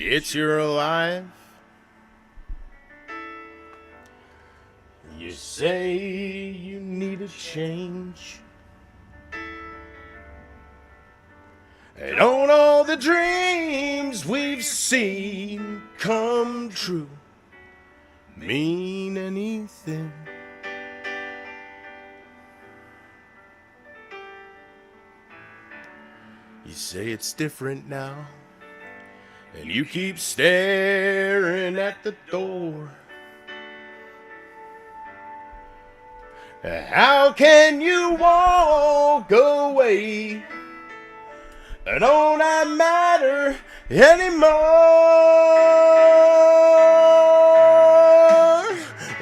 It's your life. You say you need a change. Don't all the dreams we've seen come true mean anything? You say it's different now, and you keep staring at the door. How can you walk away? Don't I matter anymore?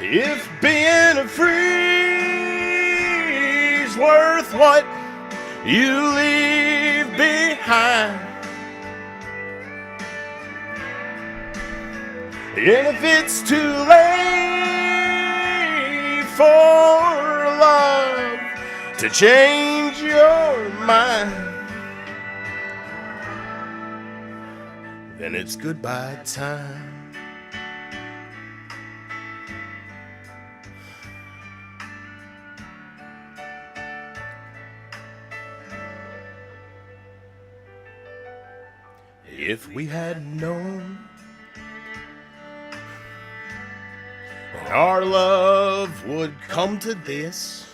If being a free's worth what you leave behind, and if it's too late for love to change your mind, then it's goodbye time. If we had known our love would come to this,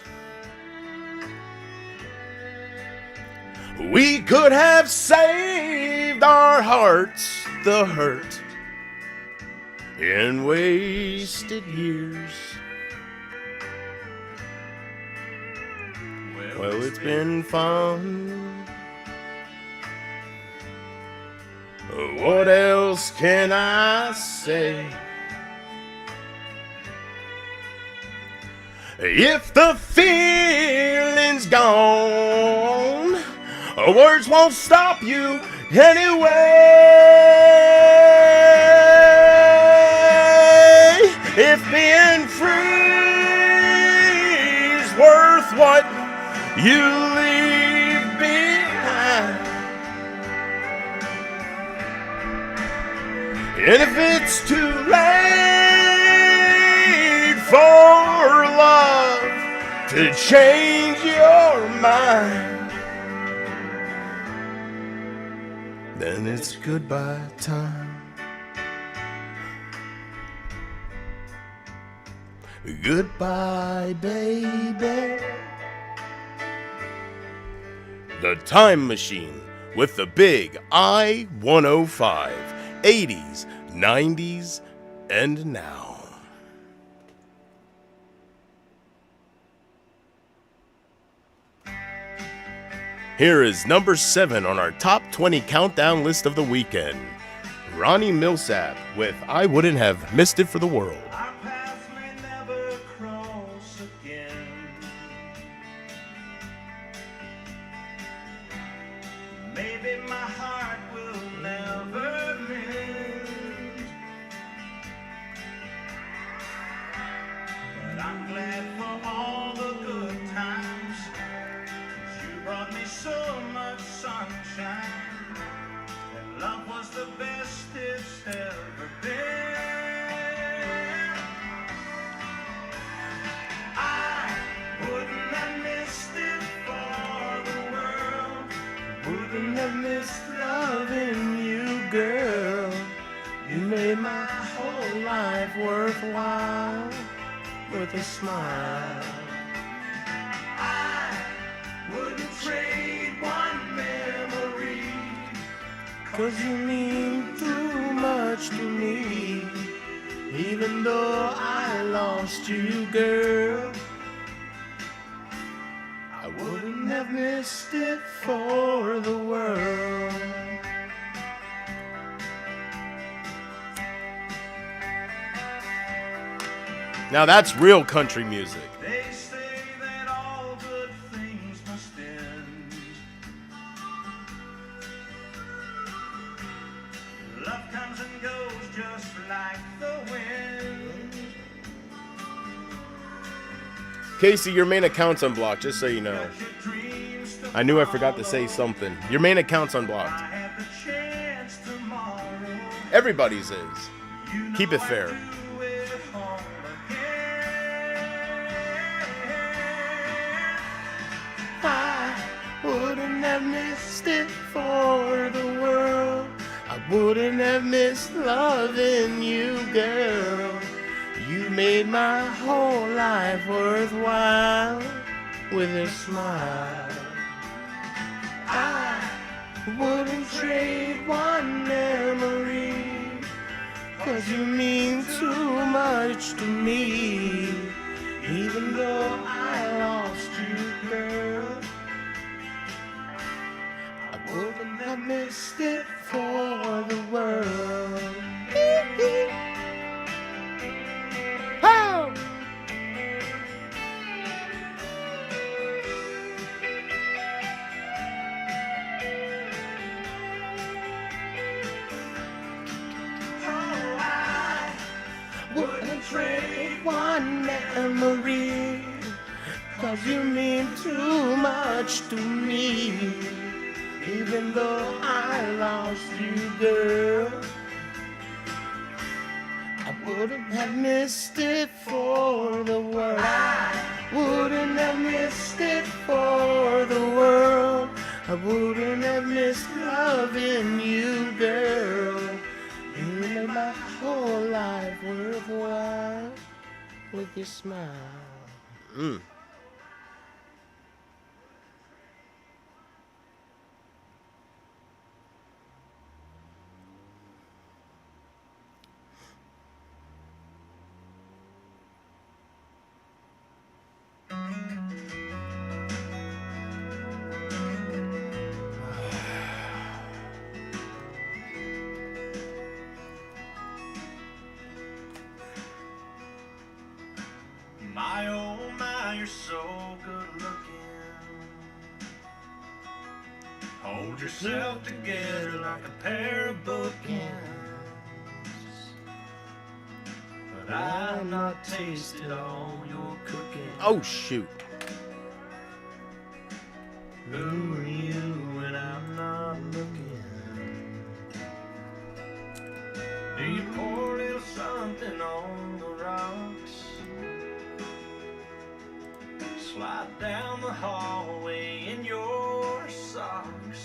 we could have saved our hearts the hurt in wasted years. Well, it's been fun. What else can I say? If the feeling's gone, words won't stop you anyway. If being free's worth what you leave behind, and if it's too late for love to change your mind, then it's goodbye time. Goodbye, baby. The Time Machine with the big I-105. 80s, 90s, and now. Here is number 7 on our top 20 countdown list of the weekend. Ronnie Milsap with I Wouldn't Have Missed It for the World. Our paths may never cross again. Maybe my heart will never mend. But I'm glad for all the good times, 'cause you brought me so much sunshine, and love was the best it's ever been. I wouldn't have missed it for the world. Wouldn't have missed loving you, girl. You made my whole life worthwhile with a smile. I wouldn't trade one memory, 'cause you mean too much to me. Even though I lost you, girl, I wouldn't have missed it for the world. Now that's real country music. They say that all good things must end. Love comes and goes just like the wind. Casey, your main account's unblocked, just so you know. Got your dreams to I knew I forgot to say something. Your main account's unblocked. I had the chance tomorrow. Everybody's is. Keep it fair. Do it all again. I wouldn't have missed it for the world. I wouldn't have missed loving you, girl. You made my whole life worthwhile with a smile. I wouldn't trade one memory, 'cause you mean too much to me. Even though I lost you, girl, I wouldn't have missed it for the world. Oh! Wouldn't trade one memory, 'cause you mean too much to me. Even though I lost you, girl, I wouldn't have missed it for the world. I wouldn't have missed it for the world. I wouldn't have missed loving you, girl. You made my whole life worthwhile with your smile. My oh my, you're so good looking. Hold yourself together like a pair of bookends. But I've not tasted all your cooking. Oh, shoot. Who are you when I'm not looking? Do you pour a little something on the rocks? Slide down the hallway in your socks.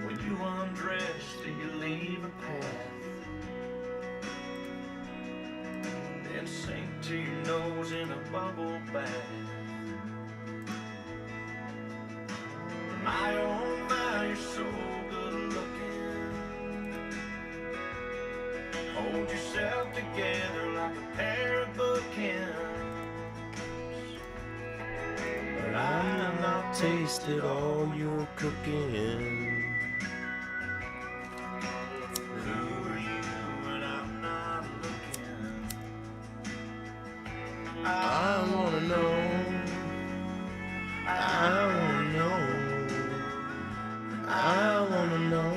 When you undress, do you leave a path? Then sink to your nose in a bubble bath. My oh my, you're so good looking. Hold yourself together like a pair of bookends. But I've not tasted all your cooking. Who are you when I'm not looking? I wanna know. I wanna know. I wanna know.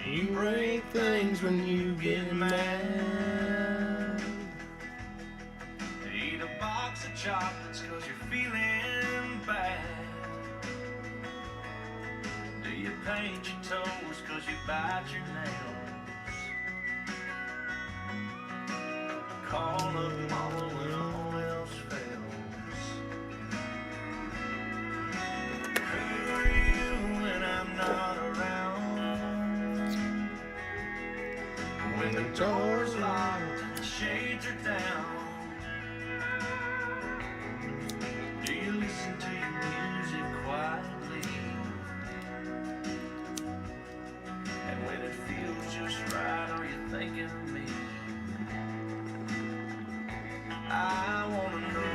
You break things when you get mad. Eat a box of chocolates 'cause you're feeling bad. Do you paint your toes 'cause you bite your nails? Call up mama when all else fails. Who are you when I'm not around? When the door's locked and the shades are down, do you listen to your music quietly? And when it feels just right, are you thinking of me? I wanna know.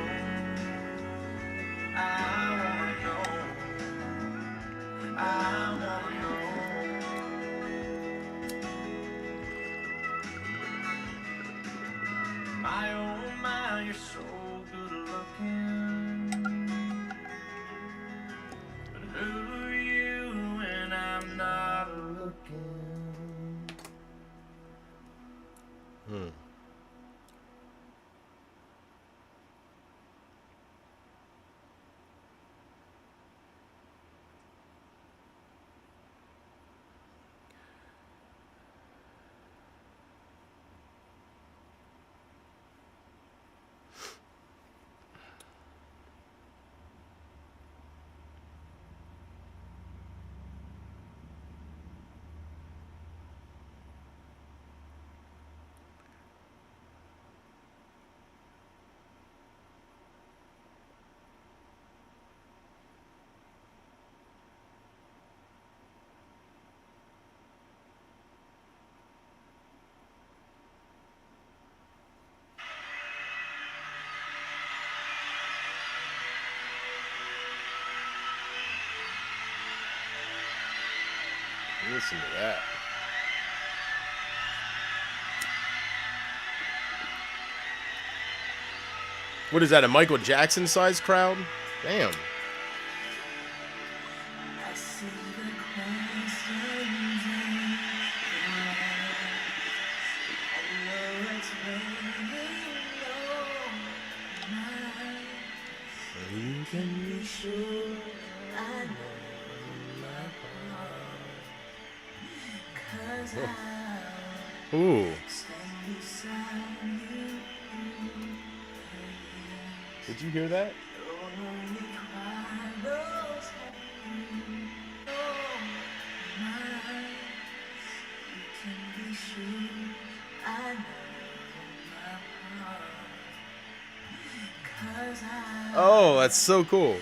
I wanna know. I wanna know. My oh my, you're so good looking. But who are you when I'm not looking? Listen to that. What is that, a Michael Jackson sized crowd? Damn. You can be sure I know. Ooh. Did you hear that? Oh, that's so cool.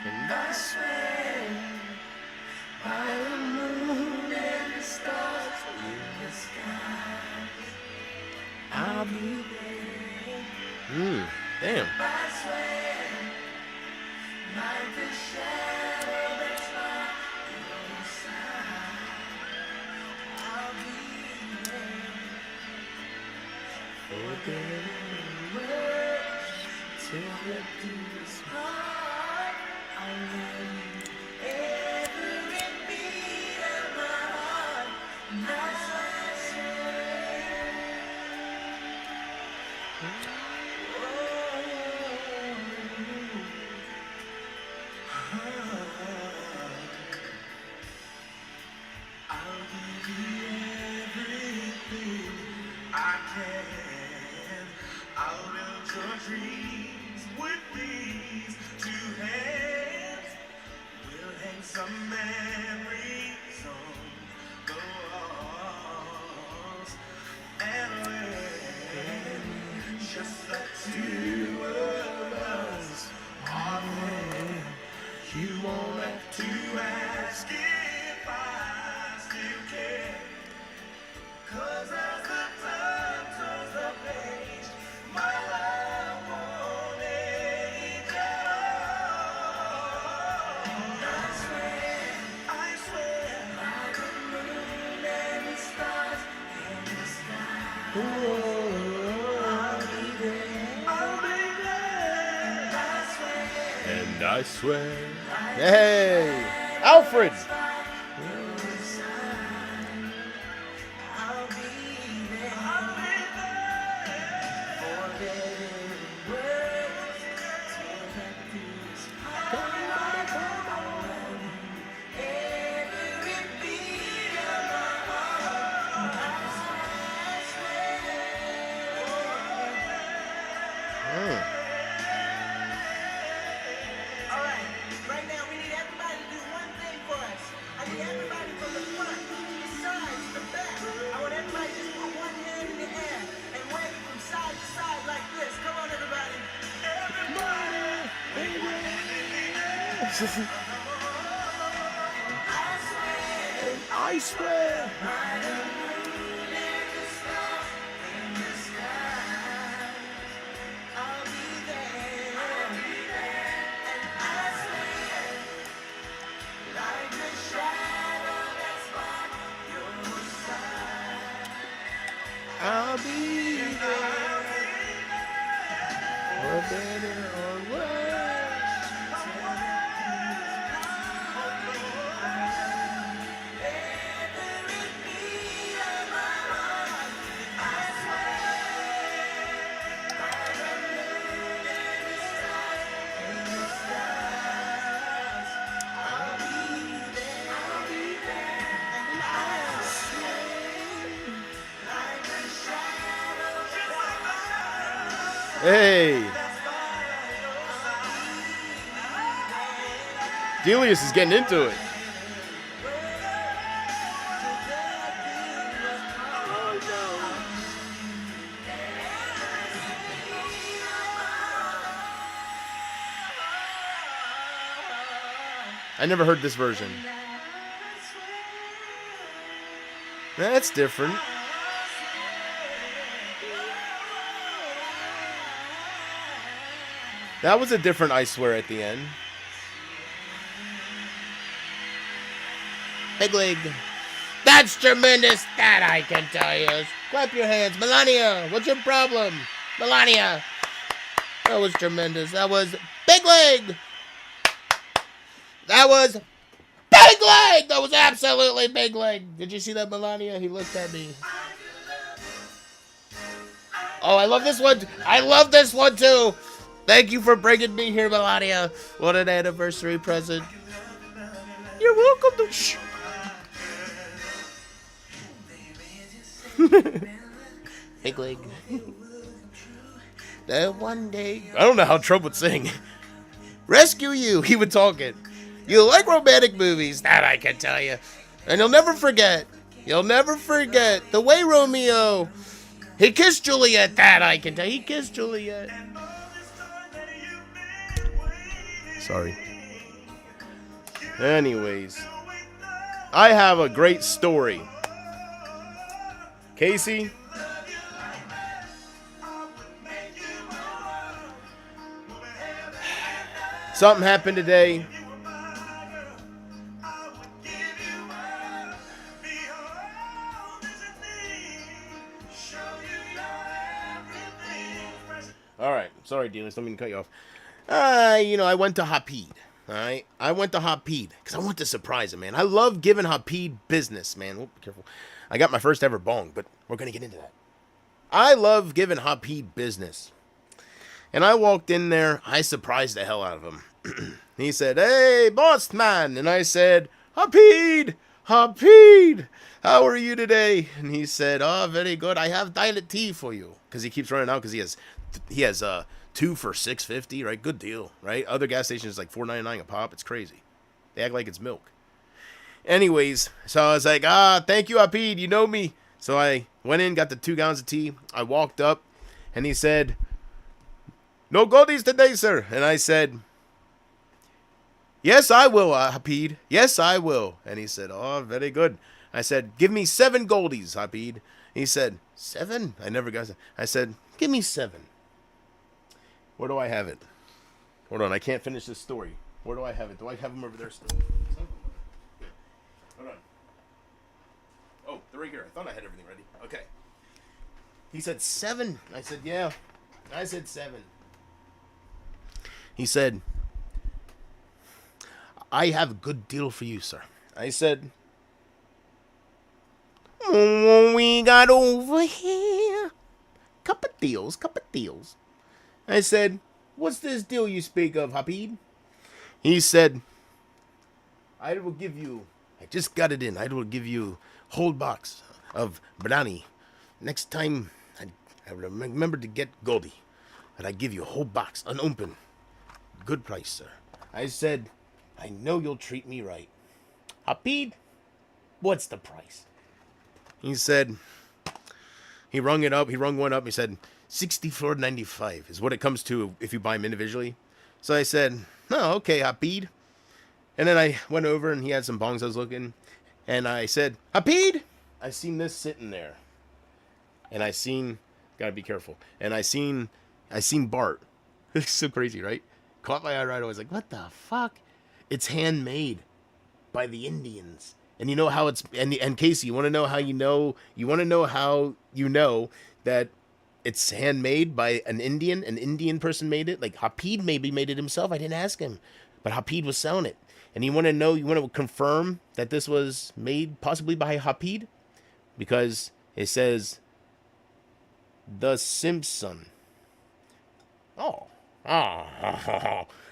And I swear by the moon and the stars in the sky, I'll be there. Damn. I swear, like the shadow that's by your side, I'll be there. For better or worse, till the deepest part, I love you. Every beat of my heart, and I swear. I'll give you everything I can. I'll build your dreams with these two hands. We'll hang some memories on the walls. And when just the two of us are there, you won't have to ask if I still care. 'Cause as the time turns the page, my love won't age at all. I swear, by the moon and the stars in the sky, I'll be there. I'll be there. And I swear. Hey, Alfred. I swear. I'll be there. For better or worse. Hey. Delius is getting into it. I never heard this version. That's different. That was a different I swear at the end. Big League. That's tremendous, that I can tell you. Clap your hands. Melania, what's your problem? Melania. That was tremendous. That was Big League. That was Big League. That was absolutely Big League. Did you see that, Melania? He looked at me. Oh, I love this one. I love this one, too. Thank you for bringing me here, Melania. What an anniversary present. You're welcome to... Shh. Big League. That one day... I don't know how Trump would sing. Rescue you. He would talk it. You like romantic movies. That I can tell you. And you'll never forget. You'll never forget the way Romeo... He kissed Juliet. That I can tell you. He kissed Juliet. Sorry. Anyways. I have a great story. Casey? Something happened today. Alright, sorry, dealers, don't mean to cut you off. I went to Hapid. Alright? I went to Hapid because I want to surprise him, man. I love giving Hapid business, man. Oh, be careful. I got my first ever bong, but we're going to get into that. I love giving Hapid business. And I walked in there. I surprised the hell out of him. He said, "Hey, boss man." And I said, "Hapid, Hapid, how are you today?" And he said, "Oh, very good. I have diet tea for you." Because he keeps running out because he has 2 for $6.50, right? Good deal, right? Other gas stations is like $4.99 a pop. It's crazy. They act like it's milk. Anyways, so I was like, thank you, Hapid. You know me. So I went in, got the 2 gallons of tea. I walked up, and he said, "No goldies today, sir." And I said, "Yes, I will, Hapid. Yes, I will." And he said, "Oh, very good." I said, "Give me 7 goldies, Hapid." He said, "7?" I never got it. I said, "Give me 7. Where do I have it? Hold on, I can't finish this story. Where do I have it? Do I have them over there still? Hold on. Oh, they're right here. I thought I had everything ready. Okay. He said 7. I said, "Yeah." I said 7. He said, "I have a good deal for you, sir." I said, "What we got over here? Couple deals, couple deals." I said, "What's this deal you speak of, Hapid?" He said, "I will give you, I just got it in, I will give you a whole box of brownie. Next time, I remember to get Goldie, and I give you a whole box, unopened. Good price, sir." I said, "I know you'll treat me right. Hapid, what's the price?" He said, he rung one up, he said, $64.95 is what it comes to if you buy them individually. So I said, "Oh, okay, Hapid." And then I went over and he had some bongs I was looking. And I said, "Hapid, I seen this sitting there. And I seen, gotta be careful. And I seen Bart." It's so crazy, right? Caught my eye right away. I was like, what the fuck? It's handmade by the Indians. And you know how it's, and Casey, you want to know how you want to know how you know that it's handmade by an Indian person made it? Like Hapid maybe made it himself. I didn't ask him, but Hapid was selling it. And you want to confirm that this was made possibly by Hapid? Because it says, "The Simpson." Oh,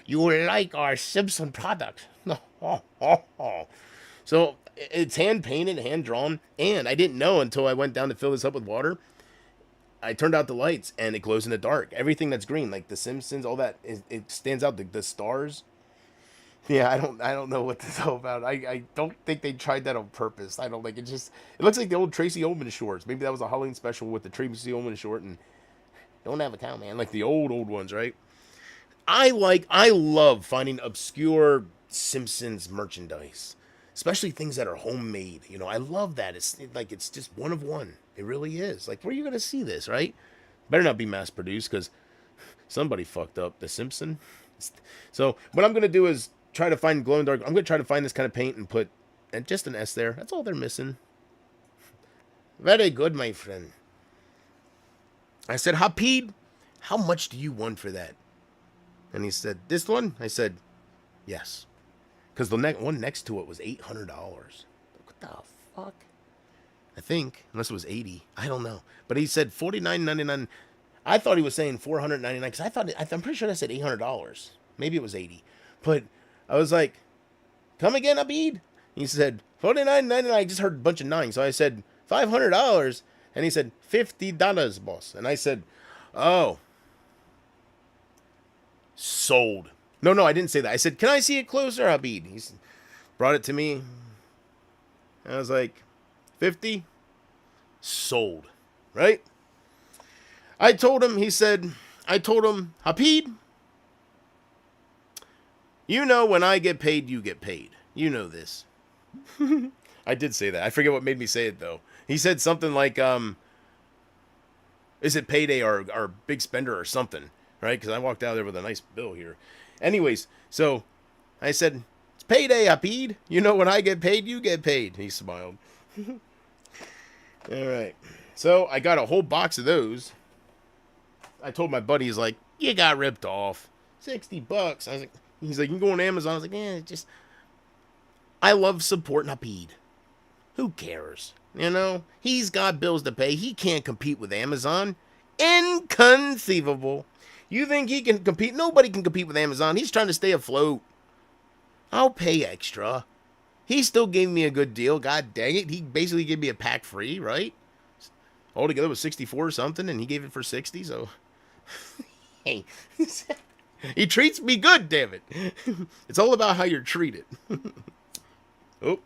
you like our Simpson product? So it's hand painted, hand drawn, and I didn't know until I went down to fill this up with water. I turned out the lights, and it glows in the dark. Everything that's green, like the Simpsons, all that, it stands out. The stars. Yeah, I don't know what to know about. I don't think they tried that on purpose. I don't like it. It looks like the old Tracy Ullman shorts. Maybe that was a Halloween special with the Tracy Ullman short and "Don't Have a Cow, Man," like the old ones, right? I love finding obscure Simpsons merchandise, especially things that are homemade. You know, I love that. It's like it's just one of one. It really is. Like, where are you gonna see this, right? Better not be mass produced because somebody fucked up the Simpson. So what I'm gonna do is try to find glow in dark. I'm gonna try to find this kind of paint and put and just an S there. That's all they're missing. Very good, my friend. I said, Hapid, how much do you want for that? And he said, this one? I said, yes. Because the one next to it was $800. What the fuck? I think, unless it was 80. I don't know. But he said $49.99. I thought he was saying $499 because I'm pretty sure I said $800. Maybe it was 80. But I was like, come again, Abid? He said $49.99. I just heard a bunch of nines. So I said $500. And he said $50, boss. And I said, oh, sold. No, I didn't say that. I said, can I see it closer, Abid? He brought it to me. I was like, 50? Sold. Right? I told him, Hapid, you know when I get paid, you get paid. You know this. I did say that. I forget what made me say it, though. He said something like, is it payday or big spender or something, right? Because I walked out there with a nice bill here. Anyways, so I said, it's payday, Hapid. You know when I get paid, you get paid. He smiled. All right. So I got a whole box of those. I told my buddy, he's like, you got ripped off. $60. I was like, he's like, you can go on Amazon. I was like, I love supporting Hapid. Who cares? You know, he's got bills to pay. He can't compete with Amazon. Inconceivable. You think he can compete? Nobody can compete with Amazon. He's trying to stay afloat. I'll pay extra. He still gave me a good deal. God dang it. He basically gave me a pack free, right? Altogether it was 64 or something, and he gave it for 60, so... Hey. He treats me good, damn it. It's all about how you're treated. Oh,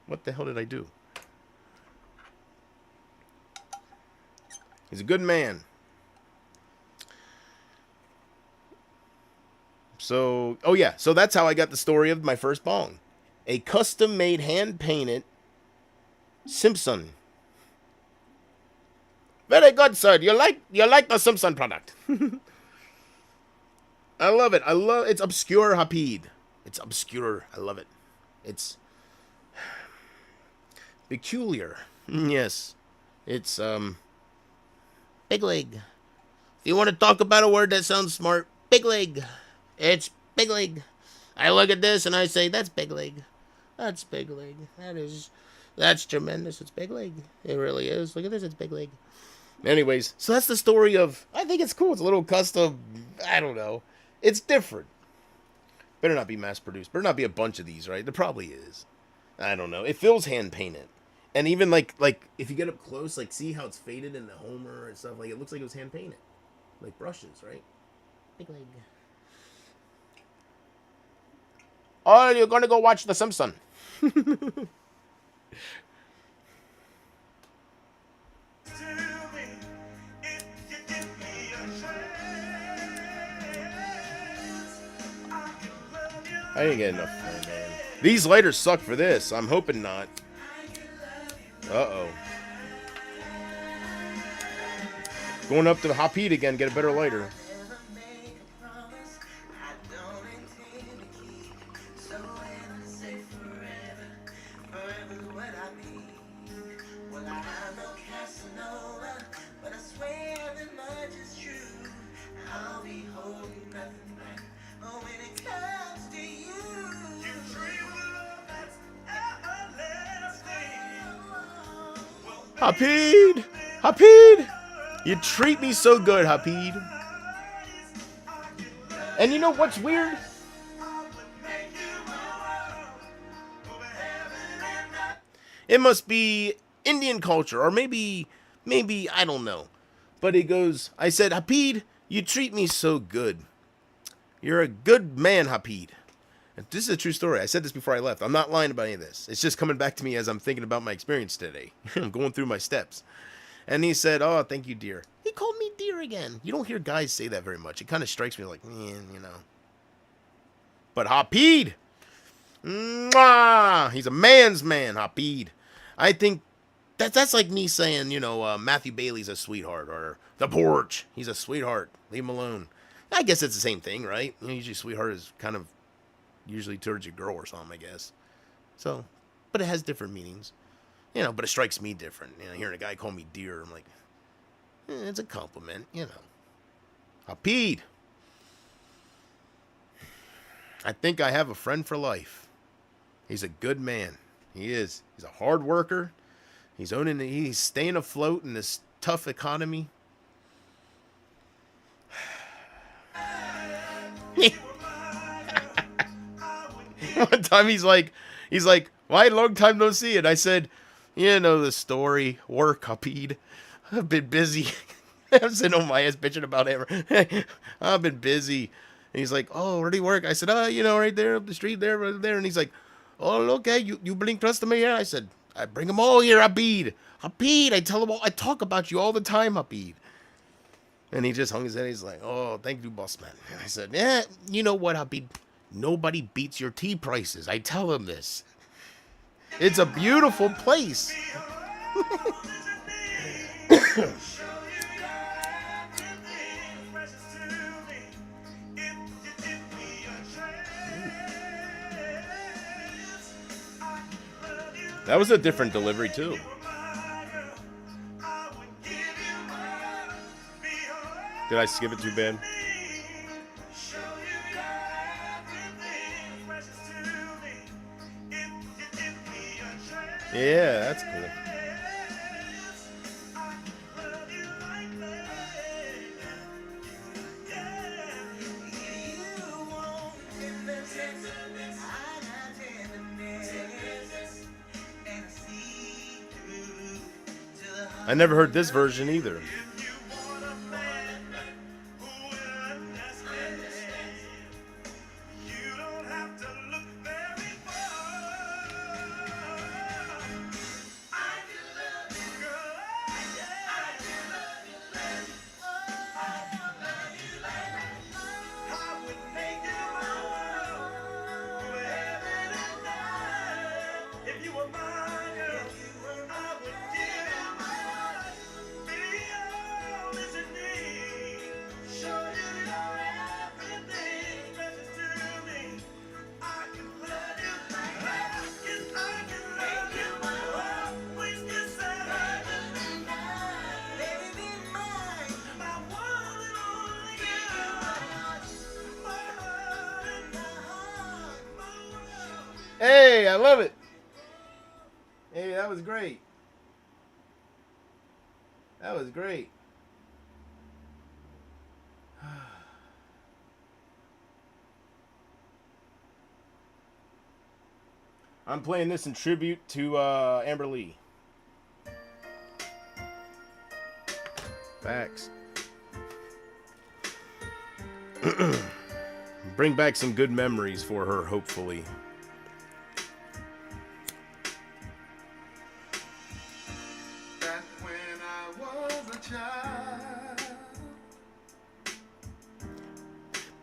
what the hell did I do? He's a good man. So, oh yeah, so that's how I got the story of my first bong. A custom-made, hand-painted Simpson. Very good, sir. You like the Simpson product. I love it. It's obscure, Hapid. It's obscure. I love it. It's peculiar. Yes. It's big leg. If you want to talk about a word that sounds smart, big leg. It's big leg. I look at this and I say, that's big leg. That's big leg. That's tremendous. It's big leg. It really is. Look at this. It's big leg. Anyways, so that's the story of, I think it's cool. It's a little custom. I don't know. It's different. Better not be mass produced. Better not be a bunch of these, right? There probably is. I don't know. It feels hand painted. And even like if you get up close, like see how it's faded in the Homer and stuff. Like it looks like it was hand painted. Like brushes, right? Big leg. Oh, you're gonna go watch The Simpsons. I didn't get enough fun, man. These lighters suck for this. I'm hoping not. Uh-oh. Going up to the Hapid again, get a better lighter. Hapid! Hapid! You treat me so good, Hapid. And you know what's weird? It must be Indian culture, or maybe, I don't know. But he goes, I said, Hapid, you treat me so good. You're a good man, Hapid. This is a true story. I said this before I left. I'm not lying about any of this. It's just coming back to me as I'm thinking about my experience today. I'm going through my steps. And he said, oh, thank you, dear. He called me dear again. You don't hear guys say that very much. It kind of strikes me like, you know. But Hapid, Mwah! He's a man's man, Habib. I think that's like me saying, Matthew Bailey's a sweetheart, or the Porch, he's a sweetheart. Leave him alone. I guess it's the same thing, right? Usually, sweetheart is kind of usually towards your girl or something, I guess. So, but it has different meanings, But it strikes me different. Hearing a guy call me dear, I'm like, it's a compliment, Habib. I think I have a friend for life. He's a good man. He is. He's a hard worker. He's staying afloat in this tough economy. One time he's like, why long time no see? And I said, the story, work, Habib. I've been busy. I'm sitting on my ass bitching about it. I've been busy. And he's like, oh, where do you work? I said, right there up the street there, right there. And he's like, oh, okay, you bring customer here? I said, I bring them all here, Habib. Habib, I tell them all, I talk about you all the time, Habib. And he just hung his head. He's like, oh, thank you, boss man. And I said, yeah, you know what, Habib? Nobody beats your tea prices. I tell him this. It's a beautiful place. That was a different delivery, too. Did I skip it too bad? Yeah, that's cool. I never heard this version either. Hey, I love it. Hey, that was great. That was great. I'm playing this in tribute to Amber Lee. Facts. Bring back some good memories for her, hopefully. Back when I was a child,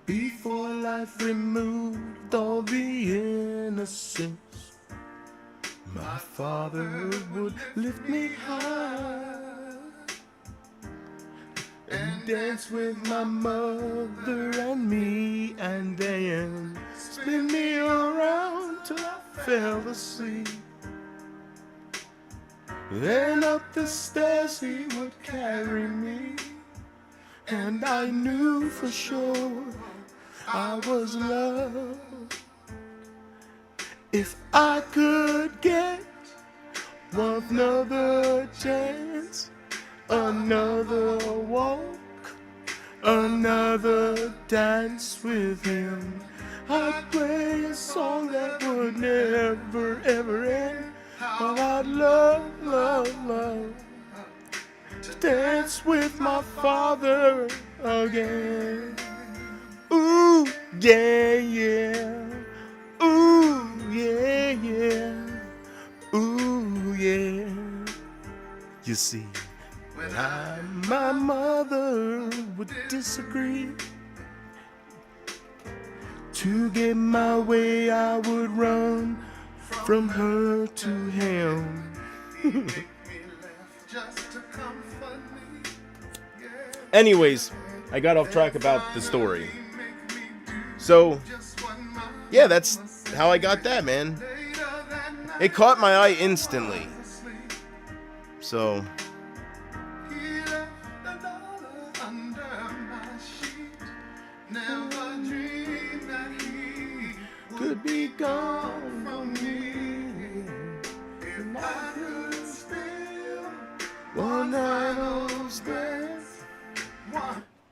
before life removed all the innocence, my father would lift me high and dance with my mother and me, and then spin me around till I fell asleep. Then up the stairs he would carry me, and I knew for sure I was loved. If I could get one another chance, another walk, another dance with him, I'd play a song that would never ever end. Oh, I'd love, love, love to dance with my father again. Ooh, yeah, yeah. Ooh, yeah, yeah. Ooh, yeah. You see, when my mother would disagree, To get my way, I would run from her to him. Anyways, I got off track about the story. So, yeah, that's how I got that, man. It caught my eye instantly. So, could be gone from me. And I could steal one night's breath.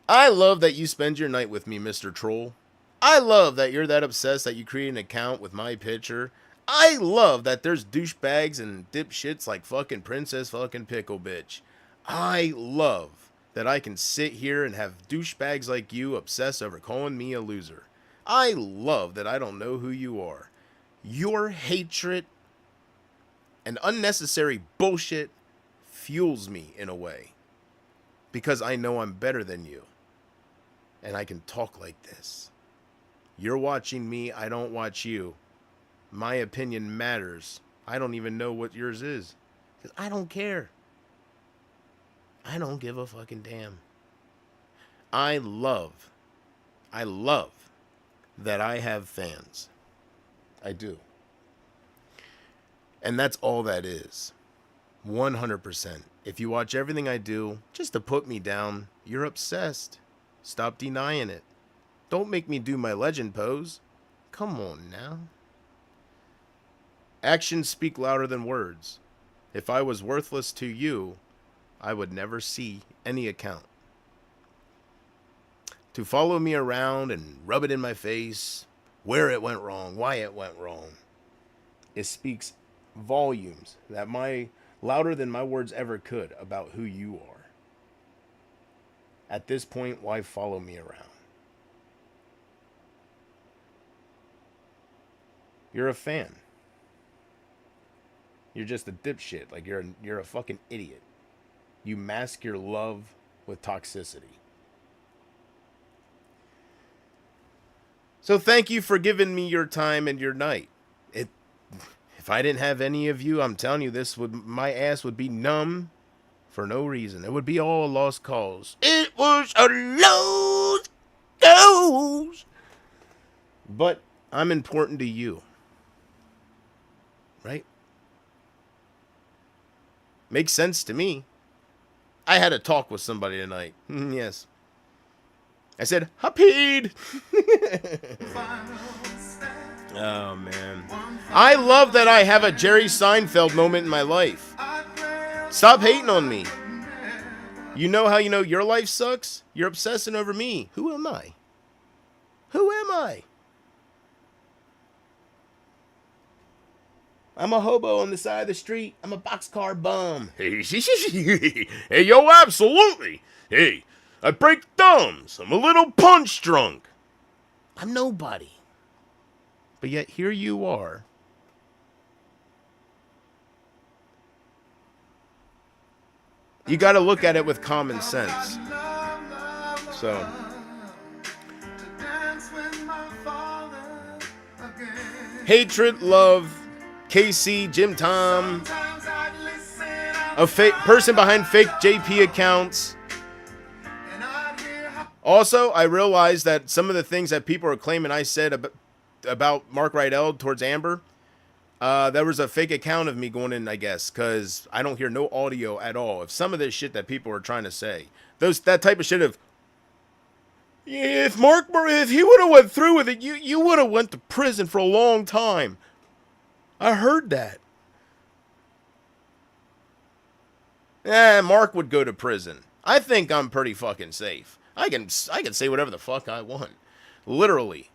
I love that you spend your night with me, Mr. Troll. I love that you're that obsessed that you create an account with my picture. I love that there's douchebags and dipshits like fucking Princess fucking Pickle Bitch. I love that I can sit here and have douchebags like you obsess over calling me a loser. I love that I don't know who you are. Your hatred and unnecessary bullshit fuels me in a way. Because I know I'm better than you. And I can talk like this. You're watching me, I don't watch you. My opinion matters. I don't even know what yours is. Because I don't care. I don't give a fucking damn. I love that I have fans. I do. And that's all that is. 100%. If you watch everything I do just to put me down, you're obsessed. Stop denying it. Don't make me do my legend pose. Come on now. Actions speak louder than words. If I was worthless to you, I would never see any account. To follow me around and rub it in my face, where it went wrong, why it went wrong, it speaks volumes that louder than my words ever could about who you are. At this point, why follow me around? You're a fan. You're just a dipshit. Like you're a fucking idiot. You mask your love with toxicity. So thank you for giving me your time and your night. If I didn't have any of you, I'm telling you, my ass would be numb for no reason. It would be all lost cause. It was a lost cause. But I'm important to you. Right? Makes sense to me. I had a talk with somebody tonight. Yes. I said, Hapid! Oh, man. I love that I have a Jerry Seinfeld moment in my life. Stop hating on me. You know how you know your life sucks? You're obsessing over me. Who am I? Who am I? I'm a hobo on the side of the street. I'm a boxcar bum. Hey, yo, absolutely. Hey, I break thumbs. I'm a little punch drunk. I'm nobody. But yet here you are. You got to look at it with common sense. So. Hatred, love, KC, Jim Tom, a person behind fake JP accounts. Also, I realized that some of the things that people are claiming I said about Mark Rydell towards Amber, there was a fake account of me going in, I guess, because I don't hear no audio at all of some of this shit that people are trying to say. That type of shit of, if he would have went through with it, you would have went to prison for a long time. I heard that. Mark would go to prison. I think I'm pretty fucking safe. I can say whatever the fuck I want. Literally.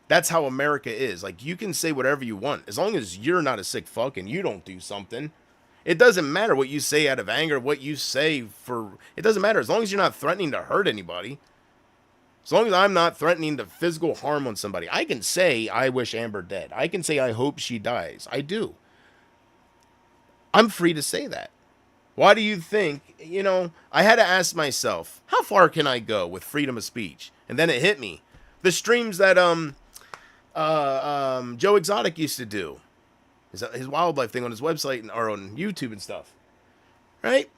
That's how America is. Like, you can say whatever you want. As long as you're not a sick fuck and you don't do something. It doesn't matter what you say out of anger, what you say it doesn't matter. As long as you're not threatening to hurt anybody. As long as I'm not threatening to physical harm on somebody. I can say, I wish Amber dead. I can say, I hope she dies. I do. I'm free to say that. Why do you think, I had to ask myself, how far can I go with freedom of speech? And then it hit me. The streams that Joe Exotic used to do. His wildlife thing on his website or on YouTube and stuff. Right?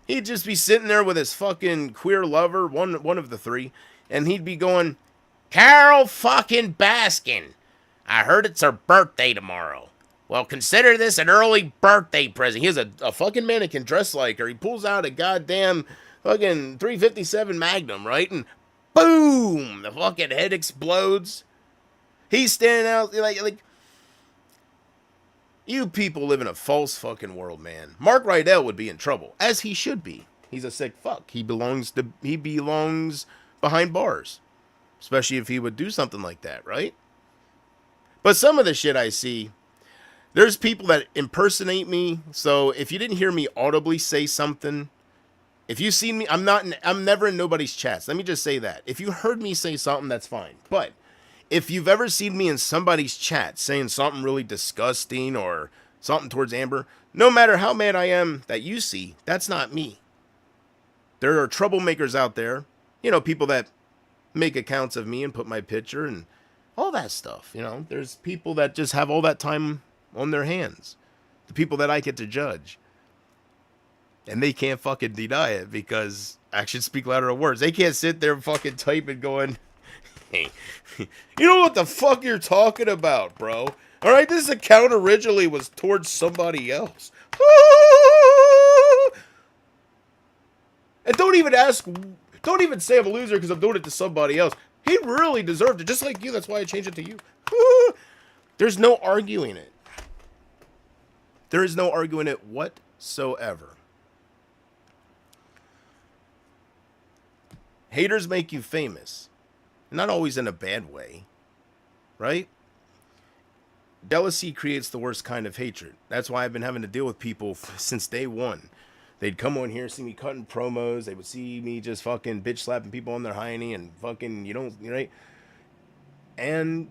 He'd just be sitting there with his fucking queer lover, one of the three, and he'd be going, Carol fucking Baskin, I heard it's her birthday tomorrow. Well, consider this an early birthday present. He has a fucking mannequin dressed like her. He pulls out a goddamn fucking 357 Magnum, right? And boom! The fucking head explodes. He's standing out like you people live in a false fucking world, man. Mark Rydell would be in trouble, as he should be. He's a sick fuck. He belongs behind bars. Especially if he would do something like that, right? But some of the shit I see, there's people that impersonate me. So if you didn't hear me audibly say something, if you see me, I'm never in nobody's chats. Let me just say that. If you heard me say something, that's fine. But if you've ever seen me in somebody's chat saying something really disgusting or something towards Amber, no matter how mad I am that you see, that's not me. There are troublemakers out there, people that make accounts of me and put my picture and all that stuff. There's people that just have all that time on their hands. The people that I get to judge. And they can't fucking deny it because actions speak louder than words. They can't sit there and fucking type and going, hey, you know what the fuck you're talking about, bro? All right, this account originally was towards somebody else. And don't even say I'm a loser because I'm doing it to somebody else. He really deserved it, just like you. That's why I changed it to you. There's no arguing it. There is no arguing it whatsoever. Haters make you famous. Not always in a bad way. Right? Jealousy creates the worst kind of hatred. That's why I've been having to deal with people since day one. They'd come on here, see me cutting promos. They would see me just fucking bitch slapping people on their hiney and fucking, right? And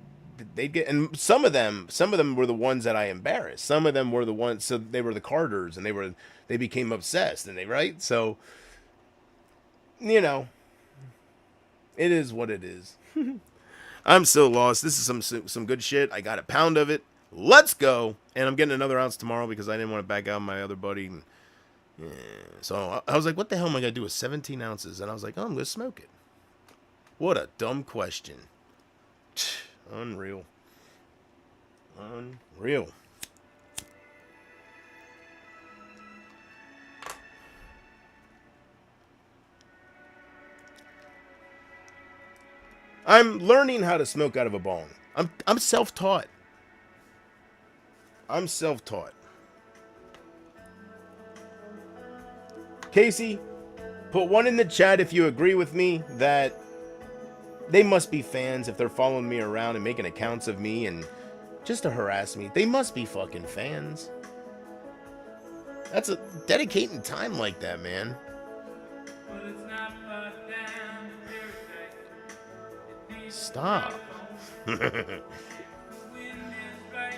they'd get, and some of them were the ones that I embarrassed. Some of them were the ones, so they were the Carters, and they became obsessed, and right? So, it is what it is. I'm so lost. This is some good shit. I got a pound of it. Let's go. And I'm getting another ounce tomorrow because I didn't want to back out my other buddy. And, yeah. So I was like, what the hell am I going to do with 17 ounces? And I was like, oh, I'm going to smoke it. What a dumb question. Unreal. I'm learning how to smoke out of a bong. I'm self-taught. Casey, put one in the chat if you agree with me that they must be fans if they're following me around and making accounts of me and just to harass me. They must be fucking fans. That's dedicating time like that, man. Stop.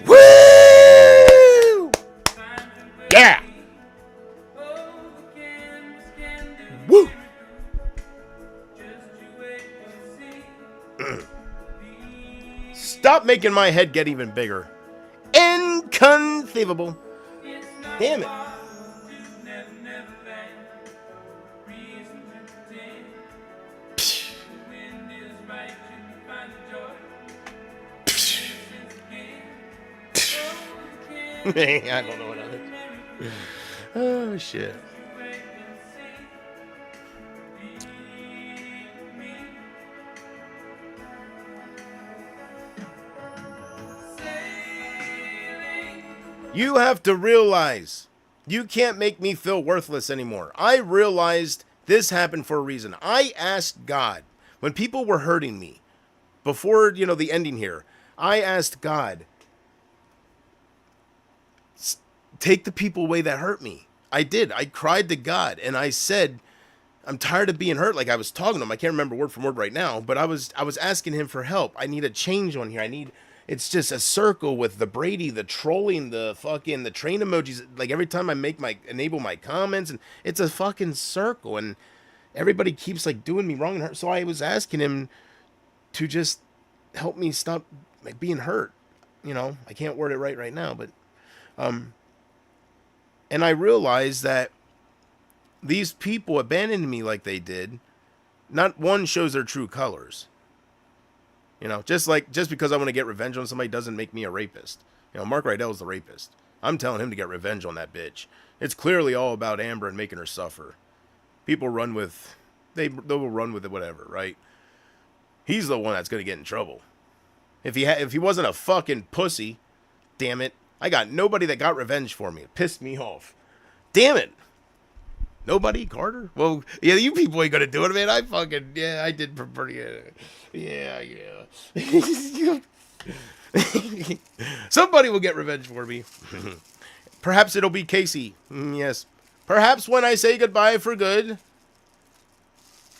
Woo! Yeah! Woo! Stop making my head get even bigger. Inconceivable. Damn it. I don't know what else. Oh, shit. You have to realize you can't make me feel worthless anymore. I realized this happened for a reason. I asked God when people were hurting me before, the ending here. I asked God, take the people away that hurt me. I did. I cried to God and I said, I'm tired of being hurt. Like I was talking to him. I can't remember word for word right now, but I was asking him for help. I need a change on here. It's just a circle with the Brady, the trolling, the train emojis. Like every time I enable my comments, and it's a fucking circle, and everybody keeps like doing me wrong. So I was asking him to just help me stop being hurt. You know, I can't word it right now, but and I realized that these people abandoning me like they did, not one shows their true colors. You know, just because I want to get revenge on somebody doesn't make me a rapist. You know, Mark Rydell's the rapist. I'm telling him to get revenge on that bitch. It's clearly all about Amber and making her suffer. People run with, they will run with it, whatever, right? He's the one that's gonna get in trouble. If he wasn't a fucking pussy, damn it, I got nobody that got revenge for me. It pissed me off. Damn it. Nobody, Carter? Well, yeah, you people ain't gonna do it, man. I did pretty, yeah. Somebody will get revenge for me. Perhaps it'll be Casey. Yes. Perhaps when I say goodbye for good,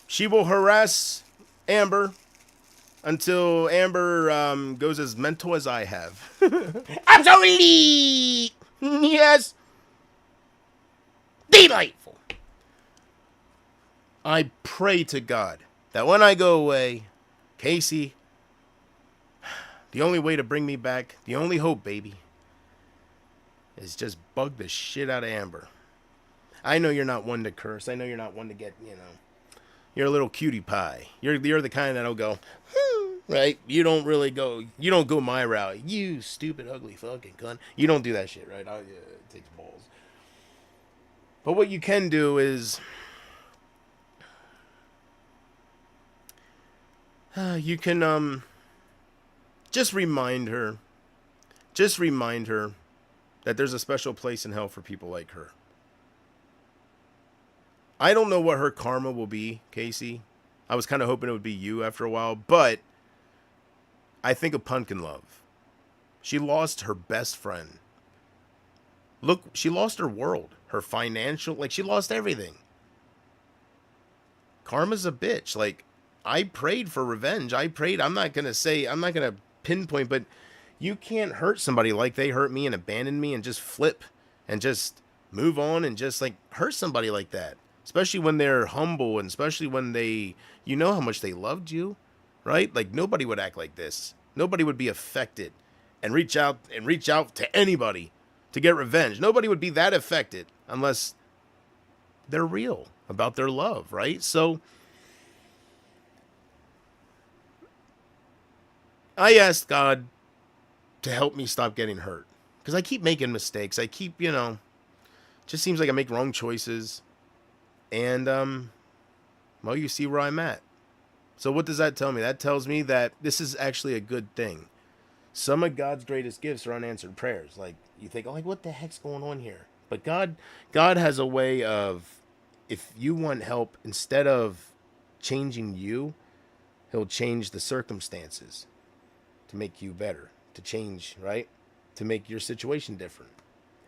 she will harass Amber until Amber goes as mental as I have. Absolutely. Yes. Delightful. I pray to God that when I go away, Casey, the only way to bring me back, the only hope, baby, is just bug the shit out of Amber. I know you're not one to curse. I know you're not one to get, you're a little cutie pie. You're the kind that'll go, right? You don't go my route. You stupid, ugly fucking cunt. You don't do that shit, right? It takes balls. But what you can do is, you can, just remind her that there's a special place in hell for people like her. I don't know what her karma will be, Casey. I was kind of hoping it would be you after a while, but I think of Pumpkin Love. She lost her best friend. Look, she lost her world, her financial, she lost everything. Karma's a bitch. I prayed for revenge. I'm not going to pinpoint, but you can't hurt somebody like they hurt me and abandon me and just flip and just move on and just hurt somebody like that. Especially when they're humble and especially when you know how much they loved you, right? Nobody would act like this. Nobody would be affected and reach out to anybody to get revenge. Nobody would be that affected unless they're real about their love, right? So I asked God to help me stop getting hurt because I keep making mistakes. I keep, just seems like I make wrong choices. And, well, you see where I'm at. So what does that tell me? That tells me that this is actually a good thing. Some of God's greatest gifts are unanswered prayers. You think, what the heck's going on here? But God has a way of, if you want help, instead of changing you, he'll change the circumstances to make you better, to change, right? To make your situation different.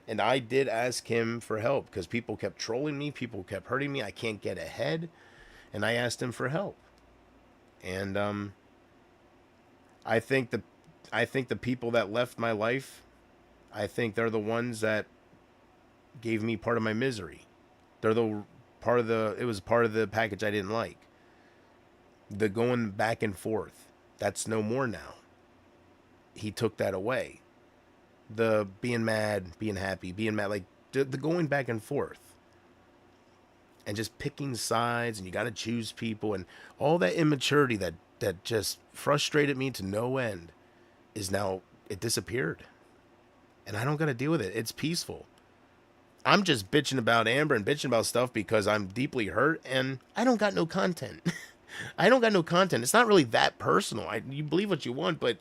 And I did ask him for help because people kept trolling me. People kept hurting me. I can't get ahead. And I asked him for help. And I think the people that left my life, I think they're the ones that gave me part of my misery. They're it was part of the package I didn't like. The going back and forth, that's no more now. He took that away. The being mad, being happy, being mad, the going back and forth. And just picking sides, and you got to choose people, and all that immaturity that just frustrated me to no end is now, it disappeared. And I don't got to deal with it. It's peaceful. I'm just bitching about Amber and bitching about stuff because I'm deeply hurt, and I don't got no content. I don't got no content. It's not really that personal. You believe what you want, but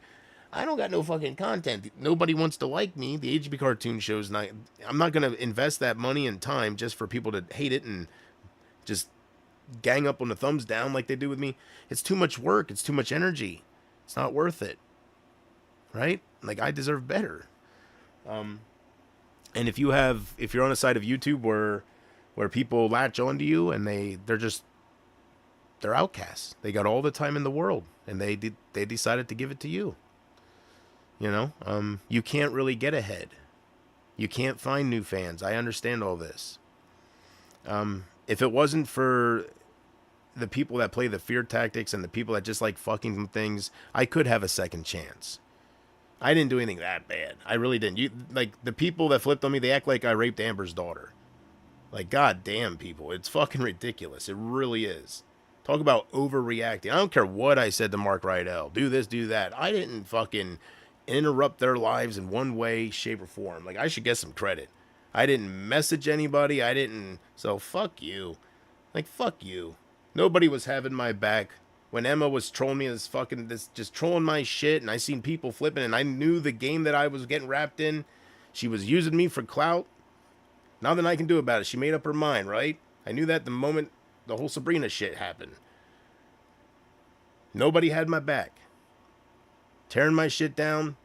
I don't got no fucking content. Nobody wants to like me. The HB cartoon show's not. I'm not going to invest that money and time just for people to hate it and just gang up on the thumbs down like they do with me. It's too much work. It's too much energy. It's not worth it. Right? I deserve better. And if you're on a side of YouTube where people latch onto you and they're outcasts. They got all the time in the world and they decided to give it to you. You can't really get ahead. You can't find new fans. I understand all this. If it wasn't for the people that play the fear tactics and the people that just like fucking things, I could have a second chance. I didn't do anything that bad. I really didn't. You like the people that flipped on me, they act like I raped Amber's daughter. Like, goddamn, people. It's fucking ridiculous. It really is. Talk about overreacting. I don't care what I said to Mark Rydell. Do this, do that. I didn't fucking interrupt their lives in one way, shape, or form. Like, I should get some credit. I didn't message anybody. I didn't. So, fuck you. Like, fuck you. Nobody was having my back. When Emma was trolling me as fucking this, just trolling my shit, and I seen people flipping, and I knew the game that I was getting wrapped in. She was using me for clout. Nothing I can do about it. She made up her mind, right? I knew that the moment the whole Sabrina shit happened. Nobody had my back. Tearing my shit down.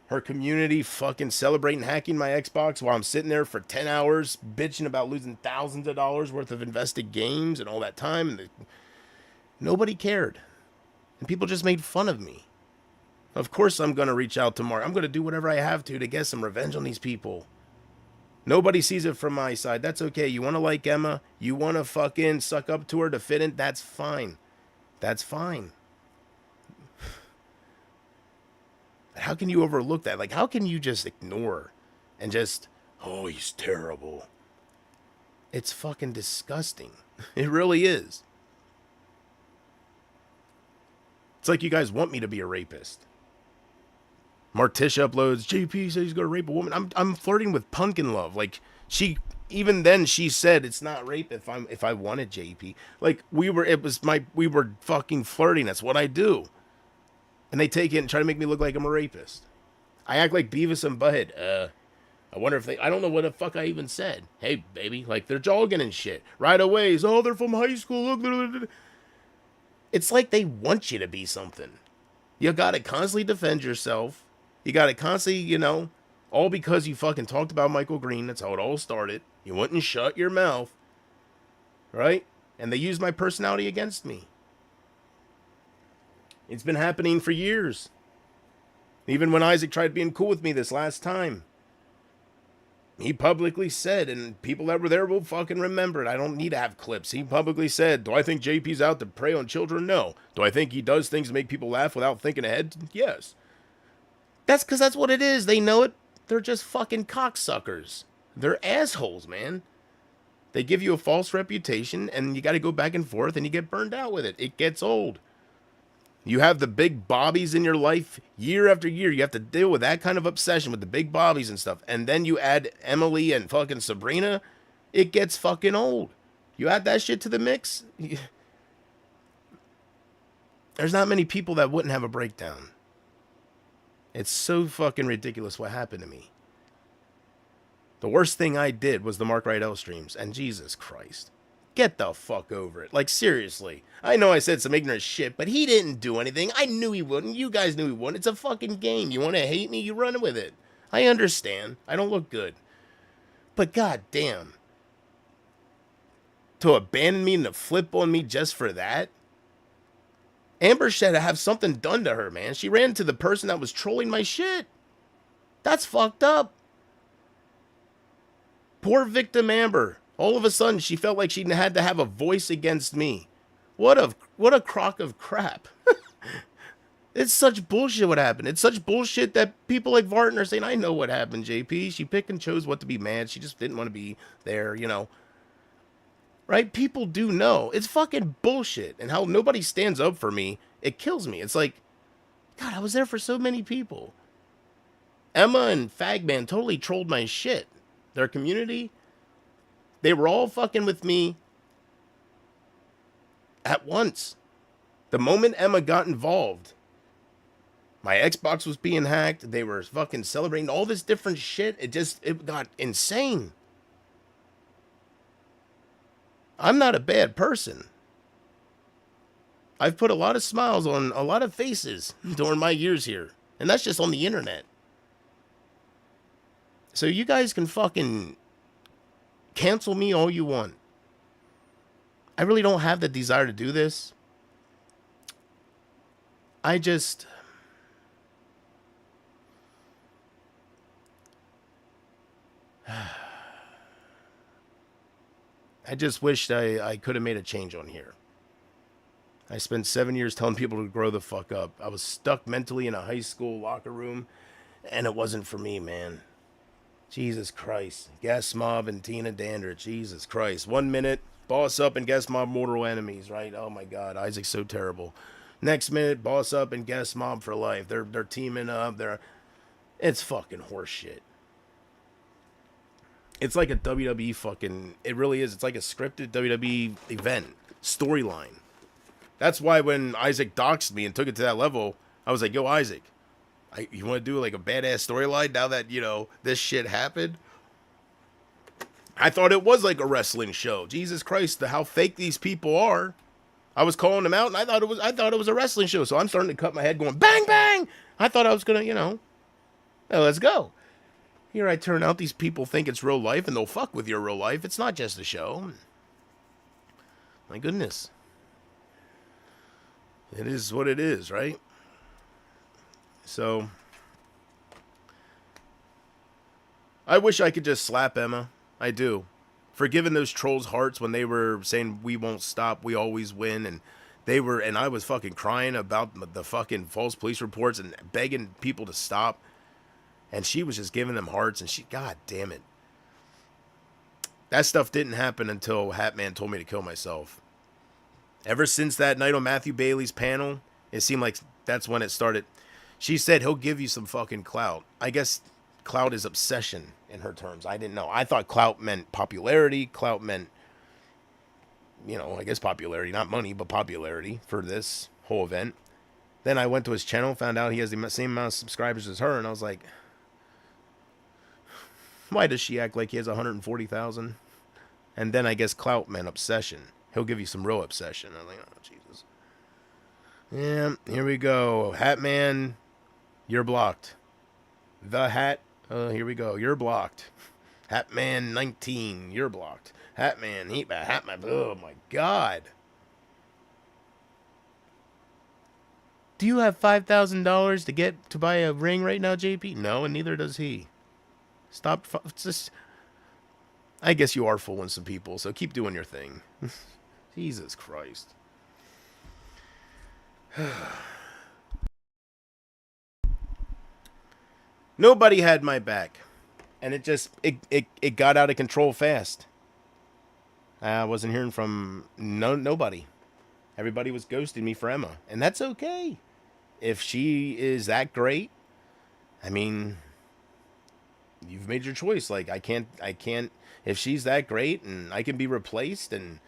Her community fucking celebrating hacking my Xbox while I'm sitting there for 10 hours bitching about losing thousands of dollars worth of invested games and all that time. And nobody cared. And people just made fun of me. Of course I'm going to reach out to Mark. I'm going to do whatever I have to get some revenge on these people. Nobody sees it from my side. That's okay. You want to like Emma? You want to fucking suck up to her to fit in? That's fine. That's fine. How can you overlook that? Like, how can you just ignore and just, oh, he's terrible? It's fucking disgusting. It really is. It's like you guys want me to be a rapist. Martish uploads, JP says he's gonna rape a woman. I'm flirting with Pumpkin Love. Like, she, even then she said it's not rape if I wanted JP. Like, we were fucking flirting. That's what I do. And they take it and try to make me look like I'm a rapist. I act like Beavis and Butthead. I wonder if I don't know what the fuck I even said. Hey, baby, like they're jogging and shit. Right away, oh, they're from high school. Look. It's like they want you to be something. You gotta constantly defend yourself. You gotta constantly, all because you fucking talked about Michael Green. That's how it all started. You wouldn't shut your mouth. Right? And they used my personality against me. It's been happening for years. Even when Isaac tried being cool with me this last time. He publicly said, and people that were there will fucking remember it. I don't need to have clips. He publicly said, do I think JP's out to prey on children? No. Do I think he does things to make people laugh without thinking ahead? Yes. That's because that's what it is. They know it. They're just fucking cocksuckers. They're assholes, man. They give you a false reputation, and you got to go back and forth, and you get burned out with it. It gets old. You have the big bobbies in your life year after year. You have to deal with that kind of obsession with the big bobbies and stuff. And then you add Emily and fucking Sabrina. It gets fucking old. You add that shit to the mix. There's not many people that wouldn't have a breakdown. It's so fucking ridiculous what happened to me. The worst thing I did was the Mark Rydell streams. And Jesus Christ. Get the fuck over it. Like, seriously. I know I said some ignorant shit, but he didn't do anything. I knew he wouldn't. You guys knew he wouldn't. It's a fucking game. You want to hate me? You run with it. I understand. I don't look good. But goddamn. To abandon me and to flip on me just for that? Amber should have something done to her, man. She ran to the person that was trolling my shit. That's fucked up. Poor victim Amber. All of a sudden, she felt like she had to have a voice against me. What a crock of crap. It's such bullshit what happened. It's such bullshit that people like Vartan are saying, I know what happened, JP. She picked and chose what to be mad. She just didn't want to be there, Right? People do know. It's fucking bullshit. And how nobody stands up for me, it kills me. It's like, God, I was there for so many people. Emma and Fagman totally trolled my shit. Their community, they were all fucking with me at once. The moment Emma got involved, my Xbox was being hacked. They were fucking celebrating all this different shit. It got insane. I'm not a bad person. I've put a lot of smiles on a lot of faces during my years here. And that's just on the internet. So you guys can fucking cancel me all you want. I really don't have the desire to do this. I just wished I could have made a change on here. I spent 7 years telling people to grow the fuck up. I was stuck mentally in a high school locker room, and it wasn't for me, man. Jesus Christ. Gas Mob and Tina Dander. Jesus Christ. 1 minute, Boss Up and Gas Mob mortal enemies, right? Oh my God, Isaac's so terrible. Next minute, Boss Up and Gas Mob for life. They're teaming up. It's fucking horseshit. It's like a WWE fucking. It really is. It's like a scripted WWE event storyline. That's why when Isaac doxed me and took it to that level, I was like, "Yo, Isaac, you want to do like a badass storyline now that this shit happened?" I thought it was like a wrestling show. Jesus Christ, how fake these people are. I was calling them out, and I thought it was a wrestling show. So I'm starting to cut my head, going bang bang. I thought I was gonna, let's go. Here I turn out, these people think it's real life, and they'll fuck with your real life. It's not just a show. My goodness. It is what it is, right? So, I wish I could just slap Emma. I do. For giving those trolls hearts when they were saying, "We won't stop, we always win," and I was fucking crying about the fucking false police reports and begging people to stop. And she was just giving them hearts, and God damn it. That stuff didn't happen until Hatman told me to kill myself. Ever since that night on Matthew Bailey's panel, it seemed like that's when it started. She said he'll give you some fucking clout. I guess clout is obsession in her terms. I didn't know. I thought clout meant popularity. Clout meant, I guess popularity, not money, but popularity for this whole event. Then I went to his channel, found out he has the same amount of subscribers as her, and I was like, why does she act like he has 140,000? And then I guess clout meant obsession. He'll give you some real obsession. I'm like, oh, Jesus. Yeah, here we go. Hatman, you're blocked. The Hat, here we go. You're blocked. Hatman 19, you're blocked. Hatman, Hatman, oh my God. Do you have $5,000 to buy a ring right now, JP? No, and neither does he. Stop. Just. I guess you are fooling some people, so keep doing your thing. Jesus Christ. Nobody had my back, and it got out of control fast. I wasn't hearing from nobody. Everybody was ghosting me for Emma, and that's okay. If she is that great, I mean, you've made your choice. Like, I can't, if she's that great and I can be replaced and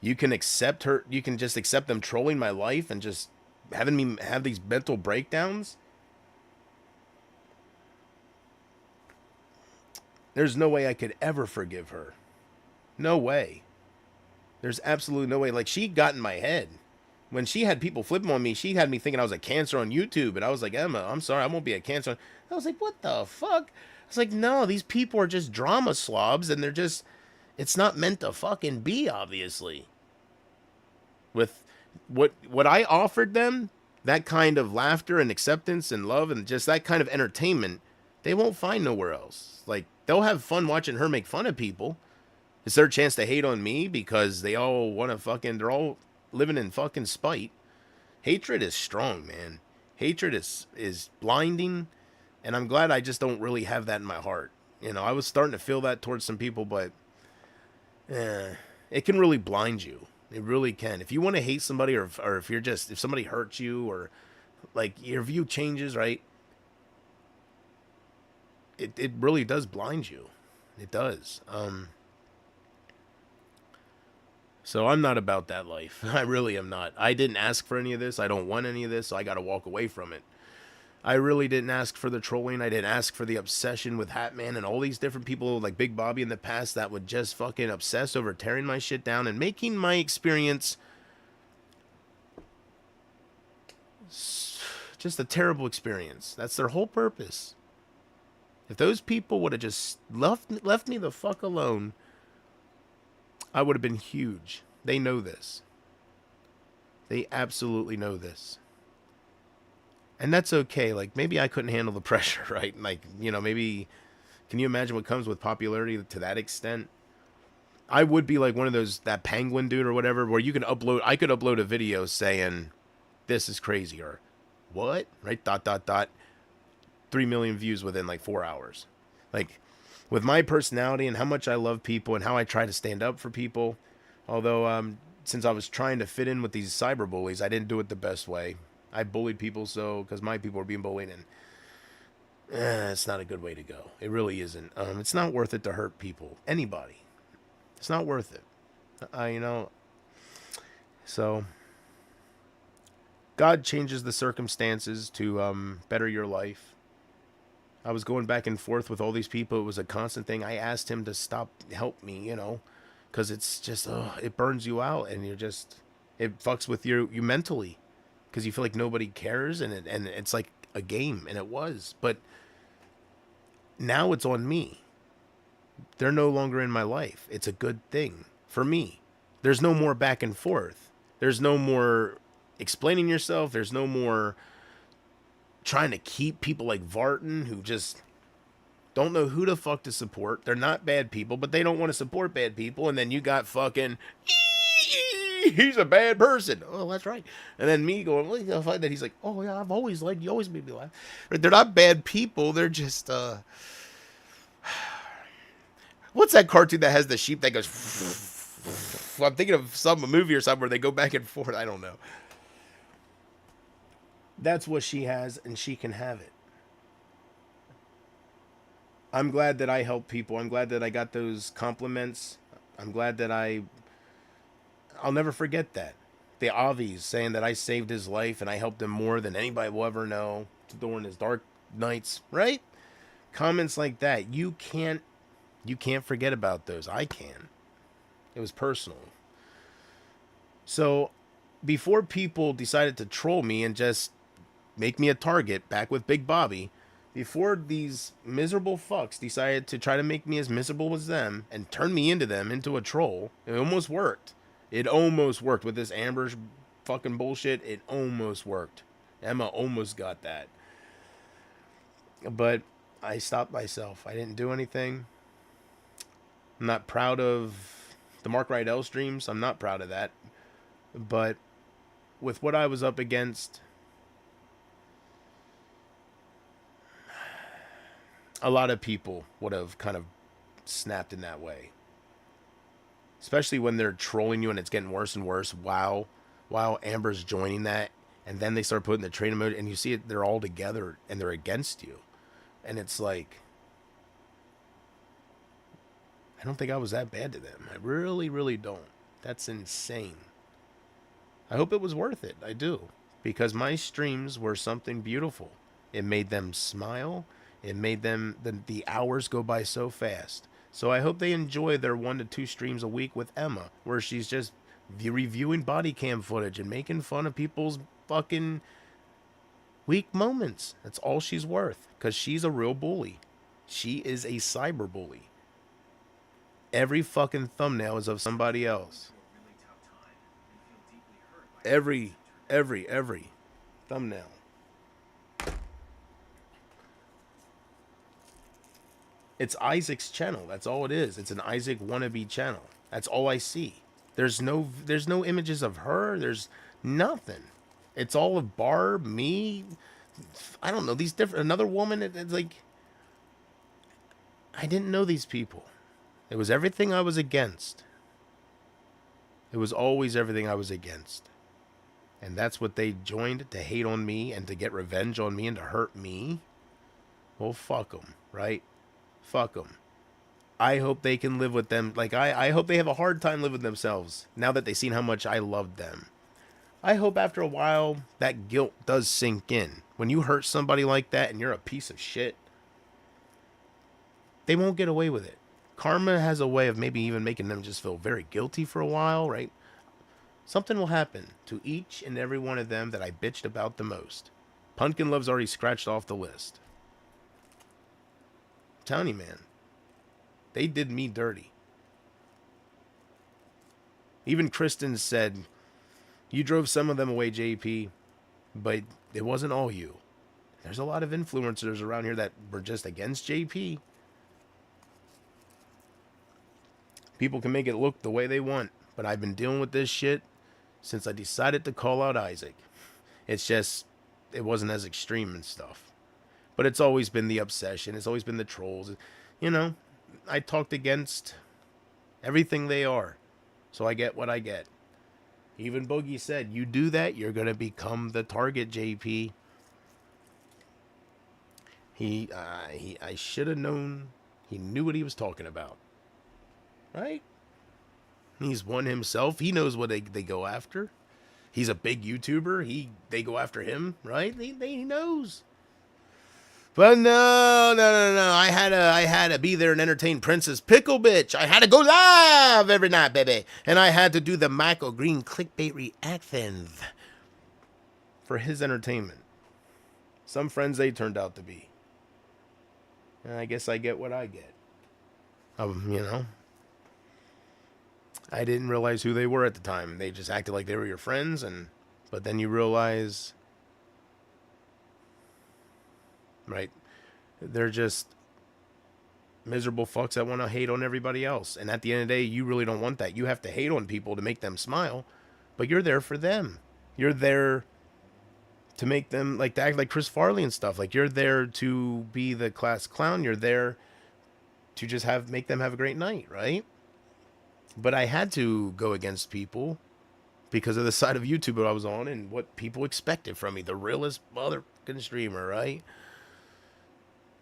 you can accept her, you can just accept them trolling my life and just having me have these mental breakdowns. There's no way I could ever forgive her. No way. There's absolutely no way. Like, she got in my head. When she had people flipping on me, she had me thinking I was a cancer on YouTube. And I was like, Emma, I'm sorry, I won't be a cancer. I was like, what the fuck? I was like, no, these people are just drama slobs. And they're just, it's not meant to fucking be, obviously. With what I offered them, that kind of laughter and acceptance and love and just that kind of entertainment, they won't find nowhere else. Like, they'll have fun watching her make fun of people. It's their chance to hate on me because they all want to fucking, they're all living in fucking spite. Hatred is strong, man. Hatred is blinding, and I'm glad I just don't really have that in my heart. I was starting to feel that towards some people, but it can really blind you. It really can. If you want to hate somebody, or if somebody hurts you, or like your view changes, right? It really does blind you. It does. So I'm not about that life. I really am not. I didn't ask for any of this. I don't want any of this, so I got to walk away from it. I really didn't ask for the trolling. I didn't ask for the obsession with Hatman and all these different people like Big Bobby in the past that would just fucking obsess over tearing my shit down and making my experience just a terrible experience. That's their whole purpose. If those people would have just left me the fuck alone, I would have been huge. They know this. They absolutely know this. And that's okay. Like, maybe I couldn't handle the pressure, right? Like, maybe, can you imagine what comes with popularity to that extent? I would be like one of those, that penguin dude or whatever, where I could upload a video saying, this is crazy, or what? Right? Dot, dot, dot. 3 million views within like 4 hours. Like, with my personality and how much I love people and how I try to stand up for people, although, since I was trying to fit in with these cyberbullies, I didn't do it the best way. I bullied people because my people were being bullied, and it's not a good way to go. It really isn't. It's not worth it to hurt people. Anybody. It's not worth it. You know, so God changes the circumstances to better your life. I was going back and forth with all these people. It was a constant thing. I asked him to stop, help me, you know, because it's just, it burns you out, and it fucks with you mentally, because you feel like nobody cares, and it's like a game, and it was. But now it's on me. They're no longer in my life. It's a good thing for me. There's no more back and forth. There's no more explaining yourself. There's no more trying to keep people like Vartan, who just don't know who the fuck to support. They're not bad people, but they don't want to support bad people. And then you got fucking, he's a bad person. Oh, that's right. And then me going, well, that he's like, oh yeah, I've always liked you. Always made me laugh. They're not bad people. They're just, what's that cartoon that has the sheep that goes? I'm thinking of a movie or something where they go back and forth. I don't know. That's what she has, and she can have it. I'm glad that I help people. I'm glad that I got those compliments. I'm glad that I'll never forget that. The Avi's saying that I saved his life and I helped him more than anybody will ever know during his dark nights, right? Comments like that. You can't forget about those. I can. It was personal. So before people decided to troll me and just make me a target, back with Big Bobby, before these miserable fucks decided to try to make me as miserable as them and turn me into a troll, it almost worked. It almost worked with this Amber fucking bullshit. It almost worked. Emma almost got that. But I stopped myself. I didn't do anything. I'm not proud of the Mark Rydell streams. I'm not proud of that. But with what I was up against, a lot of people would have kind of snapped in that way. Especially when they're trolling you and it's getting worse and worse while Amber's joining that. And then they start putting the trainer mode and you see it, they're all together and they're against you. And it's like, I don't think I was that bad to them. I really, really don't. That's insane. I hope it was worth it. I do. Because my streams were something beautiful. It made them smile. It made them, the hours go by so fast. So I hope they enjoy their 1 to 2 streams a week with Emma, where she's just reviewing body cam footage and making fun of people's fucking weak moments. That's all she's worth, because she's a real bully. She is a cyber bully. Every fucking thumbnail is of somebody else. Every thumbnail. It's Isaac's channel. That's all it is. It's an Isaac wannabe channel. That's all I see. There's no images of her. There's nothing. It's all of Barb, me. I don't know, these different, another woman. It's like, I didn't know these people. It was everything I was against. It was always everything I was against. And that's what they joined, to hate on me and to get revenge on me and to hurt me. Well, fuck them, right? Fuck them. I hope they can live with them. Like, I hope they have a hard time living with themselves now that they've seen how much I loved them. I hope after a while that guilt does sink in. When you hurt somebody like that and you're a piece of shit, they won't get away with it. Karma has a way of maybe even making them just feel very guilty for a while, right? Something will happen to each and every one of them that I bitched about the most. Pumpkin Love's already scratched off the list. I'm telling you, man. They did me dirty. Even Kristen said, you drove some of them away, JP, but it wasn't all you. There's a lot of influencers around here that were just against JP. People can make it look the way they want, but I've been dealing with this shit since I decided to call out Isaac. It's just, it wasn't as extreme and stuff. But it's always been the obsession. It's always been the trolls. You know, I talked against everything they are. So I get what I get. Even Boogie said, you do that, you're going to become the target, JP. I should have known. He knew what he was talking about. Right? He's one himself. He knows what they go after. He's a big YouTuber. They go after him, right? He knows. But no. I had to be there and entertain Princess Pickle Bitch. I had to go live every night, baby. And I had to do the Michael Green clickbait reactions for his entertainment. Some friends they turned out to be. And I guess I get what I get. You know. I didn't realize who they were at the time. They just acted like they were your friends, but then you realize, right, they're just miserable fucks that want to hate on everybody else. And at the end of the day, you really don't want that. You have to hate on people to make them smile, but you're there for them. You're there to make them, like, to act like Chris Farley and stuff. Like, you're there to be the class clown. You're there to just make them have a great night, right? But I had to go against people because of the side of YouTube that I was on and what people expected from me. The realest motherfucking streamer, right?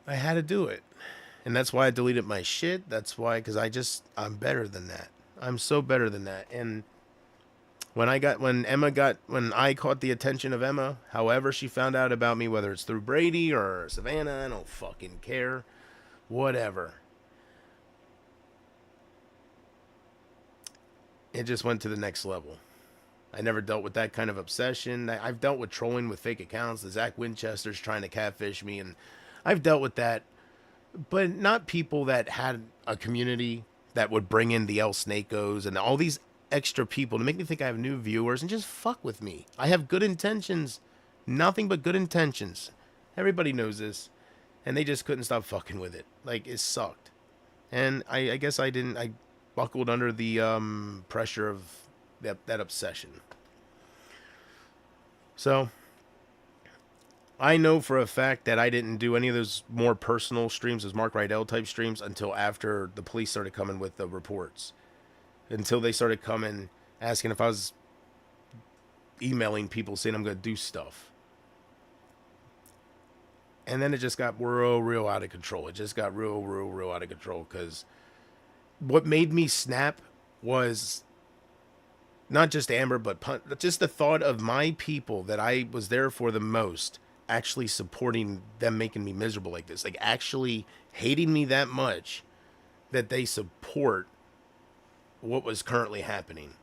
I had to do it. And that's why I deleted my shit. That's why, because I'm better than that. I'm so better than that. And when I caught the attention of Emma, however she found out about me, whether it's through Brady or Savannah, I don't fucking care. Whatever. It just went to the next level. I never dealt with that kind of obsession. I've dealt with trolling with fake accounts. The Zach Winchester's trying to catfish me, and I've dealt with that. But not people that had a community that would bring in the El Snakos and all these extra people to make me think I have new viewers and just fuck with me. I have good intentions. Nothing but good intentions. Everybody knows this. And they just couldn't stop fucking with it. Like, it sucked. And I guess I buckled under the pressure of that obsession. So, I know for a fact that I didn't do any of those more personal streams, those Mark Rydell type streams, until after the police started coming with the reports. Until they started coming, asking if I was emailing people saying I'm going to do stuff. And then it just got real out of control. It just got real out of control, because what made me snap was not just Amber, but just the thought of my people that I was there for the most actually supporting them, making me miserable like this. Like, actually hating me that much that they support what was currently happening.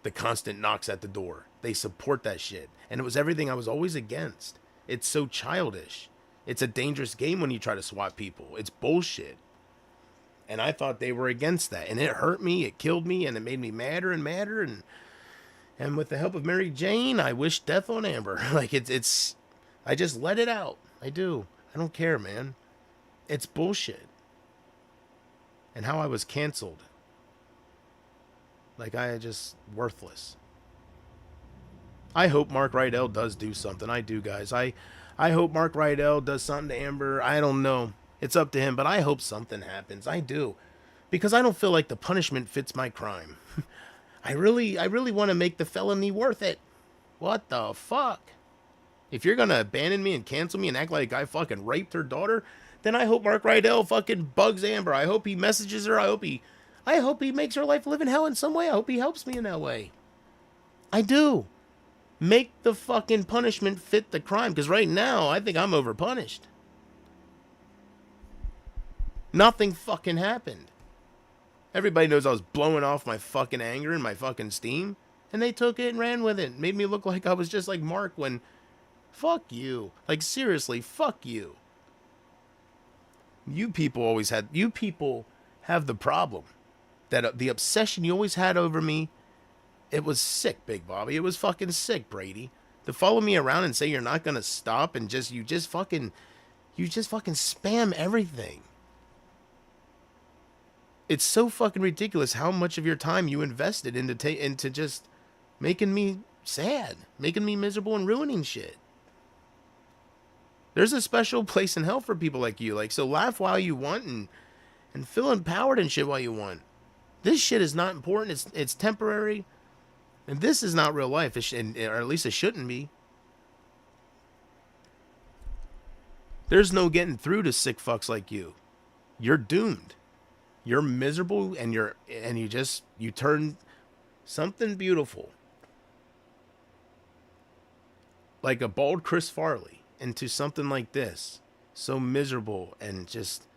The constant knocks at the door. They support that shit. And it was everything I was always against. It's so childish. It's a dangerous game when you try to swat people. It's bullshit. And I thought they were against that. And it hurt me, it killed me, and it made me madder and madder. And with the help of Mary Jane, I wish death on Amber. Like, it's I just let it out. I do. I don't care, man. It's bullshit. And how I was canceled. Like, I just worthless. I hope Mark Rydell does do something. I do, guys. I hope Mark Rydell does something to Amber. I don't know. It's up to him, but I hope something happens. I do. Because I don't feel like the punishment fits my crime. I really want to make the felony worth it. What the fuck? If you're going to abandon me and cancel me and act like I fucking raped her daughter, then I hope Mark Rydell fucking bugs Amber. I hope he messages her. I hope he makes her life live in hell in some way. I hope he helps me in that way. I do. Make the fucking punishment fit the crime. Because right now, I think I'm overpunished. Nothing fucking happened. Everybody knows I was blowing off my fucking anger and my fucking steam. And they took it and ran with it. Made me look like I was just like Mark when... Fuck you. Like, seriously, fuck you. You people have the problem. That the obsession you always had over me, it was sick, Big Bobby. It was fucking sick, Brady. To follow me around and say you're not going to stop and you just fucking spam everything. It's so fucking ridiculous how much of your time you invested into just making me sad, making me miserable, and ruining shit. There's a special place in hell for people like you. Like, so laugh while you want and feel empowered and shit while you want. This shit is not important. It's temporary. And this is not real life. Or at least it shouldn't be. There's no getting through to sick fucks like you. You're doomed. You're miserable and you turn something beautiful, like a bald Chris Farley, into something like this. So miserable, and just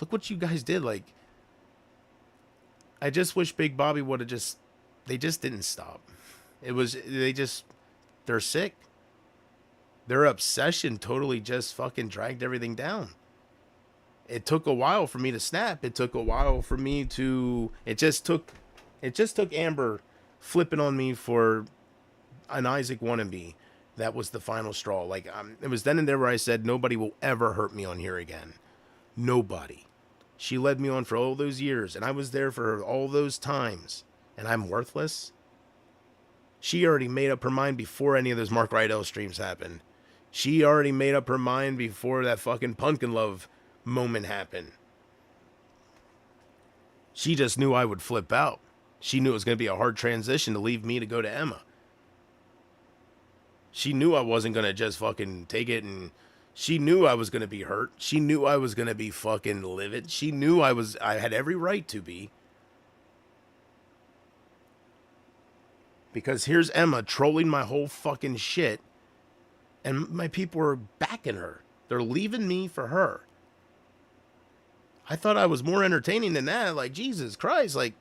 look what you guys did. Like, I just wish Big Bobby would have they just didn't stop. They're sick. Their obsession totally just fucking dragged everything down. It took a while for me to snap. It took a while for me to, it just took Amber flipping on me for an Isaac wannabe. That was the final straw. Like, it was then and there where I said, nobody will ever hurt me on here again. Nobody. She led me on for all those years, and I was there for her all those times, and I'm worthless. She already made up her mind before any of those Mark Rydell streams happened. She already made up her mind before that fucking Pumpkin Love moment happened. She just knew I would flip out. She knew it was going to be a hard transition to leave me to go to Emma. She knew I wasn't going to just fucking take it, and she knew I was going to be hurt. She knew I was going to be fucking livid. She knew I had every right to be. Because here's Emma trolling my whole fucking shit, and my people are backing her. They're leaving me for her. I thought I was more entertaining than that. Like, Jesus Christ. Like,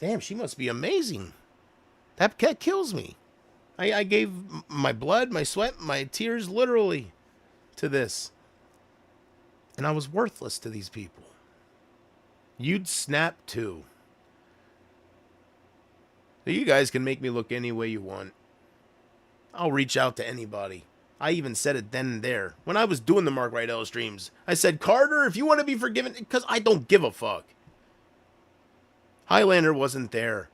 damn, she must be amazing. That cat kills me. I gave my blood, my sweat, my tears, literally, to this. And I was worthless to these people. You'd snap too. You guys can make me look any way you want. I'll reach out to anybody. I even said it then and there. When I was doing the Mark Rydell streams, I said, Carter, if you want to be forgiven, because I don't give a fuck. Highlander wasn't there.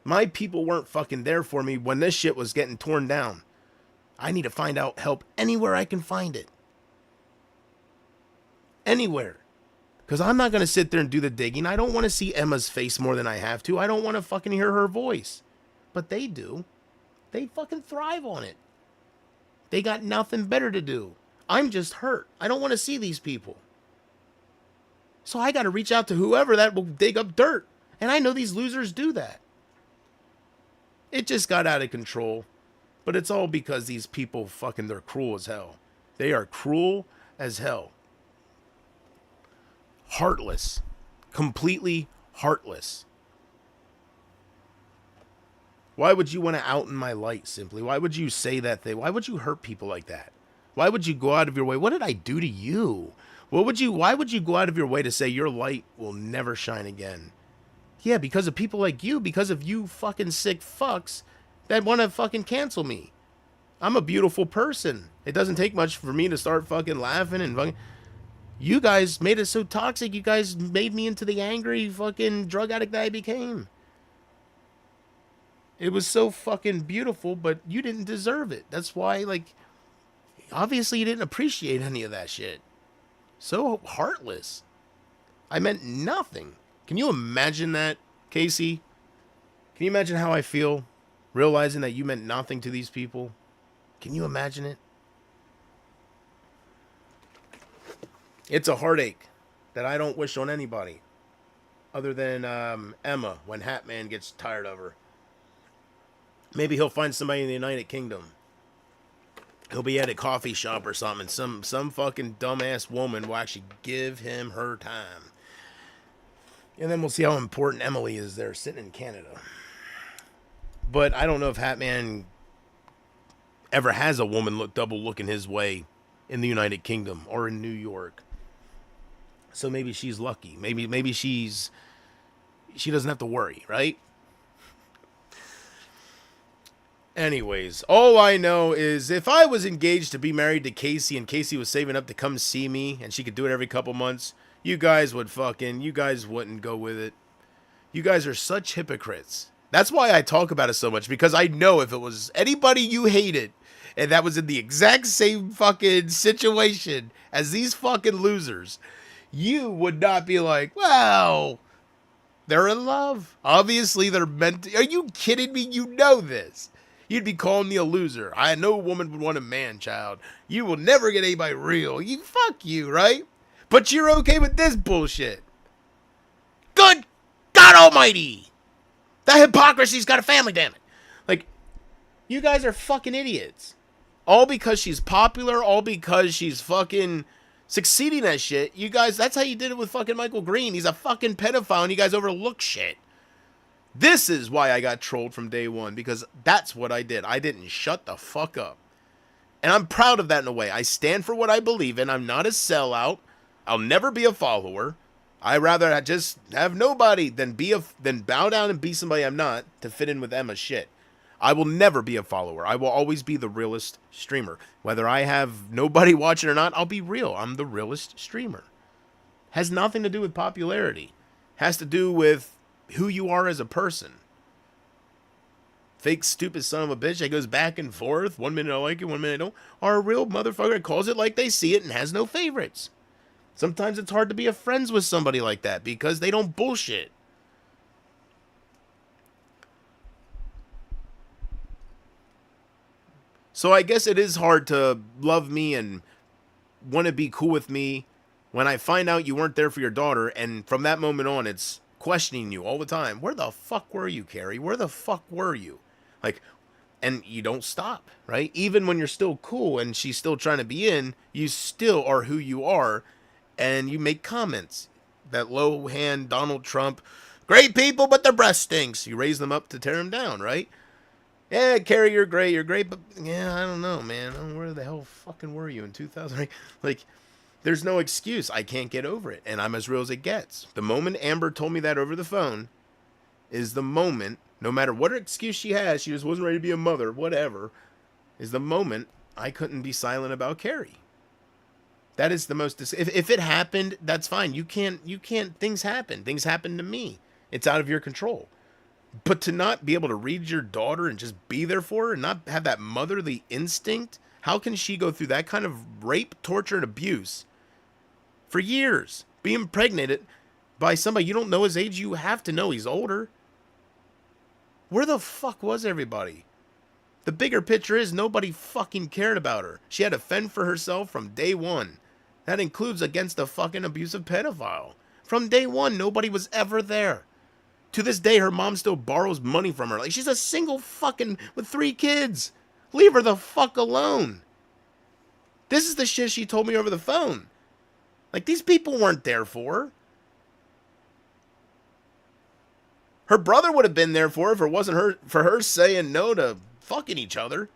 My people weren't fucking there for me when this shit was getting torn down. I need to find out help anywhere I can find it. Anywhere. Because I'm not going to sit there and do the digging. I don't want to see Emma's face more than I have to. I don't want to fucking hear her voice. But they do. They fucking thrive on it. They got nothing better to do. I'm just hurt. I don't want to see these people. So I got to reach out to whoever that will dig up dirt. And I know these losers do that. It just got out of control. But it's all because these people fucking, they're cruel as hell. They are cruel as hell. Heartless. Completely heartless. Why would you want to out in my light, simply? Why would you say that thing? Why would you hurt people like that? Why would you go out of your way? What did I do to you? Why would you go out of your way to say your light will never shine again? Yeah, because of people like you, because of you fucking sick fucks that want to fucking cancel me. I'm a beautiful person. It doesn't take much for me to start fucking laughing and fucking... You guys made it so toxic. You guys made me into the angry fucking drug addict that I became. It was so fucking beautiful, but you didn't deserve it. That's why, like, obviously you didn't appreciate any of that shit. So heartless. I meant nothing. Can you imagine that, Casey? Can you imagine how I feel realizing that you meant nothing to these people? Can you imagine it? It's a heartache that I don't wish on anybody other than Emma when Hatman gets tired of her. Maybe he'll find somebody in the United Kingdom. He'll be at a coffee shop or something. Some fucking dumbass woman will actually give him her time. And then we'll see how important Emily is there sitting in Canada. But I don't know if Hatman ever has a woman double looking his way in the United Kingdom or in New York. So maybe she's lucky. Maybe she doesn't have to worry, right? Anyways, all I know is if I was engaged to be married to Casey and Casey was saving up to come see me and she could do it every couple months, You guys wouldn't go with it. You guys are such hypocrites. That's why I talk about it so much, because I know if it was anybody you hated and that was in the exact same fucking situation as these fucking losers, you would not be like, well, they're in love. Obviously, they're meant to. Are you kidding me? You know this. You'd be calling me a loser. I know a woman would want a man child. You will never get anybody real. You fuck you, right? But you're okay with this bullshit. Good God Almighty! That hypocrisy's got a family, damn it. Like, you guys are fucking idiots. All because she's popular, all because she's fucking succeeding at shit. You guys, that's how you did it with fucking Michael Green. He's a fucking pedophile and you guys overlook shit. This is why I got trolled from day one, because that's what I did. I didn't shut the fuck up. And I'm proud of that in a way. I stand for what I believe in. I'm not a sellout. I'll never be a follower. I rather just have nobody than bow down and be somebody I'm not to fit in with Emma's shit. I will never be a follower. I will always be the realest streamer. Whether I have nobody watching or not, I'll be real. I'm the realest streamer. Has nothing to do with popularity. Has to do with who you are as a person. Fake stupid son of a bitch that goes back and forth. 1 minute I like it, 1 minute I don't. Or a real motherfucker that calls it like they see it and has no favorites. Sometimes it's hard to be friends with somebody like that because they don't bullshit. So I guess it is hard to love me and want to be cool with me when I find out you weren't there for your daughter, and from that moment on, it's questioning you all the time. Where the fuck were you, Carrie? Where the fuck were you? Like, and you don't stop, right? Even when you're still cool and she's still trying to be in, you still are who you are. And you make comments. That low hand Donald Trump, great people, but their breath stinks. You raise them up to tear them down, right? Yeah, Carrie, you're great, but yeah, I don't know, man. Where the hell fucking were you in 2008? Like, there's no excuse. I can't get over it, and I'm as real as it gets. The moment Amber told me that over the phone is the moment, no matter what excuse she has, she just wasn't ready to be a mother, whatever, is the moment I couldn't be silent about Carrie. That is the most, if it happened, that's fine. You can't, things happen to me. It's out of your control. But to not be able to read your daughter and just be there for her and not have that motherly instinct, how can she go through that kind of rape, torture, and abuse for years? Be impregnated by somebody you don't know his age. You have to know he's older. Where the fuck was everybody? The bigger picture is nobody fucking cared about her. She had to fend for herself from day one. That includes against a fucking abusive pedophile. From day one, nobody was ever there. To this day, her mom still borrows money from her. Like, she's a single fucking with 3 kids. Leave her the fuck alone. This is the shit she told me over the phone. Like, these people weren't there for her. Her brother would have been there for her if it wasn't for her saying no to fucking each other.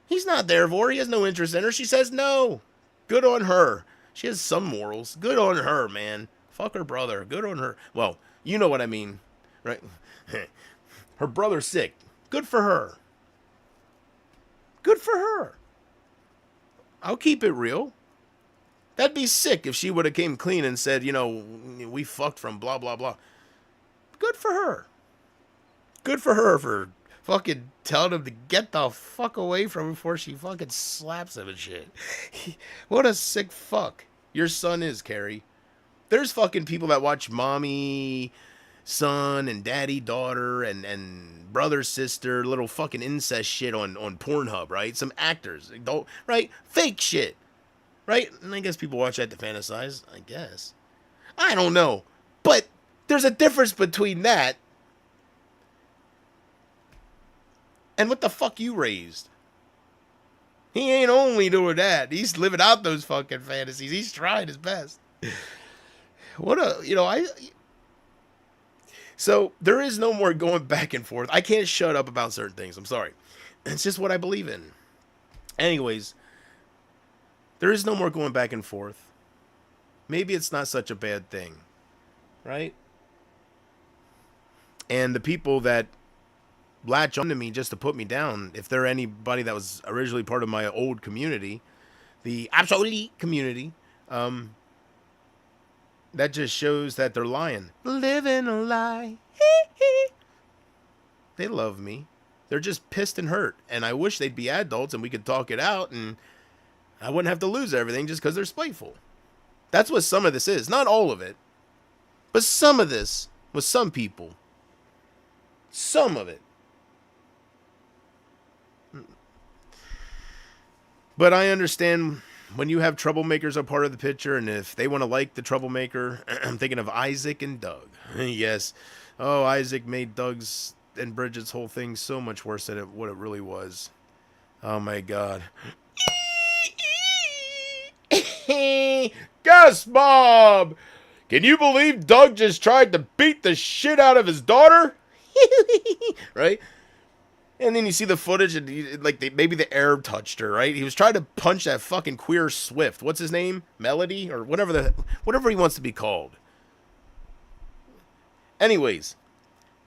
He's not there for her. He has no interest in her. She says no. Good on her. She has some morals. Good on her, man. Fuck her brother. Good on her. Well, you know what I mean, right? Her brother's sick. Good for her. Good for her. I'll keep it real. That'd be sick if she would have came clean and said, you know, we fucked from blah, blah, blah. Good for her. Good for her for fucking telling him to get the fuck away from him before she fucking slaps him and shit. What a sick fuck your son is, Carrie. There's fucking people that watch mommy, son, and daddy, daughter, and brother, sister, little fucking incest shit on Pornhub, right? Some actors, right? Fake shit, right? And I guess people watch that to fantasize, I guess. I don't know. But there's a difference between that and what the fuck you raised. He ain't only doing that. He's living out those fucking fantasies. He's trying his best. So there is no more going back and forth. I can't shut up about certain things. I'm sorry. It's just what I believe in. Anyways, there is no more going back and forth. Maybe it's not such a bad thing, right? And the people that latch onto me just to put me down, if they're anybody that was originally part of my old community, the absolute community, that just shows that they're lying. Living a lie. They love me. They're just pissed and hurt. And I wish they'd be adults and we could talk it out and I wouldn't have to lose everything just because they're spiteful. That's what some of this is. Not all of it. But some of this with some people. Some of it. But I understand when you have troublemakers a part of the picture, and if they want to like the troublemaker, I'm thinking of Isaac and Doug. Yes. Oh, Isaac made Doug's and Bridget's whole thing so much worse than what it really was. Oh my God. Gus Bob! Can you believe Doug just tried to beat the shit out of his daughter? Right? And then you see the footage, and maybe the Arab touched her, right? He was trying to punch that fucking queer Swift. What's his name? Melody? Or whatever he wants to be called. Anyways,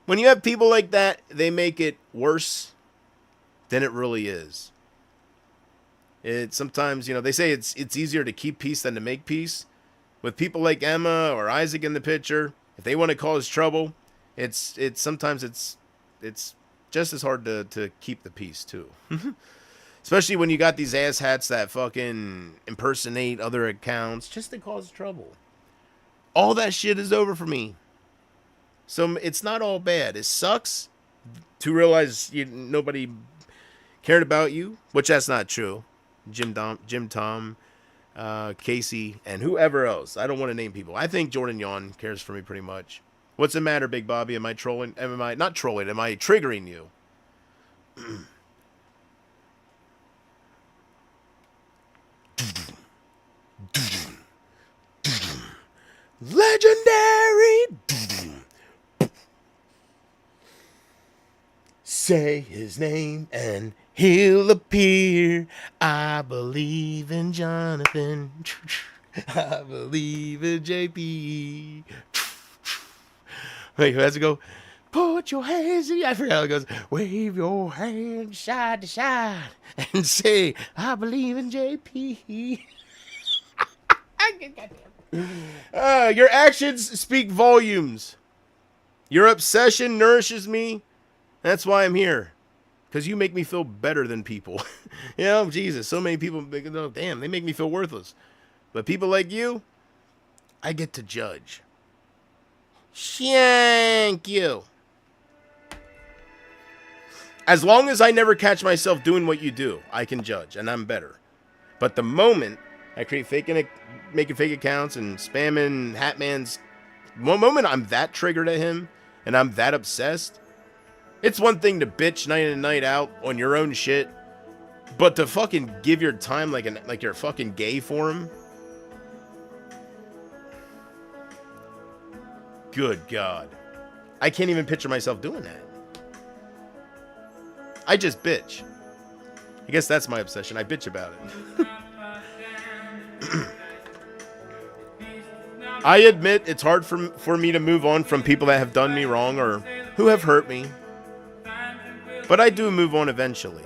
when you have people like that, they make it worse than it really is. It sometimes, they say it's easier to keep peace than to make peace. With people like Emma or Isaac in the picture, if they want to cause trouble, it's sometimes just as hard to keep the peace too. Especially when you got these asshats that fucking impersonate other accounts just to cause trouble. All that shit is over for me. So it's not all bad. It sucks to realize nobody cared about you, which that's not true. Jim Tom, Casey, and whoever else. I don't want to name people. I think Jordan Yawn cares for me pretty much. What's the matter, Big Bobby? Am I trolling? Am I not trolling? Am I triggering you? Legendary. Say his name and he'll appear. I believe in Jonathan. I believe in JP. Wait, who has to go? Put your hands in. I forgot how it goes. Wave your hands side to side and say, I believe in JP. Your actions speak volumes. Your obsession nourishes me. That's why I'm here. Because you make me feel better than people. Jesus, so many people, damn, they make me feel worthless. But people like you, I get to judge. Thank you. As long as I never catch myself doing what you do, I can judge, and I'm better. But the moment I create making fake accounts and spamming Hatman's, one moment I'm that triggered at him, and I'm that obsessed. It's one thing to bitch night in and night out on your own shit, but to fucking give your time like you're fucking gay for him. Good God. I can't even picture myself doing that. I just bitch. I guess that's my obsession. I bitch about it. I admit it's hard for me to move on from people that have done me wrong or who have hurt me. But I do move on eventually.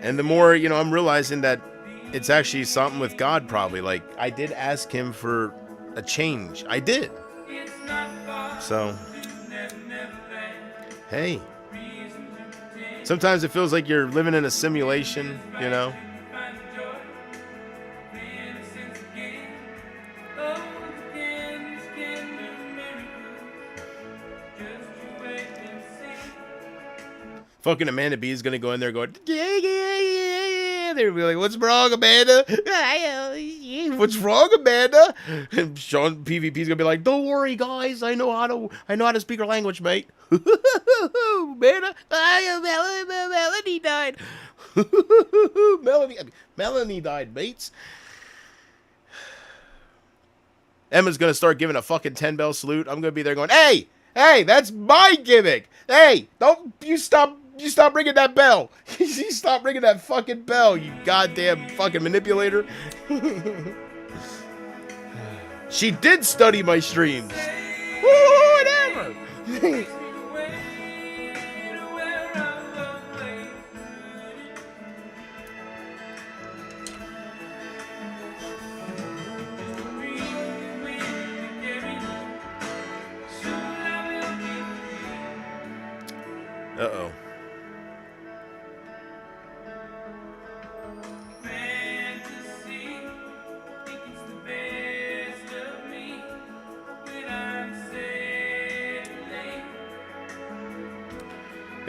And the more, I'm realizing that it's actually something with God probably. Like, I did ask him for a change. I did. So, hey. Sometimes it feels like you're living in a simulation, Fucking Amanda B is gonna go in there going, yeah. They're gonna be like, what's wrong, Amanda? What's wrong, Amanda? And Sean PvP's gonna be like, don't worry, guys. I know how to speak her language, mate. Amanda, Melanie died. Melanie died, mates. Emma's gonna start giving a fucking 10-bell salute. I'm gonna be there going, hey, that's my gimmick. Hey, don't you stop ringing that bell. You stop ringing that fucking bell, you goddamn fucking manipulator. She did study my streams. Whatever.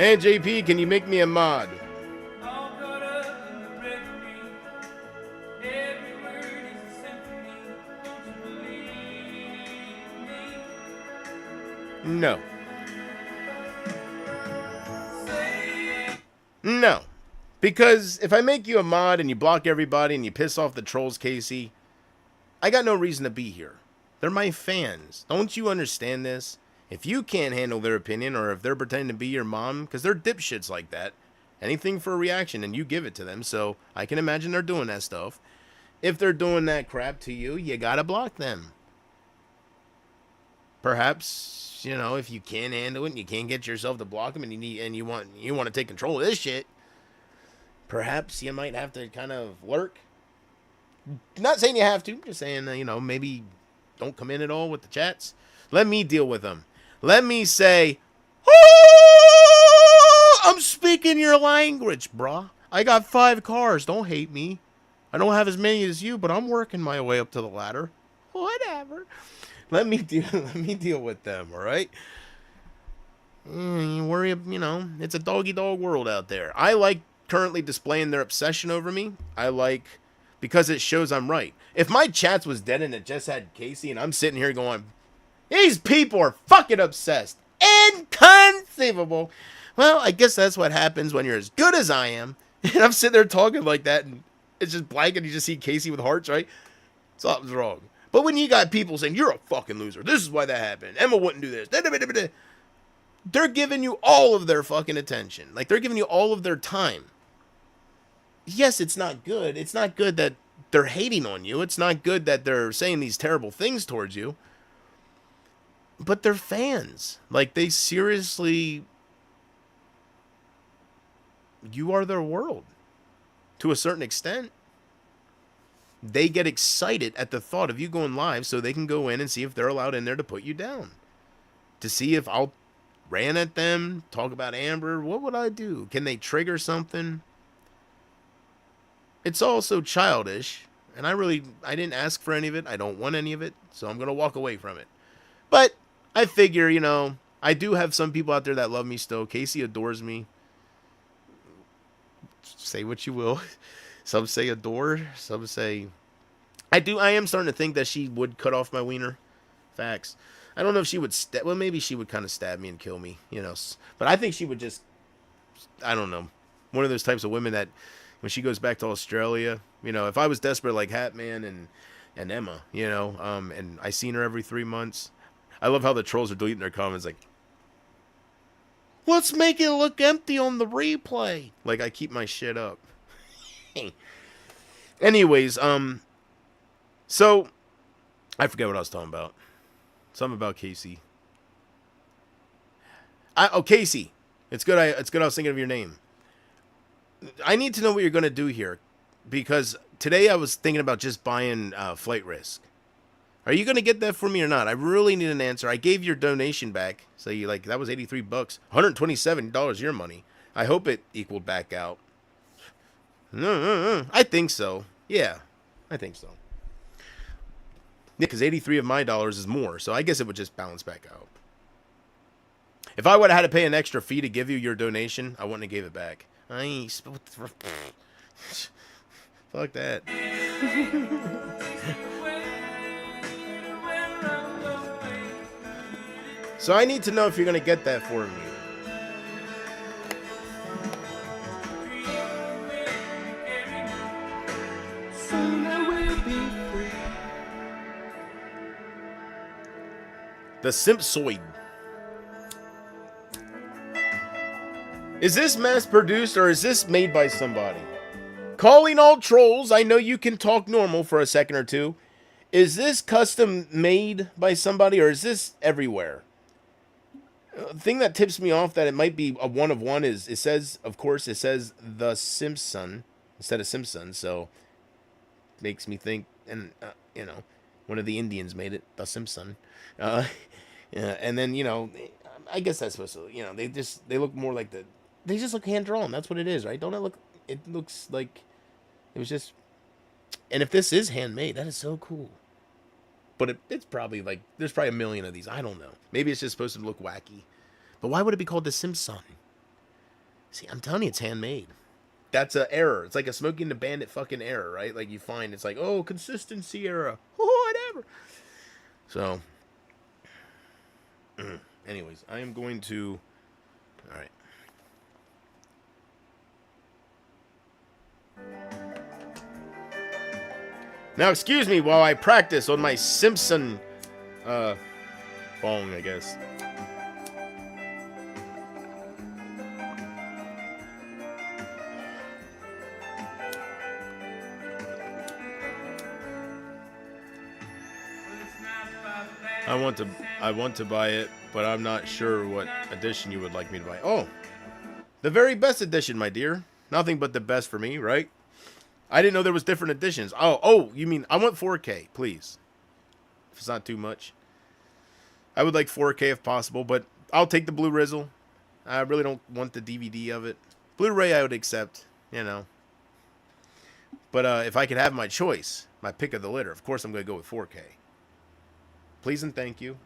Hey, JP, can you make me a mod? All caught up in the reverie. Every word is a symphony. Don't you believe me? No. Say No. Because if I make you a mod and you block everybody and you piss off the trolls, Casey, I got no reason to be here. They're my fans. Don't you understand this? If you can't handle their opinion, or if they're pretending to be your mom, because they're dipshits like that, anything for a reaction and you give it to them, so I can imagine they're doing that stuff. If they're doing that crap to you, you gotta block them. Perhaps, you know, if you can't handle it and you can't get yourself to block them and you want to take control of this shit, perhaps you might have to kind of lurk. Not saying you have to, just saying, you know, maybe don't come in at all with the chats. Let me deal with them. Let me say, oh, I'm speaking your language, brah. I got 5 cars. Don't hate me. I don't have as many as you, but I'm working my way up to the ladder. Whatever. Let me deal with them, all right? You worry, you know, it's a dog-eat-dog world out there. I like currently displaying their obsession over me. I like, because it shows I'm right. If my chats was dead and it just had Casey and I'm sitting here going, these people are fucking obsessed. Inconceivable. Well, I guess that's what happens when you're as good as I am. And I'm sitting there talking like that and it's just blank and you just see Casey with hearts, right? Something's wrong. But when you got people saying, you're a fucking loser. This is why that happened. Emma wouldn't do this. They're giving you all of their fucking attention. Like, they're giving you all of their time. Yes, it's not good. It's not good that they're hating on you. It's not good that they're saying these terrible things towards you. But they're fans. Like, they seriously... You are their world. To a certain extent. They get excited at the thought of you going live so they can go in and see if they're allowed in there to put you down. To see if I'll ran at them, talk about Amber. What would I do? Can they trigger something? It's all so childish. And I didn't ask for any of it. I don't want any of it. So I'm going to walk away from it. But I figure, you know, I do have some people out there that love me still. Casey adores me. Say what you will. Some say adore. Some say... I am starting to think that she would cut off my wiener. Facts. I don't know if she would... well, maybe she would kind of stab me and kill me, you know. But I think she would just... I don't know. One of those types of women that... When she goes back to Australia, you know, if I was desperate like Hatman and Emma, you know, and I seen her every 3 months. I love how the trolls are deleting their comments like, let's make it look empty on the replay. Like, I keep my shit up. Anyways, so I forget what I was talking about. Something about Casey. Casey. It's good I was thinking of your name. I need to know what you're going to do here, because today I was thinking about just buying flight risk. Are you going to get that for me or not? I really need an answer. I gave your donation back. So that was $83, $127 your money. I hope it equaled back out. I think so. Yeah, I think so. Yeah, because 83 of my dollars is more, so I guess it would just balance back out. If I would have had to pay an extra fee to give you your donation, I wouldn't have gave it back. Fuck that. So I need to know if you're gonna get that for me. soon I will be free. The Simpsoid. Is this mass produced or is this made by somebody? Calling all trolls, I know you can talk normal for a second or two. Is this custom made by somebody or is this everywhere? The thing that tips me off that it might be a one of one is it says The Simpson instead of Simpson, so makes me think, and you know, one of the Indians made it, The Simpson. Yeah, and then, you know, I guess that's supposed to, you know, they look more like they just look hand drawn. That's what it is, right? Don't it look? It looks like it was just. And if this is handmade, that is so cool. But it's probably like there's probably a million of these. I don't know. Maybe it's just supposed to look wacky. But why would it be called The Simpson? See, I'm telling you, it's handmade. That's an error. It's like a Smokey and the Bandit fucking error, right? Like you find it's like, oh, consistency error. Whatever. So, anyways, I am going to. All right. Now, excuse me while I practice on my Simpson bong, I guess. I want to buy it, but I'm not sure what edition you would like me to buy. Oh, the very best edition, my dear. Nothing but the best for me, right? I didn't know there was different editions. Oh, you mean I want 4K, please. If it's not too much. I would like 4K if possible, but I'll take the Blue Rizzle. I really don't want the DVD of it. Blu-ray I would accept, you know. But if I could have my choice, my pick of the litter, of course I'm going to go with 4K. Please and thank you.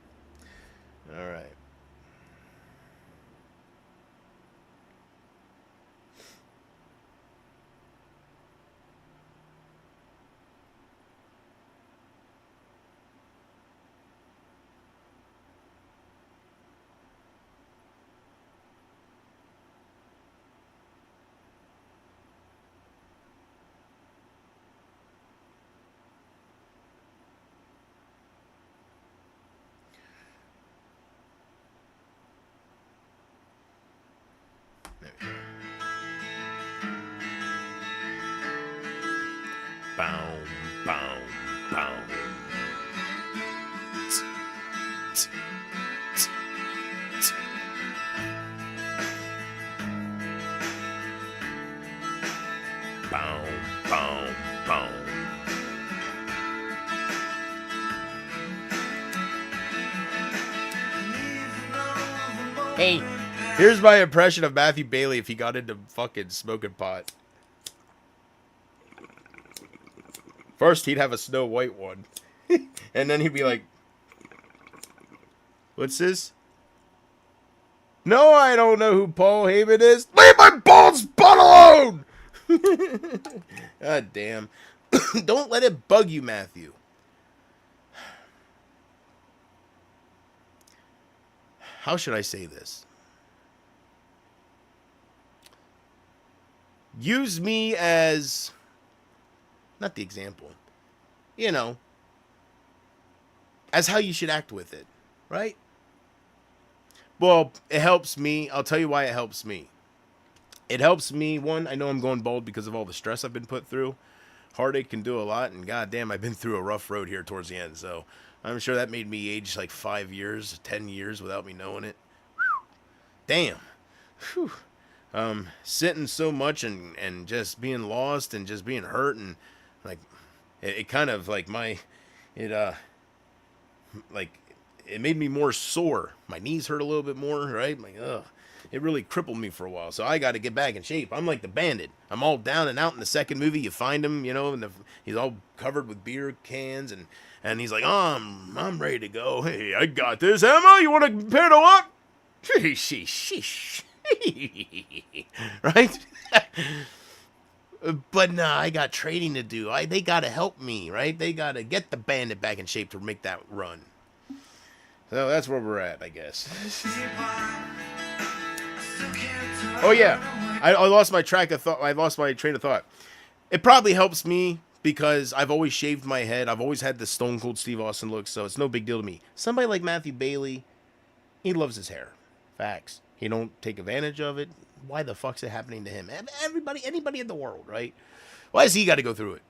All right. Bow, bow, bow. Bow, bow, bow. Hey, here's my impression of Matthew Bailey if he got into fucking smoking pot. First, he'd have a Snow White one. And then he'd be like, what's this? No, I don't know who Paul Heyman is. Leave my bald spot alone! God damn. Don't let it bug you, Matthew. How should I say this? Use me as... not the example. You know. As how you should act with it. Right? Well, it helps me. I'll tell you why it helps me. It helps me. One, I know I'm going bald because of all the stress I've been put through. Heartache can do a lot. And goddamn, I've been through a rough road here towards the end. So I'm sure that made me age like 5 years, 10 years without me knowing it. Damn. Whew. Sitting so much and just being lost and just being hurt and like it kind of like it made me more sore. My knees hurt a little bit more, right? Like it really crippled me for a while. So I got to get back in shape. I'm like the Bandit. I'm all down and out in the second movie. You find him, you know, and he's all covered with beer cans and he's like, I'm ready to go. Hey, I got this, Emma. You want to compare to what? Sheesh. Right? But nah, I got training to do. They got to help me, right? They got to get the Bandit back in shape to make that run. So that's where we're at, I guess. Oh yeah, I lost my track of thought. I lost my train of thought. It probably helps me because I've always shaved my head. I've always had the Stone Cold Steve Austin look, so it's no big deal to me. Somebody like Matthew Bailey, he loves his hair. Facts. He don't take advantage of it. Why the fuck's it happening to him? Anybody in the world, right? Why has he got to go through it?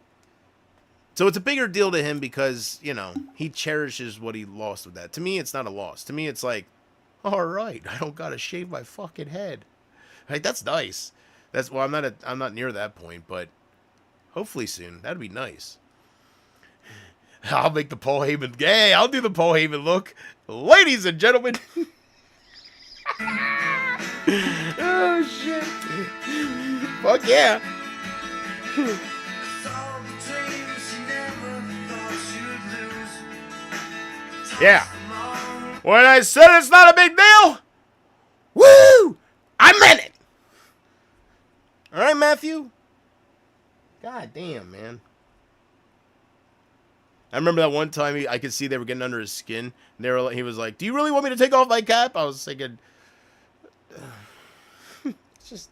So it's a bigger deal to him because, you know, he cherishes what he lost with that. To me, it's not a loss. To me, it's like, all right, I don't got to shave my fucking head. Right? That's nice. I'm not near that point, but hopefully soon. That'd be nice. I'll make the Paul Heyman. Hey, I'll do the Paul Heyman look. Ladies and gentlemen. Oh, shit. Fuck yeah. Yeah. When I said it's not a big deal, woo, I meant it. All right, Matthew? God damn, man. I remember that one time I could see they were getting under his skin. And he was like, "Do you really want me to take off my cap?" I was thinking, it's just,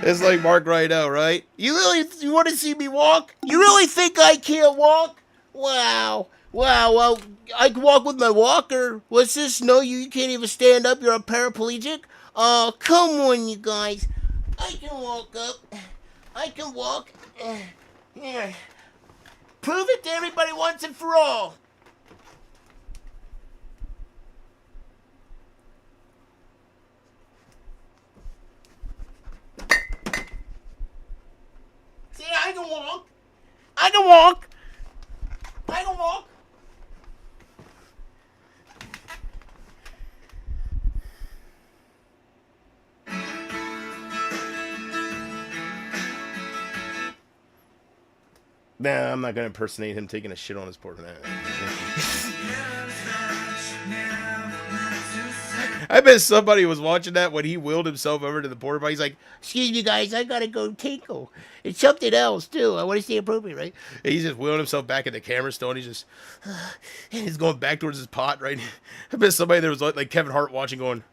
it's like Mark Rydell, right? You want to see me walk? You really think I can't walk? Wow. Well, I can walk with my walker. What's this? No, you can't even stand up. You're a paraplegic? Oh, come on, you guys. I can walk up. I can walk. Here. Prove it to everybody once and for all. See, I can walk. I can walk. I can walk. Nah, I'm not gonna impersonate him taking a shit on his portrait. I bet somebody was watching that when he wheeled himself over to the porta potty. He's like, "Excuse me, guys, I gotta go tinkle. It's something else too. I want to stay appropriate, right?" And he's just wheeling himself back at the camera still, and he's just, and he's going back towards his pot, right? I bet somebody there was like Kevin Hart watching, going,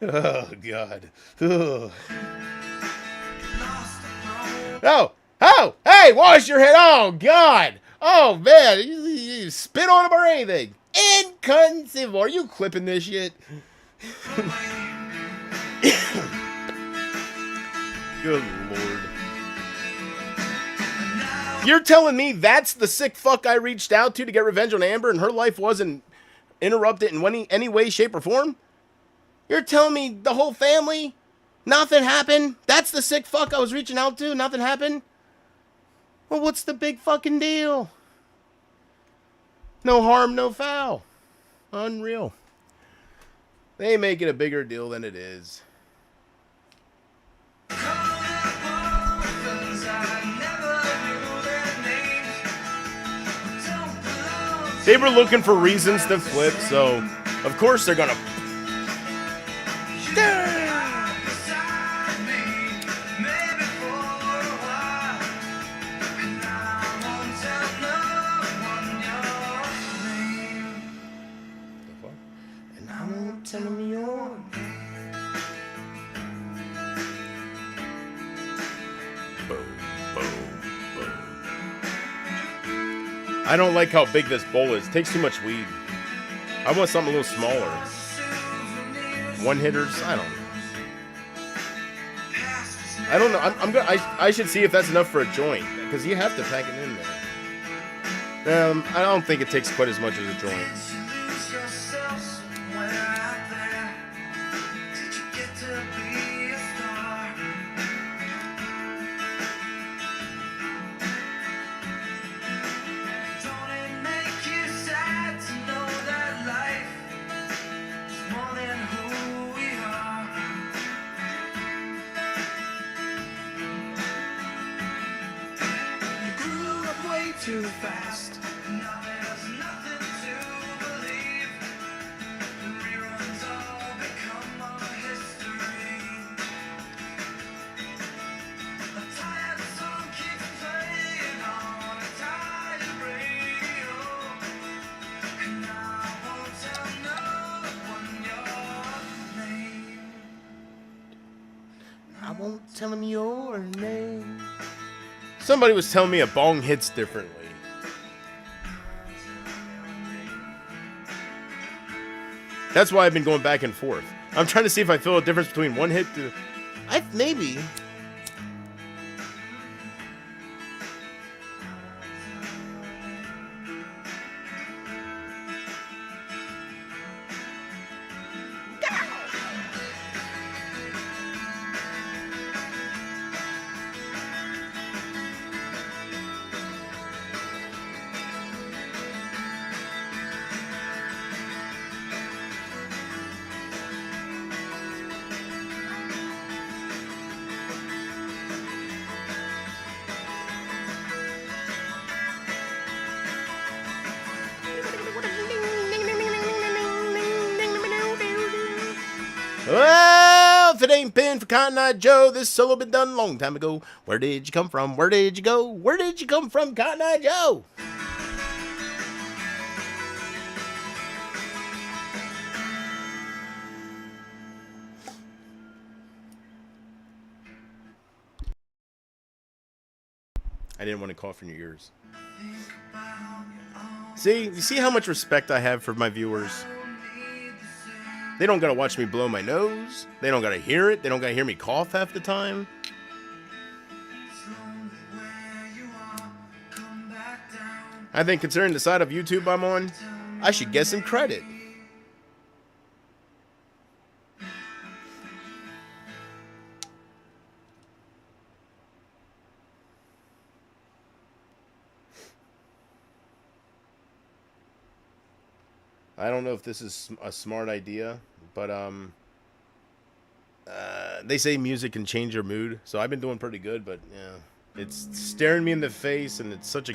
"Oh God." Ugh. Oh, hey, wash your head. Oh, God. Oh, man. You spit on him or anything. Inconceivable. Are you clipping this shit? Good Lord. You're telling me that's the sick fuck I reached out to get revenge on Amber and her life wasn't interrupted in any way, shape, or form? You're telling me the whole family? Nothing happened? That's the sick fuck I was reaching out to? Nothing happened? Well, what's the big fucking deal? No harm, no foul. Unreal. They make it a bigger deal than it is. They were looking for reasons to flip, so of course they're gonna... Telling me your I don't like how big this bowl is. It takes too much weed. I want something a little smaller. One hitters. I don't know. I should see if that's enough for a joint, because you have to pack it in there. I don't think it takes quite as much as a joint. Too fast. Now there's nothing to believe. The reruns all become our history. A tired song keeps playing on a tired radio, and I won't tell no one your name. I won't tell him your name. Somebody was telling me a bong hits differently. That's why I've been going back and forth. I'm trying to see if I feel a difference between one hit to... maybe. Well, if it ain't been for Cotton Eye Joe, this solo been done a long time ago. Where did you come from? Where did you go? Where did you come from, Cotton Eye Joe? I didn't want to cough in your ears. See? You see how much respect I have for my viewers? They don't gotta watch me blow my nose. They don't gotta hear it. They don't gotta hear me cough half the time. I think considering the side of YouTube I'm on, I should get some credit. I don't know if this is a smart idea, but they say music can change your mood, so I've been doing pretty good, but yeah, it's staring me in the face, and it's such a...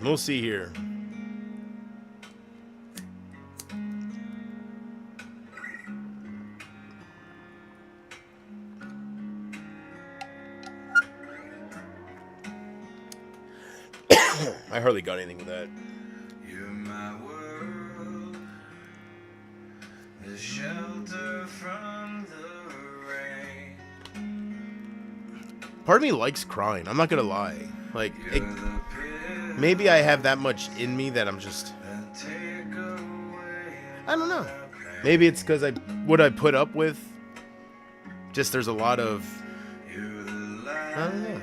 We'll see here. I hardly got anything with that. You're my world, the shelter from the rain. Part of me likes crying. I'm not gonna lie. Like, it, You're the pit maybe I have that much in me that I'm just... that take away I don't know. Maybe it's because what I put up with. Just there's a lot of... you're the I don't know. light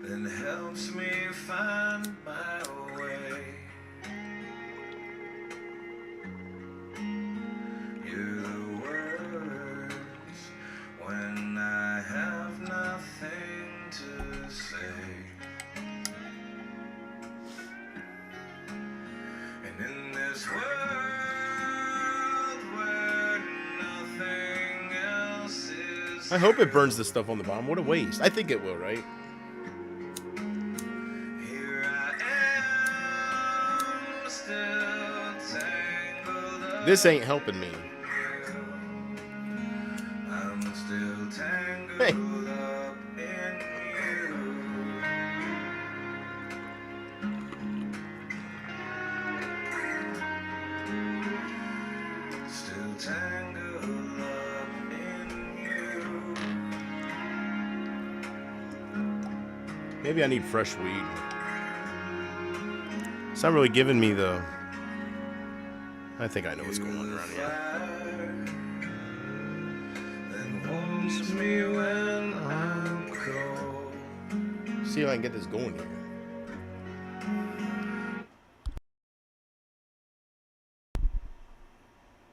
that helps me find my way. You're the words when I have nothing to say. And in this world where nothing else is, I hope it burns the stuff on the bottom. What a waste. I think it will, right? here I am, still tangled up. This ain't helping me. I'm still tangled Hey. up in you. Still tangled up in you. Maybe I need fresh weed. It's not really giving me the... I think I know what's going on around here. Then warms me when I'm cold. See if I can get this going here.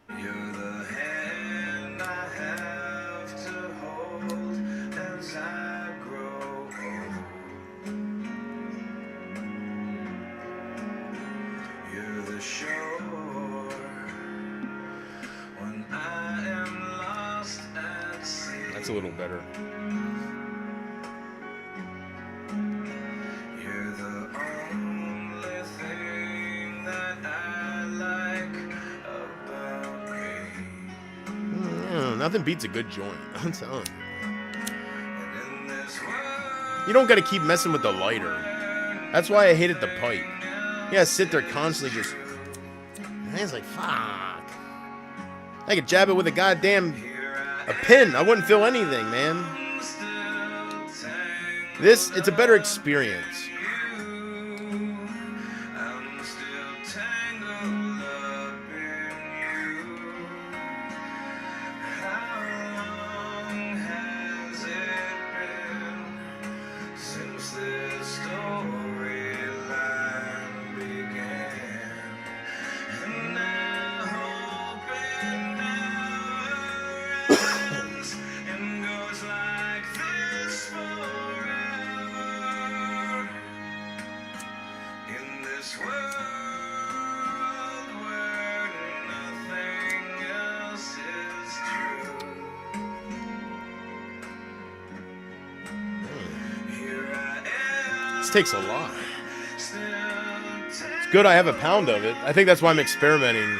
You're the hand I have to hold as I grow old. You're the shore when I am lost at sea. That's a little better. You're the only thing that I like about me. Yeah, nothing beats a good joint. I'm telling you. And in this world, You don't gotta keep messing with the lighter. That's why I hated the pipe. You gotta sit there constantly just... And it's like, fuck. I could jab it with a goddamn... a pin. I wouldn't feel anything, man. I'm still tangled This, it's a better experience. I'm still tangled up in you. How long has it been since this storyline began? And I hope it never ends and goes like this forever. In this world where nothing else is true, here I am, This takes a lot. still Good, I have a pound of it. I think that's why I'm experimenting.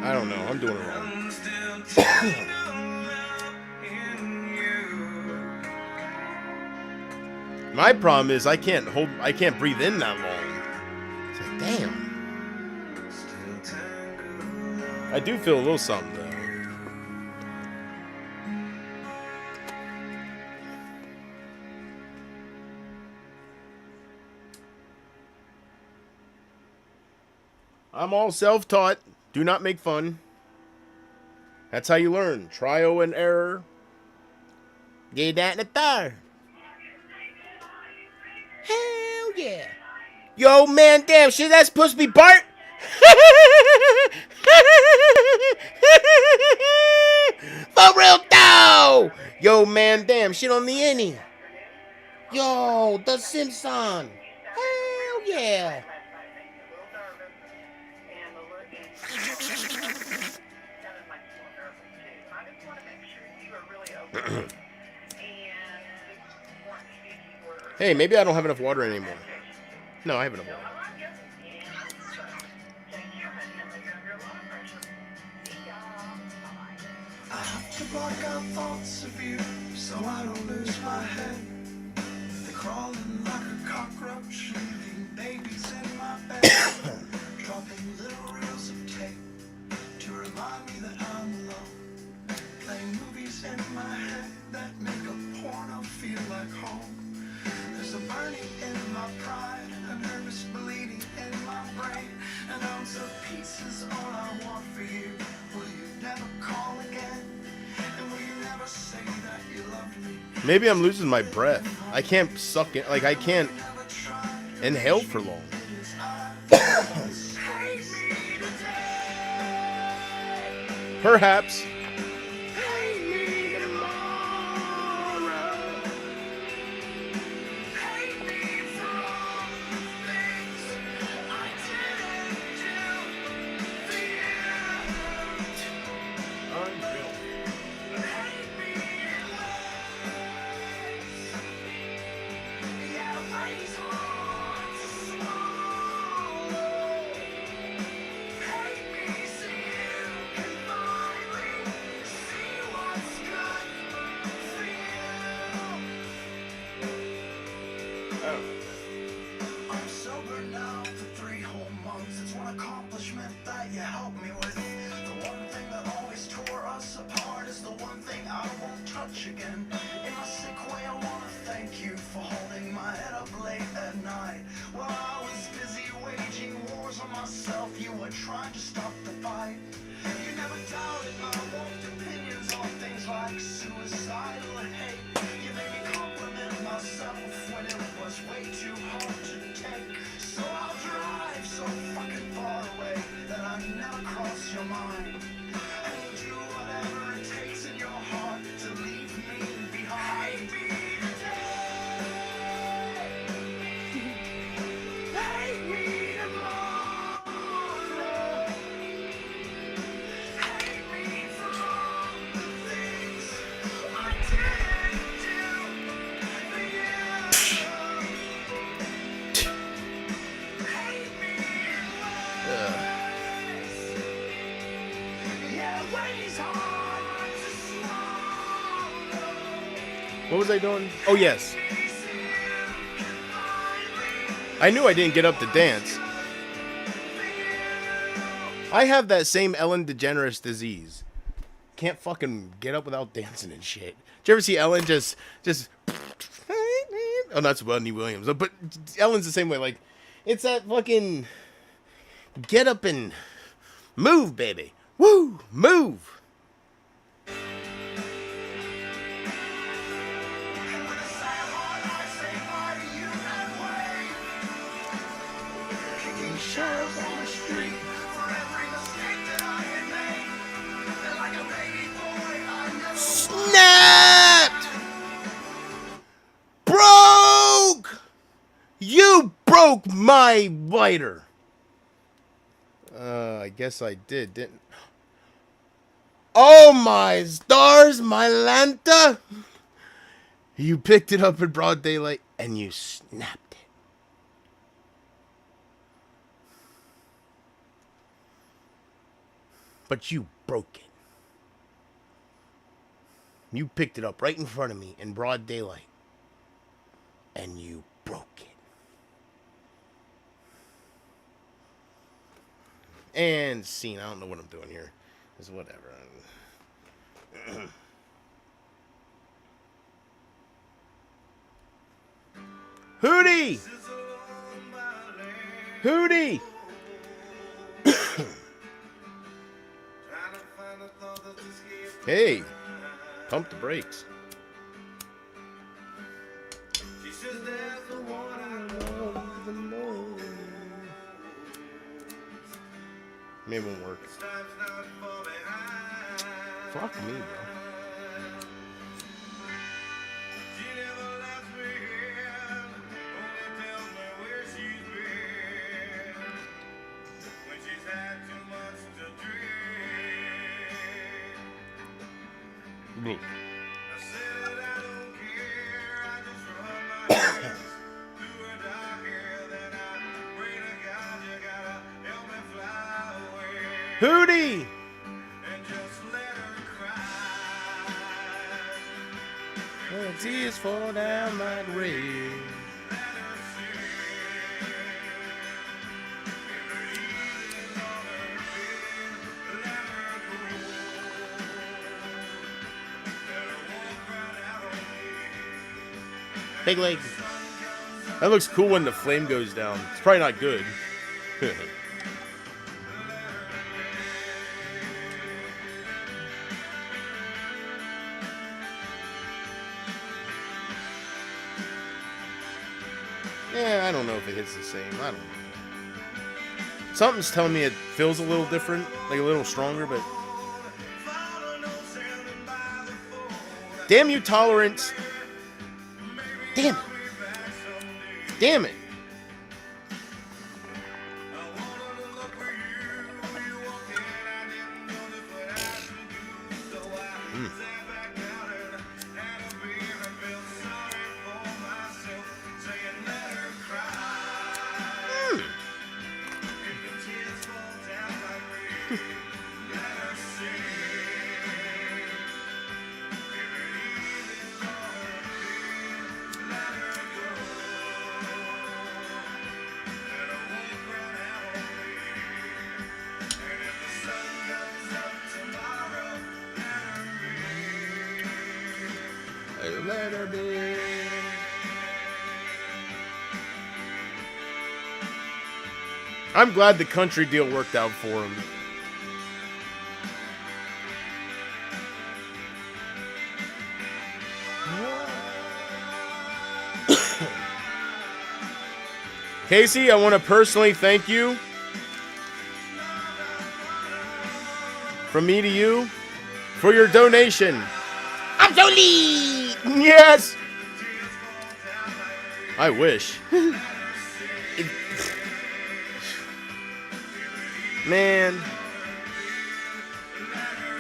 I don't know. I'm doing it wrong. My problem is I can't breathe in that long. It's like, damn. I do feel a little something though. I'm all self-taught. Do not make fun. That's how you learn. Trial and error. Get that in the third. Hell yeah. Yo, man, damn, shit, that's supposed to be Bart? For real, though. Yo, man, damn, shit on the innie. Yo, The Simpson. Hell yeah. Hey, maybe I don't have enough water anymore. No, I have enough water. I have to block out thoughts of you so I don't lose my head. They're crawling like a cockroach, leaving babies in my bed. Dropping little reels of tape to remind me that I'm alone. Playing movies in my head that make a porno feel like home. There's a burning in my pride, a nervous bleeding in my brain. An ounce of peace is all I want for you. Will you never call again? And will you never say that you love me? Maybe I'm losing my breath. I can't suck it. Like, I can't inhale for long. Perhaps. I'm sober now for 3 whole months. It's one accomplishment that you helped me with. The one thing that always tore us apart is the one thing I won't touch again. In my sick way, I want to thank you for holding my head up late at night. While I was busy waging wars on myself, you were trying to stop the fight. You never doubted my warped opinions on things like suicidal hate. You made me compliment myself when it was way too hard to take. So I'll drive so fucking far away that I never cross your mind. And do whatever it takes in your heart to leave me behind. Hate me today. Hate me tomorrow. Hate me for all the things I didn't do for you. Hate me in ways. Yeah, ways hard to swallow. What was I doing? Oh, yes. I knew I didn't get up to dance. I have that same Ellen DeGeneres disease. Can't fucking get up without dancing and shit. Did you ever see Ellen just oh, that's Wendy Williams, but Ellen's the same way. Like, it's that fucking get up and move, baby. Woo, move. And with a sigh of heart, I say bye to you that way. Kicking shells on the street for every mistake that I had made. And like a baby boy, I never Snapped! Broke! You broke my lighter. I guess I didn't. Oh my stars, my Lanta! You picked it up in broad daylight and you snapped it. But you broke it. You picked it up right in front of me in broad daylight and you broke it. And scene. I don't know what I'm doing here. It's whatever. Hootie! Hootie! Hey, pump the brakes. Maybe it won't work. Fuck me, bro. Blue. Hootie! When tears fall down like rain. Big legs. That looks cool when the flame goes down. It's probably not good. Yeah, I don't know if it hits the same. I don't know. Something's telling me it feels a little different, like a little stronger, but... Damn you, Tolerance. Damn it. Damn it. Let her be. I'm glad the country deal worked out for him. Casey, I want to personally thank you from me to you for your donation. I'm so lead. Yes. I wish. Man.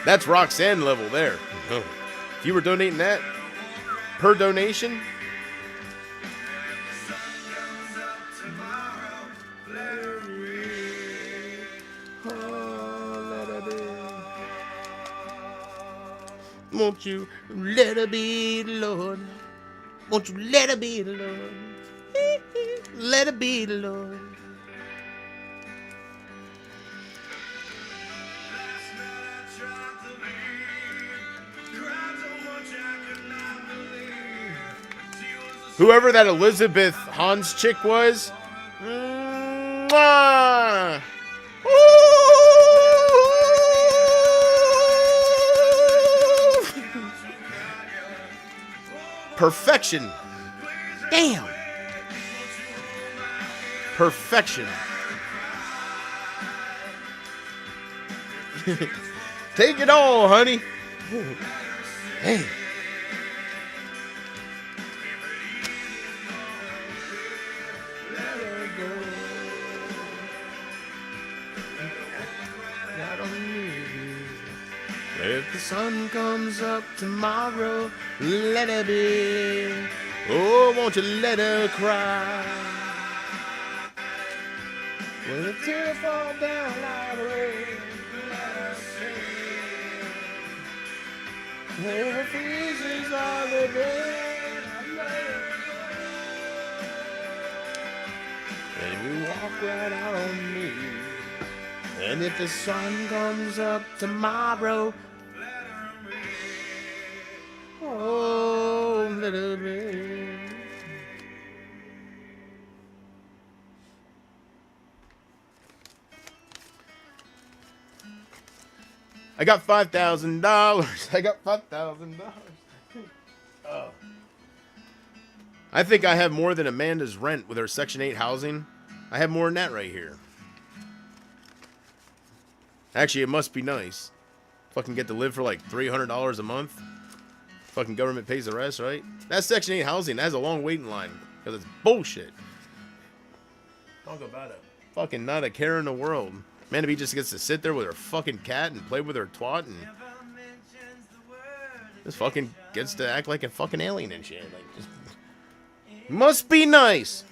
That's Roxanne level there. If you were donating that per donation. Won't you let her be, Lord? Won't you let her be, Lord? Let her be, Lord. Whoever that Elizabeth Hans chick was. Mwah! Perfection. Damn. Perfection. Take it all, honey. Hey. If the sun comes up tomorrow, let her be. Oh, won't you let her cry? When the tears fall down like rain, let her sing. When the freezes are the bed, and you walk right out on me. And if the sun comes up tomorrow, oh, let her be. I got $5,000. I got $5,000. Oh. I think I have more than Amanda's rent with her Section 8 housing. I have more than that right here. Actually, it must be nice. Fucking get to live for like $300 a month. Fucking government pays the rest, right? That's Section 8 housing. That has a long waiting line. Because it's bullshit. Talk about it. Fucking not a care in the world. Man, if he just gets to sit there with her fucking cat and play with her twat and just fucking gets to act like a fucking alien and shit. Like, just must be nice.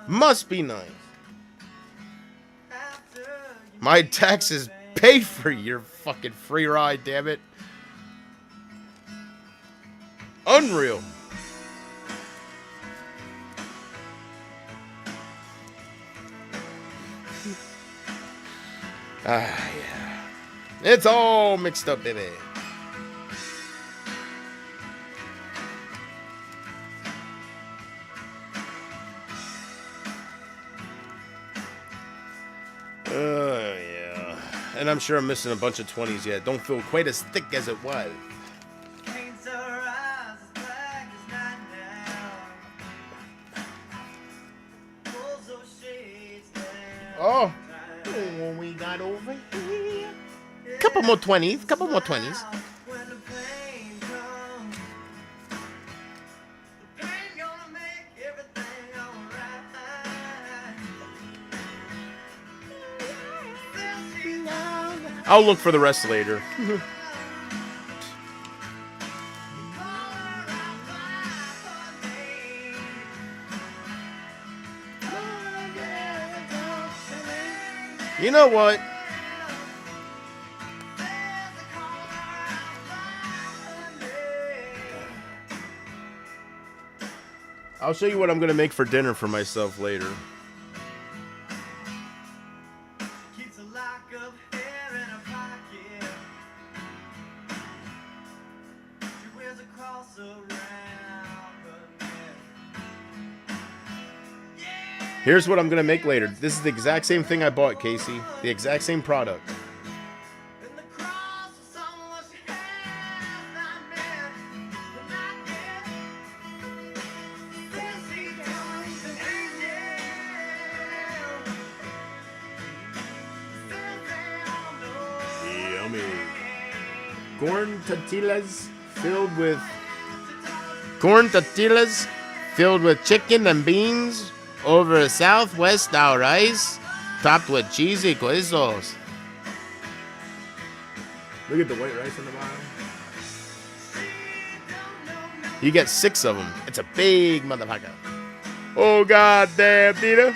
Must be nice. My taxes pay for your fucking free ride, damn it. Unreal. Ah, yeah. It's all mixed up, baby. Yeah. And I'm sure I'm missing a bunch of 20s yet. Don't feel quite as thick as it was. Oh. What we got over here? Couple more 20s. Couple more 20s. I'll look for the rest later. You know what? I'll show you what I'm going to make for dinner for myself later. Here's what I'm going to make later. This is the exact same thing I bought, Casey. The exact same product. Yummy. Corn tortillas filled with chicken and beans over southwest style rice, topped with cheesy quesos. Look at the white rice on the bottom. You get 6 of them. It's a big motherfucker. Oh, goddamn, Tita.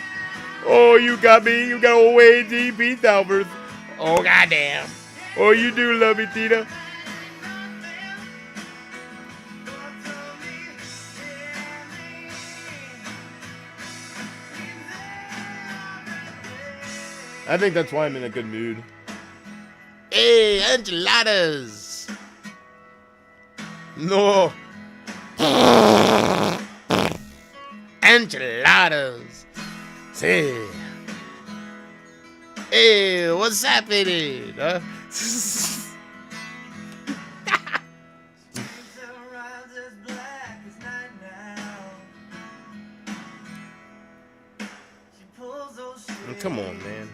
Oh, you got me. You got old AGP Talbert. Oh, goddamn. Oh, you do love me, Tita. I think that's why I'm in a good mood. Hey, enchiladas! No. Enchiladas. Sí. Hey, what's happening? Huh? Come on, man.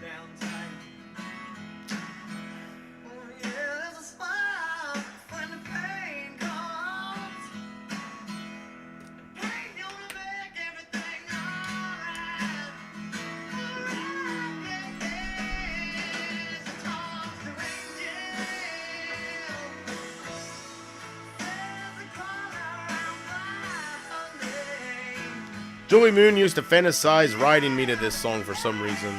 Julie Moon used to fantasize riding me to this song for some reason.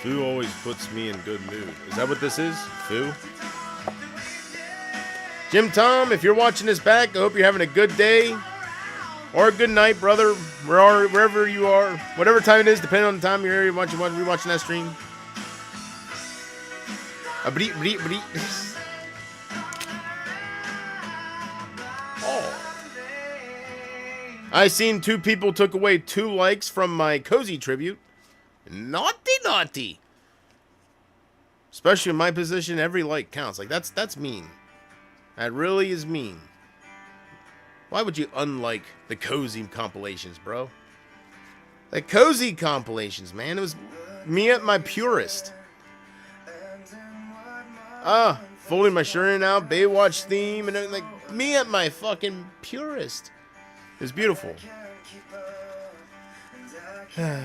Foo always puts me in good mood. Is that what this is? Foo? Jim Tom, if you're watching this back, I hope you're having a good day. Or a good night, brother. Wherever you are. Whatever time it is, depending on the time you're watching that stream. Oh. I seen 2 people took away 2 likes from my cozy tribute. Naughty, naughty. Especially in my position, every like counts. Like, that's mean. That really is mean. Why would you unlike the cozy compilations, bro? The cozy compilations, man. It was me at my purest. Folding my shirt in now, Baywatch theme, and everything. Like, me at my fucking purest. It was beautiful.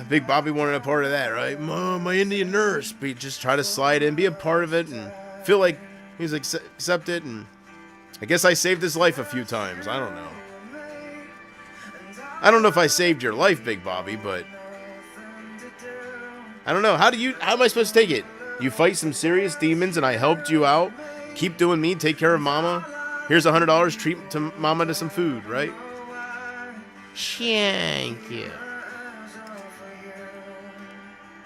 Big Bobby wanted a part of that, right? Mom, my Indian nurse. But just try to slide in, be a part of it, and feel like he's accepted. And I guess I saved his life a few times. I don't know. I don't know if I saved your life, Big Bobby, but I don't know. How am I supposed to take it? You fight some serious demons, and I helped you out. Keep doing me. Take care of Mama. Here's $100. Treat Mama to some food, right? Thank you.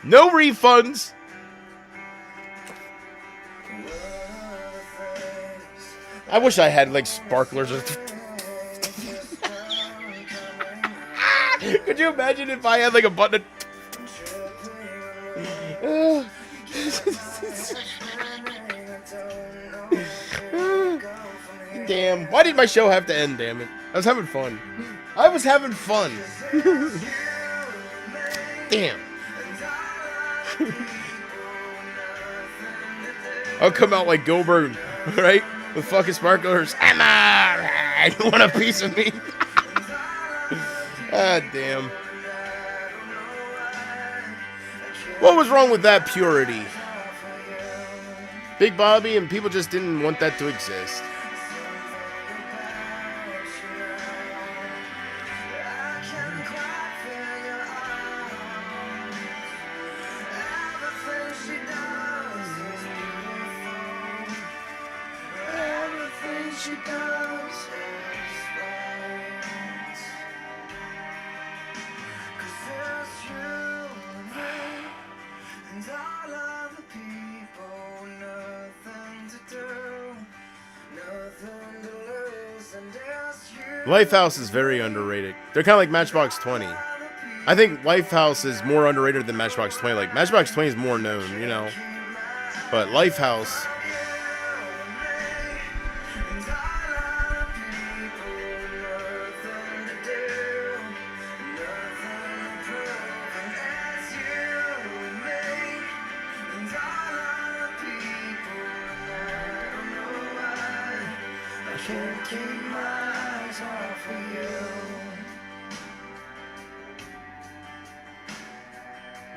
No refunds. I wish I had like sparklers. Could you imagine if I had like a button? Damn. Why did my show have to end, damn it? I was having fun. Damn. I'll come out like Goldberg, right? With fucking sparklers. Emma! You want a piece of me? Ah, damn. What was wrong with that purity? Big Bobby and people just didn't want that to exist. Lifehouse is very underrated. They're kind of like Matchbox 20. I think Lifehouse is more underrated than Matchbox 20. Like, Matchbox 20 is more known, you know. But Lifehouse...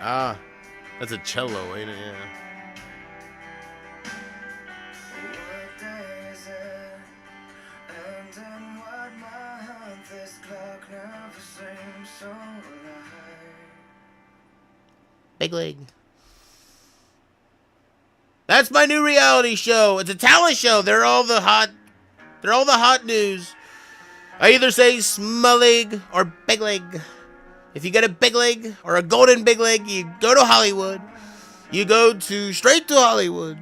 Ah, that's a cello, ain't it? Yeah. Big Leg. That's my new reality show. It's a talent show. They're all the hot news. I either say small leg or big leg. If you get a big leg or a golden big leg, you go to Hollywood. You go straight to Hollywood.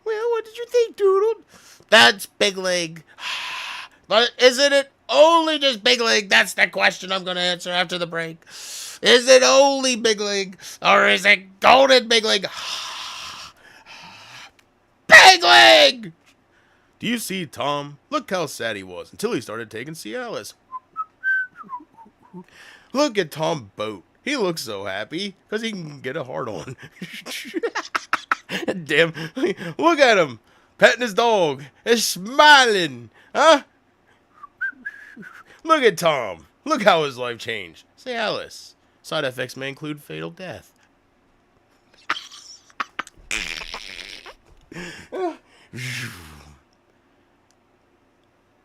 Well, what did you think, Doodle? That's big leg. But isn't it only just big leg? That's the question I'm going to answer after the break. Is it only big leg or is it golden big leg? Big leg! Do you see Tom? Look how sad he was until he started taking Cialis. Look at Tom Boat. He looks so happy because he can get a hard on. Damn, look at him, petting his dog and smiling, huh? Look at Tom. Look how his life changed. Say Alice. Side effects may include fatal death.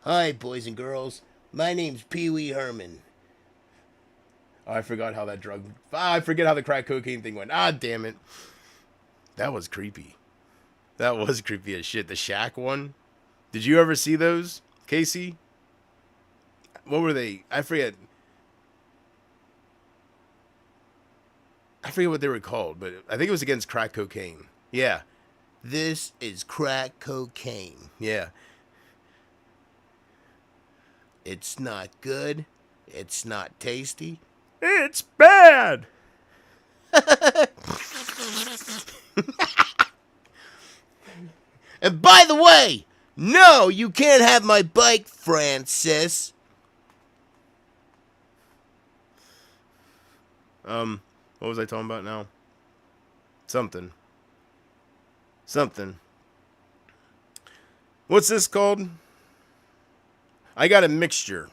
Hi, boys and girls. My name's Pee Wee Herman. Oh, I forgot how that drug. I forget how the crack cocaine thing went. Ah, damn it. That was creepy. That was creepy as shit. The Shaq one. Did you ever see those, Casey? What were they? I forget. I forget what they were called, but I think it was against crack cocaine. Yeah. This is crack cocaine. Yeah. It's not good. It's not tasty. It's bad. And by the way, no, you can't have my bike, Francis. What was I talking about now? Something. What's this called? I got a mixture.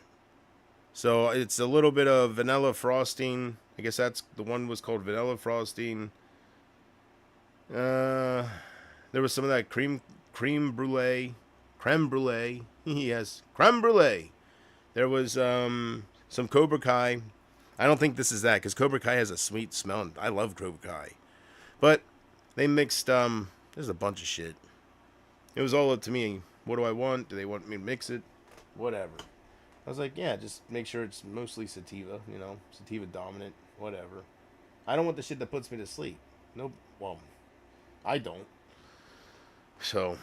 So it's a little bit of vanilla frosting. I guess that's the one was called vanilla frosting. There was some of that creme brulee. Yes, creme brulee. There was some Cobra Kai. I don't think this is that, because Cobra Kai has a sweet smell, and I love Cobra Kai. But they mixed, there's a bunch of shit. It was all up to me. What do I want? Do they want me to mix it? Whatever. I was like, yeah, just make sure it's mostly sativa, you know, sativa dominant, whatever. I don't want the shit that puts me to sleep. Nope. Well, I don't. So,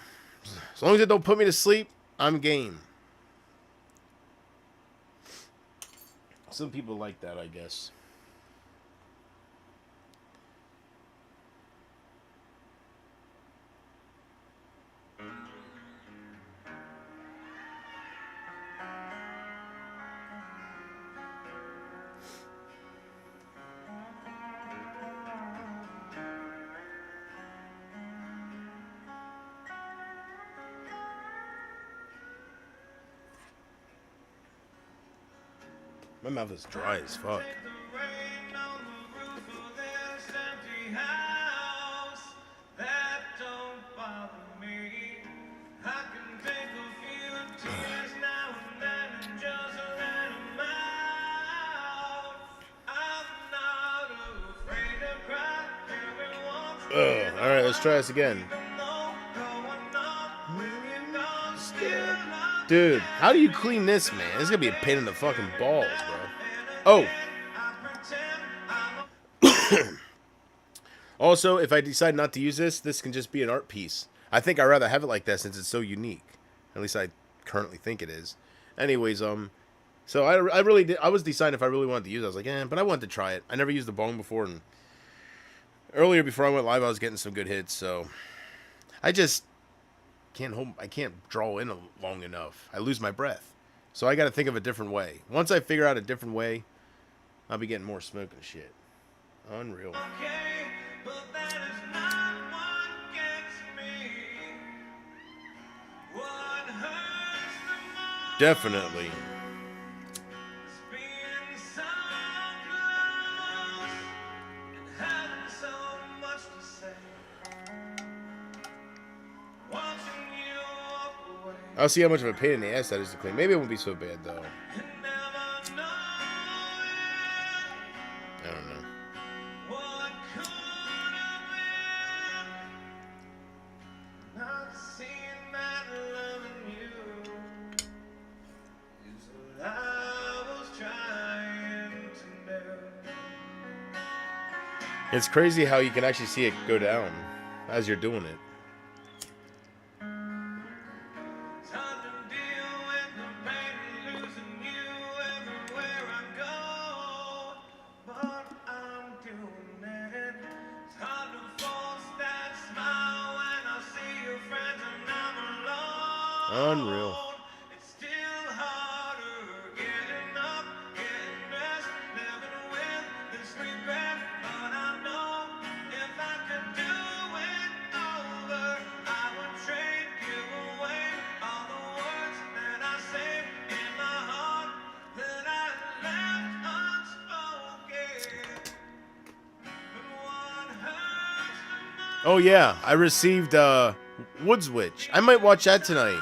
as long as it don't put me to sleep, I'm game. Some people like that, I guess. My mouth is dry as fuck. Alright, let's try this again. Dude, how do you clean this, man? This is gonna be a pain in the fucking balls, bro. Oh! Also, if I decide not to use this, this can just be an art piece. I think I'd rather have it like that since it's so unique. At least I currently think it is. Anyways, so I really did. I was deciding if I really wanted to use it. I was like, but I wanted to try it. I never used the bong before, and earlier before I went live, I was getting some good hits. So I just I can't draw in long enough. I lose my breath. So I got to think of a different way. Once I figure out a different way, I'll be getting more smoke and shit. Unreal. Definitely. I'll see how much of a pain in the ass that is to clean. Maybe it won't be so bad, though. I don't know. It's crazy how you can actually see it go down as you're doing it. Unreal. Oh yeah, I received Woods Witch. I might watch that tonight.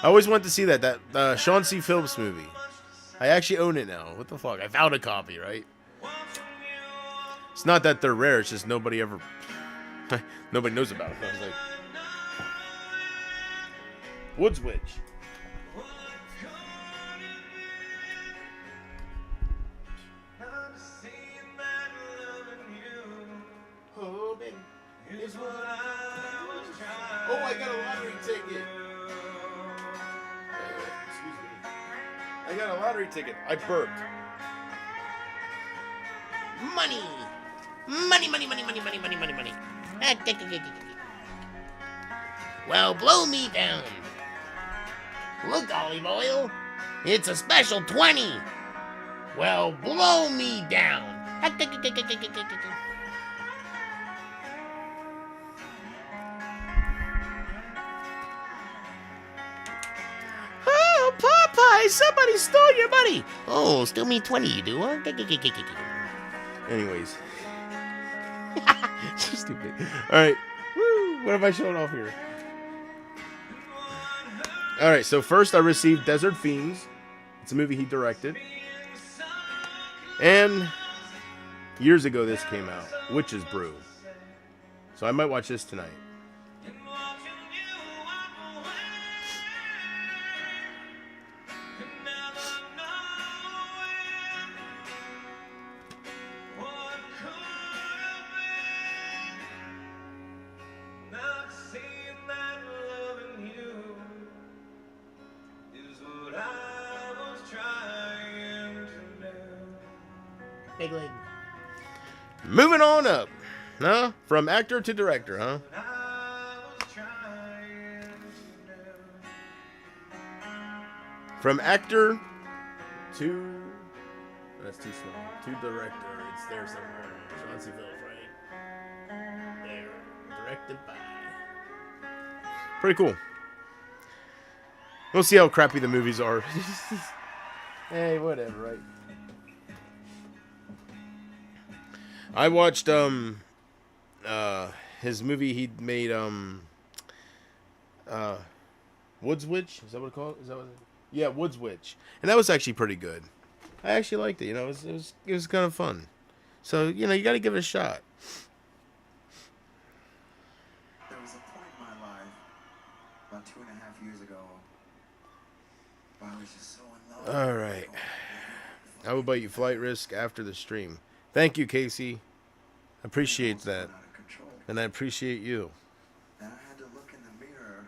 I always wanted to see that Sean C. Phillips movie. I actually own it now. What the fuck? I found a copy, right? It's not that they're rare. It's just nobody ever, nobody knows about it. I was like, Woods Witch. Oh, I got a lottery ticket. Excuse me. I got a lottery ticket. I burped. Money! Money, money, money, money, money, money, money, money. Well, blow me down. Look, olive oil. It's a special 20. Well, blow me down. Oh, Popeye! Somebody stole your money. Oh, still me 20, you do, huh? Anyways. So stupid. Alright. Woo! What am I showing off here? Alright, so first I received Desert Fiends. It's a movie he directed. And years ago this came out. Witch's Brew. So I might watch this tonight. Big leg. Moving on up. Huh? From actor to director, huh? From actor to... That's too small. To director. It's there somewhere. Sean C. Phillips, right? There. Directed by... Pretty cool. We'll see how crappy the movies are. Hey, whatever, right? I watched his movie he made Woods Witch. Is that what it called? Is that what yeah, Woods Witch. And that was actually pretty good. I actually liked it, you know, it was kind of fun. So, you know, you got to give it a shot. There was a point in my life, about 2.5 years ago, where I was just so in love. All right. I will buy you flight risk after the stream. Thank you, Casey. I appreciate that. Out of control. And I appreciate you. Then I had to look in the mirror.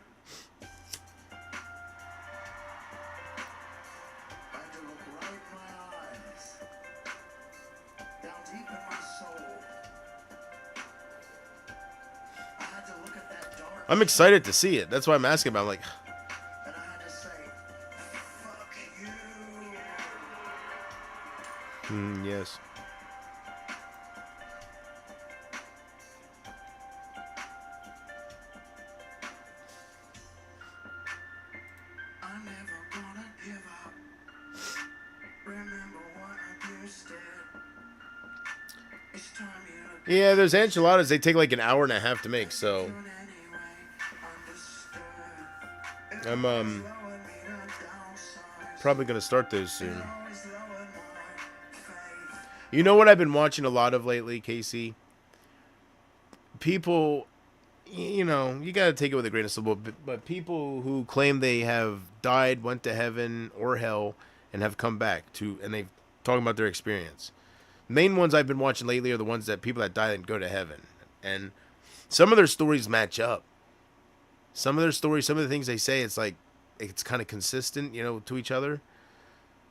I had to look right in my eyes. Down deep in my soul. I had to look at that dark. I'm excited to see it. That's why I'm asking about. I'm like, And I had to say, fuck you. yes. I'm never gonna give up. Remember what I used to. It's time you Yeah, those enchiladas, they take like an hour and a half to make, so anyway. Understood. I'm Slowing me to downsize. probably gonna start those soon. Always lowered my faith. You know what I've been watching a lot of lately, Casey? People, you know, you gotta take it with a grain of salt, but people who claim they have died, went to heaven or hell, and have come back to, and they've talking about their experience. Main ones I've been watching lately are the ones that people that die and go to heaven, and some of their stories match up. Some of their stories, some of the things they say, it's like it's kind of consistent, you know, to each other.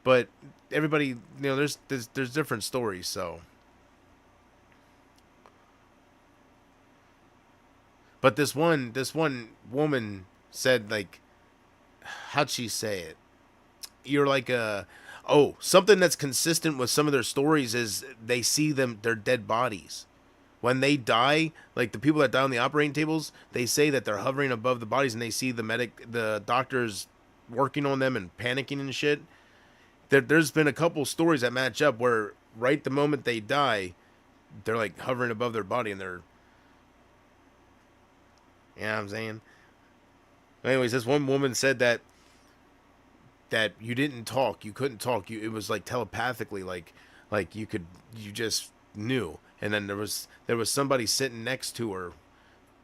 But everybody, you know, there's different stories, so. But this one woman said, like, how'd she say it? You're like something that's consistent with some of their stories is they see their dead bodies. When they die, like the people that die on the operating tables, they say that they're hovering above the bodies and they see the doctors working on them and panicking and shit. There's been a couple stories that match up where right the moment they die, they're like hovering above their body and they're You know what I'm saying? Anyways, this one woman said that you didn't talk, you couldn't talk, it was like telepathically, like you just knew. And then there was somebody sitting next to her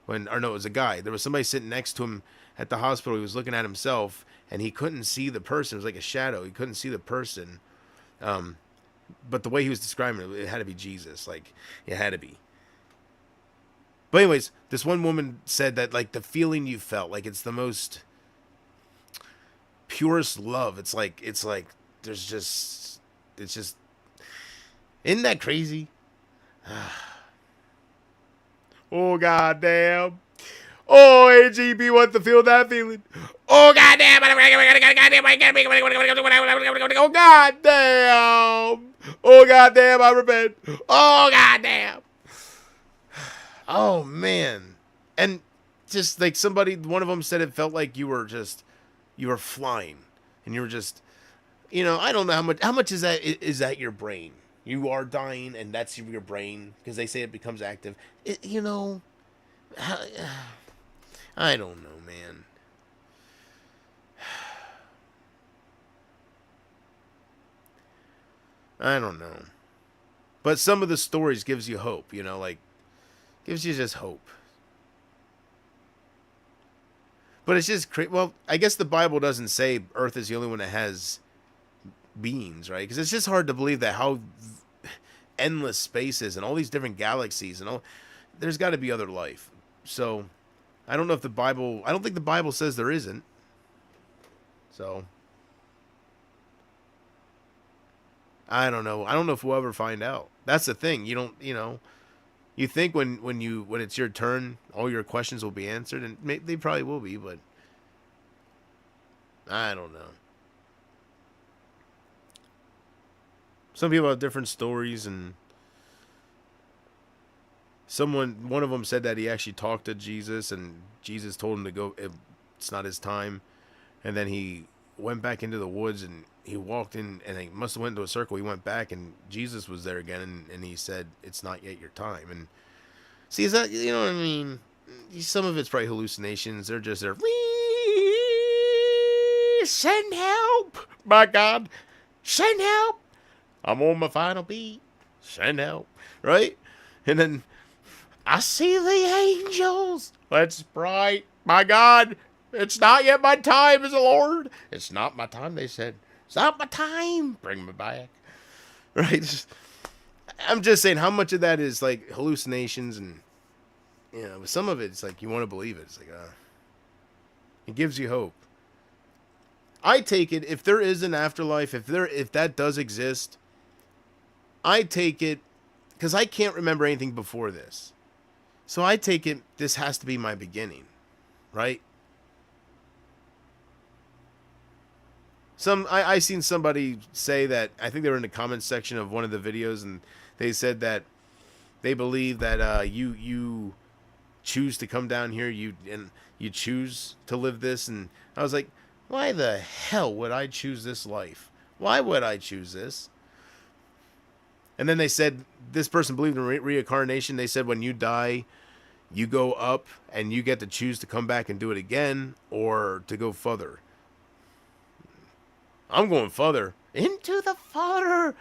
it was a guy. There was somebody sitting next to him at the hospital. He was looking at himself, and he couldn't see the person. It was like a shadow. He couldn't see the person. But the way he was describing it had to be Jesus. Like, it had to be. But anyways, this one woman said that, like, the feeling you felt, like, it's the most purest love. It's like there's just, it's just, isn't that crazy? Oh, goddamn. Oh, AGB wants to feel that feeling. Oh, goddamn. Oh, goddamn. Oh, goddamn, I repent. Oh, goddamn. Oh, man. And just like one of them said it felt like you were flying. And you were just, I don't know how much is that your brain? You are dying, and that's your brain, because they say it becomes active. I don't know, man. I don't know. But some of the stories gives you hope, like, gives you just hope. But it's just crazy. Well, I guess the Bible doesn't say Earth is the only one that has beings, right? Because it's just hard to believe that how endless space is and all these different galaxies and all. There's got to be other life. So I don't know if I don't think the Bible says there isn't. So I don't know. I don't know if we'll ever find out. That's the thing. You think when it's your turn, all your questions will be answered, and they probably will be, but I don't know. Some people have different stories, and one of them said that he actually talked to Jesus, and Jesus told him to go. It's not his time, and then he went back into the woods, and he walked in, and he must have went into a circle. He went back, and Jesus was there again, and he said, "It's not yet your time." And see, is that, you know what I mean? Some of it's probably hallucinations. They're just there. Send help! My God, send help! I'm on my final beat. Send help, right? And then I see the angels. Let's bright. My God, it's not yet my time, is the Lord. It's not my time, they said. It's not my time. Bring me back. Right? I'm just saying, how much of that is like hallucinations, and some of it's like you want to believe it. It's like it gives you hope. I take it, if there is an afterlife, if that does exist, I take it, because I can't remember anything before this. So I take it this has to be my beginning, right? I seen somebody say that, I think they were in the comments section of one of the videos, and they said that they believe that you choose to come down here, you choose to live this, and I was like, why the hell would I choose this life? Why would I choose this? And then they said, this person believed in reincarnation. They said when you die, you go up and you get to choose to come back and do it again or to go further. I'm going further. Into the further.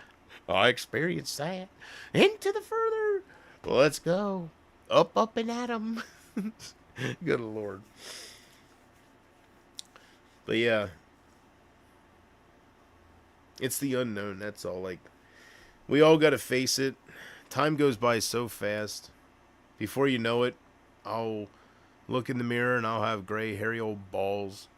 I experienced that. Into the further. Let's go. Up and at 'em. Good Lord. But yeah. It's the unknown, that's all. Like, we all got to face it. Time goes by so fast. Before you know it, I'll look in the mirror and I'll have gray, hairy old balls.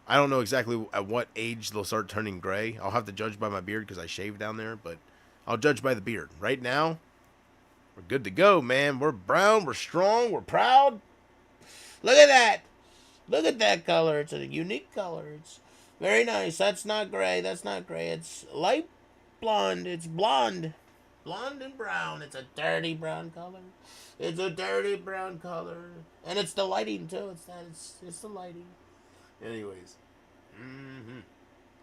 I don't know exactly at what age they'll start turning gray. I'll have to judge by my beard because I shave down there, but I'll judge by the beard. Right now, we're good to go, man. We're brown, we're strong, we're proud. Look at that. Look at that color. It's a unique color. It's very nice. That's not gray. That's not gray. It's light blonde. It's blonde. Blonde and brown. It's a dirty brown color. It's a dirty brown color. And it's the lighting, too. It's the lighting. Anyways.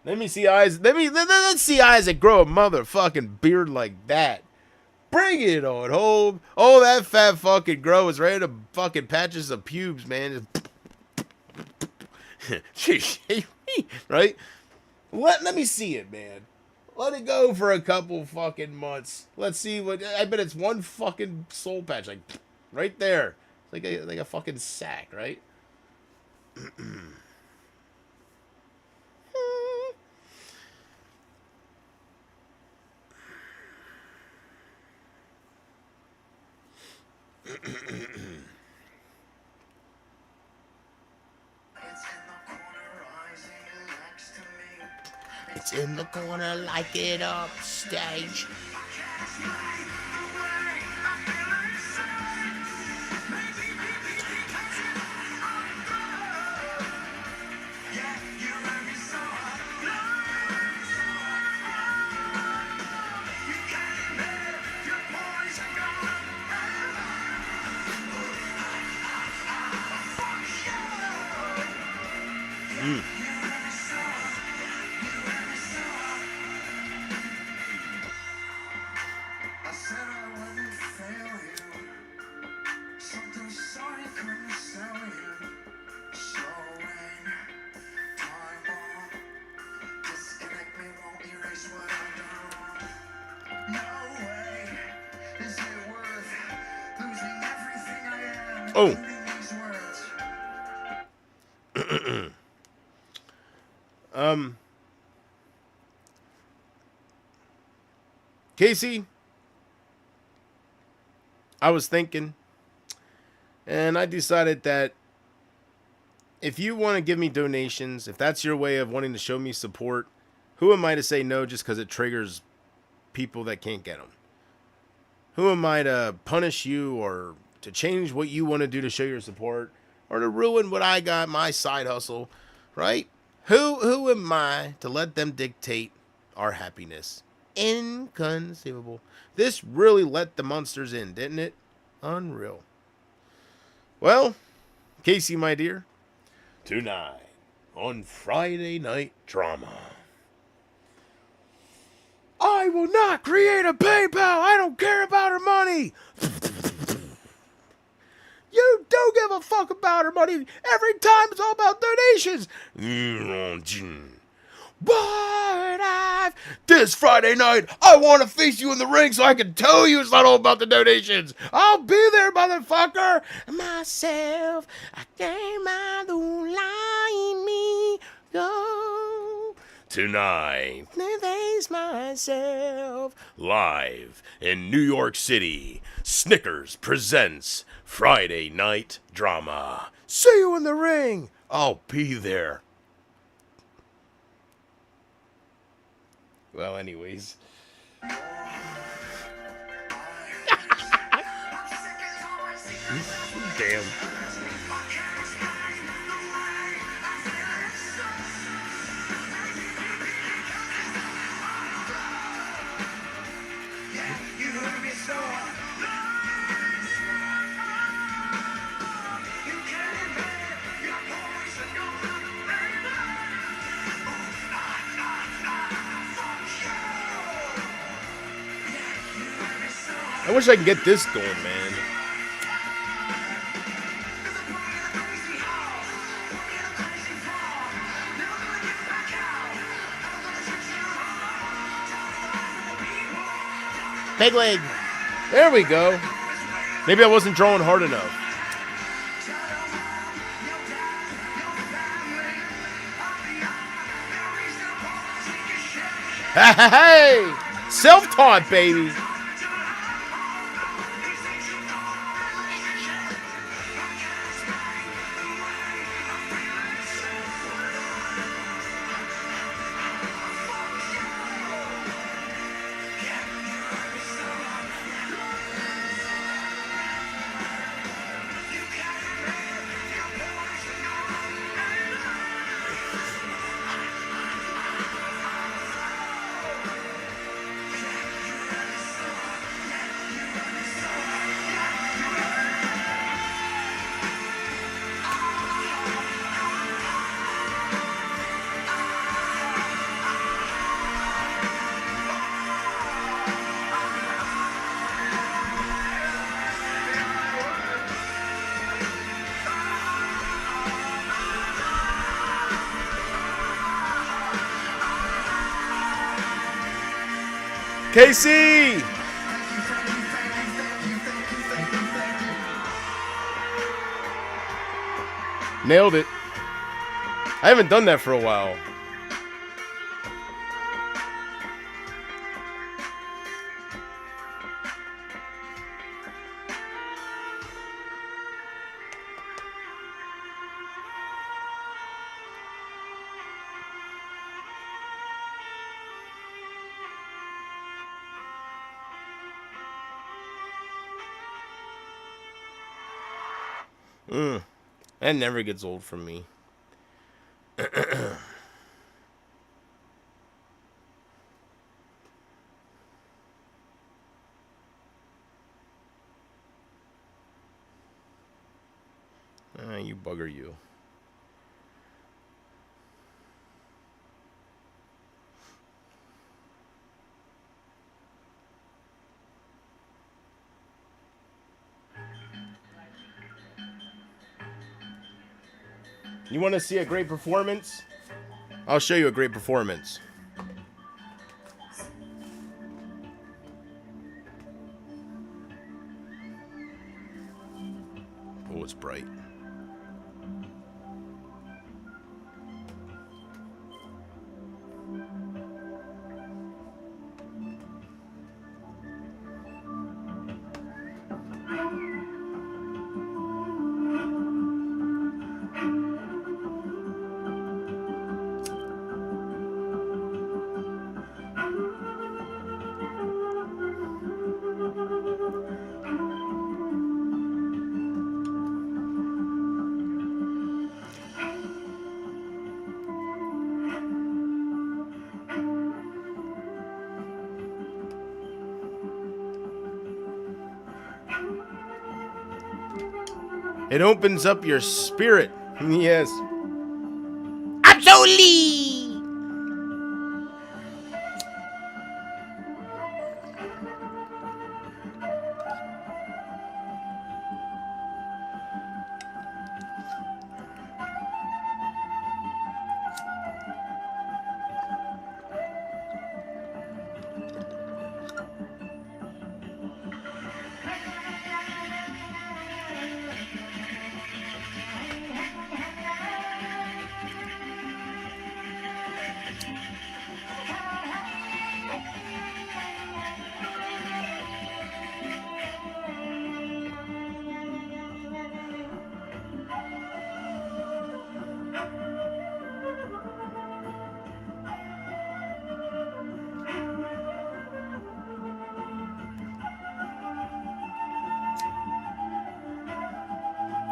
Let me see eyes. Let's see eyes that grow a motherfucking beard like that. Bring it on home. Oh, that fat fucking grow is ready to fucking patches of pubes, man. Right? Let me see it, man. Let it go for a couple fucking months. Let's see what. I bet it's one fucking soul patch, like right there, like a fucking sack, right? It's in the corner, like it upstage. I said I wouldn't fail you. Something sorry couldn't sell you. So when time bomb, disconnect me, won't erase what I've done wrong. No way is it worth losing everything I am. Oh. Including these words. Casey, I was thinking, and I decided that if you want to give me donations, if that's your way of wanting to show me support, who am I to say no just because it triggers people that can't get them? Who am I to punish you or to change what you want to do to show your support or to ruin what I got, my side hustle, right? Who am I to let them dictate our happiness? Inconceivable. This really let the monsters in, didn't it? Unreal. Well, Casey, my dear, tonight on Friday Night Drama, I will not create a PayPal. I don't care about her money. You don't give a fuck about her money. Every time it's all about donations. But this Friday night, I want to face you in the ring so I can tell you it's not all about the donations. I'll be there, motherfucker. Myself, I came out to lie me go. Tonight, I face myself. Live in New York City, Snickers presents Friday Night Drama. See you in the ring. I'll be there. Well, anyways. Damn. I wish I could get this going, man. Peg leg. There we go. Maybe I wasn't drawing hard enough. Hey! Self-taught, baby. Casey! Nailed it. I haven't done that for a while. That never gets old for me. You bugger you. You want to see a great performance? I'll show you a great performance. Oh, it's bright. It opens up your spirit. Yes. Absolutely.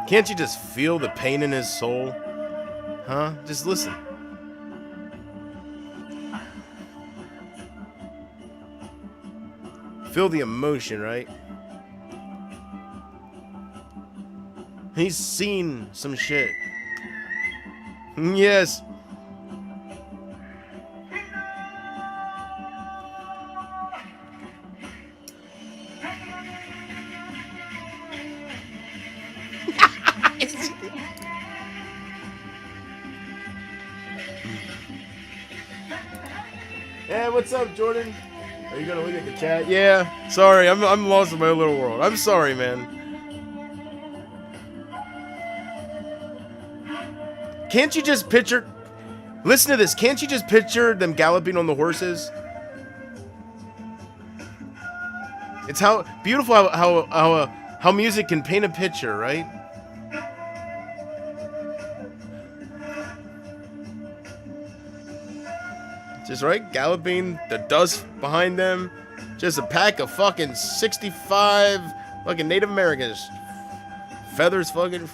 Can't you just feel the pain in his soul? Huh? Just listen. Feel the emotion, right? He's seen some shit. Yes. Hey, what's up, Jordan? Are you gonna look at the chat? Yeah. Sorry, I'm lost in my little world. I'm sorry, man. Can't you just picture? Listen to this. Can't you just picture them galloping on the horses? It's how beautiful how music can paint a picture, right? Just right, galloping, the dust behind them, just a pack of fucking 65 fucking Native Americans, feathers fucking.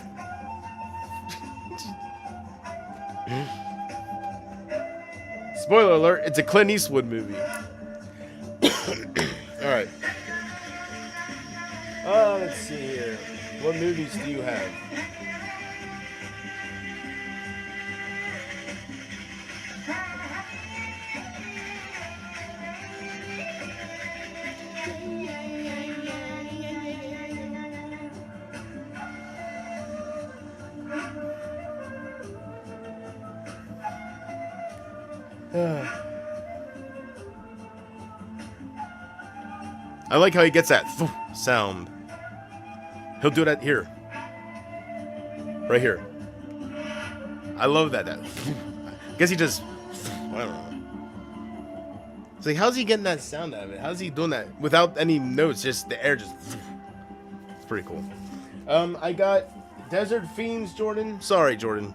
Spoiler alert, it's a Clint Eastwood movie. Alright. Let's see here. What movies do you have? I like how he gets that sound. He'll do that here. Right here. I love that. I guess he just, I don't know. It's like, how's he getting that sound out of it? How's he doing that without any notes? Just the air just. It's pretty cool. I got Desert Fiends, Jordan. Sorry, Jordan.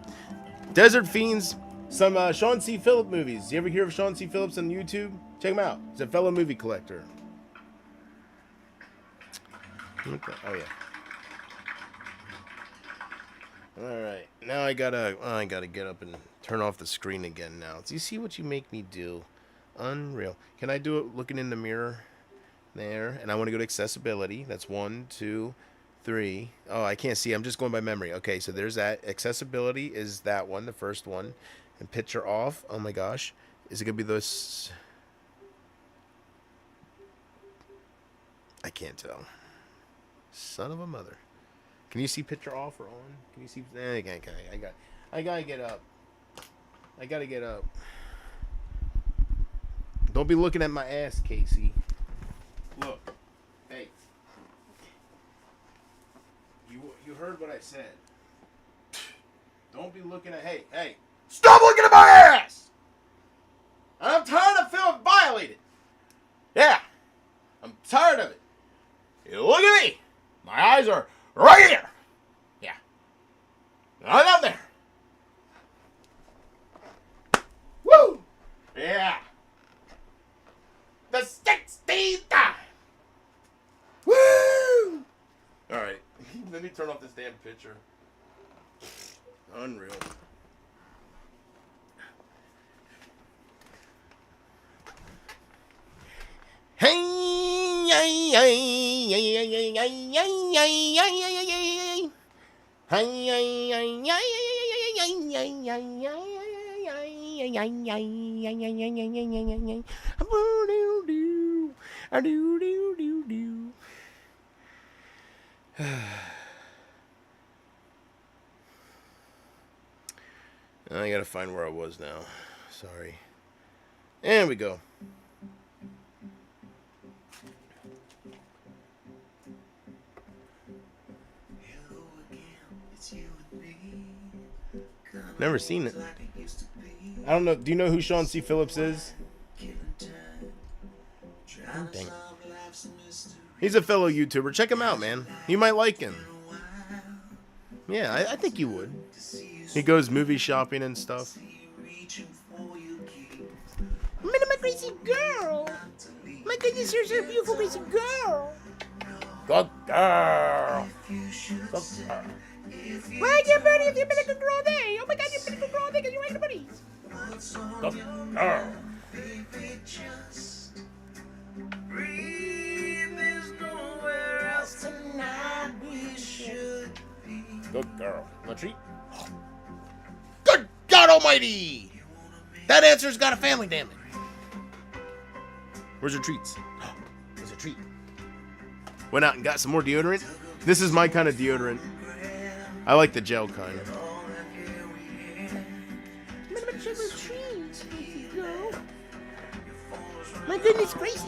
Desert Fiends. Some Sean C. Phillips movies. You ever hear of Sean C. Phillips on YouTube? Check him out. He's a fellow movie collector. Okay. Oh yeah. All right. Now I gotta get up and turn off the screen again. Now, do you see what you make me do? Unreal. Can I do it looking in the mirror? There. And I want to go to accessibility. That's 1, 2, 3. Oh, I can't see. I'm just going by memory. Okay, so there's that. Accessibility is that one, the first one. And picture off. Oh my gosh. Is it gonna be this? I can't tell. Son of a mother. Can you see picture off or on? Can you see? Okay. I gotta get up. I gotta get up. Don't be looking at my ass, Casey. Look. Hey. You heard what I said. Don't be looking at. Hey. Stop looking at my ass! I'm tired of feeling violated. Yeah. I'm tired of it. You look at me. My eyes are right here. Yeah. Not out there. Woo! Yeah. The 16th time. Woo! Alright. Let me turn off this damn picture. Unreal. I gotta find where I was now. Sorry. There we go. Never seen it. I don't know. Do you know who Sean C. Phillips is? Oh, dang. He's a fellow YouTuber. Check him out, man. You might like him. Yeah, I think you would. He goes movie shopping and stuff. I'm a crazy girl. My goodness, you're so beautiful, crazy girl. Good girl. Good girl. Why you buddy? You've been a good girl all day. Oh my God, you've been a good girl all day because you ain't the buddies. Good girl. Good girl. Want a treat? Good God Almighty! That answer's got a family, damn it. Where's your treats? Where's your treat? Went out and got some more deodorant. This is my kind of deodorant. I like the gel kind. My goodness gracious.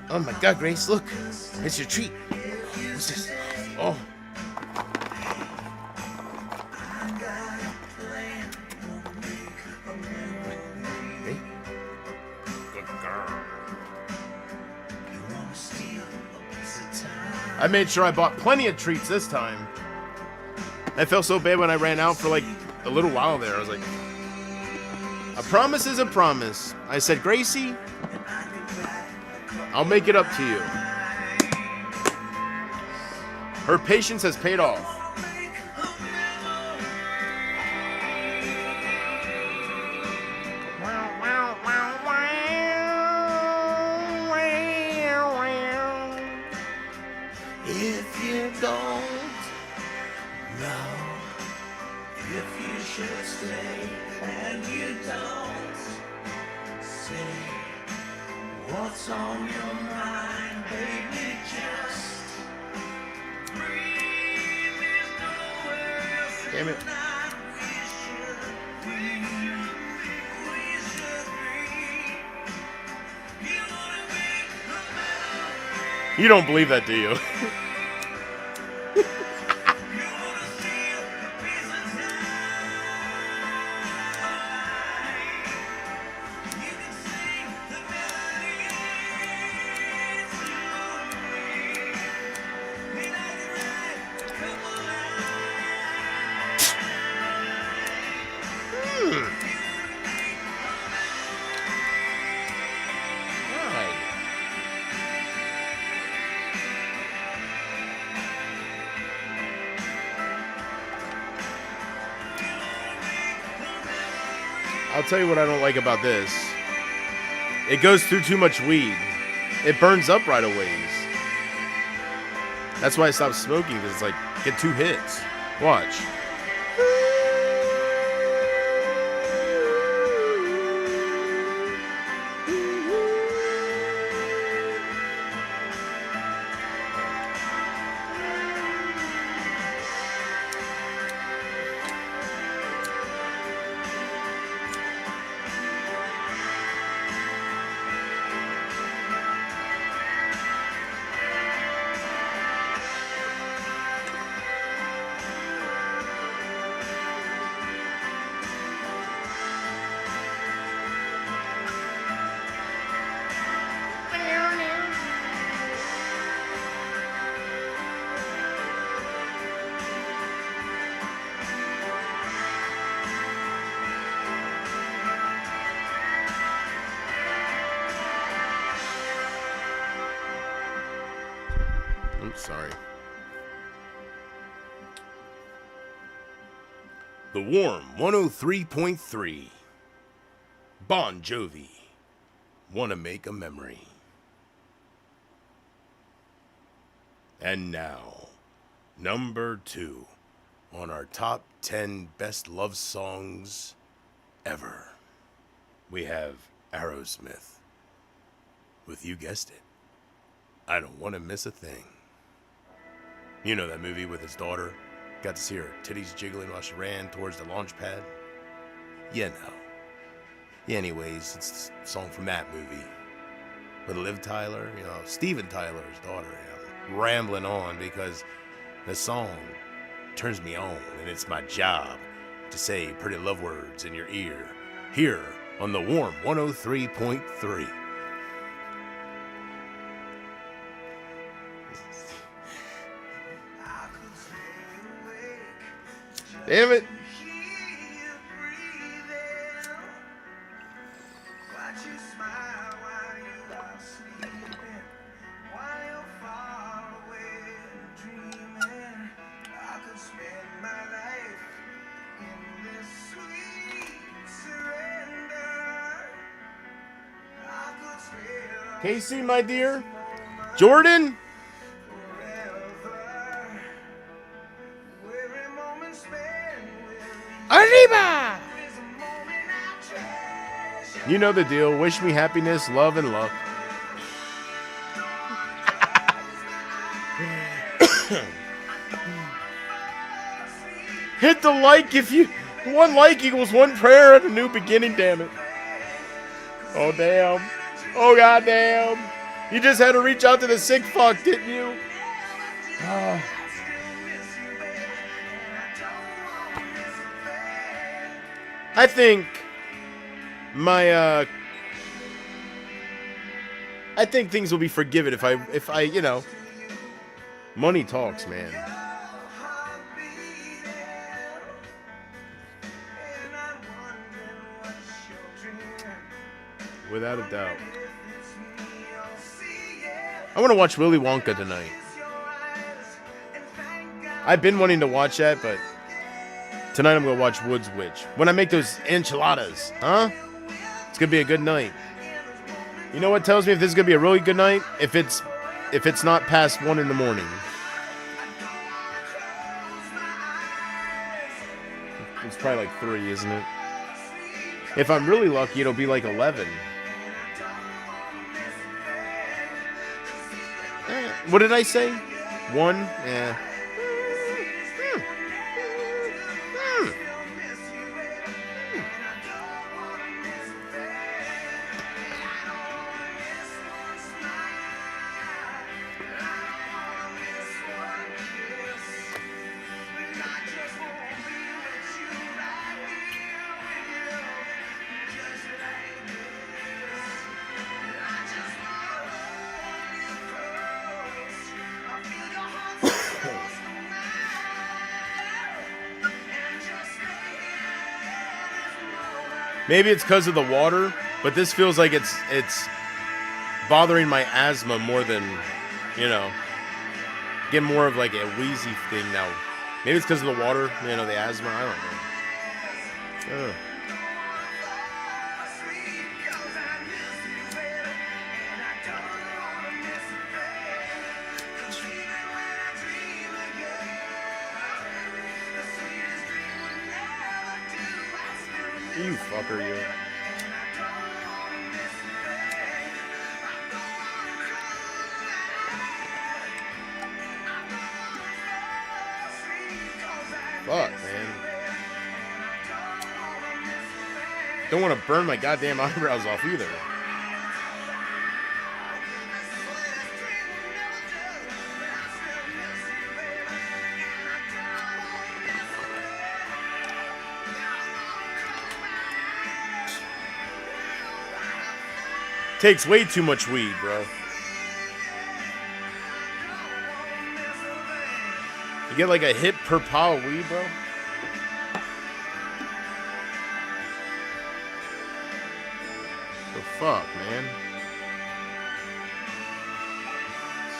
Oh my God, Grace, look. It's your treat. What's this? Oh. Hey. Good girl. I made sure I bought plenty of treats this time. I felt so bad when I ran out for like a little while there. I was like, a promise is a promise. I said, Gracie, I'll make it up to you. Her patience has paid off. If you don't know if you should stay and you don't say what's on your mind, baby, just breathe. There's nowhere else. Damn it. You don't believe that, do you? Right. I'll tell you what I don't like about this. It goes through too much weed. It burns up right away. That's why I stopped smoking, because it's like, get 2 hits. Watch. I'm sorry. The Warm 103.3. Bon Jovi. Wanna Make a Memory. And now, number 2 on our top 10 best love songs ever. We have Aerosmith with, you guessed it, I Don't Want to Miss a Thing. You know that movie with his daughter? Got to see her titties jiggling while she ran towards the launch pad? You know. Yeah, anyways, it's a song from that movie. With Liv Tyler, you know, Steven Tyler's daughter. I'm rambling on because the song turns me on, and it's my job to say pretty love words in your ear. Here on the Warm 103.3. Damn it. Casey, my dear. Jordan. Arriba! You know the deal. Wish me happiness, love, and luck. Hit the like if you... One like equals one prayer and a new beginning, damn it. Oh, damn. Oh, goddamn. You just had to reach out to the sick fuck, didn't you? Oh. I think my I think things will be forgiven if I you know, money talks, man. Without a doubt. I want to watch Willy Wonka tonight. I've been wanting to watch that, but tonight I'm going to watch Wood's Witch. When I make those enchiladas, huh? It's going to be a good night. You know what tells me if this is going to be a really good night? If it's not past 1 in the morning. It's probably like 3, isn't it? If I'm really lucky, it'll be like 11. What did I say? 1? Yeah. Maybe it's because of the water, but this feels like it's bothering my asthma more than, you know, get more of like a wheezy thing now. Maybe it's because of the water, you know, the asthma. I don't know. You fucker, you. Fuck, man. Don't want to burn my goddamn eyebrows off either. Takes way too much weed, bro. You get like a hit per pile of weed, bro. The fuck, man.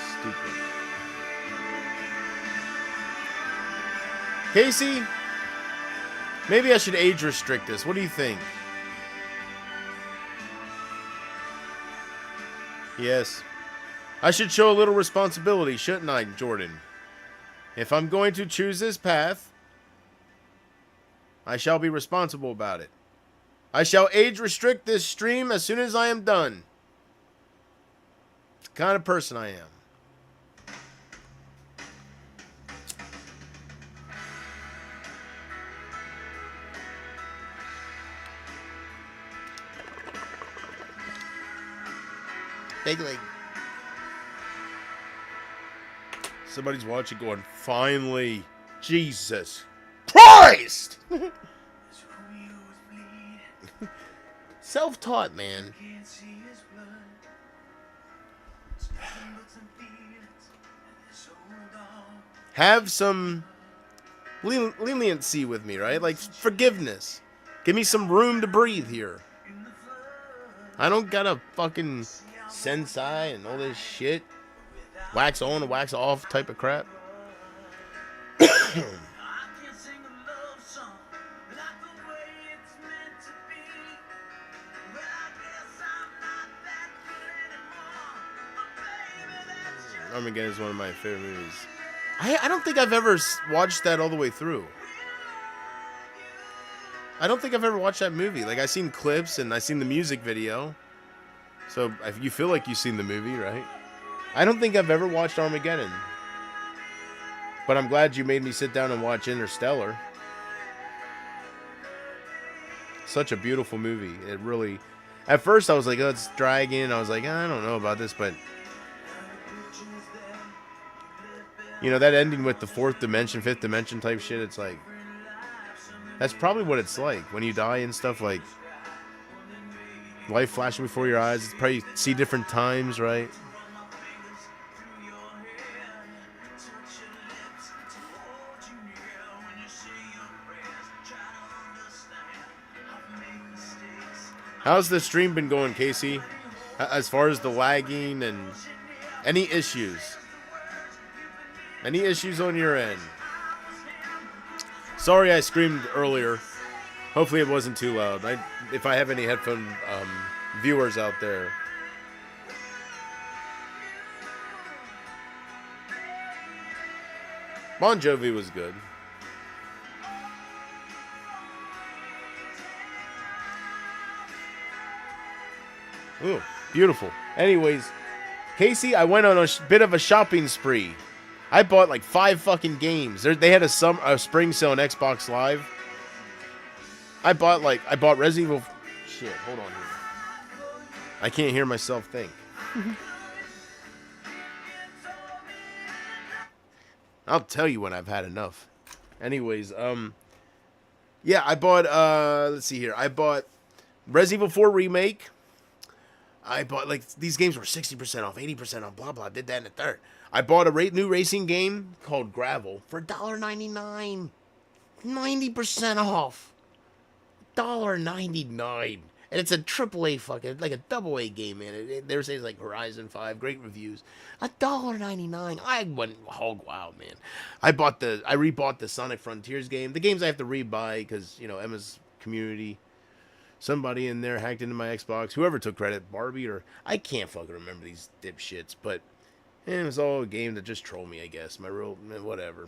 Stupid. Casey, maybe I should age restrict this. What do you think? Yes. I should show a little responsibility, shouldn't I, Jordan? If I'm going to choose this path, I shall be responsible about it. I shall age restrict this stream as soon as I am done. It's the kind of person I am. Big league. Somebody's watching going, finally. Jesus Christ! Self-taught, man. Have some leniency with me, right? Like, forgiveness. Give me some room to breathe here. I don't gotta fucking sensei and all this shit. Wax on and wax off type of crap. Armageddon is one of my favorite movies. I don't think I've ever watched that all the way through. I don't think I've ever watched that movie. Like, I've seen clips and I've seen the music video. So, if you feel like you've seen the movie, right? I don't think I've ever watched Armageddon. But I'm glad you made me sit down and watch Interstellar. Such a beautiful movie. It really... At first, I was like, oh, it's dragging. I was like, I don't know about this, but... You know, that ending with the fourth dimension, fifth dimension type shit, it's like... That's probably what it's like. When you die and stuff, like... Life flashing before your eyes. It's probably see different times, right? How's the stream been going, Casey? As far as the lagging and any issues? Any issues on your end? Sorry I screamed earlier. Hopefully it wasn't too loud. If I have any headphone viewers out there. Bon Jovi was good. Ooh, beautiful. Anyways, Casey, I went on a bit of a shopping spree. I bought like 5 fucking games. They had a spring sale on Xbox Live. I bought Resident Evil. Shit, hold on here. I can't hear myself think. I'll tell you when I've had enough. Anyways, yeah, I bought, let's see here. I bought Resident Evil 4 Remake. I bought, like, these games were 60% off, 80% off, blah, blah. Did that in a third. I bought a new racing game called Gravel for $1.99. 90% off. $1.99. And it's a AAA fucking, like a double A game, man. They were saying it's like Horizon 5, great reviews. $1.99. I went hog wild, man. I rebought the Sonic Frontiers game. The games I have to rebuy because, you know, Emma's community. Somebody in there hacked into my Xbox. Whoever took credit, Barbie or I can't fucking remember these dipshits. But it was all a game that just trolled me, I guess. My real whatever.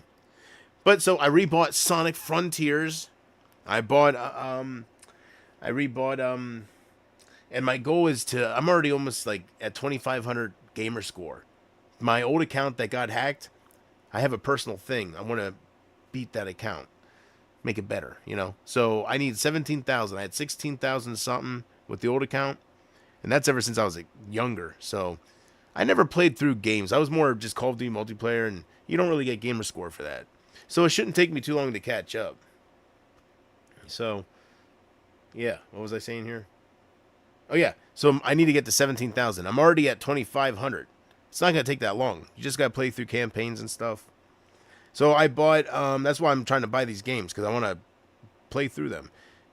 But so I rebought Sonic Frontiers. I rebought and my goal is to I'm already almost like at 2,500 gamer score. My old account that got hacked, I have a personal thing. I want to beat that account. Make it better, you know. So I need 17,000. I had 16,000 something with the old account, and that's ever since I was like, younger. So I never played through games. I was more just Call of Duty multiplayer, and you don't really get gamer score for that. So it shouldn't take me too long to catch up. So, yeah, what was I saying here? Oh yeah, so I need to get to 17,000. I'm already at 2,500. It's not gonna take that long. You just gotta play through campaigns and stuff. So I bought, that's why I'm trying to buy these games, because I want to play through them.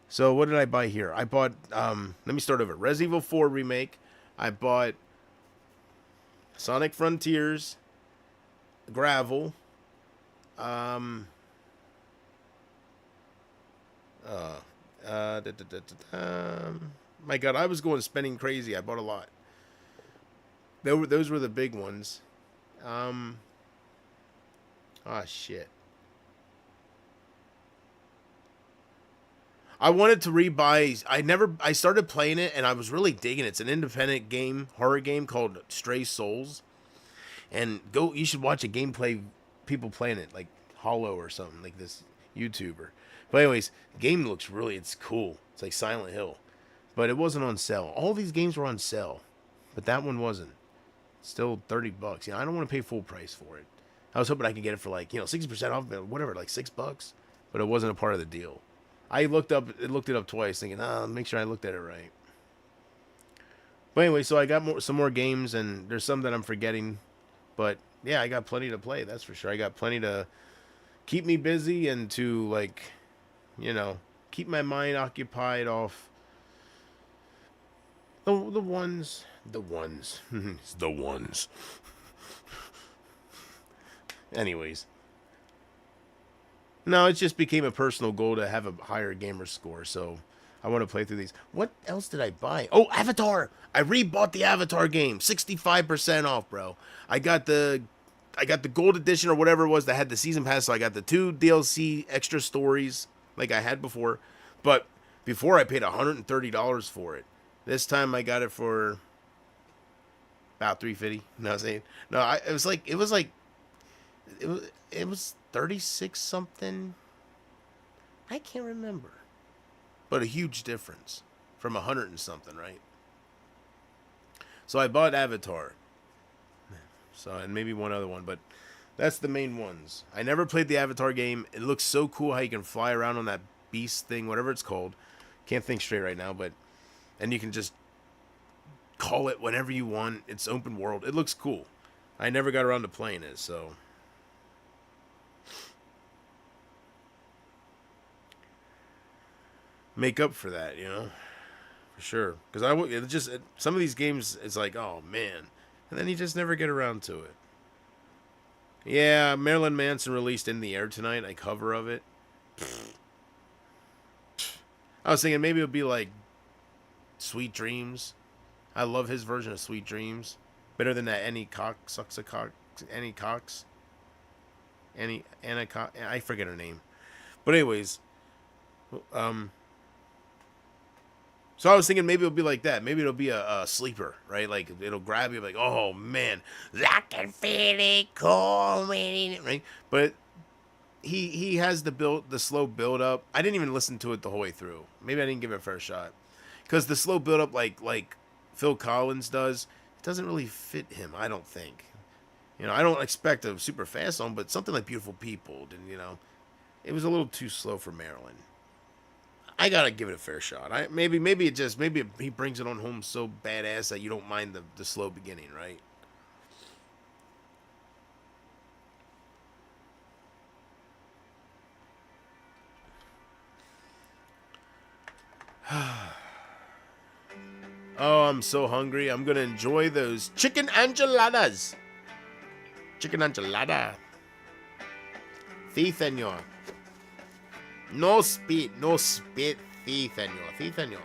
So what did I buy here? I bought, let me start over. Resident Evil 4 Remake. I bought Sonic Frontiers, Gravel, my God, I was going spending crazy. I bought a lot. Those were the big ones. Shit. I wanted to rebuy. I started playing it and I was really digging it. It's an independent game, horror game called Stray Souls. And you should watch a gameplay, people playing it, like Hollow or something, like this YouTuber. But anyways, game looks it's cool. It's like Silent Hill. But it wasn't on sale. All these games were on sale. But that one wasn't. Still $30. You know, I don't want to pay full price for it. I was hoping I could get it for like, 60% off, whatever, like $6. But it wasn't a part of the deal. I looked it up twice, thinking, make sure I looked at it right. But anyway, so I got some more games, and there's some that I'm forgetting. But yeah, I got plenty to play, that's for sure. I got plenty to keep me busy and to, like, keep my mind occupied off the ones. It's the ones. Anyways. No, it just became a personal goal to have a higher gamer score, so I want to play through these. What else did I buy? Oh, Avatar! I rebought the Avatar game. 65% off, bro. I got the gold edition or whatever it was that had the season pass, so I got the 2 DLC extra stories like I had before. But before I paid $130 for it. This time I got it for about $350. You know what I'm saying? No, it was 36 something. I can't remember. But a huge difference from 100 and something, right? So I bought Avatar. So, and maybe one other one, but that's the main ones. I never played the Avatar game. It looks so cool how you can fly around on that beast thing, whatever it's called. Can't think straight right now, and you can just call it whenever you want. It's open world. It looks cool. I never got around to playing it, so make up for that, for sure. Because some of these games, it's like, oh man, and then you just never get around to it. Yeah, Marilyn Manson released In the Air Tonight, a cover of it. I was thinking maybe it would be like Sweet Dreams. I love his version of Sweet Dreams. Better than that Annie Cox. Anna Cox. I forget her name. But anyways, so I was thinking maybe it'll be like that. Maybe it'll be a sleeper, right? Like it'll grab you, like, oh man, I can feel it coming, right? But he has the slow build up. I didn't even listen to it the whole way through. Maybe I didn't give it a fair shot, because the slow build up, like Phil Collins does, it doesn't really fit him. I don't think. I don't expect a super fast song, but something like Beautiful People, and it was a little too slow for Marilyn. I gotta give it a fair shot. Maybe he brings it on home so badass that you don't mind the slow beginning, right? Oh, I'm so hungry. I'm gonna enjoy those chicken enchiladas. Chicken enchilada. Sí, señor. No spit, sí, señor. Sí, señor.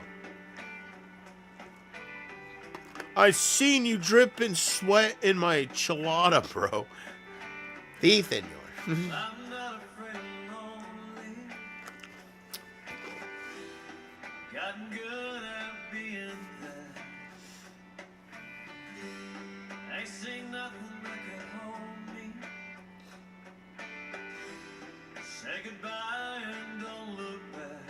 I seen you dripping sweat in my chilada, bro. Sí, señor. I'm not afraid of lonely. Gotten good at being there. Ain't seen nothing that could hold me. Say goodbye and don't look back.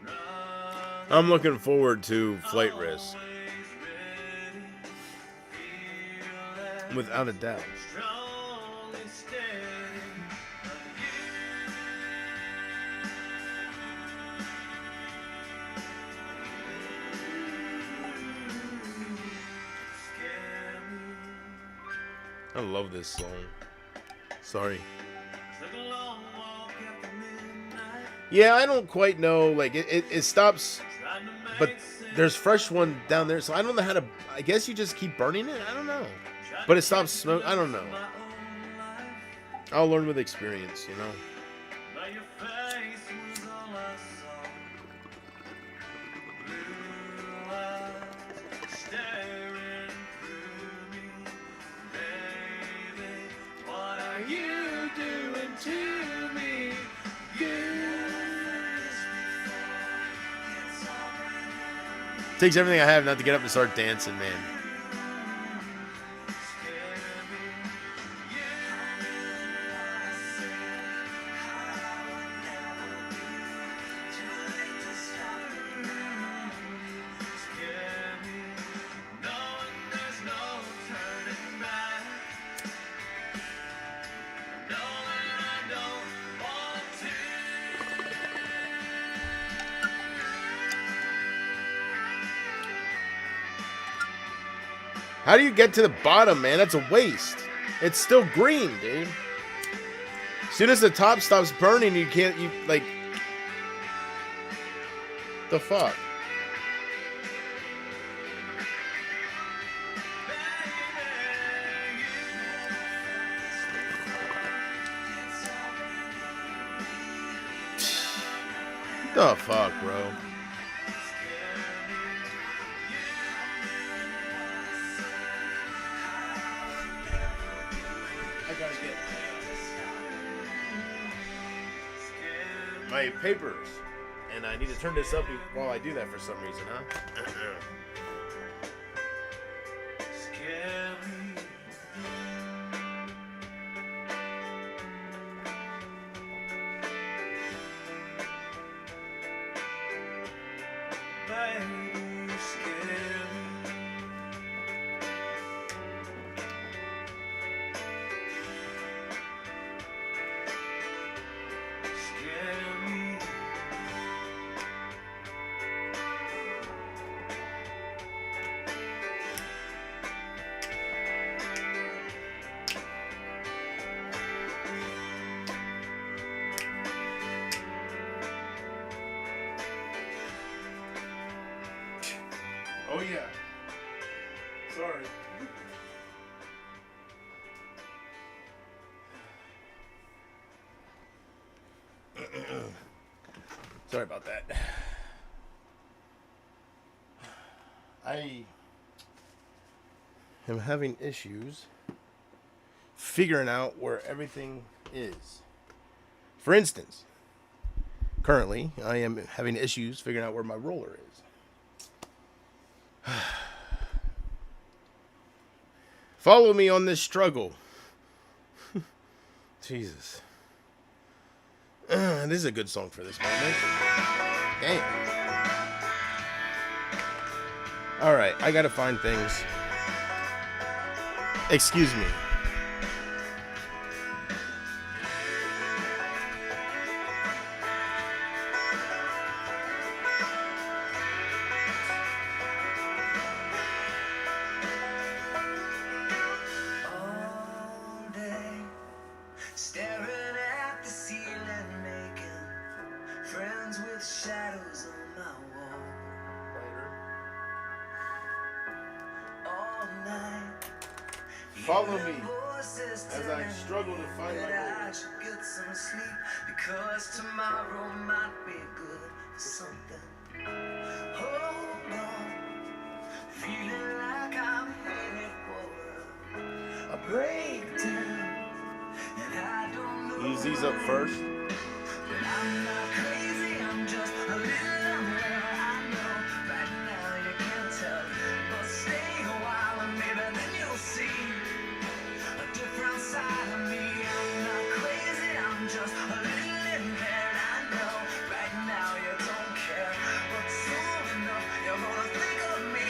Run, I'm looking forward to Flight Risk, always ready. Feel that without a doubt. strong and steady. Scare me. I love this song. Sorry. Took a long walk after midnight. Yeah, I don't quite know. Like, it stops, Trying to make but sense. there's fresh one down there, so I don't know how to. I guess you just keep burning it? I don't know. Tried But to it stops catch smoke. I don't know. my own life. I'll learn with experience, you know? But your face was all I saw. Blue eyes staring through me. Baby, what are you doing to me? Takes everything I have not to get up and start dancing, man. How do you get to the bottom, man? That's a waste. It's still green, dude. As soon as the top stops burning, you can't, like... The fuck? The fuck, bro? I gotta get my papers, and I need to turn this up while I do that for some reason, huh? Scare me. Baby, scare me. Scare me. Oh yeah. Sorry. Sorry about that. I am having issues figuring out where everything is. For instance, currently I am having issues figuring out where my roller is. Follow me on this struggle. Jesus. This is a good song for this moment. Damn. Alright, I gotta find things. Excuse me. All day, staring at the ceiling, making friends with shadows Follow me Voices as I struggle to find my that I goals. should get some sleep because tomorrow might be good for something. Hold on, feeling like I'm headed for a breakdown, and I don't know. Use these up first. But I'm not crazy, I'm just a little unwell. I know right now you can't tell, but stay a while and maybe then you'll see a different side of me. I'm not crazy, I'm just a little impaired. I know right now you don't care, but soon enough you're gonna think of me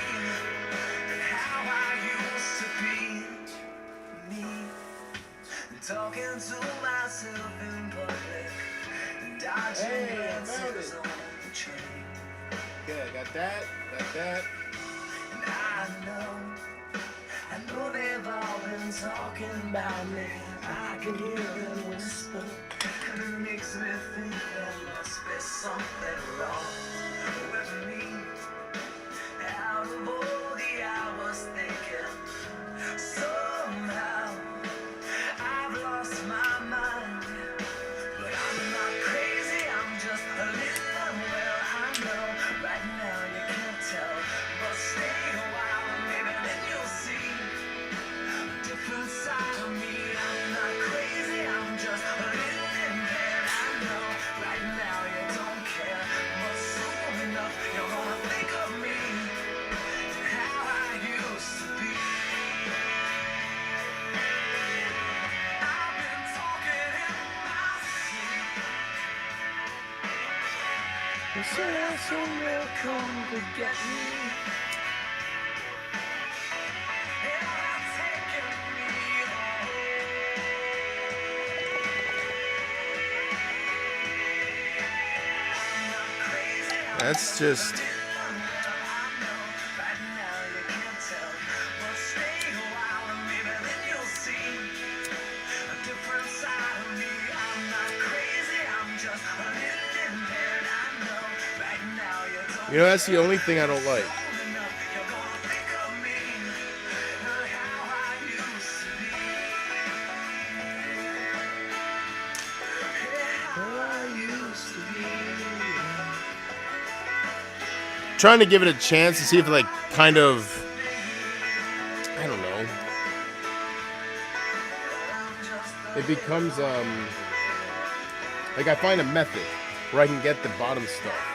and how I used to be. Me talking to myself in public, dodging Hey, I found glances it. on the train. Okay, I got that. Got that. And I know they've all been talking about me. I can hear them whisper, and it makes me think there must be something wrong with me. Out of all the hours thinking, somehow I've lost my mind. But I'm not crazy, I'm just a little unwell. I know right now you can't tell, but stay a while and maybe then you'll see a different side of me. I'm not crazy, I'm just a little impaired. I know right now you don't care, but soon enough you're gonna think of me and how I used to be. I've been talking in my sleep. You say I soon will come to get me. And I'm taking me home. That's just. You know, that's the only thing I don't like. Trying to give it a chance to see if, like, kind of, I don't know, it becomes like I find a method where I can get the bottom stuff.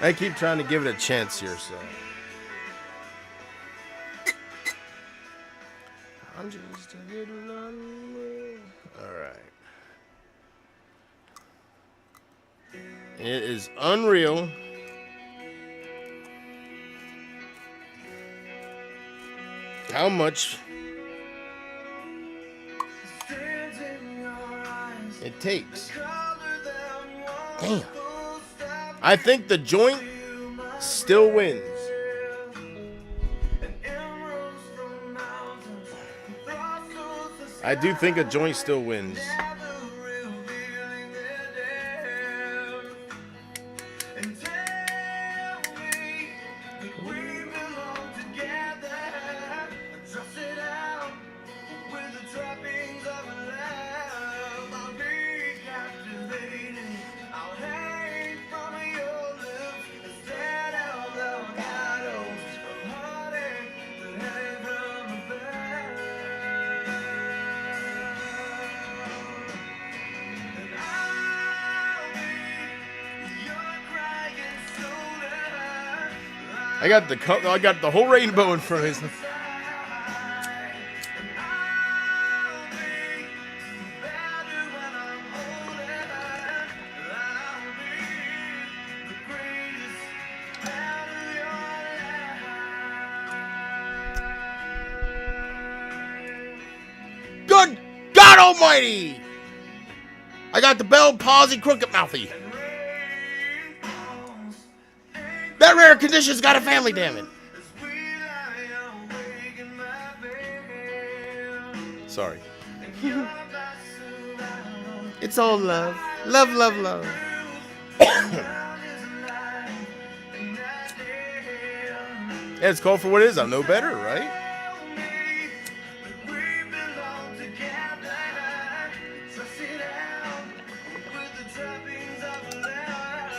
I keep trying to give it a chance here, so I'm just a little unreal. All right. It is Unreal. How much it takes. Damn. I think the joint still wins. I do think a joint still wins. I got the whole rainbow in front of me. Good God Almighty! I got the Bell Palsy Crooked Mouthy. That rare condition's got a family, damn it. Sorry. It's all love. Love, love, love. Yeah, it's called for what it is. I'm no better, right? We belong together. So sit down with the trappings of love.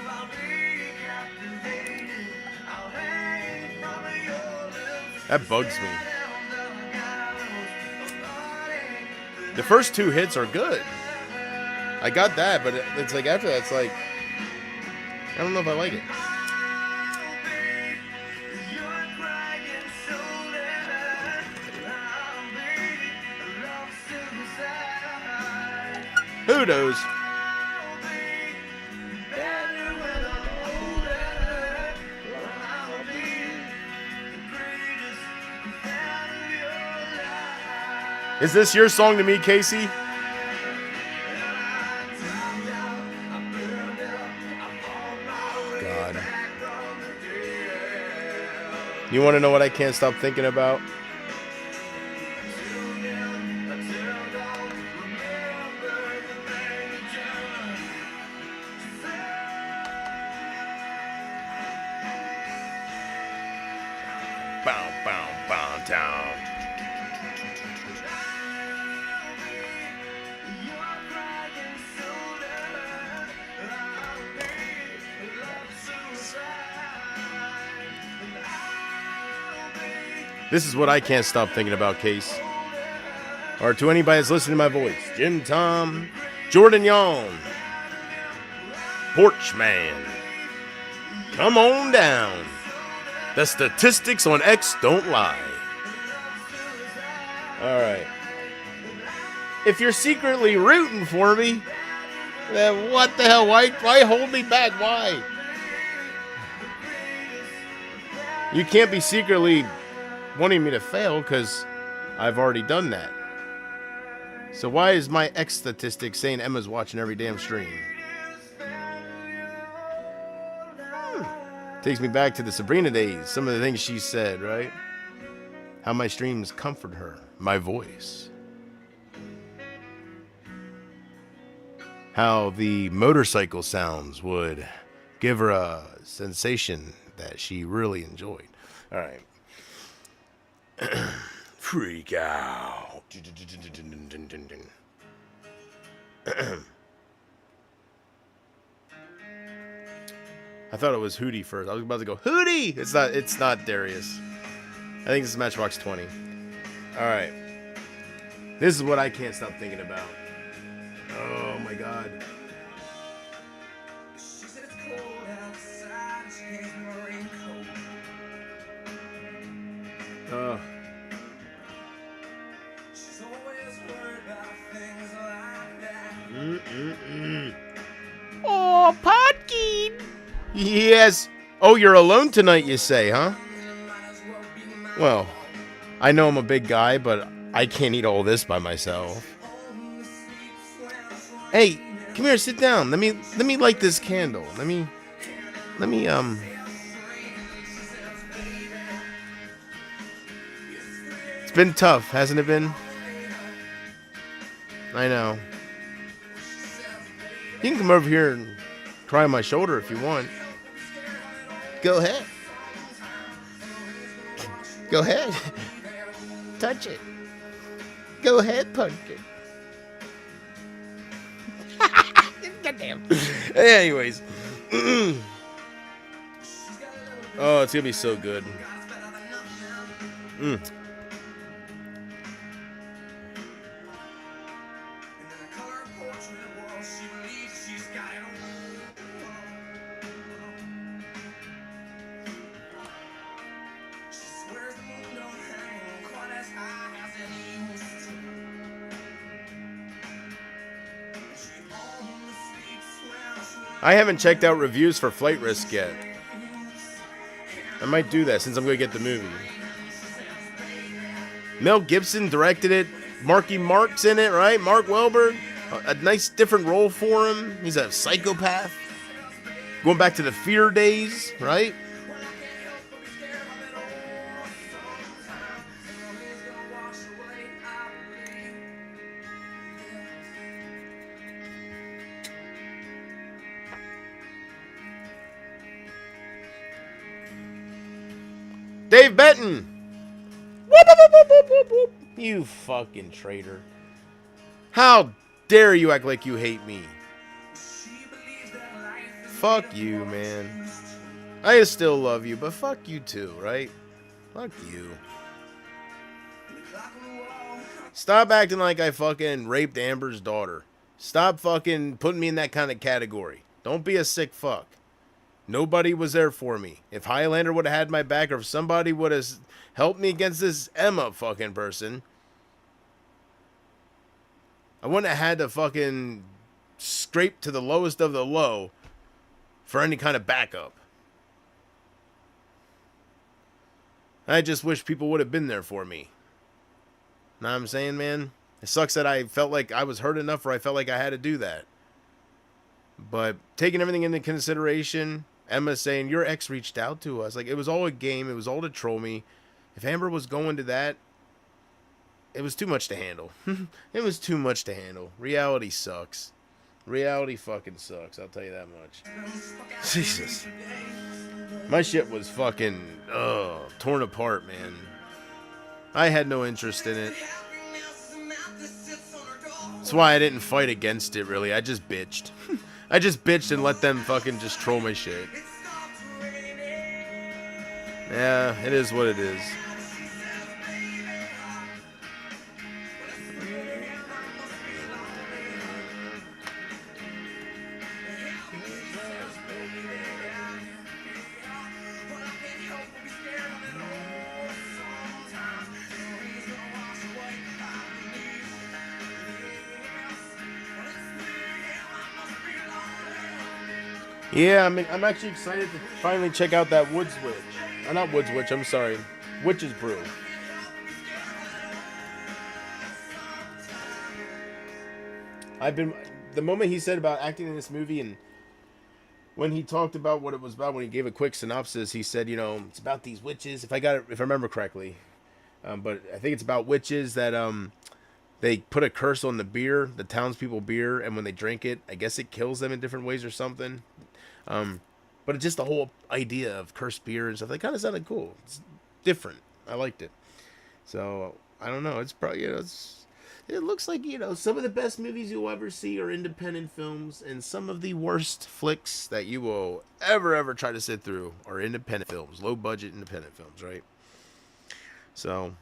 I'll be captivated. I'll hang from your lips. That bugs me. The first two hits are good. I got that, but it's like after that, it's like I don't know if I like it. Who knows? Is this your song to me, Casey? God. You want to know what I can't stop thinking about? Bow, bow, bow, down. This is what I can't stop thinking about, Case. Or to anybody that's listening to my voice. Jim Tom, Jordan Young, Porchman. Come on down. The statistics on X don't lie. All right. If you're secretly rooting for me, then what the hell? Why hold me back? Why? You can't be secretly wanting me to fail because I've already done that. So why is my X statistic saying Emma's watching every damn stream? Takes me back to the Sabrina days. Some of the things she said, right? How my streams comfort her. My voice. How the motorcycle sounds would give her a sensation that she really enjoyed. All right. Freak out. I thought it was Hootie first. I was about to go, Hootie! It's not Darius. I think this is Matchbox 20. Alright. This is what I can't stop thinking about. Oh my god. She said it's cold outside. She hands me a raincoat. She's always worried about things like that. Oh, Podkeen! Yes. Oh, you're alone tonight, you say, huh? Well, I know I'm a big guy, but I can't eat all this by myself. Hey, come here, sit down. Let me light this candle. Let me It's been tough, hasn't it been? I know. You can come over here and cry on my shoulder if you want. Go ahead. Go ahead. Touch it. Go ahead, pumpkin. Goddamn. Anyways. Oh, it's gonna be so good. I haven't checked out reviews for Flight Risk yet. I might do that since I'm going to get the movie. Mel Gibson directed it. Marky Mark's in it, right? Mark Wahlberg. A nice different role for him. He's a psychopath. Going back to the Fear days, right? Dave Benton. Whoop, whoop, whoop, whoop, whoop, whoop. You fucking traitor. How dare you act like you hate me? Fuck you, man. I still love you, but fuck you too, right? Fuck you. Stop acting like I fucking raped Amber's daughter. Stop fucking putting me in that kind of category. Don't be a sick fuck. Nobody was there for me. If Highlander would have had my back, or if somebody would have helped me against this Emma fucking person, I wouldn't have had to fucking scrape to the lowest of the low for any kind of backup. I just wish people would have been there for me. Know what I'm saying, man? It sucks that I felt like I was hurt enough where I felt like I had to do that. But taking everything into consideration, Emma saying, your ex reached out to us. Like, it was all a game. It was all to troll me. If Amber was going to that, it was too much to handle. It was too much to handle. Reality sucks. Reality fucking sucks. I'll tell you that much. Jesus. My shit was fucking torn apart, man. I had no interest in it. That's why I didn't fight against it, really. I just bitched. I just bitched and let them fucking just troll my shit. Yeah, it is what it is. Yeah, I mean, I'm actually excited to finally check out that Woods Witch. Not Woods Witch, I'm sorry. Witch's Brew. The moment he said about acting in this movie, and when he talked about what it was about, when he gave a quick synopsis, he said, you know, it's about these witches, if I remember correctly. But I think it's about witches that, they put a curse on the beer, the townspeople beer, and when they drink it, I guess it kills them in different ways or something. But it's just the whole idea of cursed beer and stuff. That kind of sounded cool. It's different. I liked it. So I don't know. It's probably, you know, it looks like, you know, some of the best movies you'll ever see are independent films, and some of the worst flicks that you will ever try to sit through are independent films, low budget independent films, right? So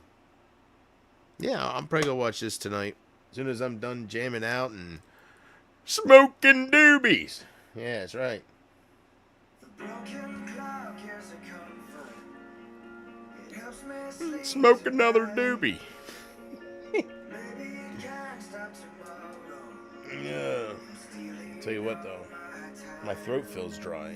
yeah, I'm probably gonna watch this tonight as soon as I'm done jamming out and smoking doobies. Yeah, that's right. Smoke another doobie. Yeah. Tell you what though, my throat feels dry.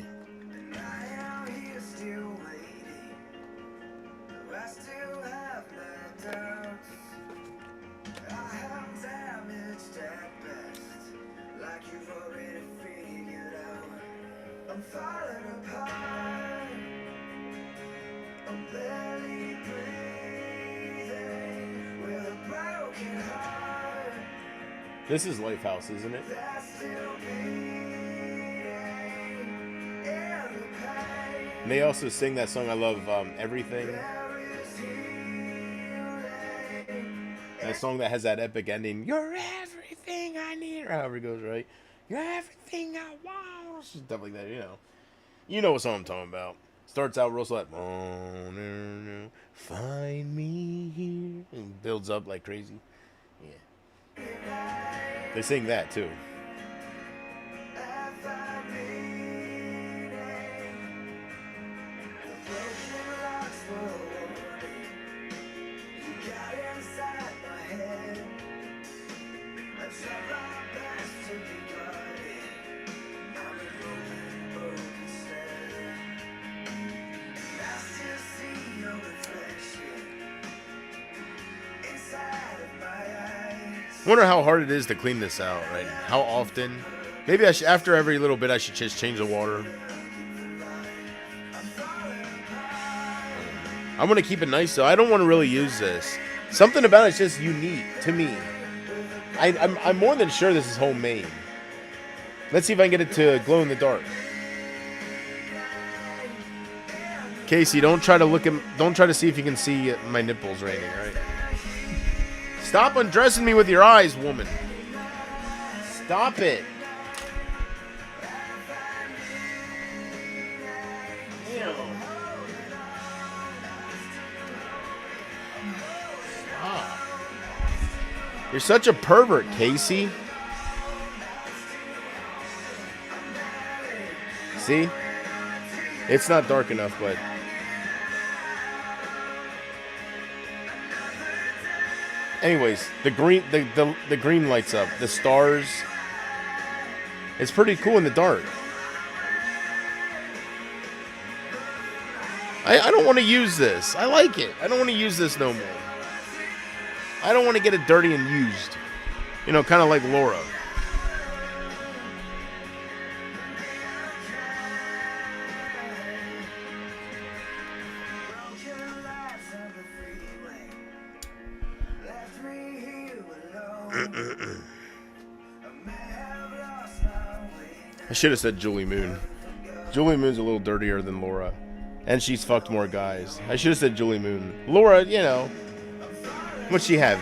I'm falling apart. I'm barely breathing with a broken heart. This is Lifehouse, isn't it? That's still beating in the pain. And they also sing that song I love, Everything. There is healing. That song that has that epic ending. You're everything I need. Or however it goes, right? You're everything I want. Stuff like that, you know. You know what song I'm talking about. Starts out real slow, like, oh, no, find me here. And builds up like crazy. Yeah. They sing that too. I wonder how hard it is to clean this out, right? How often? Maybe I should, after every little bit, I should just change the water. I want to keep it nice, though. I don't want to really use this. Something about it's just unique to me. I'm more than sure this is homemade. Let's see if I can get it to glow in the dark. Casey, don't try to see if you can see my nipples raining, right? Stop undressing me with your eyes, woman. Stop it. Stop. You're such a pervert, Casey. See? It's not dark enough, but... Anyways, the green lights up. The stars. It's pretty cool in the dark. I don't want to use this. I like it. I don't want to use this no more. I don't want to get it dirty and used. You know, kind of like Laura. I should have said Julie Moon. Julie Moon's a little dirtier than Laura. And she's fucked more guys. I should have said Julie Moon. Laura, you know. What'd she have?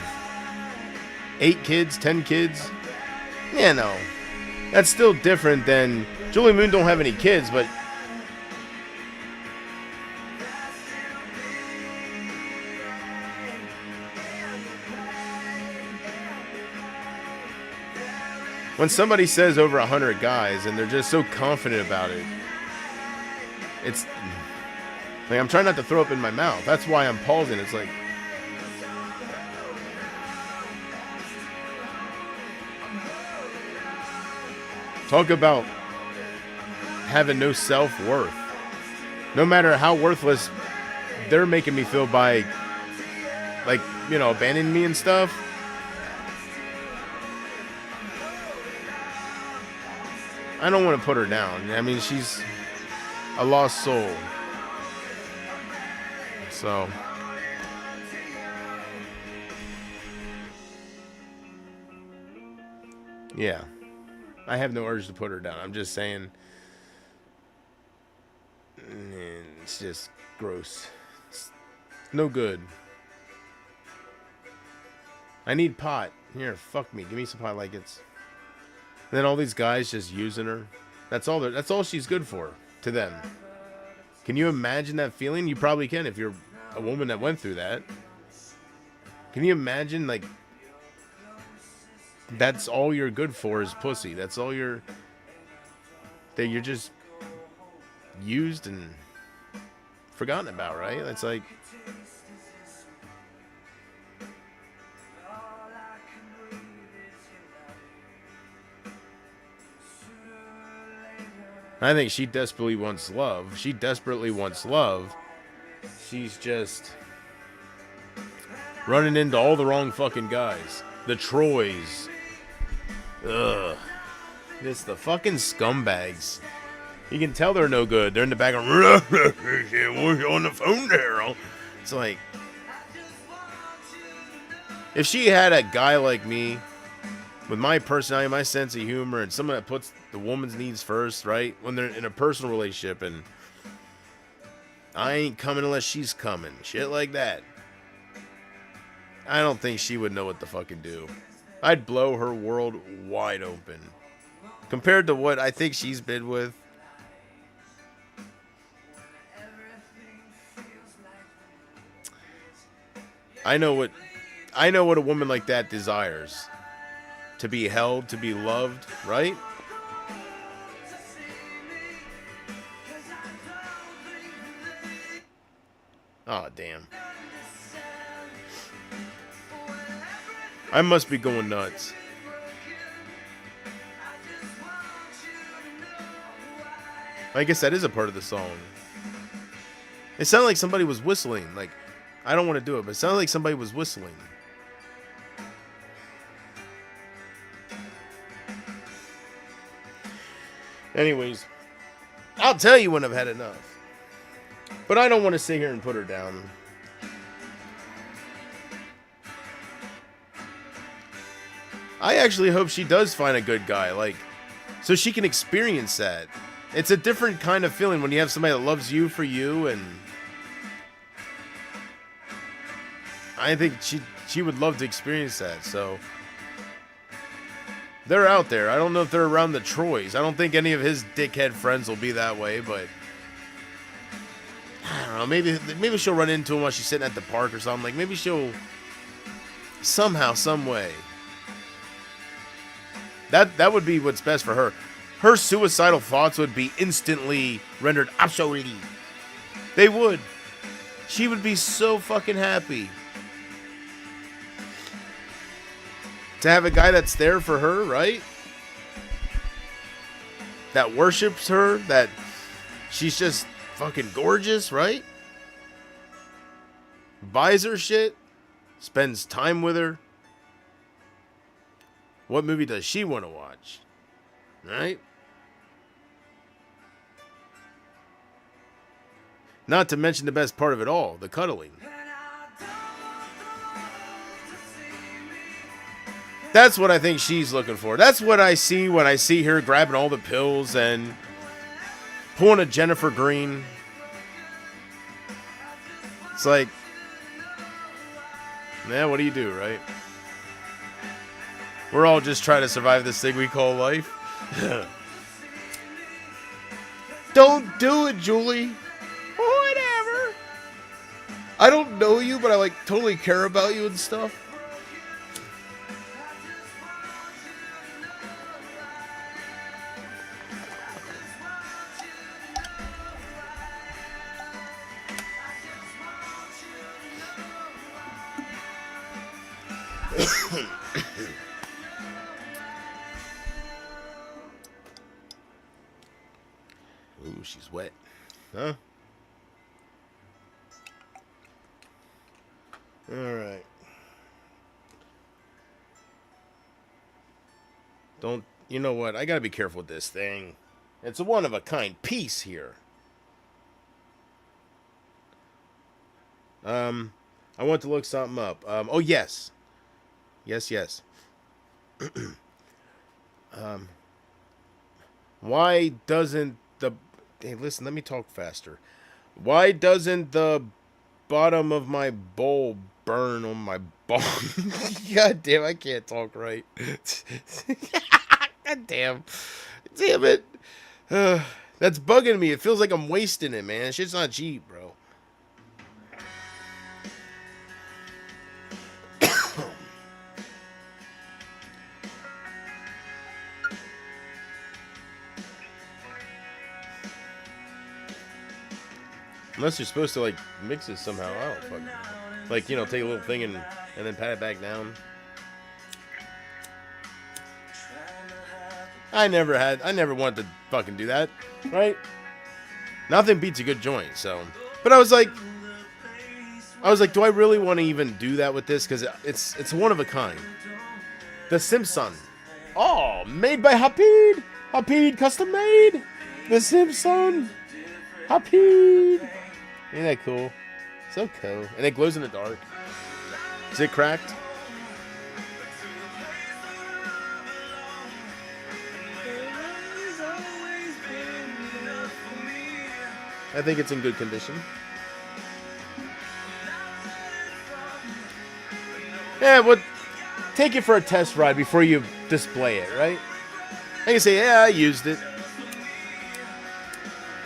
8 kids? 10 kids? Yeah, no. That's still different than... Julie Moon don't have any kids, but... When somebody says over 100 guys and they're just so confident about it, it's like I'm trying not to throw up in my mouth. That's why I'm pausing. It's like talk about having no self-worth. No matter how worthless they're making me feel by, like, you know, abandoning me and stuff. I don't want to put her down. I mean, she's a lost soul. So. Yeah. I have no urge to put her down. I'm just saying. It's just gross. It's no good. I need pot. Here, fuck me. Give me some pot like it's. And then all these guys just using her. That's all she's good for to them. Can you imagine that feeling? You probably can if you're a woman that went through that. Can you imagine, like, that's all you're good for is pussy. That's all that you're just used and forgotten about, right? It's like, I think she desperately wants love. She desperately wants love. She's just running into all the wrong fucking guys. The Troys. Ugh. Just the fucking scumbags. You can tell they're no good. They're in the background. We're on the phone there. It's like, if she had a guy like me, with my personality, my sense of humor, and someone that puts the woman's needs first, right? When they're in a personal relationship, and I ain't coming unless she's coming. Shit like that. I don't think she would know what to fucking do. I'd blow her world wide open. Compared to what I think she's been with. I know what a woman like that desires. To be held, to be loved, right? Oh, damn. I must be going nuts. I guess that is a part of the song. It sounded like somebody was whistling. Like, I don't want to do it, but it sounded like somebody was whistling. Anyways, I'll tell you when I've had enough. But I don't want to sit here and put her down. I actually hope she does find a good guy, like, so she can experience that. It's a different kind of feeling when you have somebody that loves you for you, and I think she would love to experience that. So they're out there. I don't know if they're around the Troys. I don't think any of his dickhead friends will be that way, but I don't know. Maybe she'll run into him while she's sitting at the park or something. Like maybe she'll somehow, some way. That would be what's best for her. Her suicidal thoughts would be instantly rendered obsolete. They would. She would be so fucking happy to have a guy that's there for her, right? That worships her, that she's just fucking gorgeous, right? Buys her shit, spends time with her. What movie does she want to watch? Right? Not to mention the best part of it all, the cuddling. That's what I think she's looking for. That's what I see when I see her grabbing all the pills and pulling a Jennifer Green. It's like, man, what do you do, right? We're all just trying to survive this thing we call life. Don't do it, Julie. Whatever. I don't know you, but I like totally care about you and stuff. Ooh, she's wet. Huh? All right. Don't, you know what? I gotta be careful with this thing. It's a one-of-a-kind piece here. I want to look something up. Oh, yes. Yes. Why doesn't the... Hey, listen, let me talk faster. Why doesn't the bottom of my bowl burn on my bong? God damn, I can't talk right. God damn. Damn it. That's bugging me. It feels like I'm wasting it, man. Shit's not cheap, bro. Unless you're supposed to, like, mix it somehow. I don't fucking know. Like, you know, take a little thing and then pat it back down. I never wanted to fucking do that. Right? Nothing beats a good joint, so. But I was like, do I really want to even do that with this? Because it's one of a kind. The Simpson. Oh, made by Hapid. Hapid custom made. The Simpson. Hapid. Ain't that cool? So cool. And it glows in the dark. Is it cracked? I think it's in good condition. Yeah, well, take it for a test ride before you display it, right? I can say, yeah, I used it.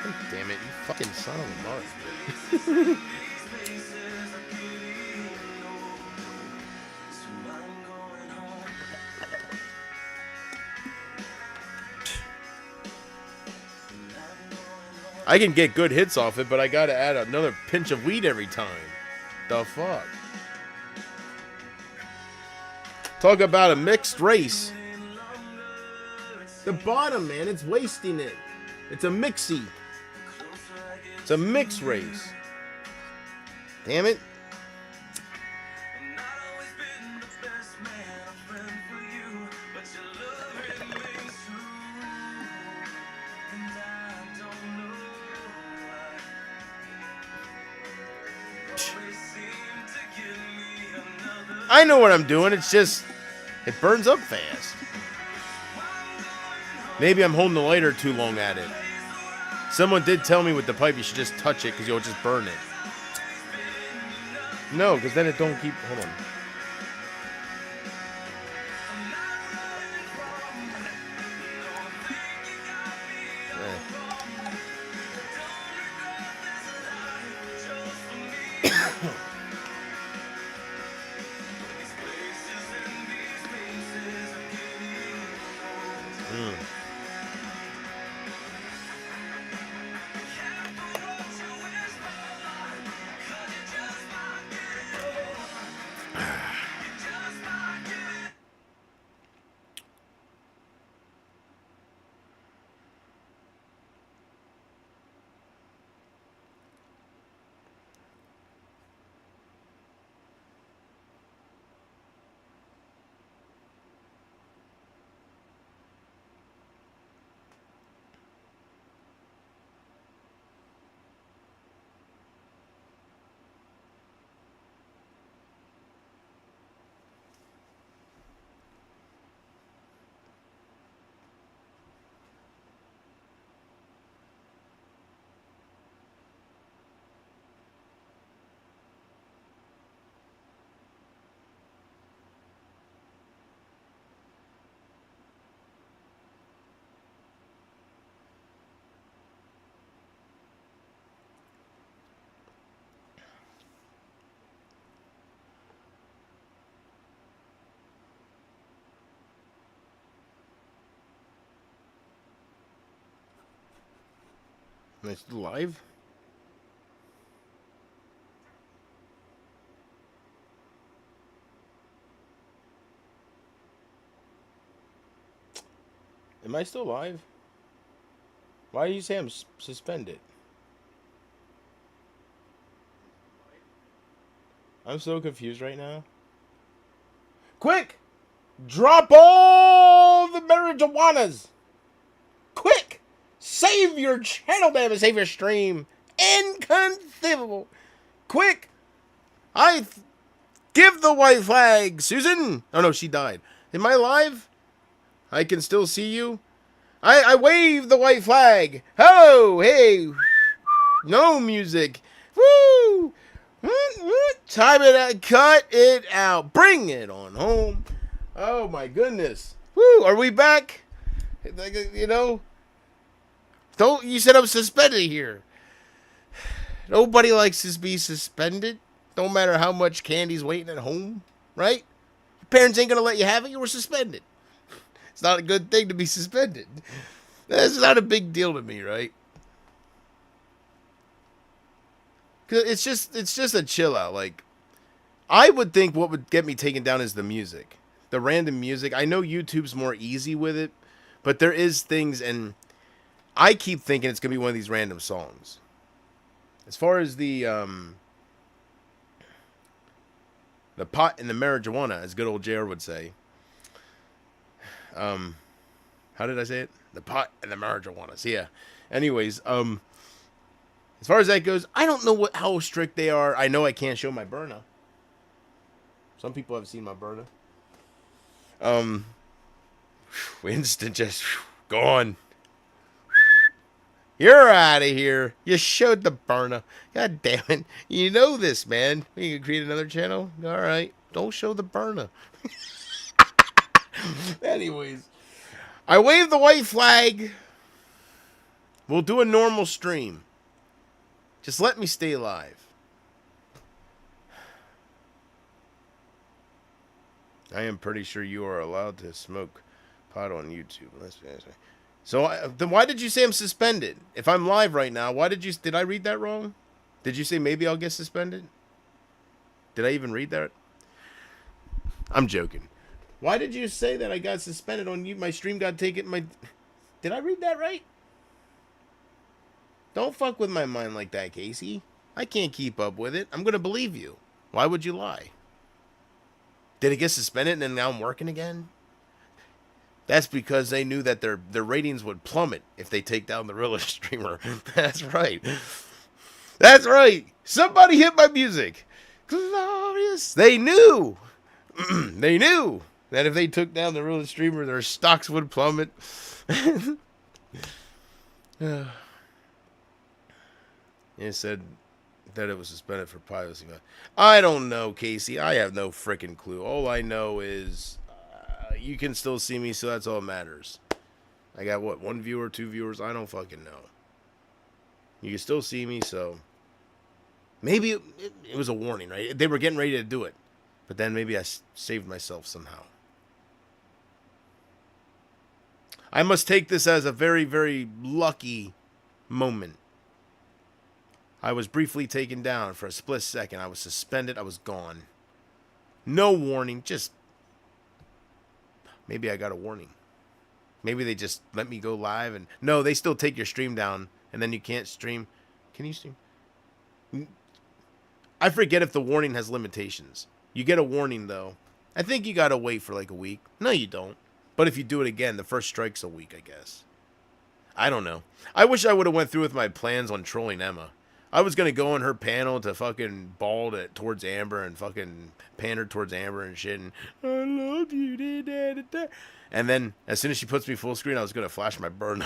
God damn it, you fucking son of a mark. I can get good hits off it, but I gotta add another pinch of weed every time. The fuck? Talk about a mixed race. The bottom, man, it's wasting it. It's a mixie. It's a mixed race. Damn it. I know what I'm doing. It's just, it burns up fast. Maybe I'm holding the lighter too long at it. Someone did tell me with the pipe you should just touch it because you'll just burn it. No, because then it don't keep. Hold on. Am I still live? Am I still live? Why do you say I'm suspended? I'm so confused right now. Quick! Drop all the marijuanas! Quick! Save your channel, damn it! Save your stream! Inconceivable! Quick! Give the white flag, Susan! Oh no, she died. Am I live? I can still see you. I wave the white flag. Ho! Hey! No music. Woo! Time it out. Cut it out. Bring it on home. Oh my goodness. Woo! Are we back? You know? Don't you said I'm suspended here. Nobody likes to be suspended. Don't matter how much candy's waiting at home, right? Your parents ain't gonna let you have it. You were suspended. It's not a good thing to be suspended. That's not a big deal to me, right? Cause it's just a chill out. Like, I would think what would get me taken down is the music, the random music. I know YouTube's more easy with it, but there is things, and I keep thinking it's gonna be one of these random songs. As far as the pot and the marijuana, as good old JR would say. How did I say it? The pot and the marijuana. So yeah. Anyways, as far as that goes, I don't know how strict they are. I know I can't show my Burna. Some people have seen my Burna. Winston just gone. You're out of here. You showed the Burna. God damn it. You know this, man. You can create another channel? All right. Don't show the Burna. Anyways, I wave the white flag. We'll do a normal stream. Just let me stay alive. I am pretty sure you are allowed to smoke pot on YouTube. So then why did you say I'm suspended? If I'm live right now, did I read that wrong? Did you say maybe I'll get suspended? Did I even read that? I'm joking. Why did you say that I got suspended on you? My stream got taken. Did I read that right? Don't fuck with my mind like that, Casey. I can't keep up with it. I'm gonna believe you. Why would you lie? Did it get suspended and then now I'm working again? That's because they knew that their ratings would plummet if they take down the realest streamer. That's right. That's right. Somebody hit my music. Glorious. They knew. They knew that if they took down the realest streamer, their stocks would plummet. It said, That it was suspended for privacy. I don't know, Casey. I have no freaking clue. All I know is you can still see me, so that's all that matters. I got what, 1 viewer, 2 viewers? I don't fucking know. You can still see me, so maybe it was a warning, right? They were getting ready to do it, but then maybe I saved myself somehow. I must take this as a very, very lucky moment. I was briefly taken down for a split second. I was suspended. I was gone. No warning. Just maybe I got a warning. Maybe they just let me go live. And no, they still take your stream down, and then you can't stream. Can you stream? I forget if the warning has limitations. You get a warning, though. I think you got to wait for like a week. No, you don't. But if you do it again, the first strike's a week, I guess. I don't know. I wish I would have went through with my plans on trolling Emma. I was going to go on her panel to fucking bald it towards Amber and fucking pander towards Amber and shit. And I love you. And then as soon as she puts me full screen, I was going to flash my burn.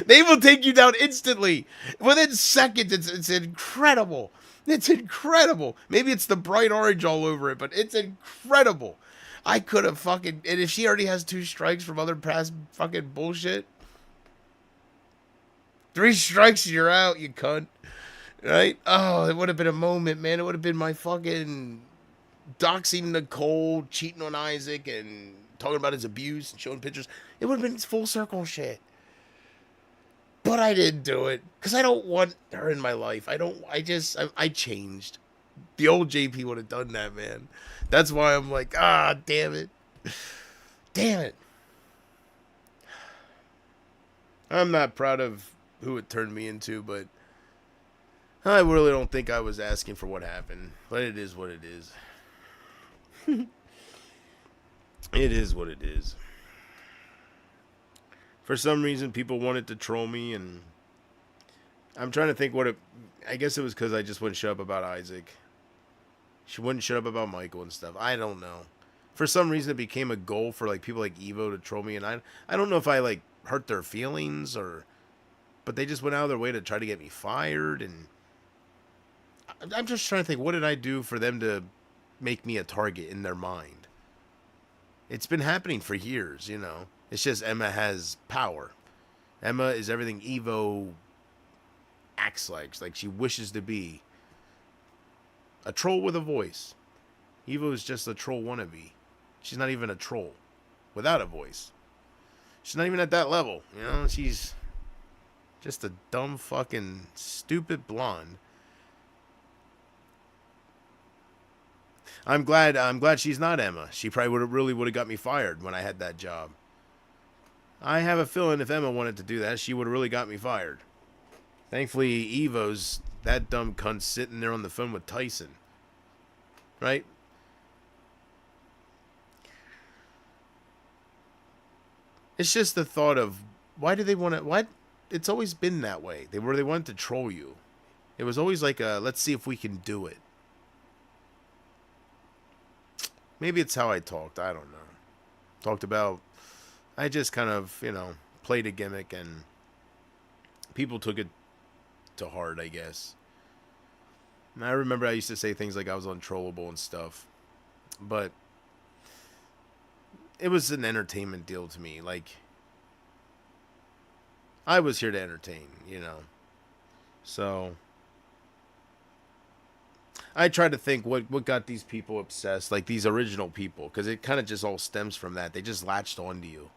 They will take you down instantly. Within seconds, it's incredible. It's incredible. Maybe it's the bright orange all over it, but it's incredible. I could have fucking... And if she already has 2 strikes from other past fucking bullshit... 3 strikes and you're out, you cunt. Right? Oh, it would have been a moment, man. It would have been my fucking doxing Nicole, cheating on Isaac, and talking about his abuse and showing pictures. It would have been full circle shit. But I didn't do it. Because I don't want her in my life. I changed. The old JP would have done that, man. That's why I'm like, damn it. Damn it. I'm not proud of who it turned me into, but I really don't think I was asking for what happened. But it is what it is. It is what it is. For some reason, people wanted to troll me, and I'm trying to think what it... I guess it was because I just wouldn't shut up about Isaac. She wouldn't shut up about Michael and stuff. I don't know. For some reason, it became a goal for like people like Evo to troll me, and I don't know if I like hurt their feelings or... But they just went out of their way to try to get me fired, and I'm just trying to think, what did I do for them to make me a target in their mind? It's been happening for years, you know. It's just Emma has power. Emma is everything Evo acts like she wishes to be. A troll with a voice. Evo is just a troll wannabe. She's not even a troll without a voice. She's not even at that level, you know. She's just a dumb fucking stupid blonde. I'm glad she's not Emma. She probably would have got me fired when I had that job. I have a feeling if Emma wanted to do that, she would have really got me fired. Thankfully, Evo's that dumb cunt sitting there on the phone with Tyson. Right? It's just the thought of, why do they want to... Why? It's always been that way. They wanted to troll you. It was always like a, let's see if we can do it. Maybe it's how I talked. I don't know. Talked about... I just kind of, you know, played a gimmick, and people took it to heart, I guess. And I remember I used to say things like I was untrollable and stuff. But it was an entertainment deal to me. Like, I was here to entertain, you know. So I tried to think what got these people obsessed, like these original people, because it kind of just all stems from that. They just latched onto you.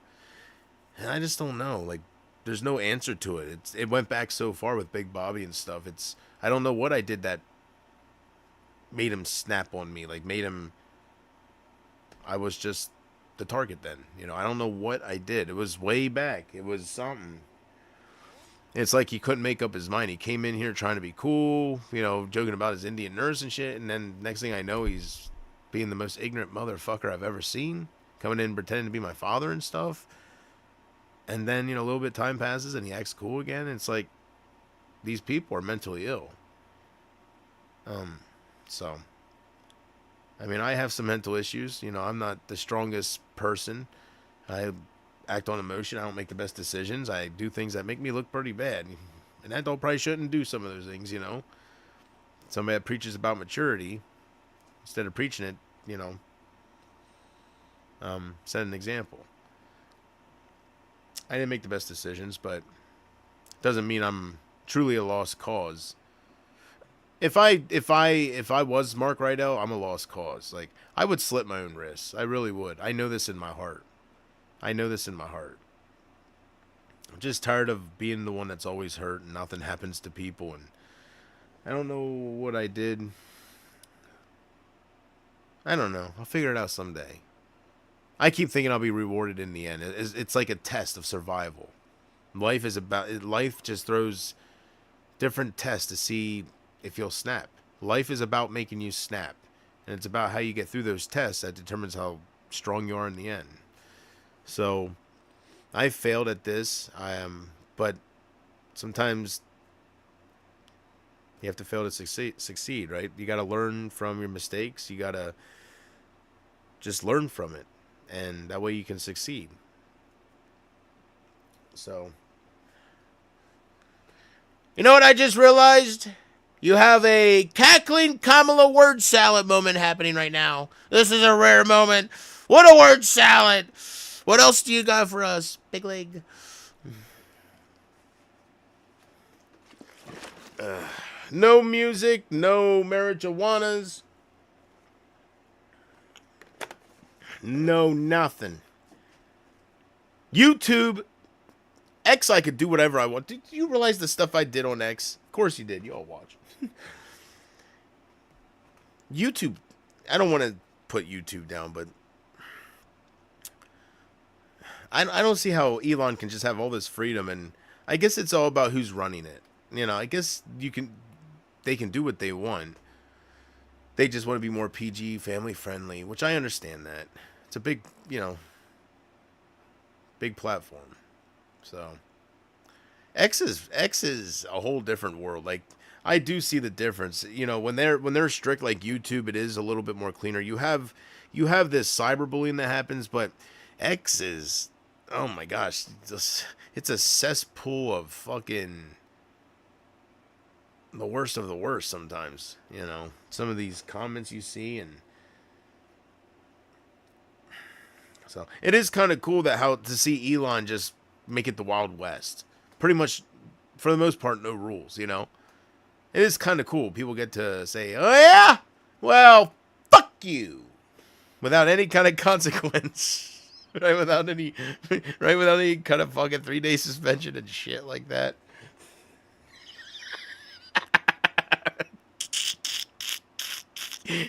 And I just don't know. Like, there's no answer to it. It went back so far with Big Bobby and stuff. I don't know what I did that made him snap on me. Like, made him... I was just the target then. You know, I don't know what I did. It was way back. It was something. It's like he couldn't make up his mind. He came in here trying to be cool, you know, joking about his Indian nurse and shit. And then next thing I know, he's being the most ignorant motherfucker I've ever seen. Coming in pretending to be my father and stuff. And then, you know, a little bit of time passes and he acts cool again. And it's like, these people are mentally ill. So, I mean, I have some mental issues. You know, I'm not the strongest person. I act on emotion. I don't make the best decisions. I do things that make me look pretty bad. An adult probably shouldn't do some of those things, you know. Somebody that preaches about maturity, instead of preaching it, you know, set an example. I didn't make the best decisions, but it doesn't mean I'm truly a lost cause. If I was Mark Rydell, I'm a lost cause. Like, I would slit my own wrists. I really would. I know this in my heart. I'm just tired of being the one that's always hurt and nothing happens to people, and I don't know what I did. I don't know. I'll figure it out someday. I keep thinking I'll be rewarded in the end. It's like a test of survival. Life just throws different tests to see if you'll snap. Life is about making you snap. And it's about how you get through those tests that determines how strong you are in the end. So, I failed at this. But sometimes you have to fail to succeed, right? You got to learn from your mistakes. You got to just learn from it. And that way you can succeed. So, you know what I just realized? You have a cackling Kamala word salad moment happening right now. This is a rare moment. What a word salad! What else do you got for us, Big Leg? No music, no marijuanas, no nothing. YouTube, X, I could do whatever I want. Did you realize the stuff I did on X? Of course you did. You all watch. YouTube, I don't want to put YouTube down, but I don't see how Elon can just have all this freedom, and I guess it's all about who's running it. You know, I guess they can do what they want. They just want to be more PG, family friendly, which I understand that. It's a big, big platform. So X is a whole different world. Like, I do see the difference. You know, when they're strict like YouTube, it is a little bit more cleaner. You have this cyberbullying that happens, but X is, oh my gosh, it's a cesspool of fucking the worst of the worst sometimes. You know, some of these comments you see, and so it is kind of cool to see Elon just make it the Wild West. Pretty much, for the most part, no rules, you know? It is kind of cool. People get to say, oh yeah? Well, fuck you. Without any kind of consequence. Right? Without any kind of fucking 3-day suspension and shit like that.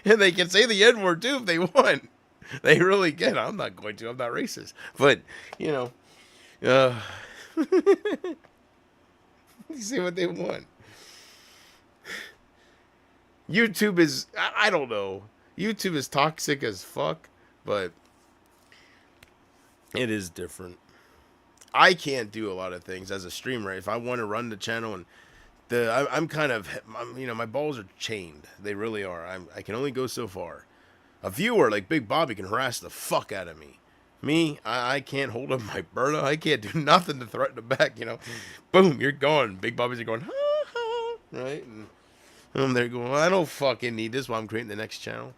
And they can say the N-word too if they want. They really can. I'm not going to. I'm not racist. But, you see what they want. YouTube is, I don't know. YouTube is toxic as fuck, but it is different. I can't do a lot of things as a streamer. If I want to run the channel, and I'm my balls are chained. They really are. I can only go so far. A viewer like Big Bobby can harass the fuck out of me. Me, I can't hold up my Berta. I can't do nothing to threaten him back, Boom, you're gone. Big Bobby's are going, ha, ha, right? And they're going, well, I don't fucking need this while I'm creating the next channel.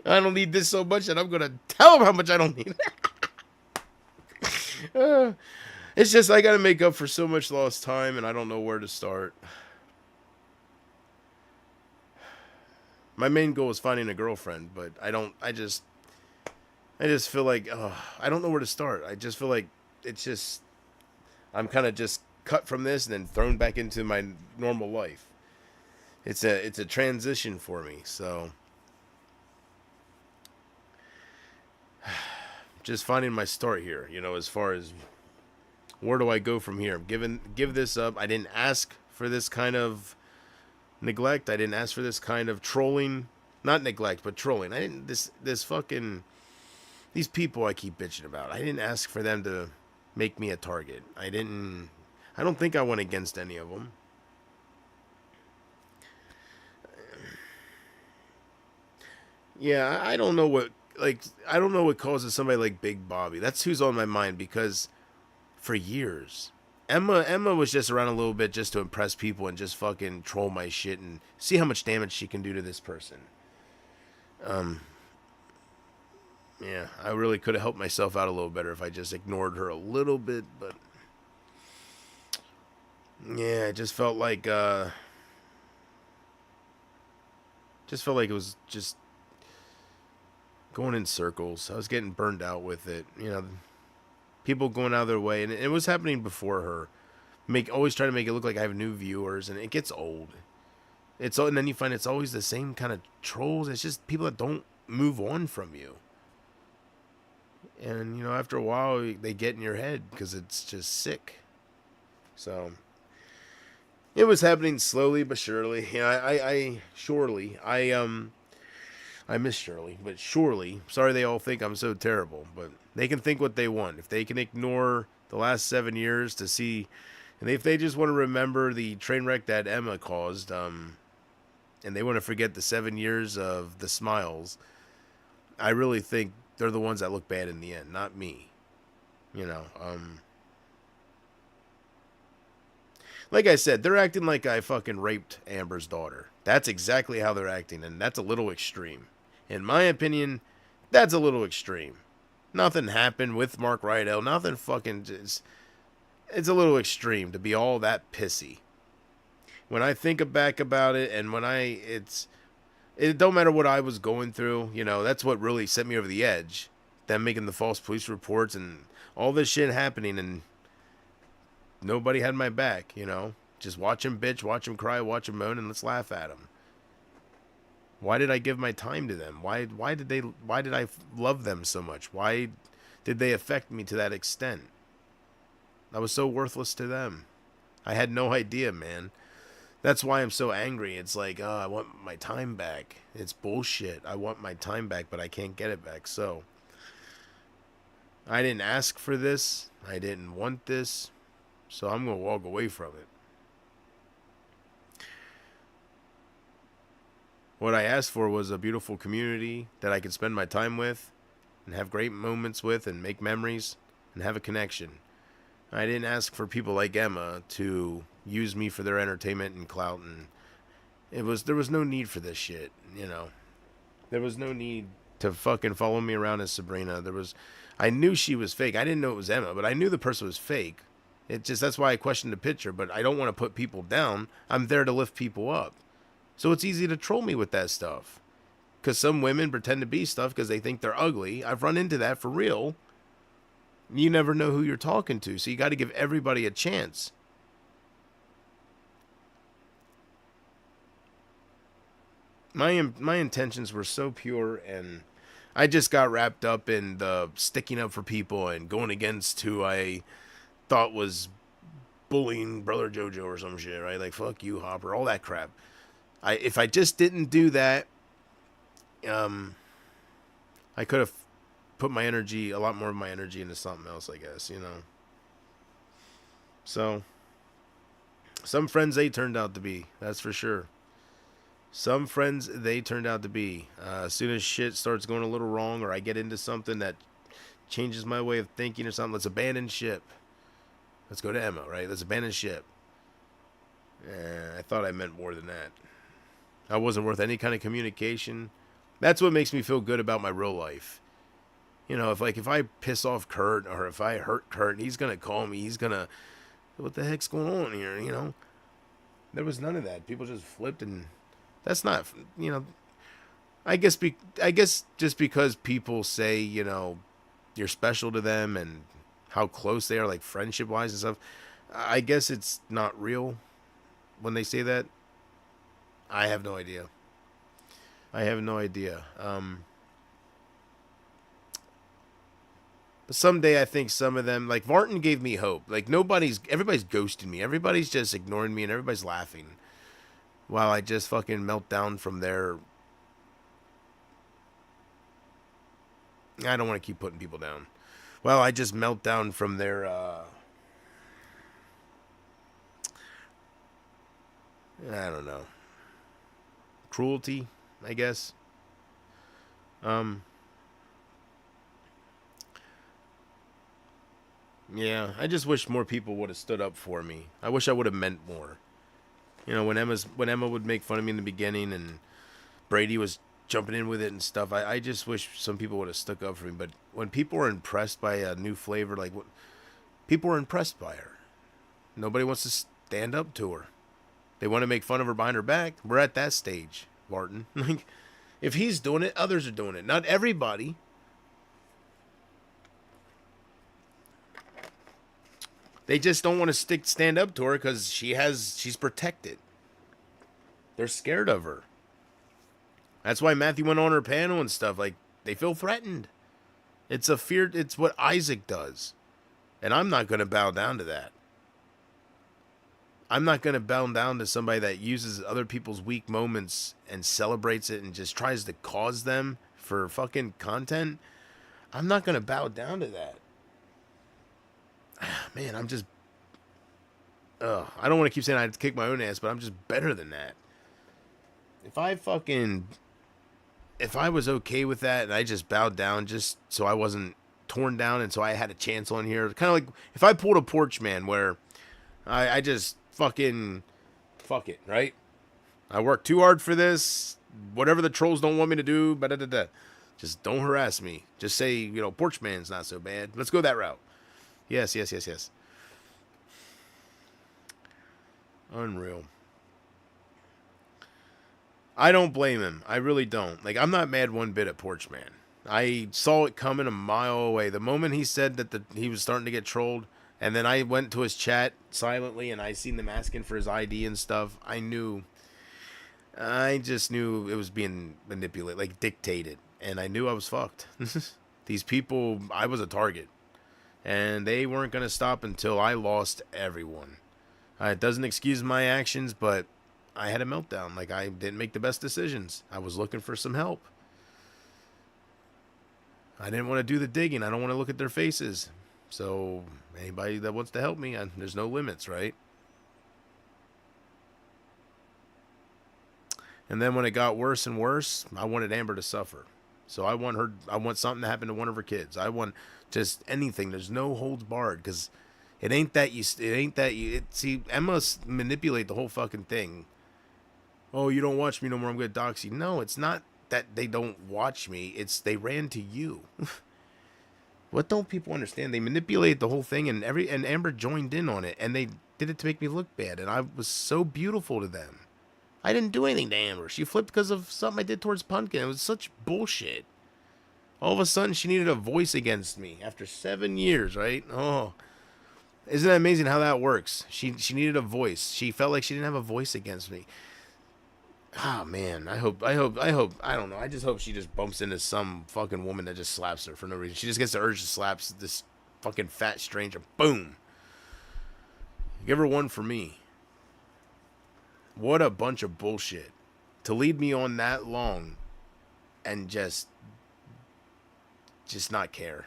I don't need this so much that I'm going to tell them how much I don't need it. It's just I got to make up for so much lost time, and I don't know where to start. My main goal is finding a girlfriend, but I just feel like, I don't know where to start. I just feel like I'm kind of just cut from this and then thrown back into my normal life. It's a transition for me, so just finding my start here, as far as where do I go from here? Give this up. I didn't ask for this kind of neglect. I didn't ask for this kind of trolling. Not neglect, but trolling. I didn't this fucking these people I keep bitching about. I didn't ask for them to make me a target. I don't think I went against any of them. Yeah, I don't know what causes somebody like Big Bobby. That's who's on my mind, because for years, Emma was just around a little bit just to impress people and just fucking troll my shit and see how much damage she can do to this person. Yeah, I really could have helped myself out a little better if I just ignored her a little bit, but yeah, it just felt like it was just going in circles. I was getting burned out with it, you know. People going out of their way, and it was happening before her. Always try to make it look like I have new viewers, and it gets old. And then you find it's always the same kind of trolls. It's just people that don't move on from you. And you know, after a while, they get in your head because it's just sick. So it was happening slowly but surely. You know, I miss Shirley, but surely, sorry they all think I'm so terrible, but they can think what they want. If they can ignore the last 7 years to see, and if they just want to remember the train wreck that Emma caused, and they want to forget the 7 years of the smiles, I really think they're the ones that look bad in the end, not me. You know, like I said, they're acting like I fucking raped Amber's daughter. That's exactly how they're acting, and that's a little extreme. In my opinion, that's a little extreme. Nothing happened with Mark Rydell. Nothing fucking... It's a little extreme to be all that pissy. When I think back about it, and when it don't matter what I was going through, you know, that's what really set me over the edge. Them making the false police reports and all this shit happening, and nobody had my back, you know. Just watch him bitch, watch him cry, watch him moan, and let's laugh at him. Why did I give my time to them? Why did I love them so much? Why did they affect me to that extent? I was so worthless to them. I had no idea, man. That's why I'm so angry. It's like, oh, I want my time back. It's bullshit. I want my time back, but I can't get it back. So I didn't ask for this. I didn't want this. So I'm going to walk away from it. What I asked for was a beautiful community that I could spend my time with and have great moments with and make memories and have a connection. I didn't ask for people like Emma to use me for their entertainment and clout, and there was no need for this shit, you know. There was no need to fucking follow me around as Sabrina. I knew she was fake. I didn't know it was Emma, but I knew the person was fake. That's why I questioned the picture, but I don't want to put people down. I'm there to lift people up. So it's easy to troll me with that stuff. Because some women pretend to be stuff because they think they're ugly. I've run into that for real. You never know who you're talking to, so you got to give everybody a chance. My intentions were so pure, and I just got wrapped up in the sticking up for people and going against who I thought was bullying Brother Jojo or some shit, right? Like, fuck you, Hopper, all that crap. If I just didn't do that, I could have put a lot more of my energy into something else, I guess, you know. So, some friends they turned out to be, that's for sure. Some friends they turned out to be. As soon as shit starts going a little wrong, or I get into something that changes my way of thinking or something, let's abandon ship. Let's go to Emma, right? Let's abandon ship. I thought I meant more than that. I wasn't worth any kind of communication. That's what makes me feel good about my real life. You know, if I piss off Kurt, or if I hurt Kurt, he's going to call me. He's going to, what the heck's going on here, you know? There was none of that. People just flipped, and that's not, you know, I guess just because people say, you know, you're special to them and how close they are, like friendship-wise and stuff, I guess it's not real when they say that. I have no idea. But someday I think some of them, like Martin gave me hope. Like everybody's ghosting me. Everybody's just ignoring me, and everybody's laughing. While I just fucking melt down from their... I don't want to keep putting people down. Well, I just melt down from their, I don't know. Cruelty, I guess. Yeah, I just wish more people would have stood up for me. I wish I would have meant more. You know, when Emma would make fun of me in the beginning and Brady was jumping in with it and stuff, I just wish some people would have stuck up for me. But when people are impressed by a new flavor, like what people are impressed by her. Nobody wants to stand up to her. They want to make fun of her behind her back. We're at that stage, Martin. Like, if he's doing it, others are doing it. Not everybody. They just don't want to stand up to her because she's protected. They're scared of her. That's why Matthew went on her panel and stuff. Like, they feel threatened. It's a fear. It's what Isaac does. And I'm not going to bow down to that. I'm not going to bow down to somebody that uses other people's weak moments and celebrates it and just tries to cause them for fucking content. I'm not going to bow down to that. Man, I'm just... I don't want to keep saying I had to kick my own ass, but I'm just better than that. If I was okay with that and I just bowed down just so I wasn't torn down and so I had a chance on here, kind of like if I pulled a Porch Man where I just fucking fuck it, right? I worked too hard for this. Whatever the trolls don't want me to do, just don't harass me. Just say, you know, Porch Man's not so bad. Let's go that route. Yes. Unreal. I don't blame him. I really don't. Like, I'm not mad one bit at Porch Man. I saw it coming a mile away. The moment he said that he was starting to get trolled, and then I went to his chat silently, and I seen them asking for his ID and stuff, I just knew it was being manipulated, like dictated, and I knew I was fucked. These people, I was a target, and they weren't going to stop until I lost everyone. It doesn't excuse my actions, but I had a meltdown. Like, I didn't make the best decisions. I was looking for some help. I didn't want to do the digging. I don't want to look at their faces. So, anybody that wants to help me, there's no limits, right? And then when it got worse and worse, I wanted Amber to suffer. So I want something to happen to one of her kids. I want just anything. There's no holds barred, because see, Emma manipulate the whole fucking thing. Oh, you don't watch me no more, I'm going to dox you. No, it's not that they don't watch me. It's they ran to you. What don't people understand? They manipulate the whole thing, and Amber joined in on it, and they did it to make me look bad, and I was so beautiful to them. I didn't do anything to Amber. She flipped because of something I did towards Pumpkin. It was such bullshit. All of a sudden, she needed a voice against me after 7 years, right? Oh, isn't it amazing how that works? She needed a voice. She felt like she didn't have a voice against me. Oh, man, I hope, I don't know. I just hope she just bumps into some fucking woman that just slaps her for no reason. She just gets the urge to slap this fucking fat stranger. Boom. Give her one for me. What a bunch of bullshit. To lead me on that long and just not care.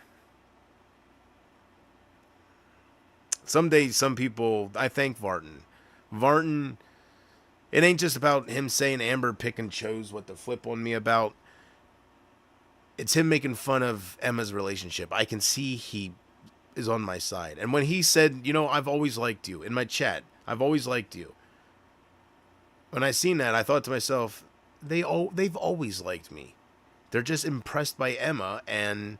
Someday, some people, I thank Vartan. Vartan, it ain't just about him saying Amber pick and chose what to flip on me about. It's him making fun of Emma's relationship. I can see he is on my side. And when he said, you know, I've always liked you, in my chat, I've always liked you. When I seen that, I thought to myself, they've always liked me. They're just impressed by Emma, and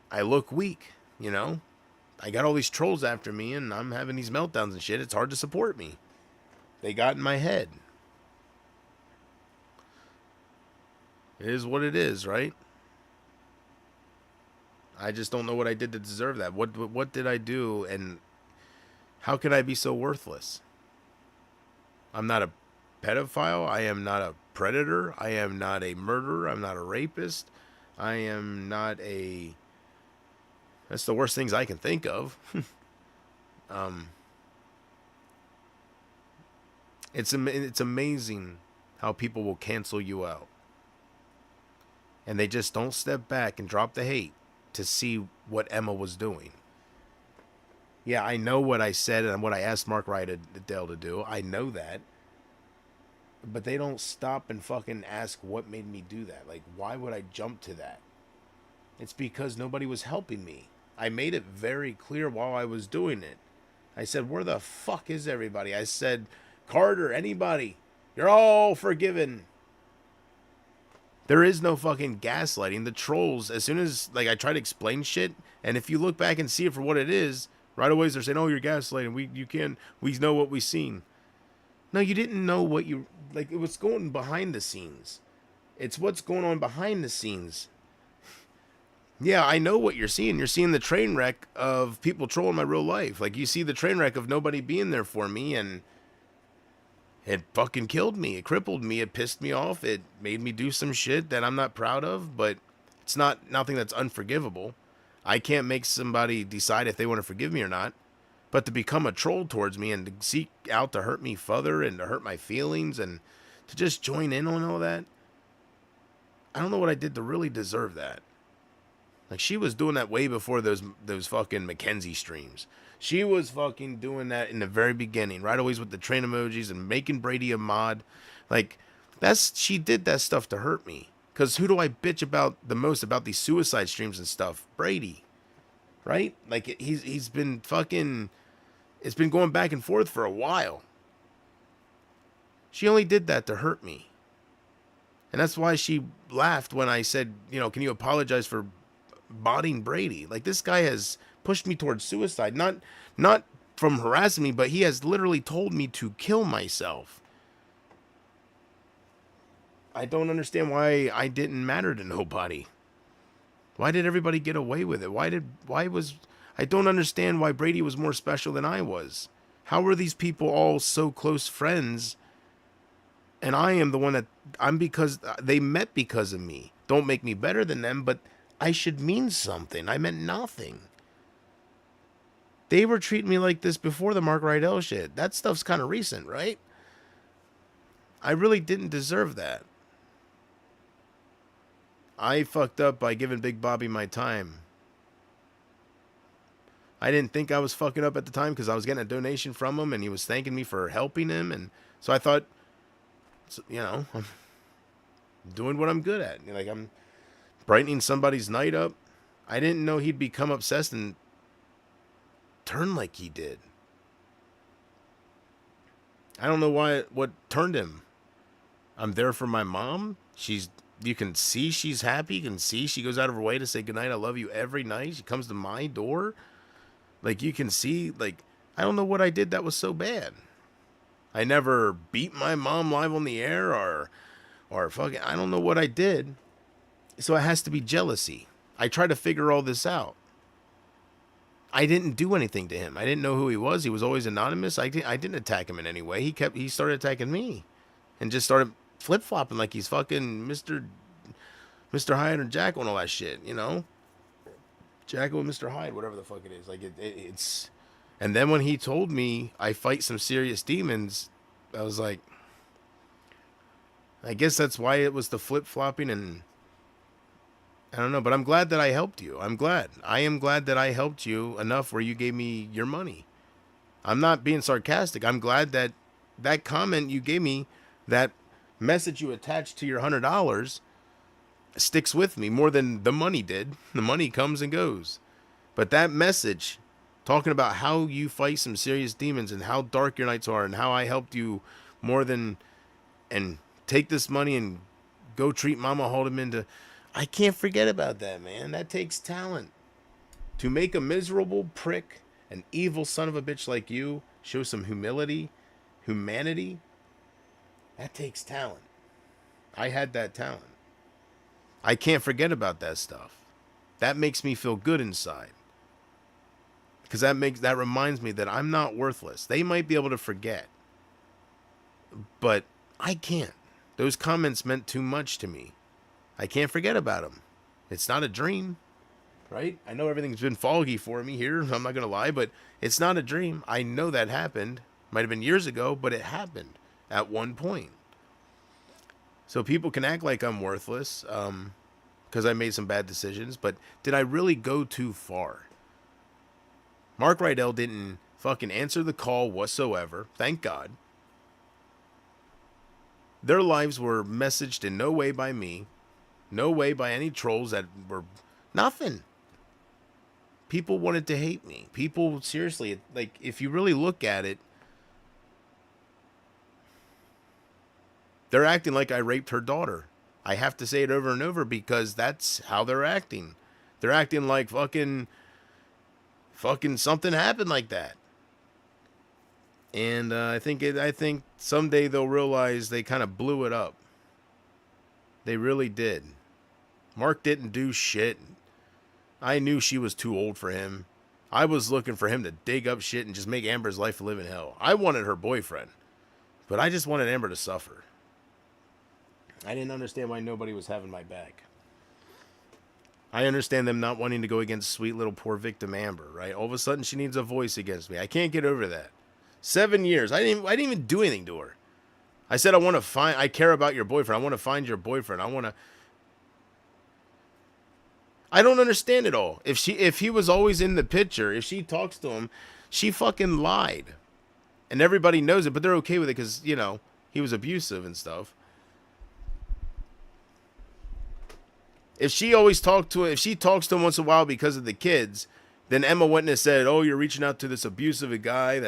I look weak, you know? I got all these trolls after me, and I'm having these meltdowns and shit. It's hard to support me. They got in my head. It is what it is, right? I just don't know what I did to deserve that. What did I do, and how can I be so worthless? I'm not a pedophile. I am not a predator. I am not a murderer. I'm not a rapist. I am not a... That's the worst things I can think of. It's amazing how people will cancel you out. And they just don't step back and drop the hate to see what Emma was doing. Yeah, I know what I said and what I asked Mark Rydell to do. I know that. But they don't stop and fucking ask what made me do that. Like, why would I jump to that? It's because nobody was helping me. I made it very clear while I was doing it. I said, where the fuck is everybody? I said, Carter, anybody, you're all forgiven. There is no fucking gaslighting. The trolls, as soon as, like, I try to explain shit, and if you look back and see it for what it is, right away they're saying, oh, you're gaslighting. We know what we've seen. No, you didn't know what you, like, it was going behind the scenes. It's what's going on behind the scenes. Yeah, I know what you're seeing. You're seeing the train wreck of people trolling my real life. Like, you see the train wreck of nobody being there for me, and it fucking killed me. It crippled me. It pissed me off. It made me do some shit that I'm not proud of, but it's not nothing that's unforgivable. I can't make somebody decide if they want to forgive me or not. But to become a troll towards me and to seek out to hurt me further and to hurt my feelings and to just join in on all that, I don't know what I did to really deserve that. Like, she was doing that way before those fucking Mackenzie streams. She was fucking doing that in the very beginning, right always with the train emojis and making Brady a mod. Like, she did that stuff to hurt me. Because who do I bitch about the most about these suicide streams and stuff? Brady. Right? Like, he's been fucking, it's been going back and forth for a while. She only did that to hurt me. And that's why she laughed when I said, you know, can you apologize for botting Brady? Like, this guy has pushed me towards suicide. Not from harassing me, but he has literally told me to kill myself. I don't understand why I didn't matter to nobody. Why did everybody get away with it? I don't understand why Brady was more special than I was. How were these people all so close friends? And I am the one that because they met because of me. Don't make me better than them, but I should mean something. I meant nothing. They were treating me like this before the Mark Rydell shit. That stuff's kind of recent, right? I really didn't deserve that. I fucked up by giving Big Bobby my time. I didn't think I was fucking up at the time because I was getting a donation from him and he was thanking me for helping him. And so I thought, you know, I'm doing what I'm good at. Like, I'm brightening somebody's night up. I didn't know he'd become obsessed and turn like he did. I don't know what turned him. I'm there for my mom. You can see she's happy. You can see she goes out of her way to say goodnight, I love you every night. She comes to my door. Like, you can see, like, I don't know what I did that was so bad. I never beat my mom live on the air or fucking, I don't know what I did. So it has to be jealousy. I try to figure all this out. I didn't do anything to him. I didn't know who he was. He was always anonymous. I didn't attack him in any way. He started attacking me and just started flip-flopping like he's fucking Mr. Hyde or Jack and all that shit, you know? Jackal and Mr. Hyde, whatever the fuck it is. Like, it's... And then when he told me I fight some serious demons, I was like... I guess that's why it was the flip-flopping and... I don't know, but I'm glad that I helped you. I'm glad. I am glad that I helped you enough where you gave me your money. I'm not being sarcastic. I'm glad that that comment you gave me, that message you attached to your $100 sticks with me more than the money did. The money comes and goes. But that message talking about how you fight some serious demons and how dark your nights are and how I helped you more than, and take this money and go treat Mama Haldeman to, I can't forget about that, man. That takes talent. To make a miserable prick, an evil son of a bitch like you, show some humility, humanity, that takes talent. I had that talent. I can't forget about that stuff. That makes me feel good inside. Because that reminds me that I'm not worthless. They might be able to forget. But I can't. Those comments meant too much to me. I can't forget about them. It's not a dream, right? I know everything's been foggy for me here. I'm not going to lie, but it's not a dream. I know that happened. Might have been years ago, but it happened at one point. So people can act like I'm worthless because I made some bad decisions, but did I really go too far? Mark Rydell didn't fucking answer the call whatsoever. Thank God. Their lives were messaged in no way by me. No way by any trolls that were nothing. People wanted to hate me. People, seriously, like, if you really look at it, they're acting like I raped her daughter. I have to say it over and over because that's how they're acting. They're acting like fucking something happened like that. And I think someday they'll realize they kind of blew it up. They really did. Mark didn't do shit. I knew she was too old for him. I was looking for him to dig up shit and just make Amber's life a living hell. I wanted her boyfriend, but I just wanted Amber to suffer. I didn't understand why nobody was having my back. I understand them not wanting to go against sweet little poor victim Amber, right? All of a sudden she needs a voice against me. I can't get over that. 7 years. I didn't even do anything to her. I said I care about your boyfriend. I want to find your boyfriend. I don't understand it all. If he was always in the picture, if she talks to him, she fucking lied. And everybody knows it, but they're okay with it because, you know, he was abusive and stuff. If she talks to him once in a while because of the kids, then Emma wouldn't have said, "Oh, you're reaching out to this abusive guy."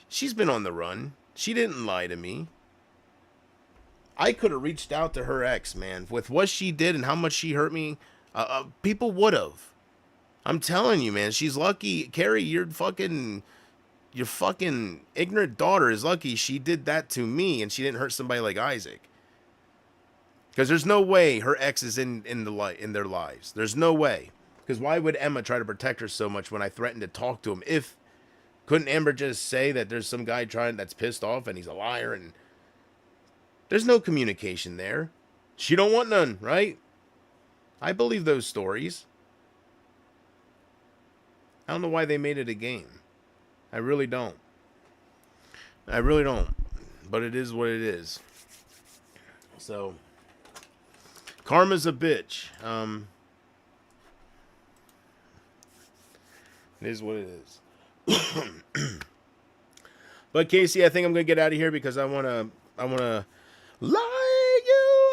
She's been on the run. She didn't lie to me. I could have reached out to her ex, man. With what she did and how much she hurt me, people would have. I'm telling you, man. She's lucky. Carrie, your fucking ignorant daughter is lucky she did that to me and she didn't hurt somebody like Isaac. Because there's no way her ex is in their lives. There's no way. Because why would Emma try to protect her so much when I threatened to talk to him? Couldn't Amber just say that there's some guy that's pissed off and he's a liar and there's no communication there. She don't want none, right? I believe those stories. I don't know why they made it a game. I really don't. But it is what it is. So, karma's a bitch. It is what it is. But Casey, I think I'm gonna get out of here because I wanna light you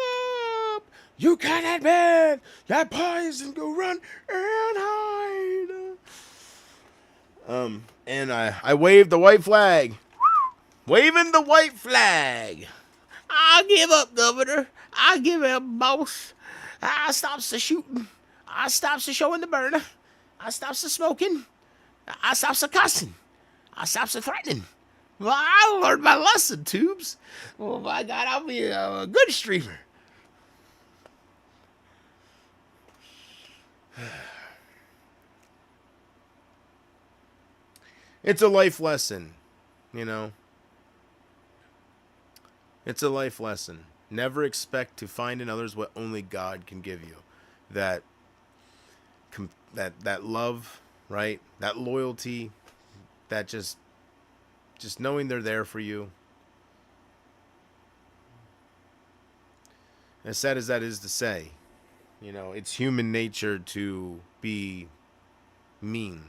up. You can't admit that poison, go run and hide. And I waved the white flag. Waving the white flag. I give up, Governor. I give up, boss. I stops the shooting. I stops the showing the burner. I stops the smoking. I stops the cussing. I stops the threatening. Well, I learned my lesson, Tubes. Oh, my God, I'll be a good streamer. It's a life lesson, you know. It's a life lesson. Never expect to find in others what only God can give you. That love, right? That loyalty, that just knowing they're there for you. As sad as that is to say, you know, it's human nature to be mean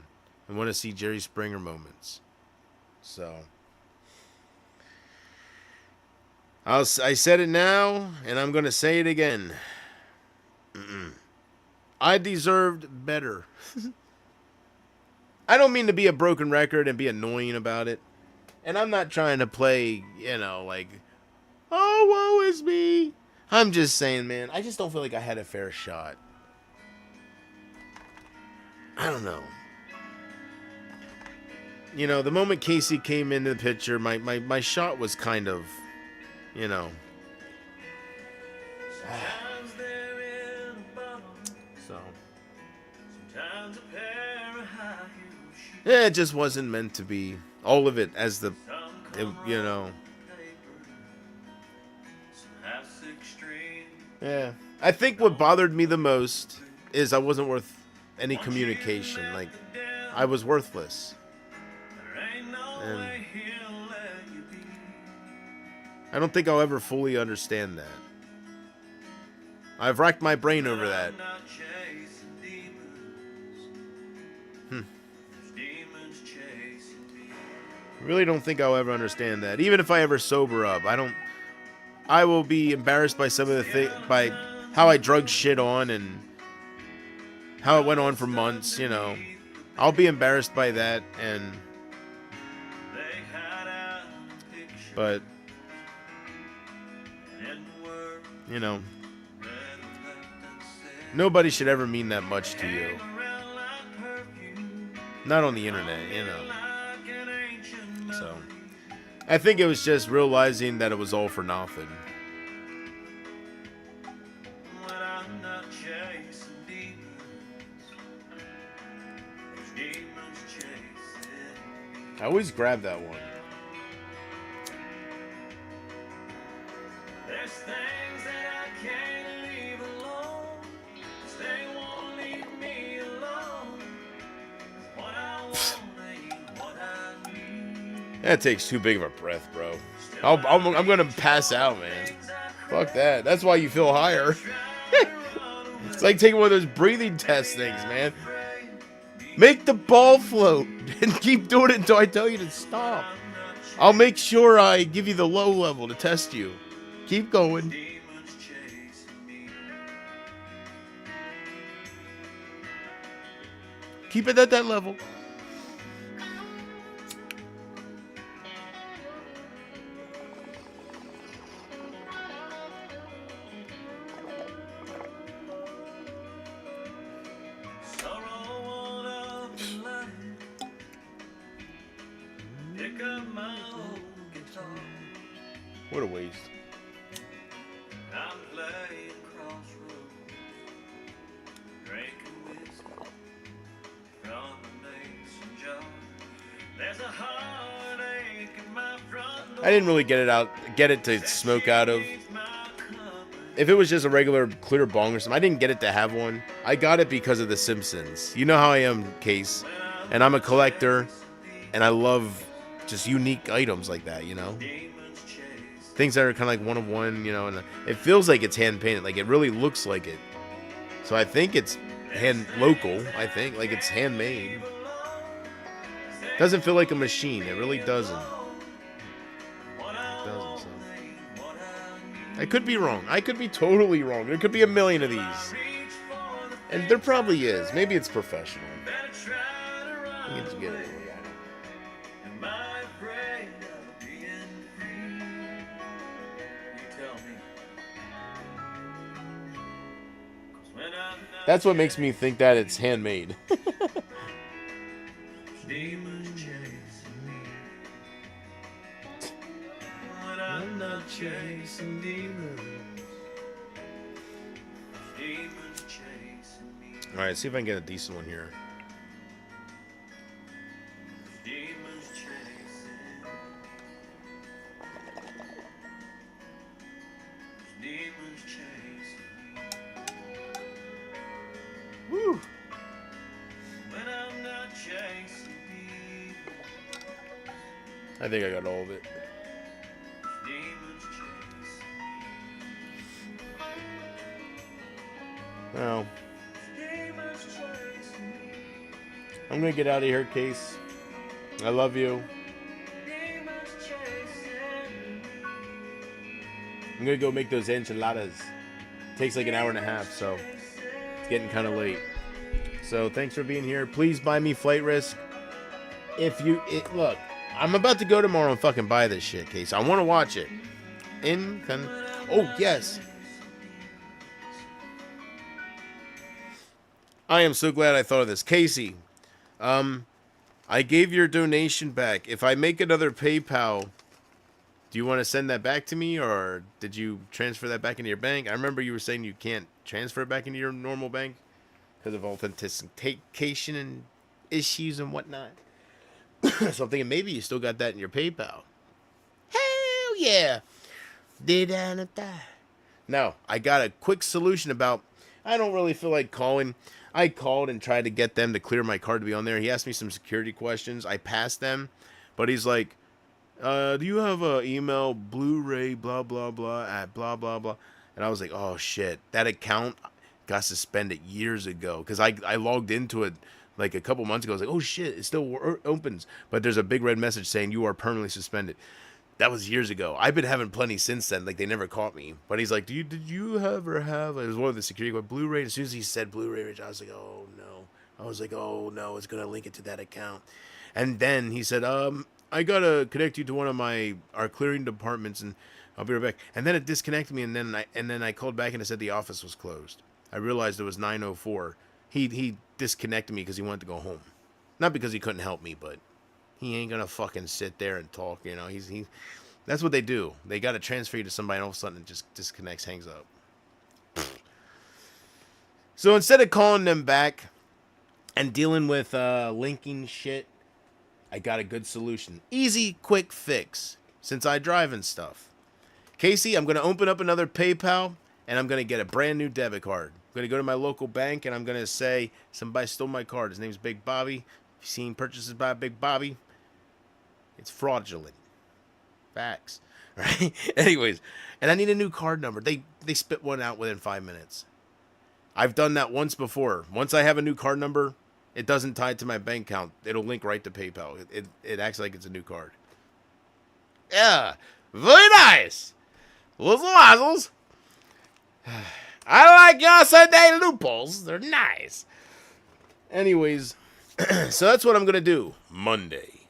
and want to see Jerry Springer moments. So I said it now, and I'm going to say it again. I deserved better. I don't mean to be a broken record and be annoying about it. And I'm not trying to play, you know, like, oh, woe is me. I'm just saying, man, I just don't feel like I had a fair shot. I don't know. You know, the moment Casey came into the picture, my shot was kind of, you know. So. Yeah, it just wasn't meant to be. All of it as you know. Yeah. I think what bothered me the most is I wasn't worth any communication. Like, I was worthless. And I don't think I'll ever fully understand that. I've racked my brain over that. I really don't think I'll ever understand that. Even if I ever sober up, I will be embarrassed by some of the by how I drug shit on and how it went on for months, you know. I'll be embarrassed by that, and They had a picture but in words you know, that left unsaid. nobody should ever mean that much to you. Hang around like perfume, Not on the internet, you know. like an ancient So melody. I think it was just realizing that it was all for nothing. When I'm not chasing demons, those demons chasing. I always grab that one. There's things that I can't leave alone, 'cause they won't leave me alone. 'Cause what I want ain't what I need. That takes too big of a breath, bro. I'm gonna pass out, man. Fuck that. That's why you feel higher. It's like taking one of those breathing test things, man. Make the ball float and keep doing it until I tell you to stop. I'll make sure I give you the low level to test you. Keep going. Demons chasing me. Keep it at that level. Sorrow won't up in light. Pick up my old guitar. What a waste. I'm playing crossroads, drinking whiskey from the mason jar. There's a heartache in my front door. I didn't really get it to smoke out of. My company. If it was just a regular clear bong or something, I didn't get it to have one. I got it because of The Simpsons. You know how I am, Case. And I'm a collector, and I love just unique items like that, you know? Demons chase. Things that are kind of like one of one, you know, and it feels like it's hand painted. Like, it really looks like it. So I think it's local, I think. Like, it's handmade. Doesn't feel like a machine. It really doesn't. What It I doesn't, want so. ain't what I need. I could be wrong. I could be totally wrong. There could be a million of these. Reach for the And there probably is. Maybe it's professional. better try to run. You can just get it. Am I afraid of being free? You tell me. 'Cause when I'm not That's what makes me think that it's handmade. demons chasing me. When I'm not chasing demons. Demons chasing me. Alright, see if I can get a decent one here. Demons chasing. Demons chasing me. Woo! When I'm not chasing demons. I think I got all of it. Demons chasing Well, me. Demons chasing me. I'm gonna get out of here, Case. I love you. Demons chasing me. I'm gonna go make those enchiladas. Takes like an hour and a half, so it's getting kind of late. So thanks for being here. Please buy me Flight Risk. Look, I'm about to go tomorrow and fucking buy this shit, Case. I want to watch it. Oh yes. I am so glad I thought of this, Casey. I gave your donation back. If I make another PayPal, do you want to send that back to me, or did you transfer that back into your bank? I remember you were saying you can't transfer it back into your normal bank because of authentication and issues and whatnot. So I'm thinking maybe you still got that in your PayPal. Hell yeah. Did I not die? No, I got a quick solution about, I don't really feel like calling. I called and tried to get them to clear my card to be on there. He asked me some security questions. I passed them, but he's like, do you have a email, Blu-ray, blah, blah, blah, at blah, blah, blah. And I was like, oh, shit. That account got suspended years ago because I logged into it like a couple months ago. I was like, oh, shit, it still opens. But there's a big red message saying you are permanently suspended. That was years ago. I've been having plenty since then. Like, they never caught me. But he's like, did you ever have, it was one of the security, Blu-ray. As soon as he said Blu-ray, I was like, oh, no. I was like, oh no, it's gonna link it to that account. And then he said, I gotta connect you to one of our clearing departments, and I'll be right back. And then it disconnected me, and then I called back and it said the office was closed. I realized it was 9:04. He disconnected me because he wanted to go home, not because he couldn't help me, but he ain't gonna fucking sit there and talk. You know, he. That's what they do. They gotta transfer you to somebody, and all of a sudden it just disconnects, hangs up. So instead of calling them back and dealing with linking shit, I got a good solution. Easy, quick fix. Since I drive and stuff. Casey, I'm going to open up another PayPal, and I'm going to get a brand new debit card. I'm going to go to my local bank, and I'm going to say, somebody stole my card. His name's Big Bobby. If you've seen purchases by Big Bobby, it's fraudulent. Facts. Right? Anyways, and I need a new card number. They spit one out within 5 minutes. I've done that once before. Once I have a new card number, it doesn't tie it to my bank account. It'll link right to PayPal. It acts like it's a new card. Yeah, very nice. Little wazzles. I like your Sunday loopholes. They're nice. Anyways, so that's what I'm going to do Monday.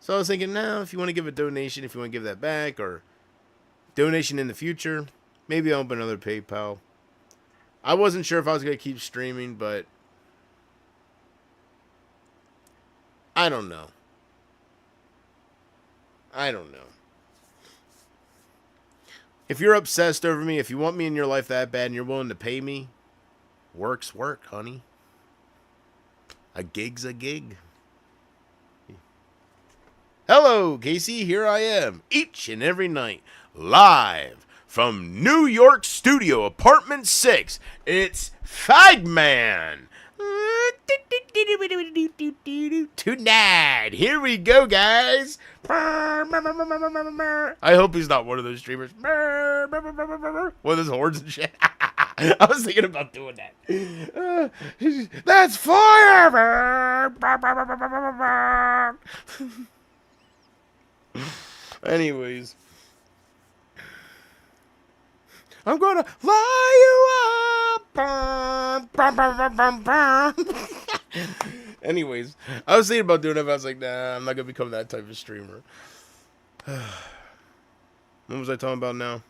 So I was thinking, now, if you want to give a donation, if you want to give that back, or donation in the future, maybe I'll open another PayPal. I wasn't sure if I was going to keep streaming, but I don't know. If you're obsessed over me, if you want me in your life that bad and you're willing to pay me, work's work, honey. A gig's a gig. Hello, Casey. Here I am, each and every night, live from New York Studio, Apartment 6. It's Fagman. Tonight, here we go, guys. I hope he's not one of those streamers. One of those horns and shit. I was thinking about doing that. That's fire. Anyways, I'm gonna fly you up. Anyways, I was thinking about doing it, but I was like, nah, I'm not gonna become that type of streamer. What was I talking about now?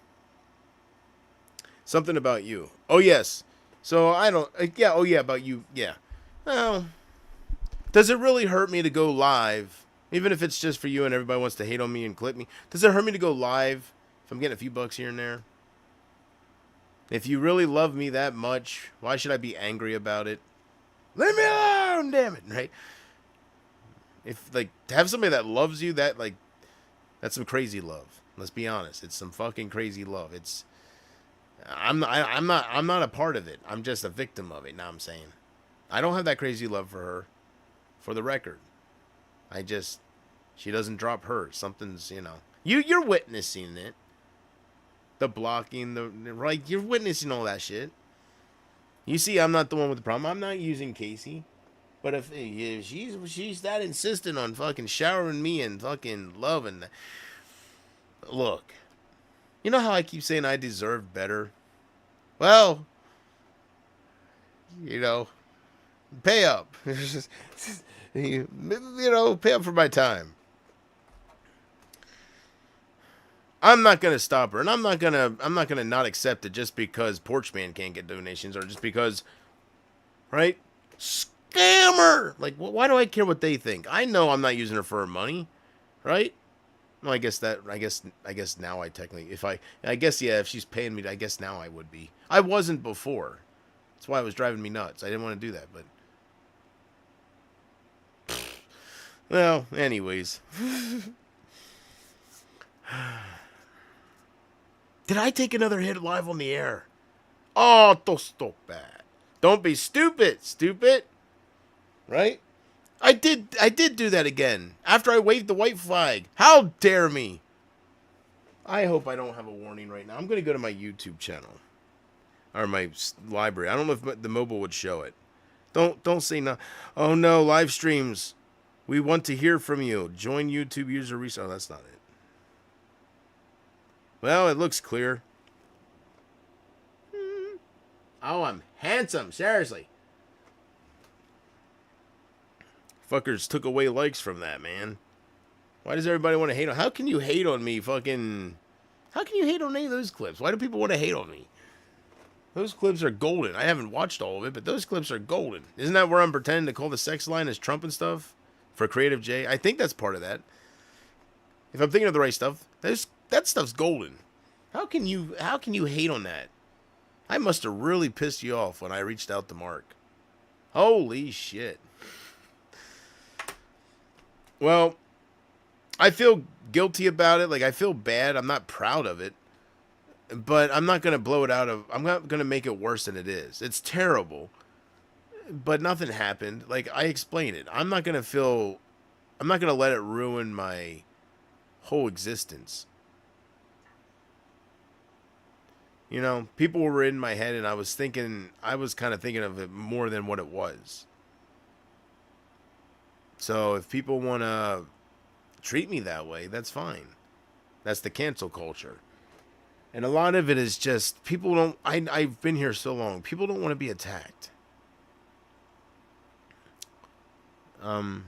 Something about you. Oh, yes. So I don't, yeah, oh yeah, about you, yeah. Well, does it really hurt me to go live, even if it's just for you and everybody wants to hate on me and clip me? Does it hurt me to go live if I'm getting a few bucks here and there? If you really love me that much, why should I be angry about it? Leave me alone, damn it, right? If, like, to have somebody that loves you, that, like, that's some crazy love. Let's be honest. It's some fucking crazy love. It's, I'm not a part of it. I'm just a victim of it, now I'm saying. I don't have that crazy love for her, for the record. She doesn't drop hers. Something's, you know. You're witnessing it. The blocking, right? You're witnessing all that shit. You see, I'm not the one with the problem. I'm not using Casey. But if she's that insistent on fucking showering me and fucking loving, look, you know how I keep saying I deserve better? Well, you know, pay up. You know, pay up for my time. I'm not gonna stop her, and I'm not gonna not accept it just because Porchman can't get donations, or just because, right? Scammer! Like, why do I care what they think? I know I'm not using her for her money, right? Well, I guess now I technically, yeah, if she's paying me, I guess now I would be. I wasn't before. That's why it was driving me nuts. I didn't want to do that, but, well, anyways. Did I take another hit live on the air? Oh, don't stop that. Don't be stupid. Right? I did do that again. After I waved the white flag. How dare me? I hope I don't have a warning right now. I'm going to go to my YouTube channel. Or my library. I don't know if the mobile would show it. Don't say no. Oh no, live streams. We want to hear from you. Join YouTube user research. Oh, that's not it. Well, it looks clear. Oh, I'm handsome. Seriously. Fuckers took away likes from that, man. Why does everybody want to hate on? How can you hate on me, fucking? How can you hate on any of those clips? Why do people want to hate on me? Those clips are golden. I haven't watched all of it, but those clips are golden. Isn't that where I'm pretending to call the sex line as Trump and stuff for Creative J? I think that's part of that. If I'm thinking of the right stuff, that stuff's golden. How can you hate on that? I must have really pissed you off when I reached out to Mark. Holy shit. Well, I feel guilty about it. Like, I feel bad. I'm not proud of it. But I'm not going to blow it out of... I'm not going to make it worse than it is. It's terrible. But nothing happened. Like, I explained it. I'm not going to let it ruin my whole existence. You know, people were in my head, and I was kind of thinking of it more than what it was. So if people want to treat me that way, that's fine. That's the cancel culture. And a lot of it is just, people don't, I've been here so long, people don't want to be attacked. You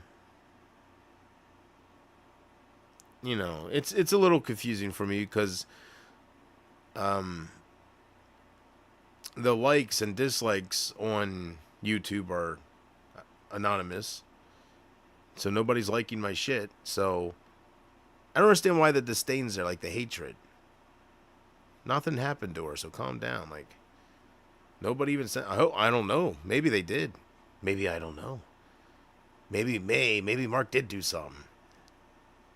know, it's a little confusing for me because, the likes and dislikes on YouTube are anonymous. So nobody's liking my shit. So I don't understand why the disdain's there, like the hatred. Nothing happened to her, so calm down. Like, nobody even said, I don't know. Maybe they did. Maybe I don't know. Maybe Mark did do something.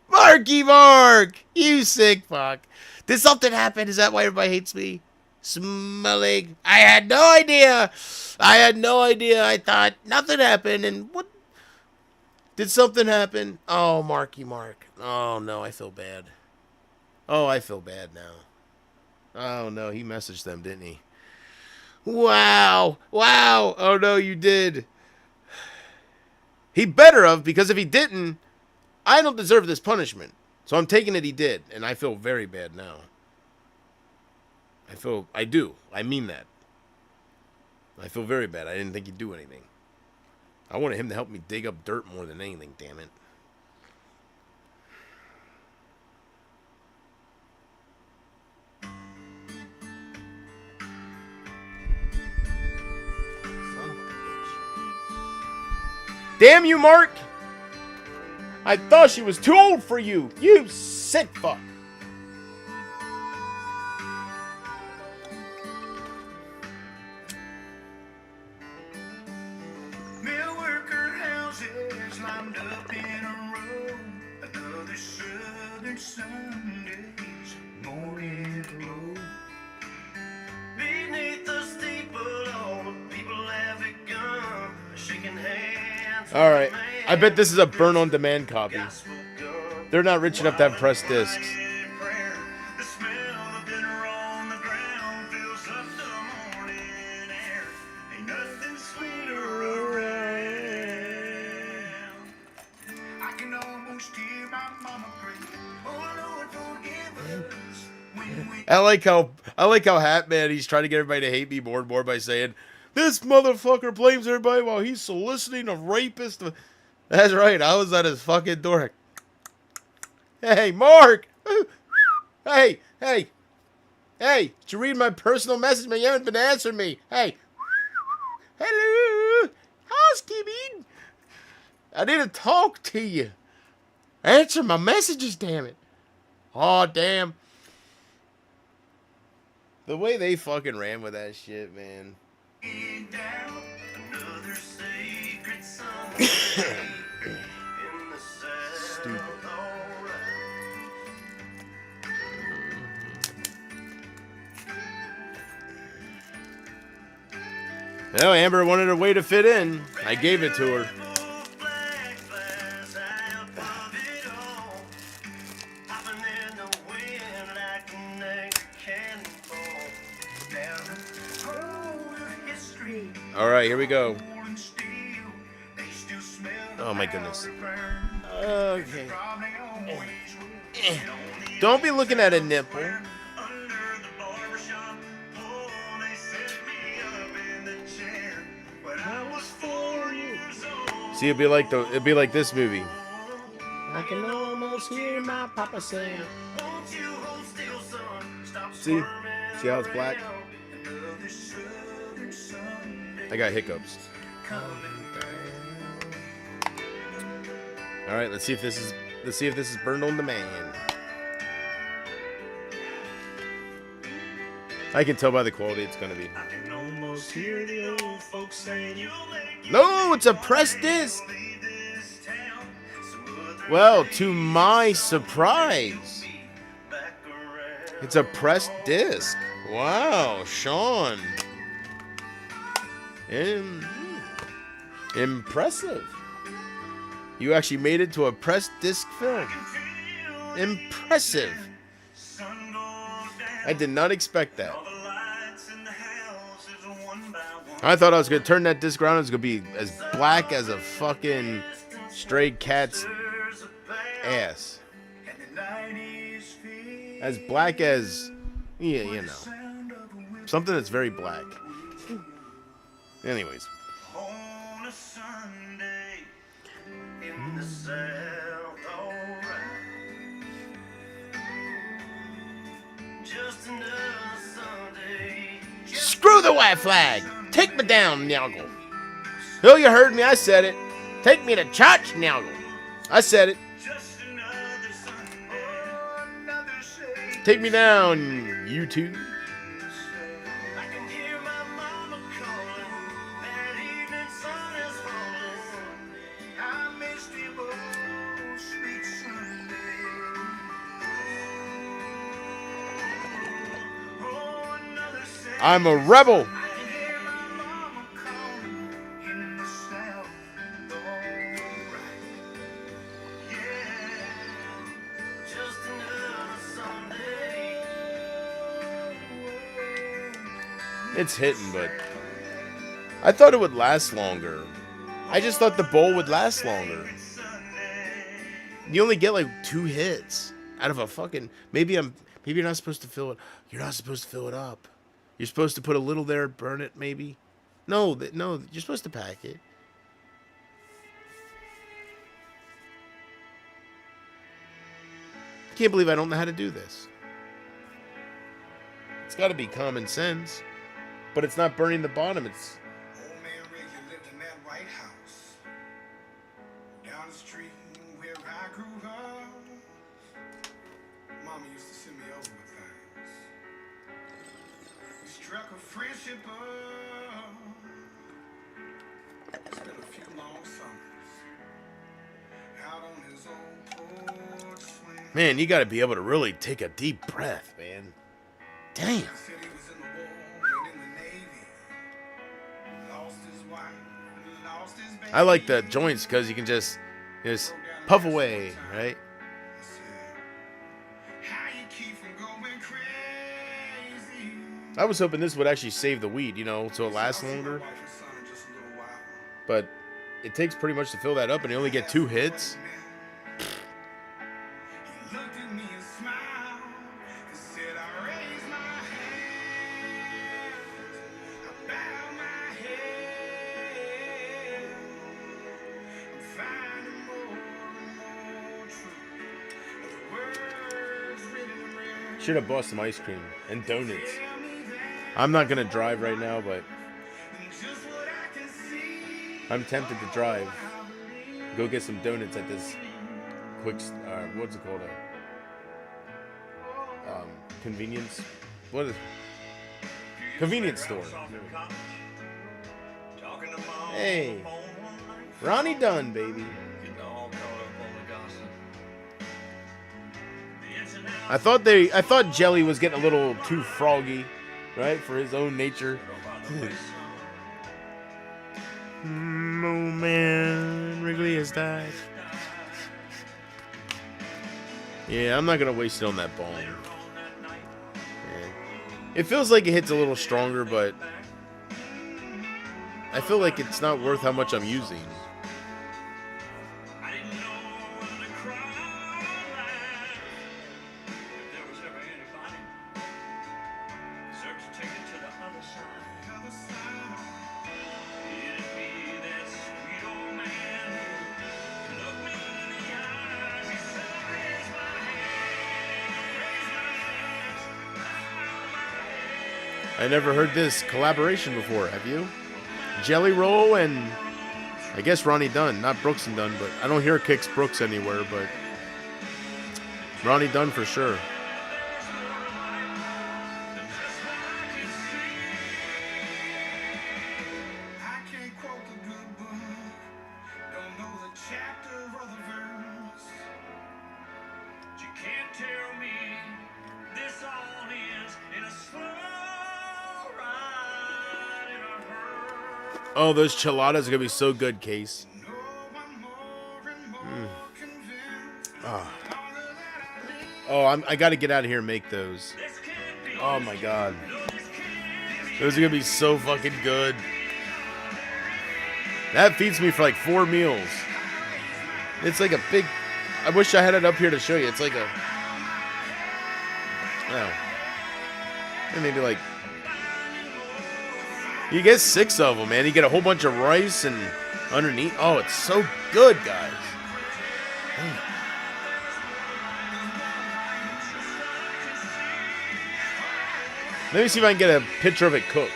Marky Mark! You sick fuck. Did something happen? Is that why everybody hates me? Smelling. I had no idea. I thought nothing happened. And what? Did something happen? Oh, Marky Mark. Oh, no, I feel bad. Oh, I feel bad now. Oh, no, he messaged them, didn't he? Wow. Oh, no, you did. He better have, because if he didn't, I don't deserve this punishment. So I'm taking it he did, and I feel very bad now. I do. I mean that. I feel very bad. I didn't think he'd do anything. I wanted him to help me dig up dirt more than anything, damn it. Damn you, Mark! I thought she was too old for you. You sick fuck. Mill worker houses lined up in a row. Another southern Sunday's morning glow. Beneath the steeple, all the people have begun shaking hands. All right. I bet this is a burn-on-demand copy. They're not rich enough to have pressed discs. The smell of dinner on the ground fills up the morning air. Ain't nothing sweeter around. I can almost hear my mama pray. Oh Lord, forgive us when we I like how Hat Man, he's trying to get everybody to hate me more and more by saying, this motherfucker blames everybody while he's soliciting a rapist. That's right, I was at his fucking door. Hey, Mark! Hey! Did you read my personal message, man? You haven't been answering me. Hey! Hello! Housekeeping! I need to talk to you. Answer my messages, damn it. Oh, damn. The way they fucking ran with that shit, man. down another sacred Sunday in the South. Stupid. Well, Amber wanted a way to fit in. I gave it to her. All right, here we go. Oh my goodness. Okay. Don't be looking at a nipple. See, it'd be like this movie. I can almost hear my papa say. Won't you hold still, son? Stop See? squirming See how it's black? around. Another southern Sunday I got hiccups. coming back. All right, let's see if this is burned on demand. I can tell by the quality it's gonna be. I can almost hear the old folks saying you'll make No, it's a pressed disc. leave this town. So other Well, to my surprise, back around. it's a pressed disc. Wow, Sean. Impressive. You actually made it to a pressed disc film. Impressive. Sun goes down. I did not expect that. All the lights in the house is one by one. I thought I was gonna turn that disc around. It was gonna be as black as a fucking stray cat's There's a bell ass. and the night is filled As black as, yeah, you know, sound of a whip something that's very black. Anyways, on a Sunday in the South. Alright. Just another Sunday. screw the white flag. Take me down, Nyagle. Oh, you heard me. I said it. Take me to church, Nyagle. I said it. Just another Sunday. Another shade. Take me down, you two. I can hear my mama calling. That evening sun is falling. I miss the old sweet Sunday. Oh, another Sunday. I'm a rebel. I can hear my mama calling in the South. Alright. Yeah. Just another Sunday. It's hitting, but I thought it would last longer. I just thought the bowl would last longer. You only get like 2 hits out of a fucking. Maybe you're not supposed to fill it. You're not supposed to fill it up. You're supposed to put a little there, burn it, maybe. No, you're supposed to pack it. Can't believe I don't know how to do this. It's got to be common sense, but it's not burning the bottom. It's Old man Reggie lived in that White House. Down the street where I grew up. Mama used to send me over with things. We struck a friendship up. Spent a few long summers out on his old porch swing. man, you got to be able to really take a deep breath, man. Damn. Said he was in the war and in the Navy. Lost his wife, lost his baby. I like the joints because you can just puff away, right? I said, how you keep from going crazy? I was hoping this would actually save the weed, so it lasts I'll see my longer. wife and son in just a little while. But it takes pretty much to fill that up, and you only get 2 hits. He looked at me and smiled and said, I raise my hand, I bow my head. I'm finding more and more truth of the words written in red. Should have bought some ice cream and donuts. Tell me that I'm not gonna drive right now, but just what I can see. I'm tempted to drive. Go get some donuts at this what's it called? Convenience. What is? Convenience store. Hey, Ronnie Dunn, baby. I thought Jelly was getting a little too froggy, right, for his own nature. Oh man, Wrigley has died. Yeah, I'm not gonna waste it on that ball. Yeah. It feels like it hits a little stronger, but I feel like it's not worth how much I'm using. I didn't know when to cry or laugh. If there was ever anybody deserved to take it to the other side. It'd be that sweet old man I never heard this collaboration before. Have you? Jelly Roll and I guess Ronnie Dunn, not Brooks and Dunn, but I don't hear Kix Brooks anywhere, but Ronnie Dunn for sure. I can't quote the good book, don't know the chapter or the verse. But you can't tell me this all ends in a slow ride in a hurry. Oh, those chiladas are gonna be so good, Case. No, I'm more and more convinced. Ah. Longer that I live, Oh, I gotta get out of here and make those. This can't be. Oh my god. No, this can't be. Those are gonna be so fucking good. That feeds me for like 4 meals. It's like a big... I wish I had it up here to show you. It's like a... Oh. Maybe like... You get 6 of them, man. You get a whole bunch of rice and underneath. Oh, it's so good, guys. Mm. Let me see if I can get a picture of it cooked.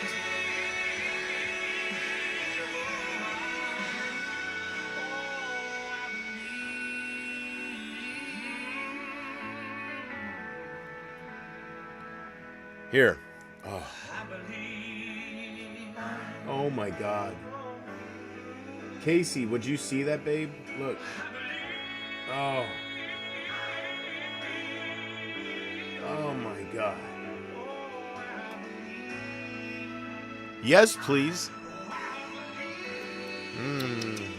Here. Oh. Oh my god. Casey, would you see that, babe? Look. Oh. Oh my god. Yes, please.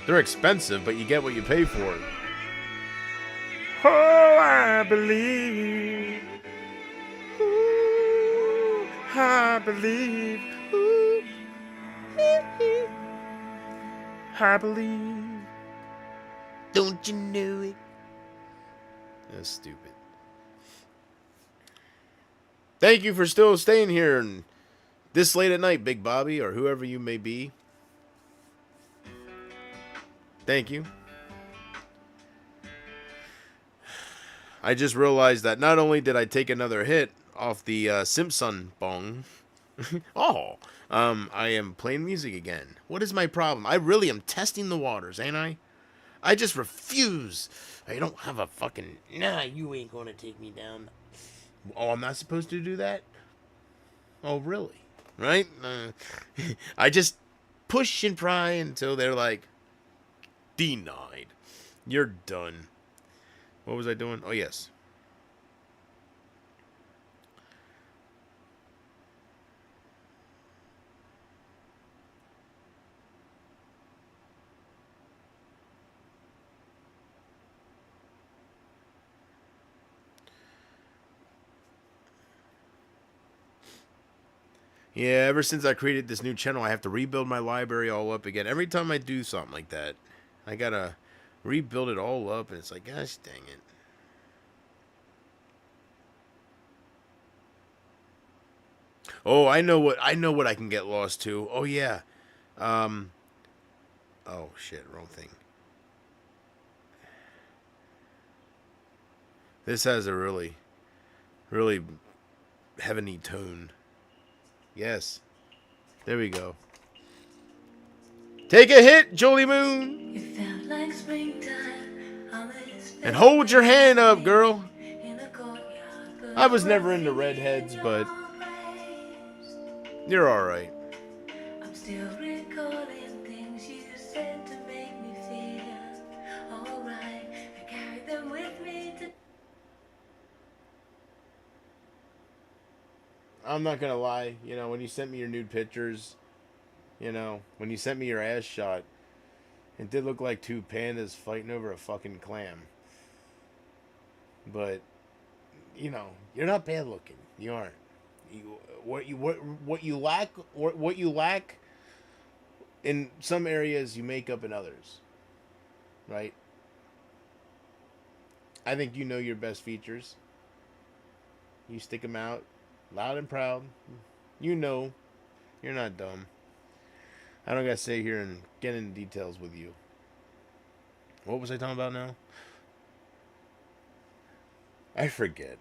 They're expensive, but you get what you pay for. Oh, I believe. Ooh, I believe. Ooh, I believe. Don't you know it? That's stupid. Thank you for still staying here and this late at night, Big Bobby, or whoever you may be. Thank you. I just realized that not only did I take another hit off the Simpson bong, I am playing music again. What is my problem? I really am testing the waters, ain't I? I just refuse. I don't have a fucking... Nah, you ain't gonna take me down. Oh, I'm not supposed to do that? Oh, really? Right? I just push and pry until they're like, denied. You're done. What was I doing? Oh, yes. Yeah, ever since I created this new channel, I have to rebuild my library all up again. Every time I do something like that, I gotta rebuild it all up, and it's like, gosh dang it. Oh, I know what I can get lost to. Oh yeah. Oh shit, wrong thing. This has a really heavenly tone. Yes. There we go. Take a hit, Jolie Moon. It felt like springtime on this And hold your hand up, girl. in the courtyard. I was never into redheads, but you're alright. I'm still recalling things you said to make me feel alright. I carried them with me to I'm not gonna lie, you know, when you sent me your nude pictures, you know, when you sent me your ass shot, it did look like 2 pandas fighting over a fucking clam. But, you know, you're not bad looking. You aren't. What you lack in some areas, you make up in others. Right? I think you know your best features. You stick them out. Loud and proud. You know. You're not dumb. I don't gotta sit here and get into details with you. What was I talking about now? I forget.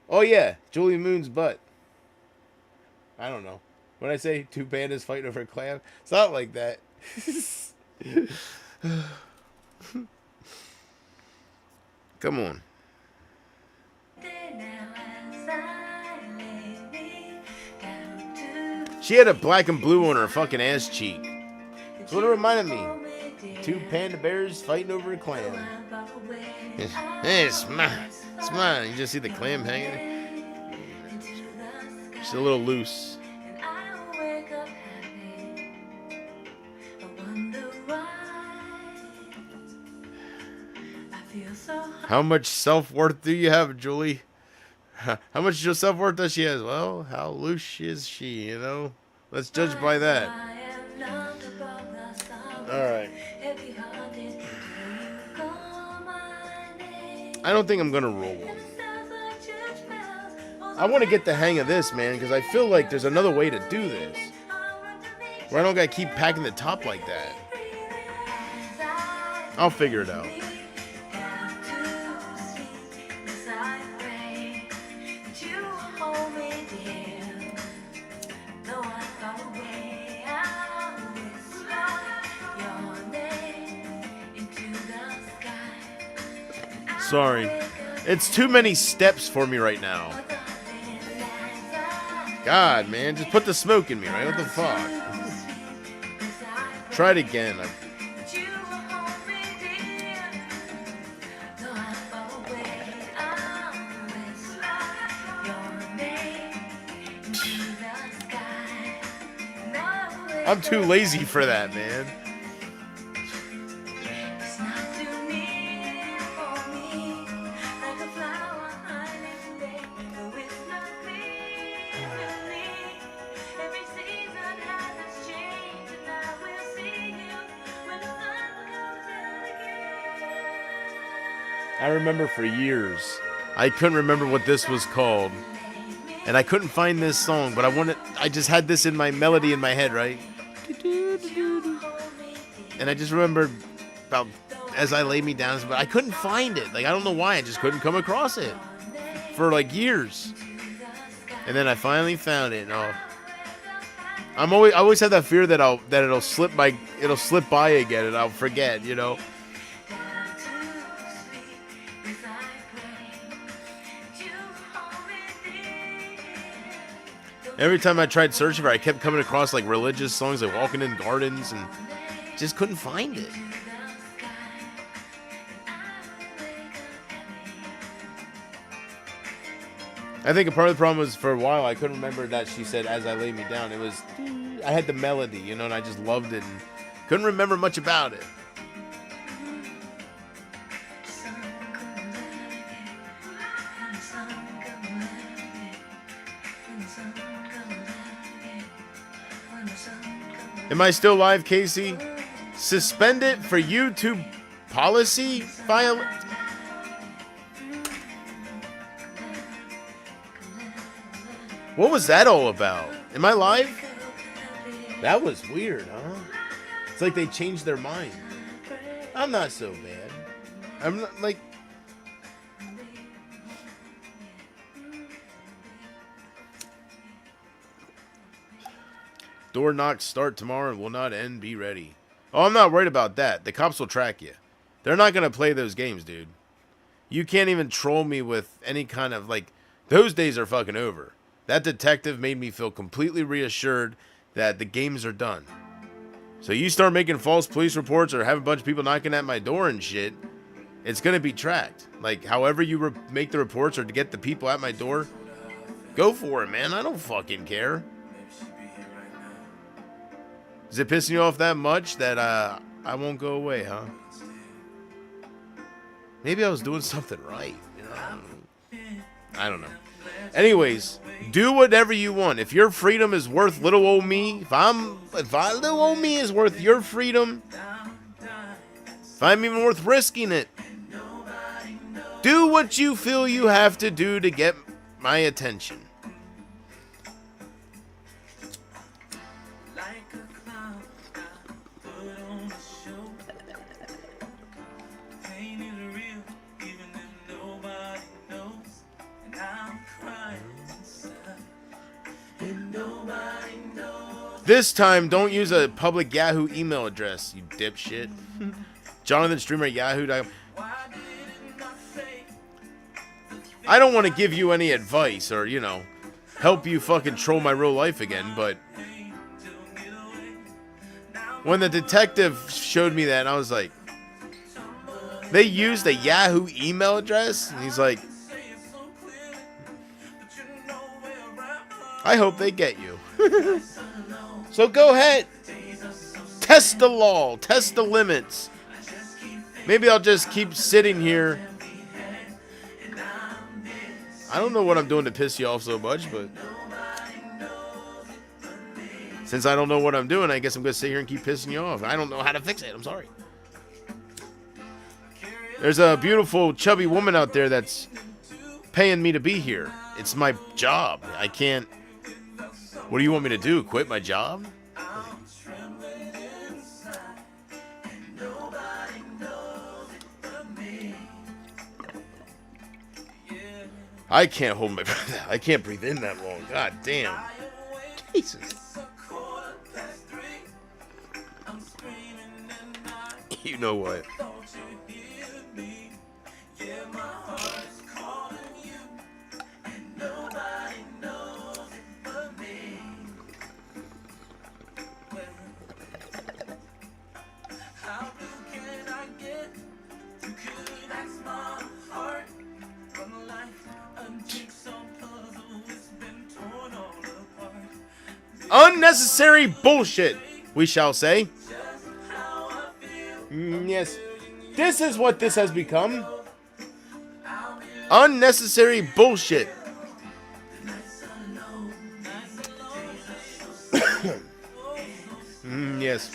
Oh yeah, Julie Moon's butt. I don't know. When I say two pandas fighting over a clam, it's not like that. Come on. She had a black and blue on her fucking ass cheek. That's what it reminded me. Two panda bears fighting over a clam. Hey, smile. You just see the clam hanging. She's a little loose. How much self-worth do you have, Julie? How much self-worth does she have? Well, how loose is she, you know? Let's judge by that. Alright. I don't think I'm gonna roll one. I want to get the hang of this, man, because I feel like there's another way to do this. Where I don't gotta keep packing the top like that. I'll figure it out. Sorry. It's too many steps for me right now. God, man, just put the smoke in me, right? What the fuck? Try it again. I'm too lazy for that, man. I remember for years, I couldn't remember what this was called. And I couldn't find this song, but I just had this in my melody in my head, right? And I just remembered about As I Lay Me Down, but I couldn't find it. Like, I don't know why, I just couldn't come across it for like years. And then I finally found it. And I always have that fear that it'll slip by again and I'll forget, you know. Every time I tried searching for it, I kept coming across like religious songs, like Walking in Gardens, and just couldn't find it. I think a part of the problem was for a while I couldn't remember that she said "As I Lay Me Down." It was, I had the melody, you know, and I just loved it and couldn't remember much about it. Am I still live, Casey? Suspended for YouTube policy violation. What was that all about? Am I live? That was weird, huh? It's like they changed their mind. I'm not so bad. I'm not, like... Door knocks start tomorrow and will not end. Be ready. Oh, I'm not worried about that. The cops will track you. They're not going to play those games, dude. You can't even troll me with any kind of, like... Those days are fucking over. That detective made me feel completely reassured that the games are done. So you start making false police reports or have a bunch of people knocking at my door and shit, it's going to be tracked. Like, however you make the reports or to get the people at my door, go for it, man. I don't fucking care. Is it pissing you off that much that I won't go away, huh? Maybe I was doing something right. You know? I don't know. Anyways, do whatever you want. If your freedom is worth little old me, if little old me is worth your freedom, if I'm even worth risking it, do what you feel you have to do to get my attention. This time, don't use a public Yahoo email address, you dipshit. Jonathan Streamer at Yahoo.com. I don't want to give you any advice or, you know, help you fucking troll my real life again, but when the detective showed me that, I was like, they used a Yahoo email address? And he's like, I hope they get you. So go ahead. Test the law. Test the limits. Maybe I'll just keep sitting here. I don't know what I'm doing to piss you off so much, but since I don't know what I'm doing, I guess I'm going to sit here and keep pissing you off. I don't know how to fix it. I'm sorry. There's a beautiful, chubby woman out there that's paying me to be here. It's my job. I can't... What do you want me to do? Quit my job? I can't hold my breath. I can't breathe in that long. God damn. Jesus. You know what? Unnecessary bullshit, we shall say. Yes, this is what this has become. Unnecessary bullshit. Yes.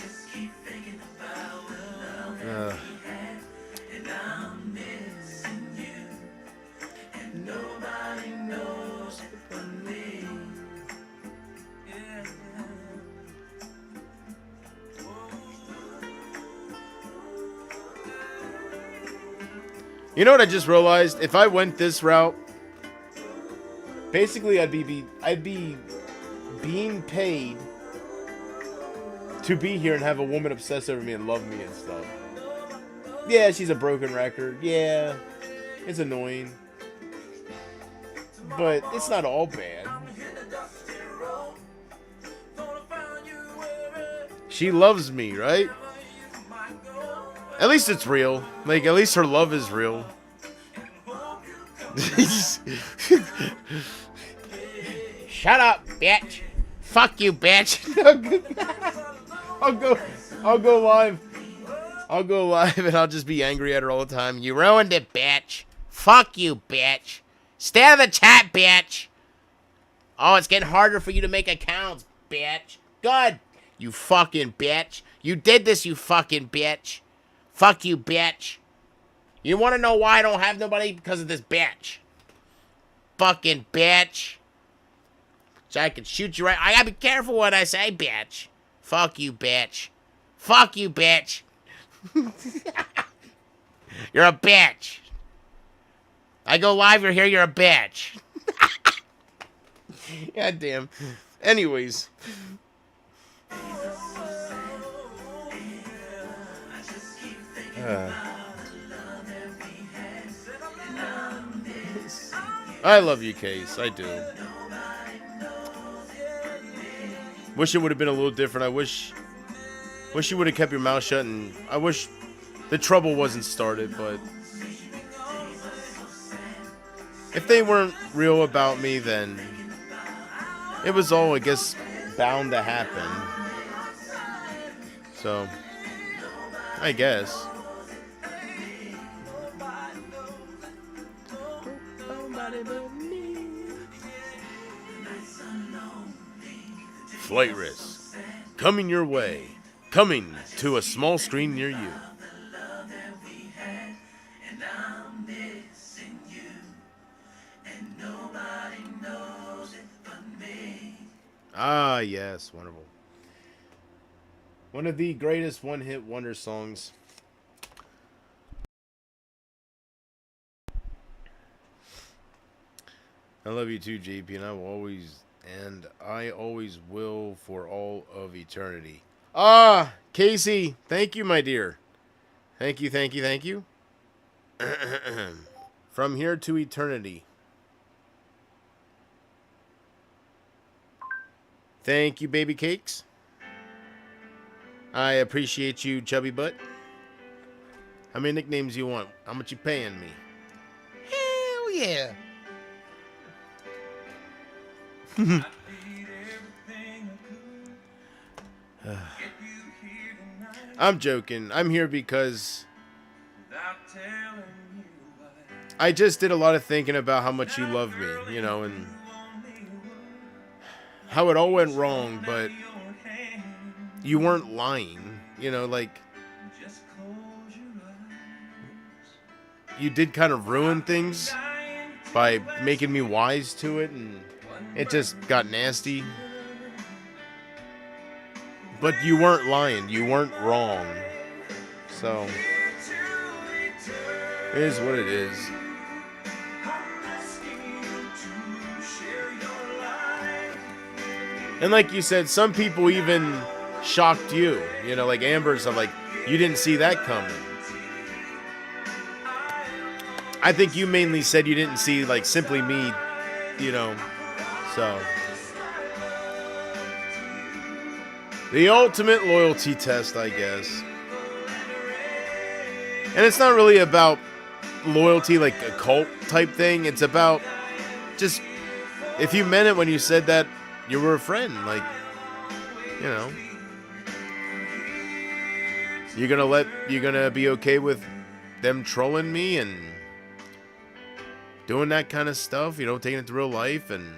You know what I just realized? If I went this route, basically I'd be being paid to be here and have a woman obsess over me and love me and stuff. Yeah, she's a broken record. Yeah, it's annoying. But it's not all bad. She loves me, right? At least it's real. Like, at least her love is real. Shut up, bitch. Fuck you, bitch. I'll go live. I'll go live and I'll just be angry at her all the time. You ruined it, bitch. Fuck you, bitch. Stay out of the chat, bitch. Oh, it's getting harder for you to make accounts, bitch. Good. You fucking bitch. You did this, you fucking bitch. Fuck you, bitch. You want to know why I don't have nobody? Because of this bitch. Fucking bitch. So I can shoot you right. I gotta be careful what I say, bitch. Fuck you, bitch. Fuck you, bitch. You're a bitch. I go live, you're here, you're a bitch. God damn. Anyways. I love you, Case. I do. Wish it would have been a little different. I wish you would have kept your mouth shut, and I wish the trouble wasn't started, but if they weren't real about me, then it was all, I guess, bound to happen. So, I guess. Flight Risk, coming your way, coming to a small screen near you. Ah, yes, wonderful. One of the greatest one-hit wonder songs. I love you too, JP, and I will always and I always will for all of eternity. Ah, Casey, thank you, my dear. Thank you, thank you, thank you. From here to eternity. Thank you, baby cakes. I appreciate you, chubby butt. How many nicknames you want? How much you paying me? Hell yeah. I did everything I could. Get you here tonight I'm joking. I'm here because without telling you why. I just did a lot of thinking about how much you love me, you know, and Only word, how it all went wrong, but your hand, you weren't lying. You know, like, just close your eyes. you did kind of ruin things Dying by making me wise to it, and it just got nasty. But you weren't lying. You weren't wrong. So, it is what it is. And like you said, some people even shocked you. You know, like Amber's, I'm like, you didn't see that coming. I think you mainly said you didn't see, like, Simply Me, you know, so. The ultimate loyalty test, I guess. And it's not really about loyalty, like a cult type thing. It's about just, if you meant it when you said that, you were a friend. Like, you know. You're gonna be okay with them trolling me and doing that kind of stuff, you know, taking it to real life, and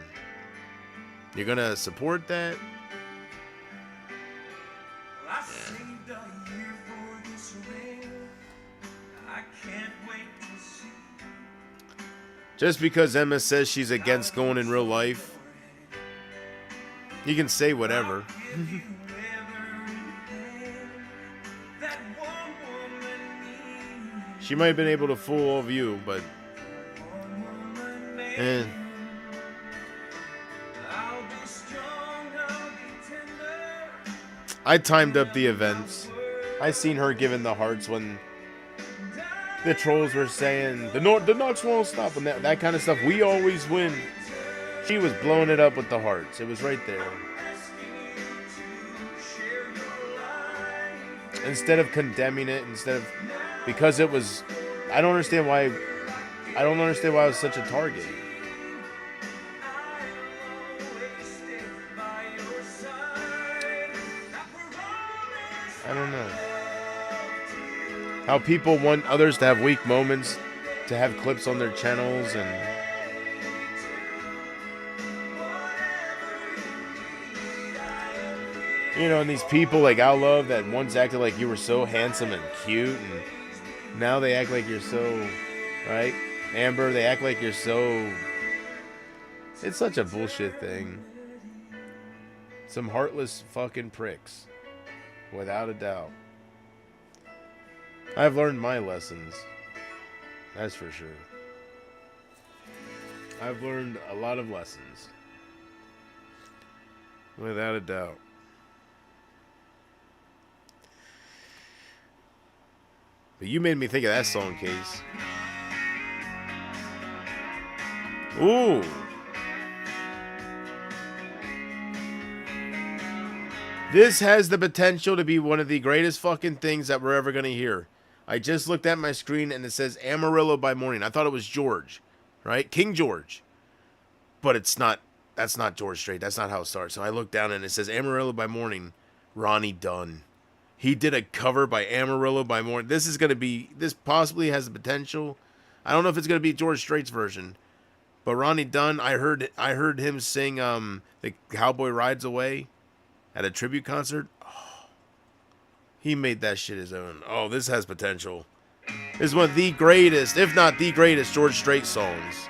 you're gonna support that. I saved a year for this ring. I can't wait to see. Just because Emma says she's against going in real life, you can say whatever. That one woman needs. She might have been able to fool all of you, but I'll be strong, I'll be tender. I timed up the events. I seen her giving the hearts when the trolls were saying the Knox won't stop, and that kind of stuff. We always win. She was blowing it up with the hearts. It was right there. Instead of condemning it, because it was, I don't understand why I was such a target. I don't know. How people want others to have weak moments, to have clips on their channels, and you know, and these people like I love that once acted like you were so handsome and cute, and now they act like you're so, right? Amber, they act like you're so. It's such a bullshit thing. Some heartless fucking pricks. Without a doubt. I've learned my lessons. That's for sure. I've learned a lot of lessons. Without a doubt. But you made me think of that song, Case. Ooh. This has the potential to be one of the greatest fucking things that we're ever going to hear. I just looked at my screen and it says Amarillo by Morning. I thought it was George, right? King George. But it's not, that's not George Strait. That's not how it starts. So I looked down and it says Amarillo by Morning, Ronnie Dunn. He did a cover by Amarillo by Morning. This is going to be, this possibly has the potential. I don't know if it's going to be George Strait's version. But Ronnie Dunn, I heard him sing The Cowboy Rides Away at a tribute concert. Oh, he made that shit his own. Oh, this has potential. This is one of the greatest, if not the greatest, George Strait songs.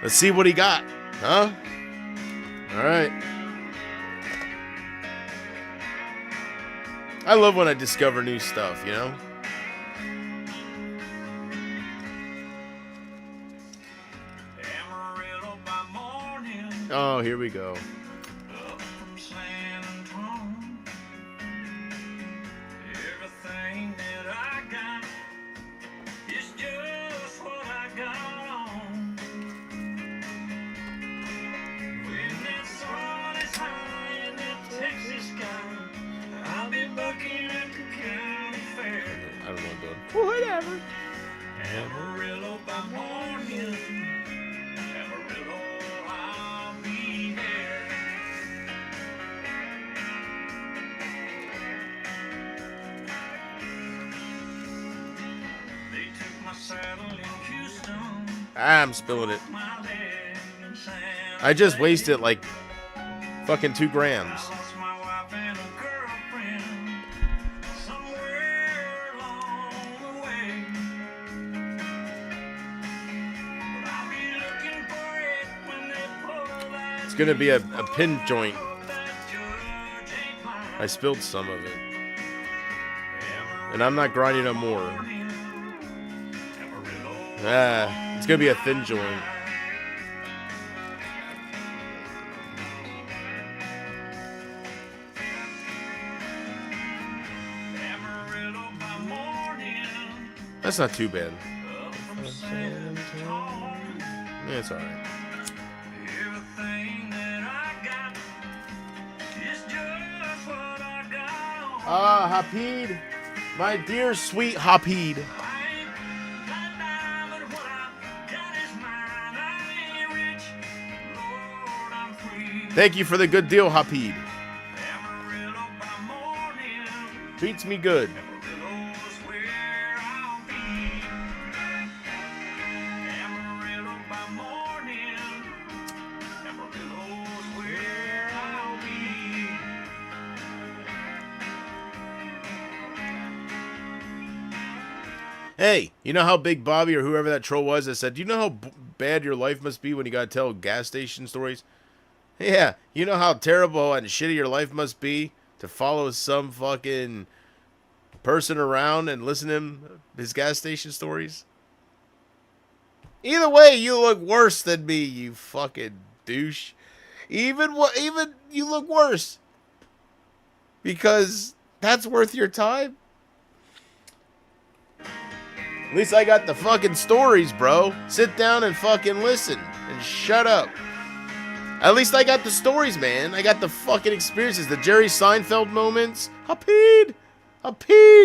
Let's see what he got, huh? All right. I love when I discover new stuff, you know? Amarillo by morning, Oh, here we go. Up from San Antonio. Everything that I got is just what I got on. When that sun is high in that Texas sky, I'll be bucking at the county fair. I don't know what I'm doing. Whatever. Amarillo by morning. Amarillo, I'll be there. They took my saddle in Houston. I'm spilling it. My leg in San I just wasted like fucking 2 grams. I lost my wife and a girlfriend somewhere along the way. But I'll be looking for it when they pull that It's gonna be a pin joint. that judge ain't mine. I spilled some of it. And I'm not grinding no more. Ah, it's gonna be a thin joint. Amarillo by morning, That's not too bad. up from San Antonio. Yeah, it's alright. Everything that I got is just what I got on. Ah, Hapid. My dear sweet Hapid. I ain't got a dime, but what I got is mine. I ain't rich, Lord, I'm free. Thank you for the good deal, Hapid. Amarillo by morning, Treats me good. Amarillo's where I'll be. Amarillo by morning, Amarillo's where I'll be. Hey, you know how Big Bobby or whoever that troll was that said, do you know how bad your life must be when you gotta tell gas station stories? Yeah, you know how terrible and shitty your life must be to follow some fucking person around and listen to his gas station stories? Either way, you look worse than me, you fucking douche. Even you look worse. Because that's worth your time. At least I got the fucking stories, bro. Sit down and fucking listen and shut up. At least I got the stories, man. I got the fucking experiences, the Jerry Seinfeld moments. Hapid,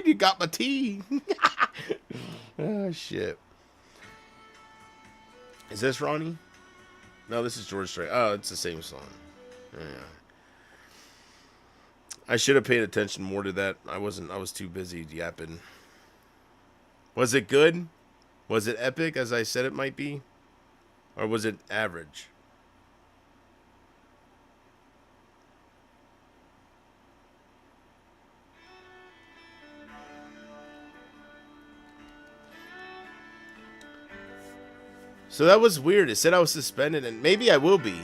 you got my tea. Oh shit. Is this Ronnie? No, this is George Strait. Oh, it's the same song. Yeah. I should have paid attention more to that. I was too busy yapping. Was it good? Was it epic as I said it might be? Or was it average? So that was weird. It said I was suspended, and maybe I will be.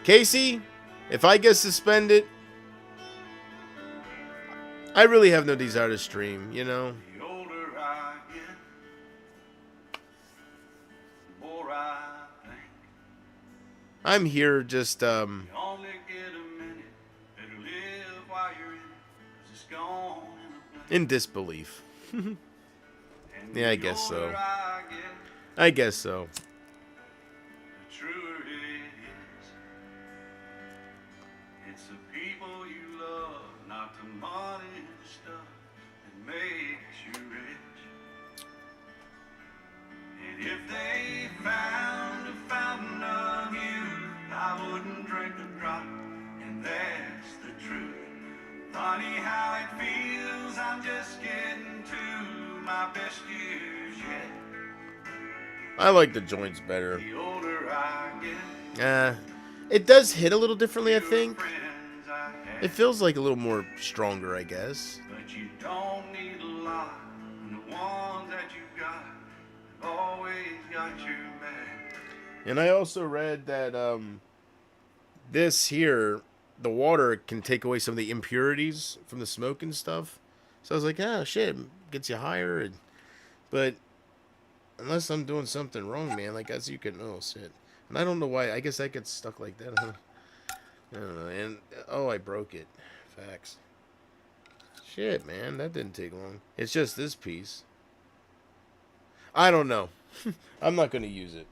Casey, if I get suspended, I really have no desire to stream, you know? The older I get, the more I think. I'm here just, You only get a minute, better live while you're in it, 'cause it's gone in a blink. in disbelief. And Yeah, I the guess so. older I get, I guess so. the truer it is. It's the people you love, not the money and stuff that makes you rich. And if they found a fountain of youth, I wouldn't drink a drop, and that's the truth. Funny how it feels, I'm just getting to my best years yet. I like the joints better. The older I get, It does hit a little differently, I think. friends I have. It feels like a little more stronger, I guess. But you don't need a lot, and the ones that you got have always got your back. And I also read that this here, the water can take away some of the impurities from the smoke and stuff. So I was like, ah, shit, gets you higher. But unless I'm doing something wrong, man, like as you can know, shit. And I don't know why. I guess I get stuck like that, huh? I don't know. And oh, I broke it. Facts. Shit, man, that didn't take long. It's just this piece. I don't know. I'm not gonna use it.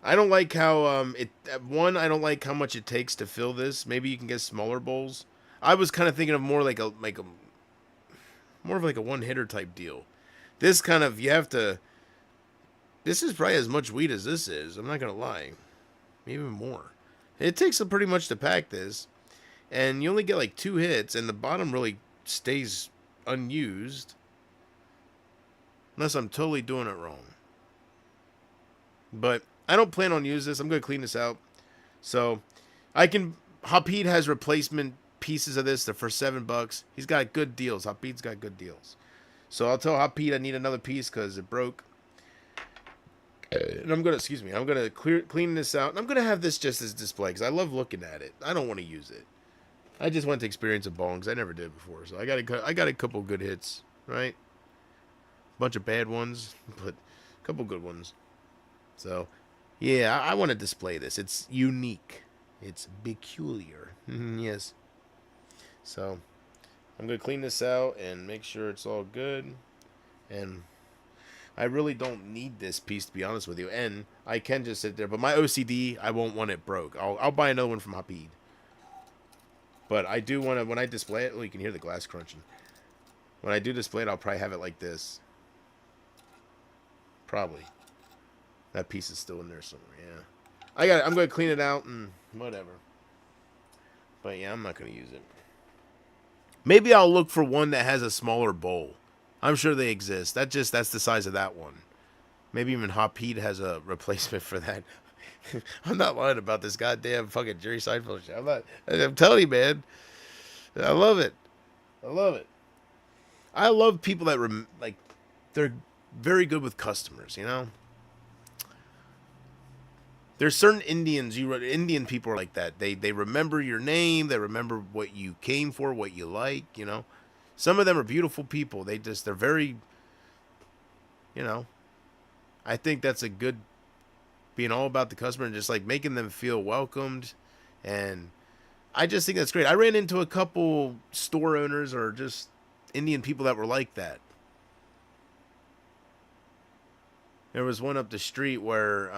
I don't like how I don't like how much it takes to fill this. Maybe you can get smaller bowls. I was kind of thinking of more like a more of like a one hitter type deal. This kind of you have to. This is probably as much weed as this is. I'm not gonna lie, even more. It takes pretty much to pack this, and you only get like 2 hits, and the bottom really stays unused. Unless I'm totally doing it wrong. But I don't plan on using this. I'm going to clean this out. So I can... Hapid has replacement pieces of this. They're for $7. He's got good deals. Hapid's got good deals. So I'll tell Hapid I need another piece because it broke. And I'm going to... I'm going to clean this out. And I'm going to have this just as display because I love looking at it. I don't want to use it. I just want to experience a bong because I never did before. So I got a couple good hits. Right? Bunch of bad ones, but a couple good ones. So, yeah, I want to display this. It's unique. It's peculiar. Yes. So, I'm going to clean this out and make sure it's all good. And I really don't need this piece, to be honest with you. And I can just sit there. But my OCD, I won't want it broke. I'll buy another one from Hapid. But I do want to, when I display it, oh, you can hear the glass crunching. When I do display it, I'll probably have it like this. Probably. That piece is still in there somewhere, yeah. I'm going to clean it out and whatever. But yeah, I'm not going to use it. Maybe I'll look for one that has a smaller bowl. I'm sure they exist. That's the size of that one. Maybe even Hapid has a replacement for that. I'm not lying about this goddamn fucking Jerry Seinfeld show. I'm telling you, man. I love it. I love it. I love people that they're very good with customers, you know? There's certain Indian people are like that. They remember your name, they remember what you came for, what you like, you know? Some of them are beautiful people. They're very, you know, I think that's a good, being all about the customer and just like making them feel welcomed. And I just think that's great. I ran into a couple store owners or just Indian people that were like that. There was one up the street where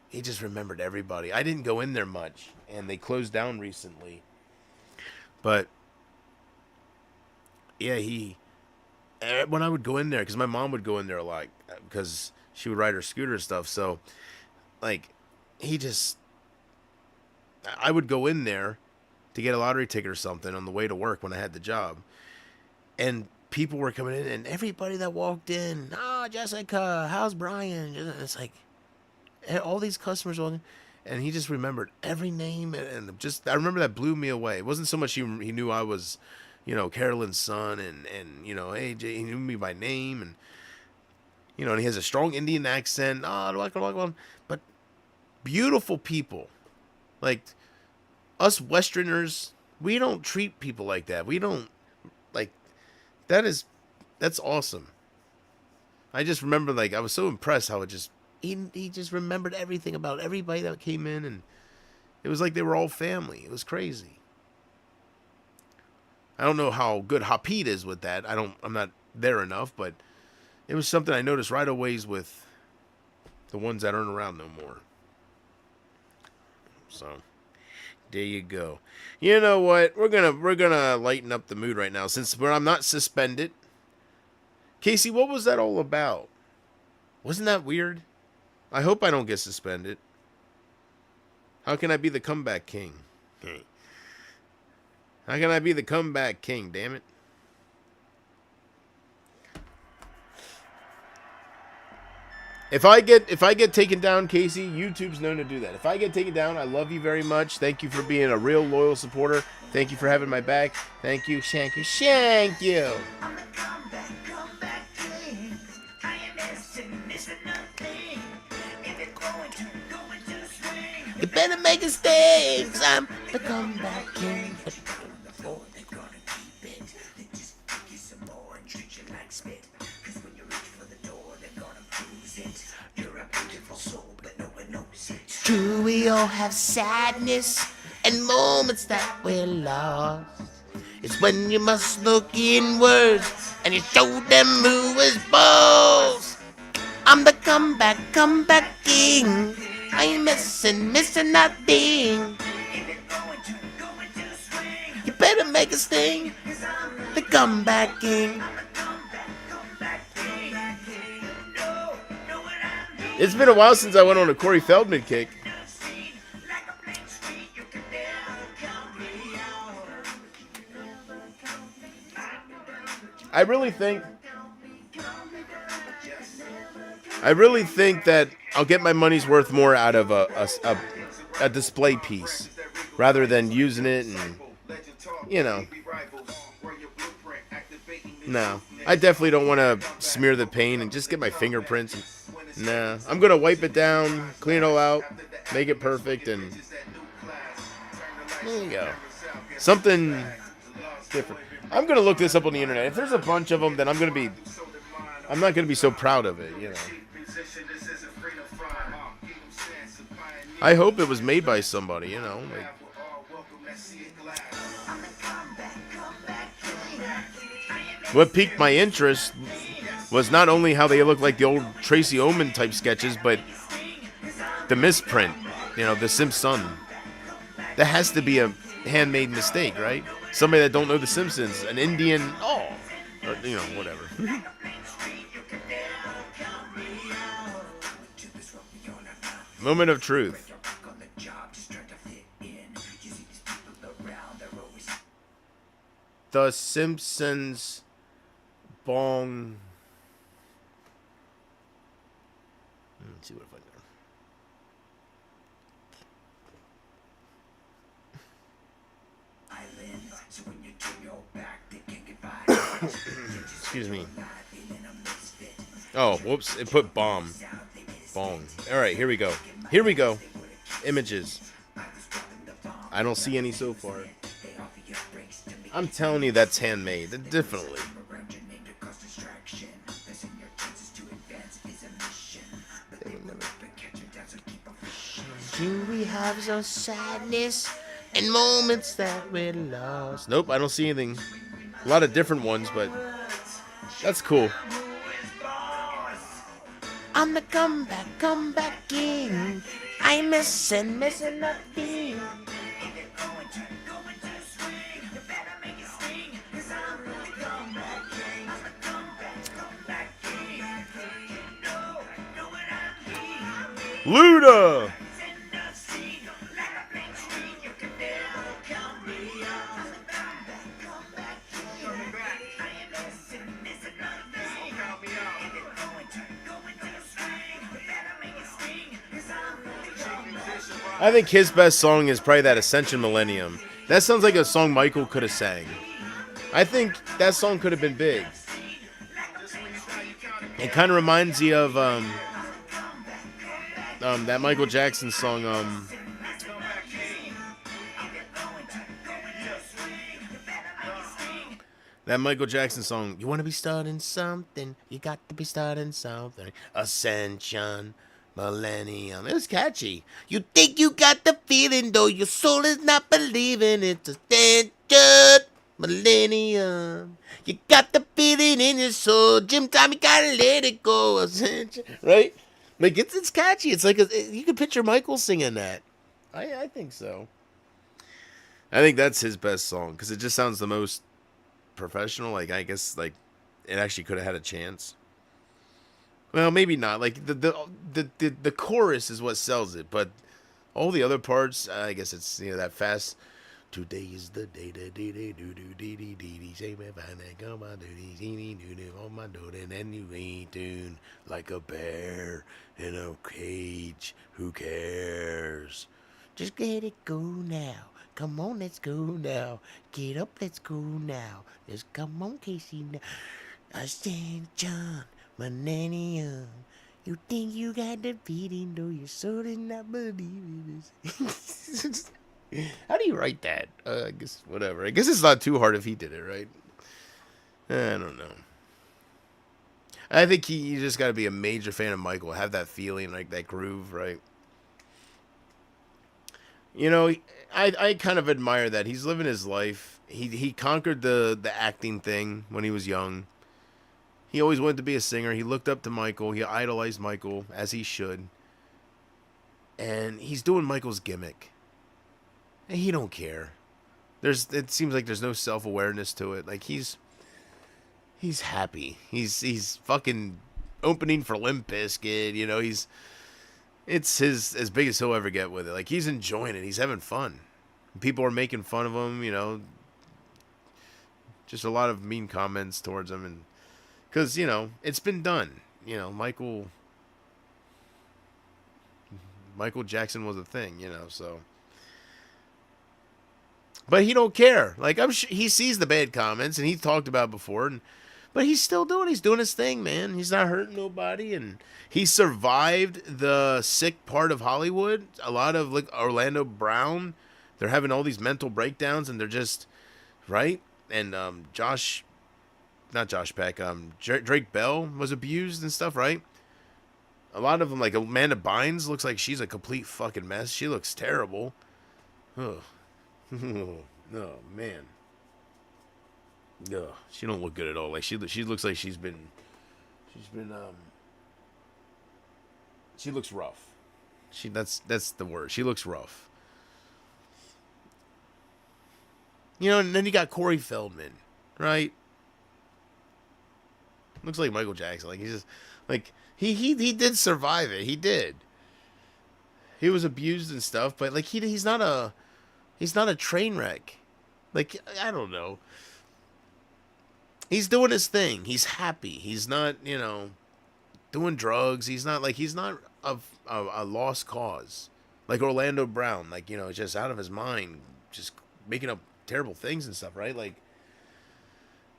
he just remembered everybody. I didn't go in there much, and they closed down recently. But yeah, when I would go in there, because my mom would go in there a lot, because she would ride her scooter and stuff. So, like, I would go in there to get a lottery ticket or something on the way to work when I had the job, and people were coming in, and everybody that walked in, Jessica, how's Brian? It's like all these customers, and he just remembered every name, and just I remember that blew me away. It wasn't so much he knew I was, you know, Carolyn's son, and you know, hey Jay, he knew me by name, and you know, and he has a strong Indian accent. But beautiful people, like us Westerners, we don't treat people like that. We don't like. That's awesome. I just remember, like, I was so impressed how he just remembered everything about everybody that came in, and it was like they were all family. It was crazy. I don't know how good Hapid is with that. I'm not there enough, but it was something I noticed right away with the ones that aren't around no more. So there you go. You know what? We're gonna lighten up the mood right now since I'm not suspended. Casey, what was that all about? Wasn't that weird? I hope I don't get suspended. How can I be the comeback king? How can I be the comeback king, damn it? If I get taken down, Casey, YouTube's known to do that. If I get taken down, I love you very much. Thank you for being a real loyal supporter. Thank you for having my back. Thank you. Shank you. Shank you. I'm a comeback king. I am missing nothing. If it's going to swing, You better make a stay, 'cause I'm the comeback king. before they're gonna keep it, they just give you some more and treat you like spit. 'Cause when you reach for the door, they're gonna bruise it. You're a beautiful soul, but no one knows it. True, we all have sadness, and and moments that we're lost. It's when you must look inwards and you show them who is boss. I'm the comeback king. I ain't missing nothing. You better make a sting. The comeback king. It's been a while since I went on a Corey Feldman kick. I really think that I'll get my money's worth more out of a display piece rather than using it and, you know. No, I definitely don't want to smear the paint and just get my fingerprints. Nah, I'm going to wipe it down, clean it all out, make it perfect, and there you go. Something different. I'm going to look this up on the internet. If there's a bunch of them, then I'm not going to be so proud of it, you know. I hope it was made by somebody, you know. Like, what piqued my interest was not only how they look like the old Tracy Ullman type sketches, but the misprint, you know, the Simpson. That has to be a handmade mistake, right? Somebody that don't know the Simpsons, an Indian, or, you know, whatever. Moment of truth. The Simpsons bong. Let's see what I find there. Excuse me. Oh, whoops. It put bomb. Bong. Alright, here we go. Here we go. Images. I don't see any so far. I'm telling you that's handmade. Definitely. Do we have some sadness and moments that we're lost? Nope, I don't see anything. A lot of different ones, but that's cool. I'm the comeback king. I'm missing nothing. Luda! I think his best song is probably that Ascension Millennium. That sounds like a song Michael could have sang. I think that song could have been big. It kind of reminds you of that Michael Jackson song. That Michael Jackson song. You want to be starting something? You got to be starting something. Ascension Millennium. It was catchy. You think you got the feeling, though your soul is not believing. It's Ascension Millennium. You got the feeling in your soul. Jim Tommy gotta let it go. Ascension. Right? Like, it's catchy. It's like, you can picture Michael singing that. I think so. I think that's his best song, because it just sounds the most professional. Like, I guess, like, it actually could have had a chance. Well, maybe not. Like, the chorus is what sells it, but all the other parts, I guess it's, you know, that fast. Today is the day that do do do do do do do say me find that come on do do on my door and then you ain't doing like a bear in a cage. Who cares? Just let it go now. Come on, let's go now. Get up, let's go now. Just come on, Casey now. Ascension Millennium. You think you got the feeling, though your soul is not believing this. How do you write that? I guess whatever. I guess it's not too hard if he did it, right? I don't know. I think you just got to be a major fan of Michael. Have that feeling, like that groove, right? You know, I kind of admire that. He's living his life. He conquered the acting thing when he was young. He always wanted to be a singer. He looked up to Michael. He idolized Michael, as he should. And he's doing Michael's gimmick. And he don't care. It seems like there's no self-awareness to it. Like he's happy. He's fucking opening for Limp Bizkit, you know, it's his as big as he'll ever get with it. Like he's enjoying it. He's having fun. People are making fun of him, you know. Just a lot of mean comments towards him, and because, you know, it's been done. You know, Michael Jackson was a thing, you know, so. But he don't care. Like, I'm sure he sees the bad comments, and he talked about it before, but he's still he's doing his thing, man. He's not hurting nobody, and he survived the sick part of Hollywood. A lot of, like, Orlando Brown, they're having all these mental breakdowns, and they're just, right? And not Josh Peck, Drake Bell was abused and stuff, right? A lot of them, like Amanda Bynes, looks like she's a complete fucking mess. She looks terrible. Ugh. Oh, man. Ugh. She don't look good at all. Like she looks like she looks rough. That's the word. She looks rough. You know, and then you got Corey Feldman, right? Looks like Michael Jackson. Like he's just like he did survive it. He did. He was abused and stuff, but like he's not a train wreck. Like, I don't know. He's doing his thing. He's happy. He's not, you know, doing drugs. He's not a lost cause. Like Orlando Brown, like, you know, just out of his mind, just making up terrible things and stuff, right? Like,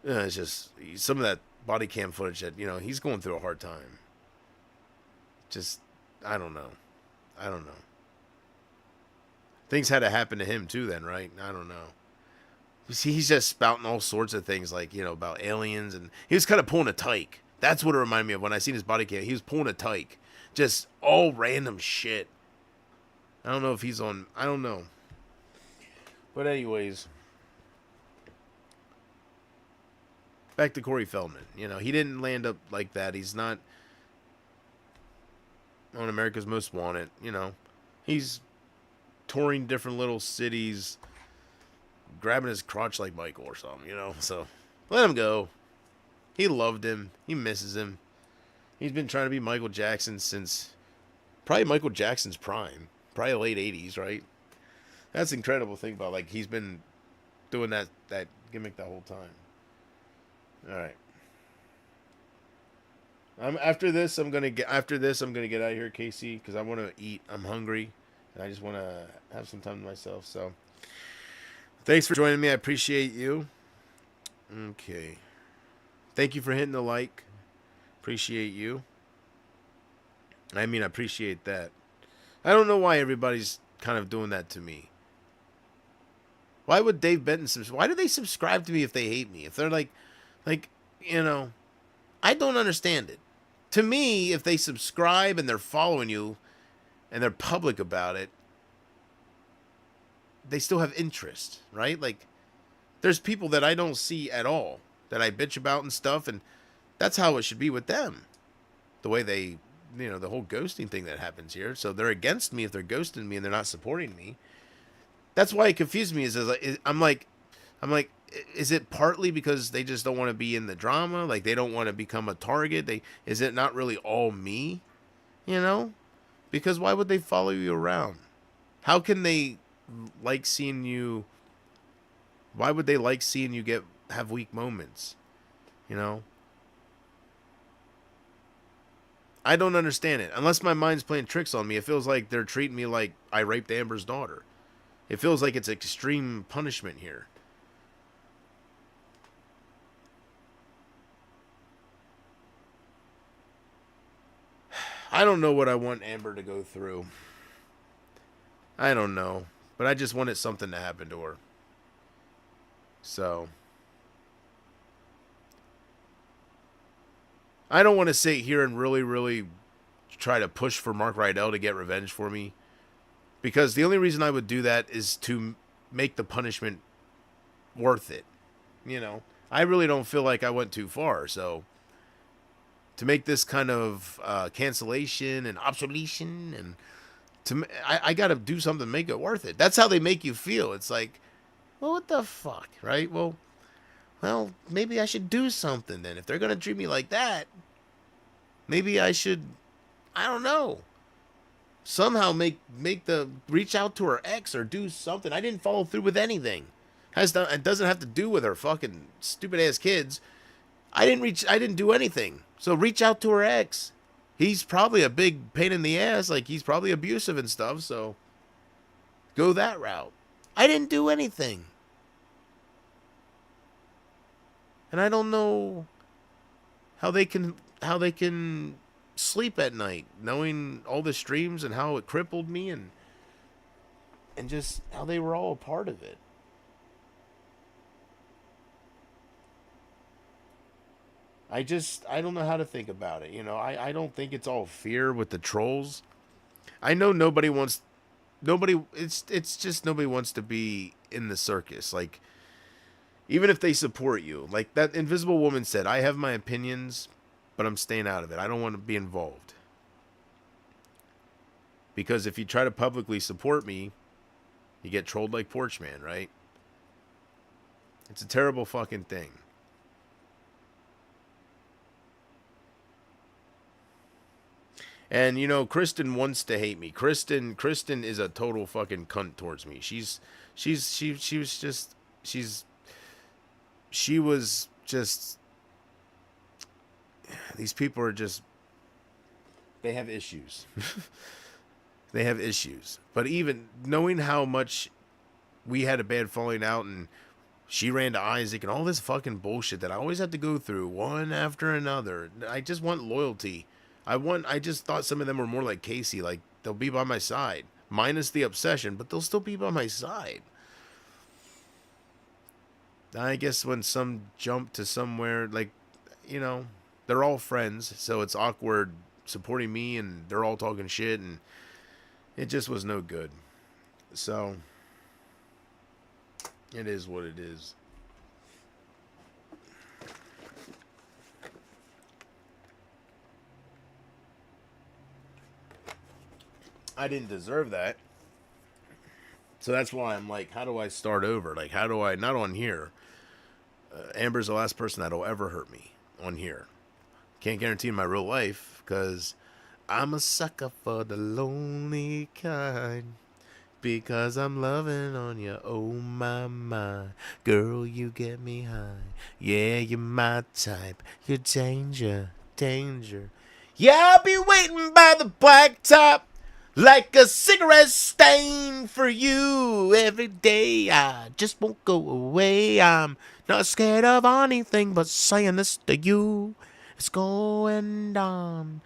it's just some of that body cam footage that, you know, he's going through a hard time. Just, I don't know. Things had to happen to him too then, right? I don't know. He's just spouting all sorts of things, like, you know, about aliens, and he was kind of pulling a tyke. That's what it reminded me of when I seen his body cam. He was pulling a tyke. Just all random shit. I don't know if he's on, I don't know. But anyways, back to Corey Feldman. You know, he didn't land up like that. He's not on America's Most Wanted. You know, he's touring different little cities, grabbing his crotch like Michael or something, you know. So let him go. He loved him. He misses him. He's been trying to be Michael Jackson since probably Michael Jackson's prime, probably late 80s, right? That's the incredible thing about, like, he's been doing that gimmick the whole time. All right. After this, I'm gonna get out of here, Casey, because I want to eat. I'm hungry, and I just want to have some time to myself. So, thanks for joining me. I appreciate you. Okay. Thank you for hitting the like. Appreciate you. I mean, I appreciate that. I don't know why everybody's kind of doing that to me. Why would Dave Benton why do they subscribe to me if they hate me? If they're like, you know, I don't understand it. To me, if they subscribe and they're following you and they're public about it, they still have interest, right? Like, there's people that I don't see at all that I bitch about and stuff, and that's how it should be with them. The way they, you know, the whole ghosting thing that happens here. So they're against me if they're ghosting me and they're not supporting me. That's why it confuses me. I'm like, is it partly because they just don't want to be in the drama? Like, they don't want to become a target? Is it not really all me? You know? Because why would they follow you around? How can they like seeing you? Why would they like seeing you have weak moments? You know? I don't understand it. Unless my mind's playing tricks on me, it feels like they're treating me like I raped Amber's daughter. It feels like it's extreme punishment here. I don't know what I want Amber to go through. I don't know. But I just wanted something to happen to her. So, I don't want to sit here and really, really try to push for Mark Rydell to get revenge for me. Because the only reason I would do that is to make the punishment worth it. You know, I really don't feel like I went too far. So to make this kind of cancellation and obsolation, and I got to do something to make it worth it. That's how they make you feel. It's like, well, what the fuck, right? Well, maybe I should do something then. If they're gonna treat me like that, maybe I should, I don't know, somehow make the reach out to her ex or do something. I didn't follow through with anything. It doesn't have to do with her fucking stupid ass kids. I didn't do anything. So reach out to her ex. He's probably a big pain in the ass. Like, he's probably abusive and stuff. So go that route. I didn't do anything. And I don't know how they can sleep at night knowing all the streams and how it crippled me, and just how they were all a part of it. I don't know how to think about it. You know, I don't think it's all fear with the trolls. I know it's just nobody wants to be in the circus. Like, even if they support you, like that Invisible Woman said, I have my opinions, but I'm staying out of it. I don't want to be involved. Because if you try to publicly support me, you get trolled like Porchman, right? It's a terrible fucking thing. And, you know, Kristen wants to hate me. Kristen is a total fucking cunt towards me. She was just, these people are just, they have issues. They have issues. But even knowing how much we had a bad falling out, and she ran to Isaac and all this fucking bullshit that I always have to go through one after another. I just want loyalty. I just thought some of them were more like Casey, like they'll be by my side, minus the obsession, but they'll still be by my side. I guess when some jump to somewhere, like, you know, they're all friends, so it's awkward supporting me, and they're all talking shit, and it just was no good. So it is what it is. I didn't deserve that. So that's why I'm like, how do I start over? Like, how do I, not on here. Amber's the last person that'll ever hurt me on here. Can't guarantee in my real life, because I'm a sucker for the lonely kind. Because I'm loving on you, oh my, my. Girl, you get me high. Yeah, you're my type. You're danger, danger. Yeah, I'll be waiting by the blacktop like a cigarette stain for you every day. I just won't go away. I'm not scared of anything but saying this to you. It's going down.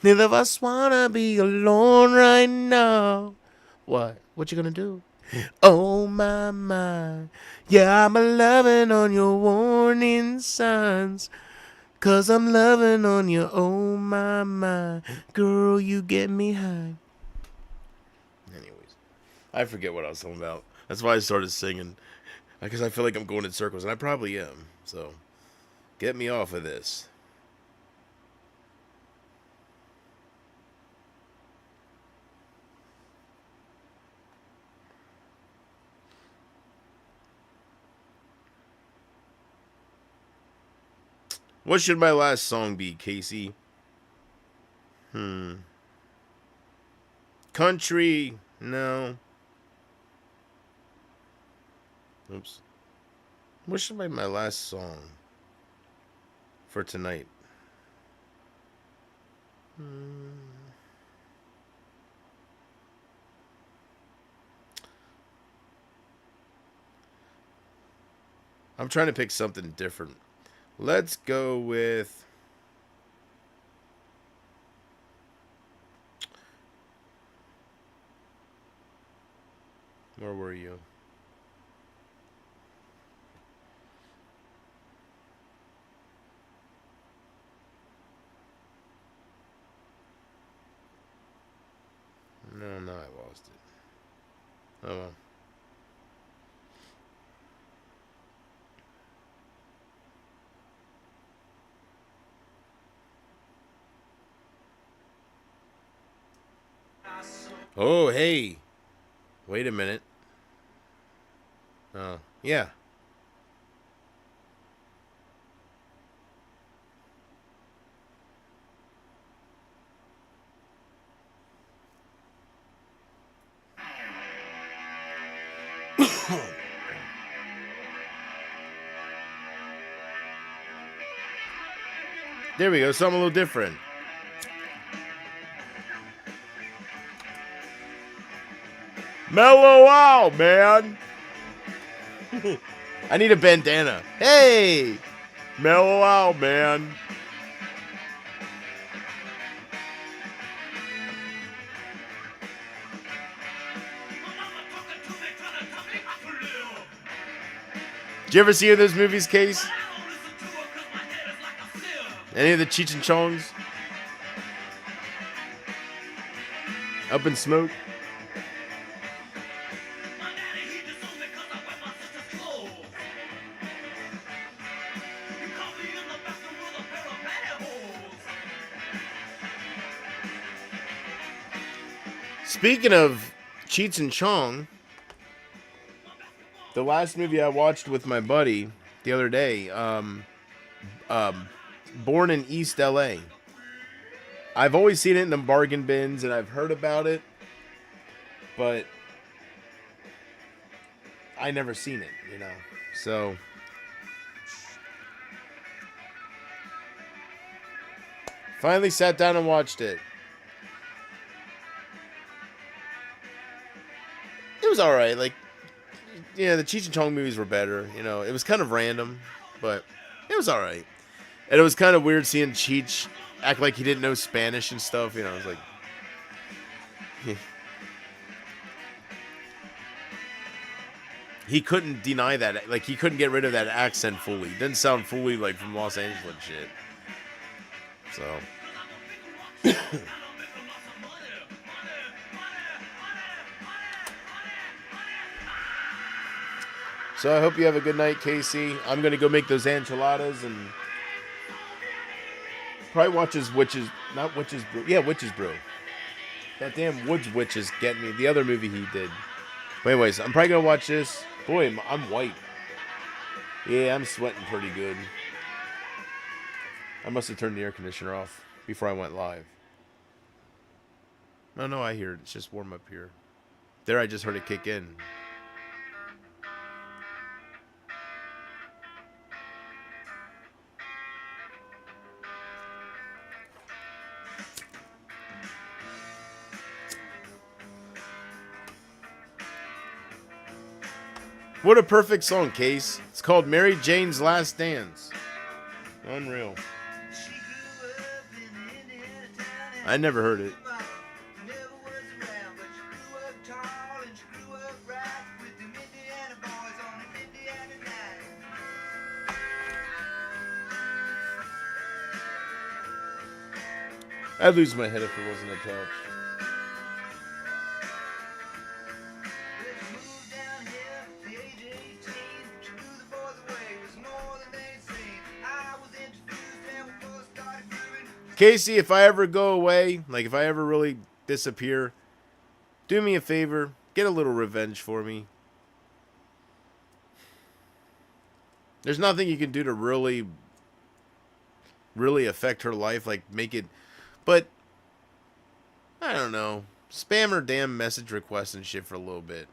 Neither of us wanna be alone right now. What? What you gonna do? Oh my, my. Yeah, I'm a loving on your warning signs. 'Cause I'm loving on you, oh my, my. Girl, you get me high. Anyways, I forget what I was talking about. That's why I started singing. Because I feel like I'm going in circles, and I probably am. So, get me off of this. What should my last song be, Casey? Country? No. Oops. What should be my last song for tonight? I'm trying to pick something different. Let's go with... Where were you? No, I lost it. Oh well. Oh, hey. Wait a minute. Oh, yeah. There we go. Something a little different. Mellow out, man. I need a bandana. Hey, mellow out, man. Did you ever see those movies, Case? Any of the Cheech and Chongs? Up in Smoke? Speaking of Cheech and Chong, the last movie I watched with my buddy the other day, Born in East LA. I've always seen it in the bargain bins and I've heard about it, but I never seen it, you know. So finally sat down and watched it. It was all right. Like, yeah, the Cheech and Chong movies were better. You know, it was kind of random, but it was all right. And it was kind of weird seeing Cheech act like he didn't know Spanish and stuff. You know, it was like, he couldn't deny that. Like, he couldn't get rid of that accent fully. It didn't sound fully like from Los Angeles shit. So. So I hope you have a good night, Casey. I'm going to go make those enchiladas and probably watch his Witches, not Witches Brew. Yeah, Witches Brew. That damn Woods Witches get me. The other movie he did. But anyways, I'm probably going to watch this. Boy, I'm white. Yeah, I'm sweating pretty good. I must have turned the air conditioner off before I went live. Oh, no, I hear it. It's just warm up here. There, I just heard it kick in. What a perfect song, Case. It's called Mary Jane's Last Dance. Unreal. I never heard it. I'd lose my head if it wasn't attached. Casey, if I ever go away, like if I ever really disappear, do me a favor, get a little revenge for me. There's nothing you can do to really affect her life, like make it, but I don't know, spam her damn message requests and shit for a little bit.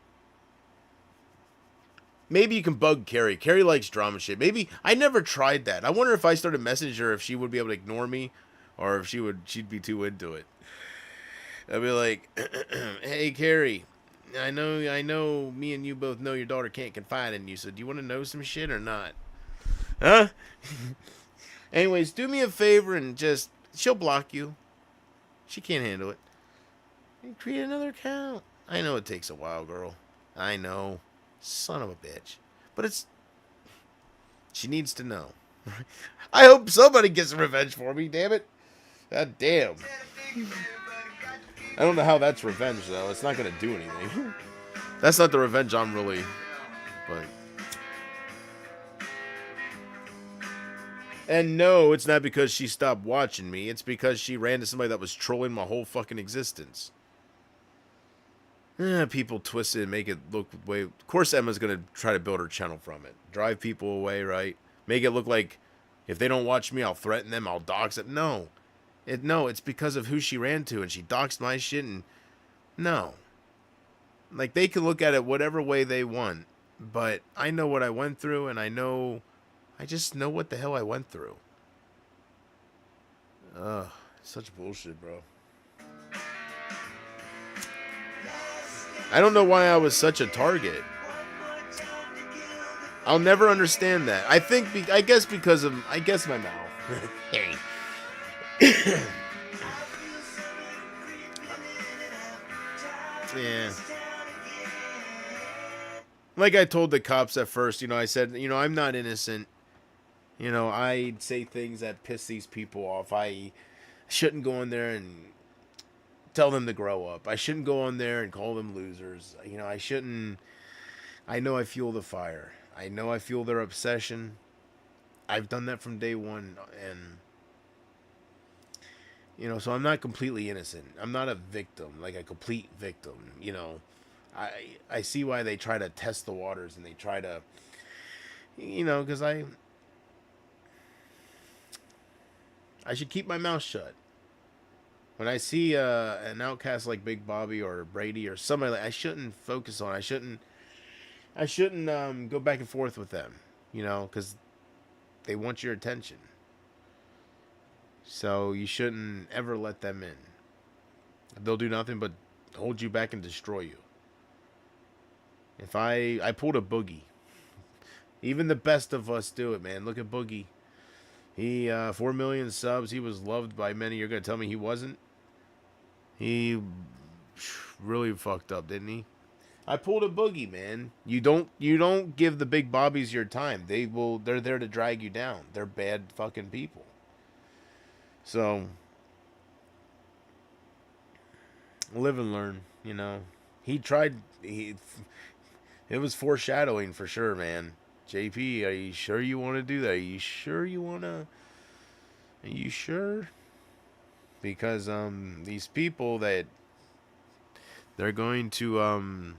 Maybe you can bug Carrie. Carrie likes drama shit. Maybe, I never tried that. I wonder if I started messaging her if she would be able to ignore me. Or if she'd be too into it. I'd be like, hey, Carrie, I know me and you both know your daughter can't confide in you, so do you want to know some shit or not? Huh? Anyways, do me a favor and just, she'll block you. She can't handle it. And create another account. I know it takes a while, girl. I know. Son of a bitch. But she needs to know. I hope somebody gets revenge for me, damn it. God damn. I don't know how that's revenge, though. It's not going to do anything. That's not the revenge I'm really, but. And no, it's not because she stopped watching me. It's because she ran to somebody that was trolling my whole fucking existence. People twist it and make it look way. Of course, Emma's gonna try to build her channel from it. Drive people away, right? Make it look like if they don't watch me, I'll threaten them. I'll dox it. No, it's because of who she ran to, and she doxed my shit. And no, like they can look at it whatever way they want, but I know what I went through, and I just know what the hell I went through. Ugh, such bullshit, bro. I don't know why I was such a target. I'll never understand that. I guess because of, my mouth. Yeah. Like I told the cops at first, I said, I'm not innocent. I say things that piss these people off. I shouldn't go in there and tell them to grow up. I shouldn't go on there and call them losers. I shouldn't. I know I fuel the fire. I know I fuel their obsession. I've done that from day one. And, so I'm not completely innocent. I'm not a victim, like a complete victim. I see why they try to test the waters and they try to, because I should keep my mouth shut. When I see an outcast like Big Bobby or Brady or somebody like, I shouldn't focus on. I shouldn't go back and forth with them, because they want your attention. So you shouldn't ever let them in. They'll do nothing but hold you back and destroy you. If I pulled a Boogie. Even the best of us do it, man. Look at Boogie. He 4 million subs. He was loved by many. You're gonna tell me he wasn't? He really fucked up, didn't he? I pulled a Boogie, man. You don't give the Big Bobbies your time. They're there to drag you down. They're bad fucking people. So live and learn, He tried. It was foreshadowing for sure, man. JP, are you sure you want to do that? Are you sure you want to? Are you sure? Because these people that they're going to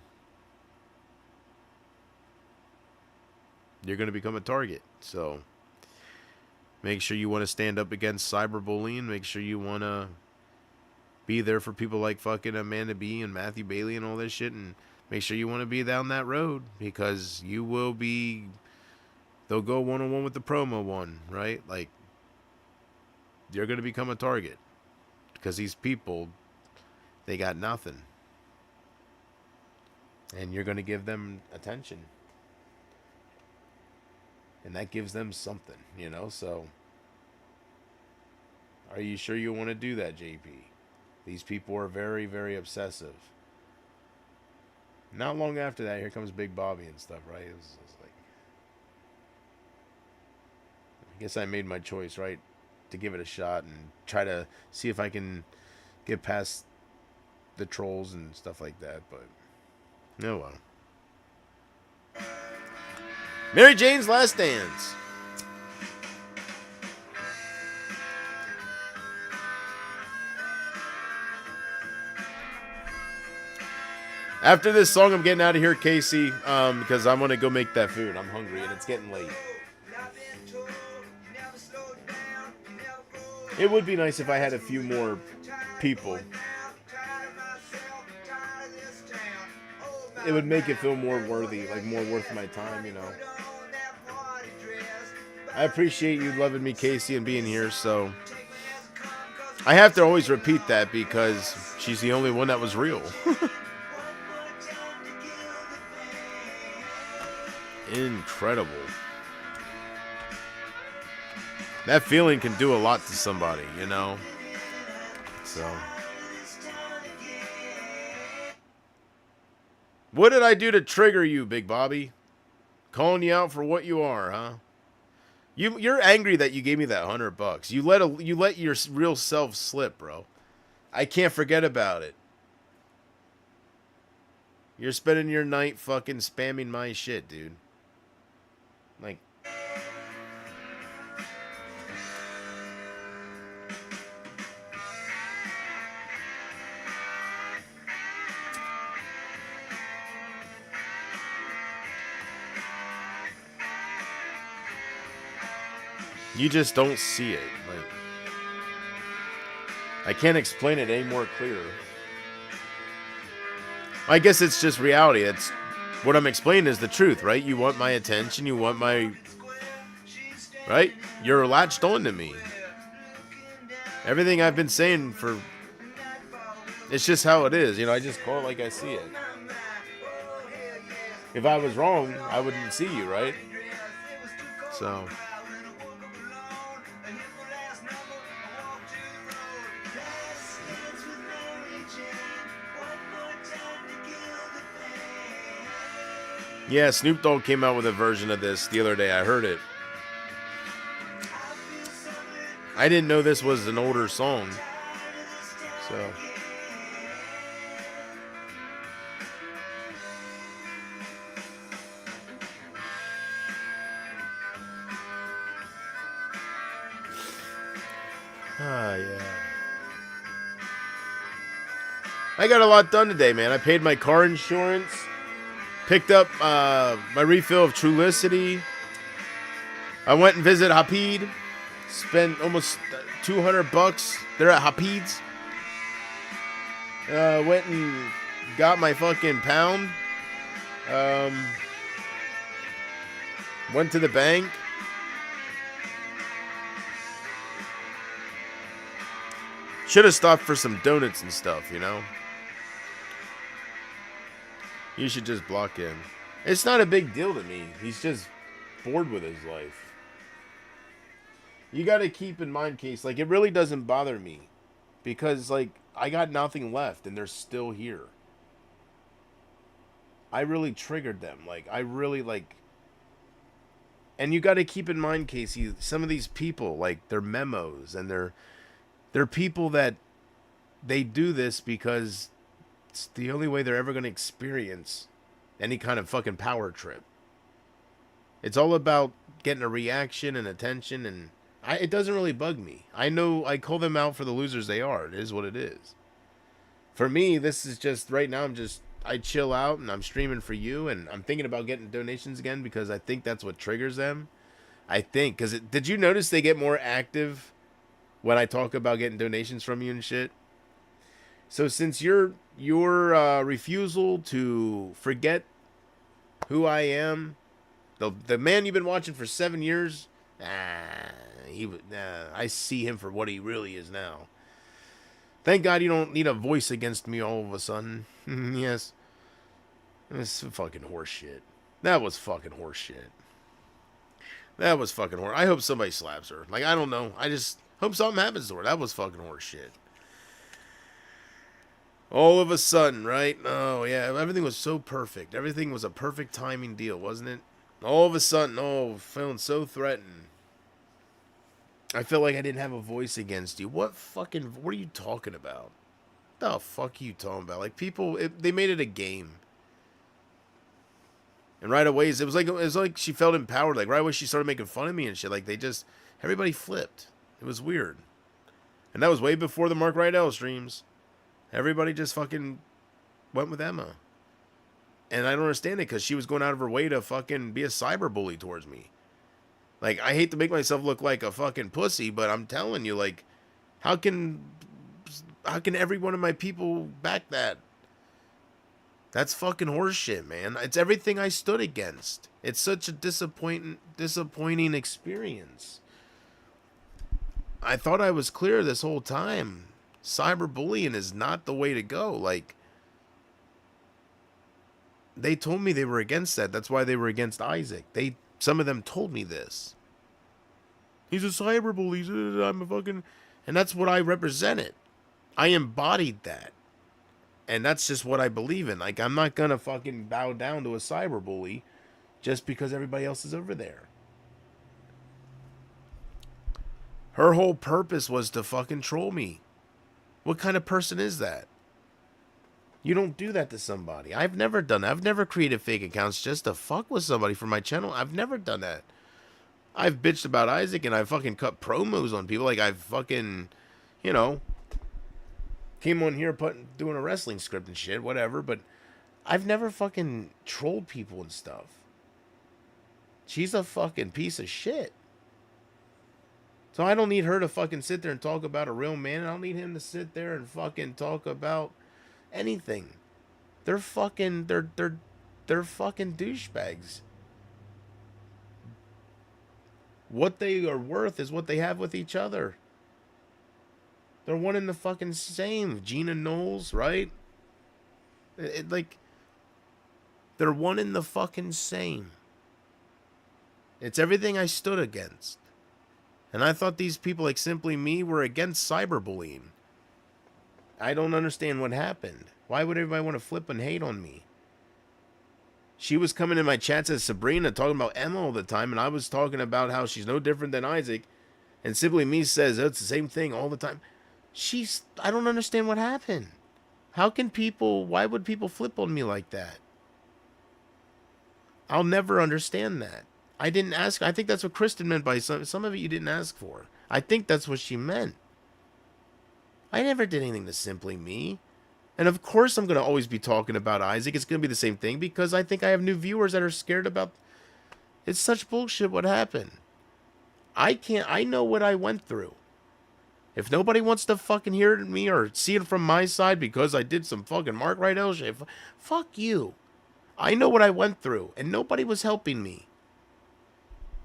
you're going to become a target. So make sure you want to stand up against cyberbullying. Make sure you want to be there for people like fucking Amanda B and Matthew Bailey and all this shit, and make sure you want to be down that road, because you will be. They'll go one-on-one with the promo one, right? Like, you're going to become a target, because these people, they got nothing, and you're going to give them attention, and that gives them something, so are you sure you want to do that, JP? These people are very, very obsessive. Not long after that, here comes Big Bobby and stuff, right? It was like, I guess I made my choice, right? To give it a shot and try to see if I can get past the trolls and stuff like that, but oh well. Mary Jane's Last Dance. After this song, I'm getting out of here, Casey, because I'm going to go make that food. I'm hungry, and it's getting late. It would be nice if I had a few more people. It would make it feel more worthy, like more worth my time, I appreciate you loving me, Casey, and being here, so I have to always repeat that because she's the only one that was real. Incredible. That feeling can do a lot to somebody, So. What did I do to trigger you, Big Bobby? Calling you out for what you are, huh? You're angry that you gave me that $100. You let your real self slip, bro. I can't forget about it. You're spending your night fucking spamming my shit, dude. Like, you just don't see it. Like, I can't explain it any more clearer. I guess it's just reality. It's what I'm explaining is the truth, right? You want my attention. You want my... Right? You're latched on to me. Everything I've been saying for... It's just how it is. You know, I just call it like I see it. If I was wrong, I wouldn't see you, right? So... Yeah, Snoop Dogg came out with a version of this the other day. I heard it. I didn't know this was an older song. So. Ah, yeah. I got a lot done today, man. I paid my car insurance. Picked up my refill of Trulicity. I went and visited Hapid. Spent almost $200 there at Hapid's. Went and got my fucking pound. Went to the bank. Should have stopped for some donuts and stuff, you know. You should just block him. It's not a big deal to me. He's just bored with his life. You got to keep in mind, Case, like, it really doesn't bother me. Because, like, I got nothing left and they're still here. I really triggered them. Like, I really, like... And you got to keep in mind, Casey, some of these people, like, they're memos and they're people that they do this because... It's the only way they're ever going to experience any kind of fucking power trip. It's all about getting a reaction and attention, and it doesn't really bug me. I know I call them out for the losers they are. It is what it is. For me, this is just, right now, I chill out, and I'm streaming for you, and I'm thinking about getting donations again, because I think that's what triggers them. I think, because did you notice they get more active when I talk about getting donations from you and shit? So since your refusal to forget who I am, the man you've been watching for 7 years, I see him for what he really is now. Thank God you don't need a voice against me all of a sudden. Yes. It's fucking horseshit. That was fucking horseshit. That was fucking horse. I hope somebody slaps her. Like, I don't know. I just hope something happens to her. That was fucking horseshit. All of a sudden, right? Oh, yeah. Everything was so perfect. Everything was a perfect timing deal, wasn't it? All of a sudden, feeling so threatened. I felt like I didn't have a voice against you. What are you talking about? The fuck are you talking about? Like, people, they made it a game. And right away, it was like she felt empowered. Like, right away, she started making fun of me and shit. Like, everybody flipped. It was weird. And that was way before the Mark Rydell streams. Everybody just fucking went with Emma. And I don't understand it, because she was going out of her way to fucking be a cyberbully towards me. Like, I hate to make myself look like a fucking pussy, but I'm telling you, like, how can every one of my people back that? That's fucking horseshit, man. It's everything I stood against. It's such a disappointing experience. I thought I was clear this whole time. Cyberbullying is not the way to go. Like, they told me they were against that. That's why they were against Isaac. Some of them told me this. He's a cyberbully. I'm a fucking... And that's what I represented. I embodied that. And that's just what I believe in. Like, I'm not gonna fucking bow down to a cyberbully just because everybody else is over there. Her whole purpose was to fucking troll me. What kind of person is that? You don't do that to somebody. I've never done that. I've never created fake accounts just to fuck with somebody for my channel. I've never done that. I've bitched about Isaac and I fucking cut promos on people. Like I've fucking, you know, came on here doing a wrestling script and shit, whatever. But I've never fucking trolled people and stuff. She's a fucking piece of shit. So I don't need her to fucking sit there and talk about a real man. I don't need him to sit there and fucking talk about anything. They're fucking douchebags. What they are worth is what they have with each other. They're one in the fucking same. Gina Knowles, right? Like, they're one in the fucking same. It's everything I stood against. And I thought these people like Simply Me were against cyberbullying. I don't understand what happened. Why would everybody want to flip and hate on me? She was coming in my chats as Sabrina, talking about Emma all the time, and I was talking about how she's no different than Isaac. And Simply Me says, oh, it's the same thing all the time. I don't understand what happened. Why would people flip on me like that? I'll never understand that. I didn't ask. I think that's what Kristen meant by some of it you didn't ask for. I think that's what she meant. I never did anything to Simply Me. And of course I'm going to always be talking about Isaac. It's going to be the same thing because I think I have new viewers that are scared about... It's such bullshit what happened. I know what I went through. If nobody wants to fucking hear me or see it from my side because I did some fucking Mark Rydell shit, fuck you. I know what I went through and nobody was helping me.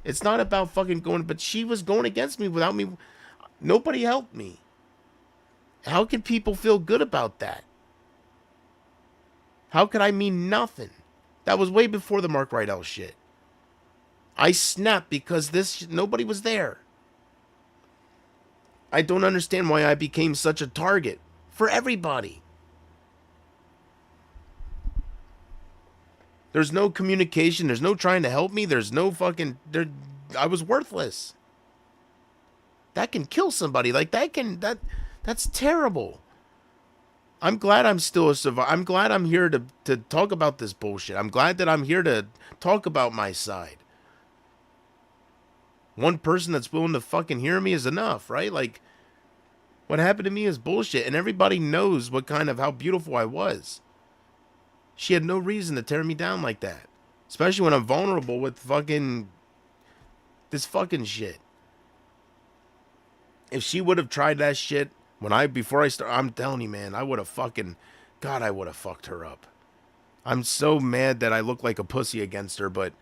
It's not about fucking going, but she was going against me without me. Nobody helped me. How can people feel good about that? How could I mean nothing? That was way before the Mark Rydell shit. I snapped because nobody was there. I don't understand why I became such a target for everybody. There's no communication. There's no trying to help me. There's no fucking... I was worthless. That can kill somebody. Like, that's terrible. I'm glad I'm still a survivor. I'm glad I'm here to talk about this bullshit. I'm glad that I'm here to talk about my side. One person that's willing to fucking hear me is enough, right? Like, what happened to me is bullshit. And everybody knows how beautiful I was. She had no reason to tear me down like that. Especially when I'm vulnerable with this fucking shit. If she would have tried that shit before I start, I'm telling you, man, I would have I would have fucked her up. I'm so mad that I look like a pussy against her, but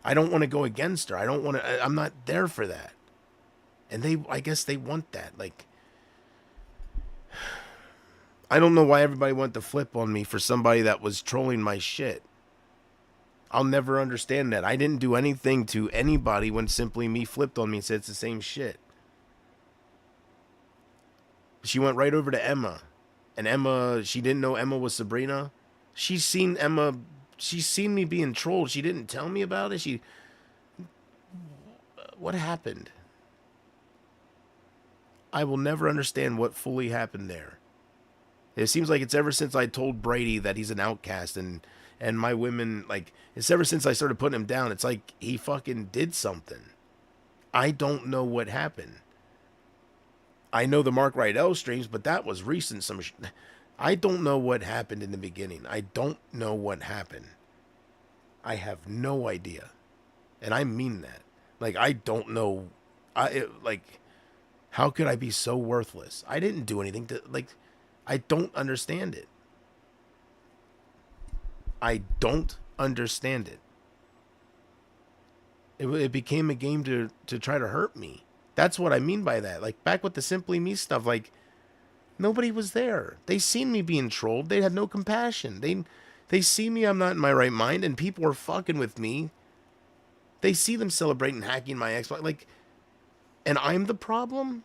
I don't want to go against her. I'm not there for that. And I guess they want that. Like, I don't know why everybody wanted to flip on me for somebody that was trolling my shit. I'll never understand that. I didn't do anything to anybody when Simply Me flipped on me and said it's the same shit. She went right over to Emma. And Emma, she didn't know Emma was Sabrina. She's seen me being trolled. She didn't tell me about it. What happened? I will never understand what fully happened there. It seems like it's ever since I told Brady that he's an outcast and my women, like, it's ever since I started putting him down, it's like he fucking did something. I don't know what happened. I know the Mark Rydell streams, but that was recent. I don't know what happened in the beginning. I don't know what happened. I have no idea. And I mean that. Like, I don't know. How could I be so worthless? I didn't do anything to, like... I don't understand it. I don't understand it. It became a game to try to hurt me. That's what I mean by that. Like, back with the Simply Me stuff, like, nobody was there. They seen me being trolled. They had no compassion. They see me, I'm not in my right mind, and people are fucking with me. They see them celebrating hacking my Xbox. Like, and I'm the problem?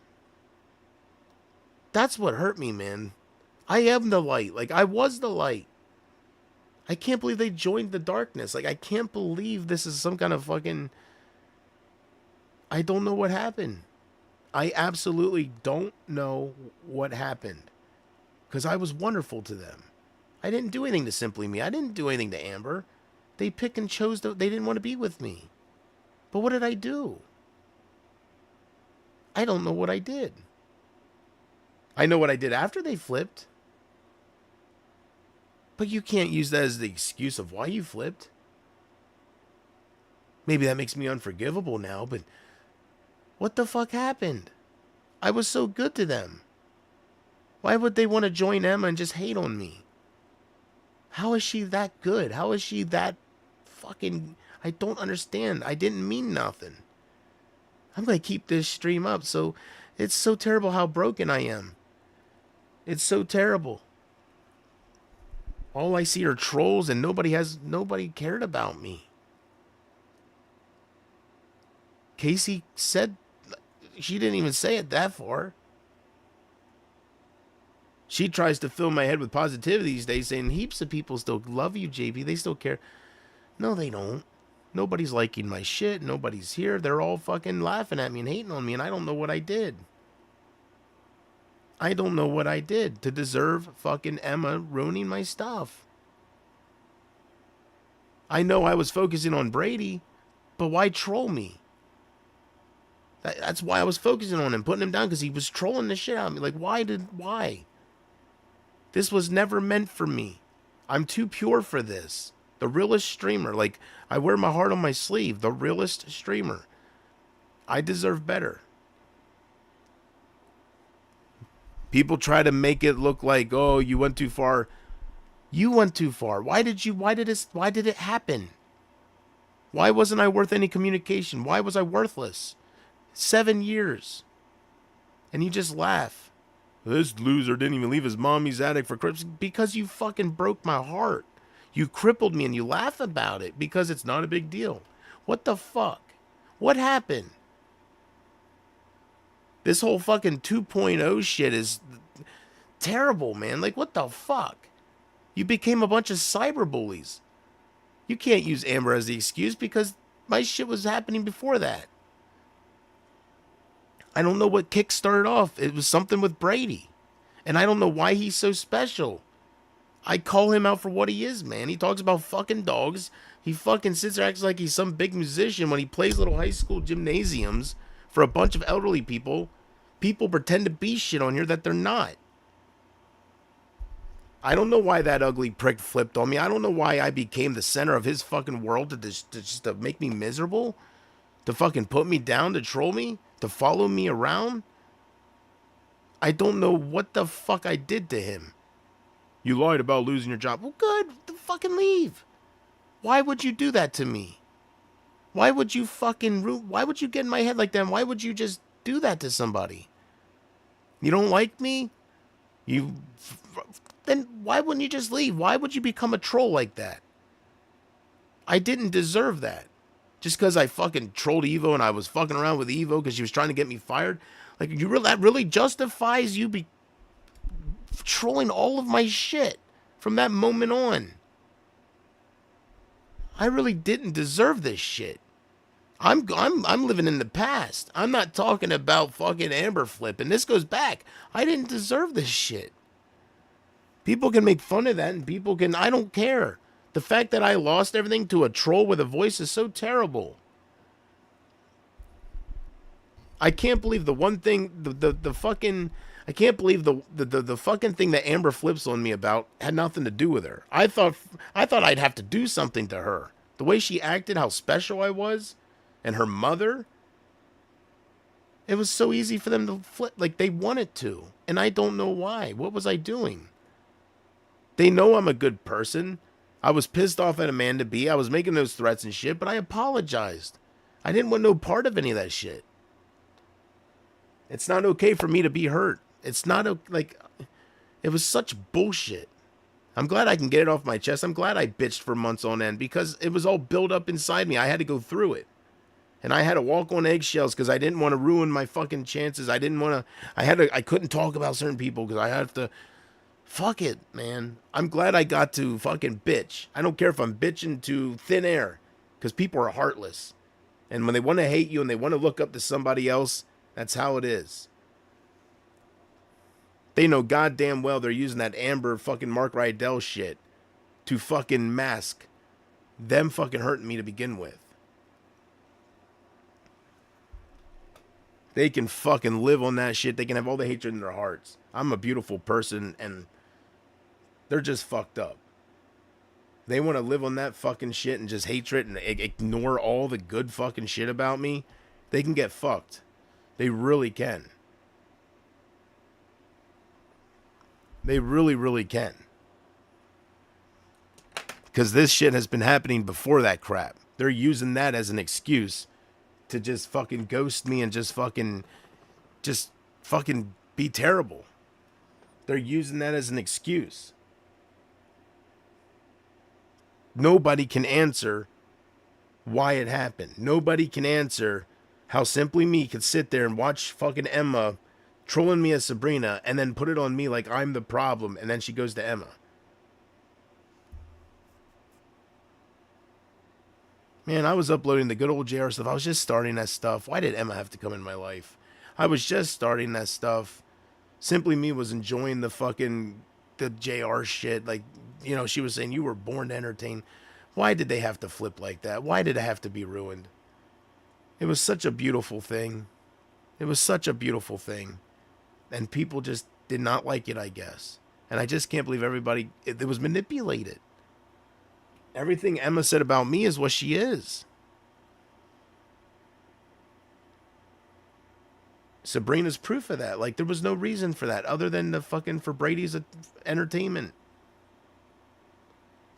That's what hurt me, man. I am the light. Like, I was the light. I can't believe they joined the darkness. Like, I can't believe this is some kind of fucking... I don't know what happened. I absolutely don't know what happened. Because I was wonderful to them. I didn't do anything to Simply Me. I didn't do anything to Amber. They pick and chose. They didn't want to be with me. But what did I do? I don't know what I did. I know what I did after they flipped. But you can't use that as the excuse of why you flipped. Maybe that makes me unforgivable now, but what the fuck happened? I was so good to them. Why would they want to join Emma and just hate on me? How is she that good? How is she that fucking... I don't understand. I didn't mean nothing. I'm going to keep this stream up. So it's so terrible how broken I am. It's so terrible. All I see are trolls and nobody cared about me. Casey said, she didn't even say it that far. She tries to fill my head with positivity these days, saying heaps of people still love you, JP. They still care. No, they don't. Nobody's liking my shit. Nobody's here. They're all fucking laughing at me and hating on me, and I don't know what I did. I don't know what I did to deserve fucking Emma ruining my stuff. I know I was focusing on Brady, but why troll me? That's why I was focusing on him, putting him down, because he was trolling the shit out of me. Like, why? This was never meant for me. I'm too pure for this. The realest streamer. Like, I wear my heart on my sleeve. The realest streamer. I deserve better. People try to make it look like, oh, you went too far. You went too far. Why did it happen? Why wasn't I worth any communication? Why was I worthless? 7 years. And you just laugh. This loser didn't even leave his mommy's attic for Christmas. Because you fucking broke my heart. You crippled me and you laugh about it because it's not a big deal. What the fuck? What happened? This whole fucking 2.0 shit is terrible, man. Like, what the fuck? You became a bunch of cyberbullies. You can't use Amber as the excuse because my shit was happening before that. I don't know what kick started off. It was something with Brady. And I don't know why he's so special. I call him out for what he is, man. He talks about fucking dogs. He fucking sits there, acts like he's some big musician when he plays little high school gymnasiums for a bunch of elderly people. People pretend to be shit on here that they're not. I don't know why that ugly prick flipped on me. I don't know why I became the center of his fucking world to make me miserable. To fucking put me down, to troll me, to follow me around. I don't know what the fuck I did to him. You lied about losing your job. Well, good. Fucking leave. Why would you do that to me? Why would you why would you get in my head like that? Why would you just do that to somebody? You don't like me? Then why wouldn't you just leave? Why would you become a troll like that? I didn't deserve that. Just because I fucking trolled Evo and I was fucking around with Evo because she was trying to get me fired. Like, that really justifies you trolling all of my shit from that moment on. I really didn't deserve this shit. I'm living in the past. I'm not talking about fucking Amber Flip, and this goes back. I didn't deserve this shit. People can make fun of that, and people can... I don't care. The fact that I lost everything to a troll with a voice is so terrible. I can't believe the one thing... The fucking... I can't believe the fucking thing that Amber flips on me about had nothing to do with her. I thought I'd have to do something to her. The way she acted, how special I was, and her mother. It was so easy for them to flip, like they wanted to. And I don't know why. What was I doing? They know I'm a good person. I was pissed off at Amanda B. I was making those threats and shit, but I apologized. I didn't want no part of any of that shit. It's not okay for me to be hurt. It's not like, it was such bullshit. I'm glad I can get it off my chest. I'm glad I bitched for months on end because it was all built up inside me. I had to go through it. And I had to walk on eggshells because I didn't want to ruin my fucking chances. I didn't want to, I couldn't talk about certain people because I have to, fuck it, man. I'm glad I got to fucking bitch. I don't care if I'm bitching to thin air because people are heartless. And when they want to hate you and they want to look up to somebody else, that's how it is. They know goddamn well they're using that Amber fucking Mark Rydell shit to fucking mask them fucking hurting me to begin with. They can fucking live on that shit. They can have all the hatred in their hearts. I'm a beautiful person, and they're just fucked up. They want to live on that fucking shit and just hatred and ignore all the good fucking shit about me. They can get fucked. They really can. They really, really can. Because this shit has been happening before that crap. They're using that as an excuse to just fucking ghost me and just fucking be terrible. They're using that as an excuse. Nobody can answer why it happened. Nobody can answer how Simply Me could sit there and watch fucking Emma trolling me as Sabrina and then put it on me like I'm the problem, and then she goes to Emma. Man, I was uploading the good old JR stuff. I was just starting that stuff. Why did Emma have to come in my life? I was just starting that stuff. Simply Me was enjoying the JR shit. Like, you know, she was saying you were born to entertain. Why did they have to flip like that? Why did it have to be ruined? It was such a beautiful thing. It was such a beautiful thing. And people just did not like it, I guess. And I just can't believe everybody, it was manipulated. Everything Emma said about me is what she is. Sabrina's proof of that. Like, there was no reason for that other than for Brady's entertainment.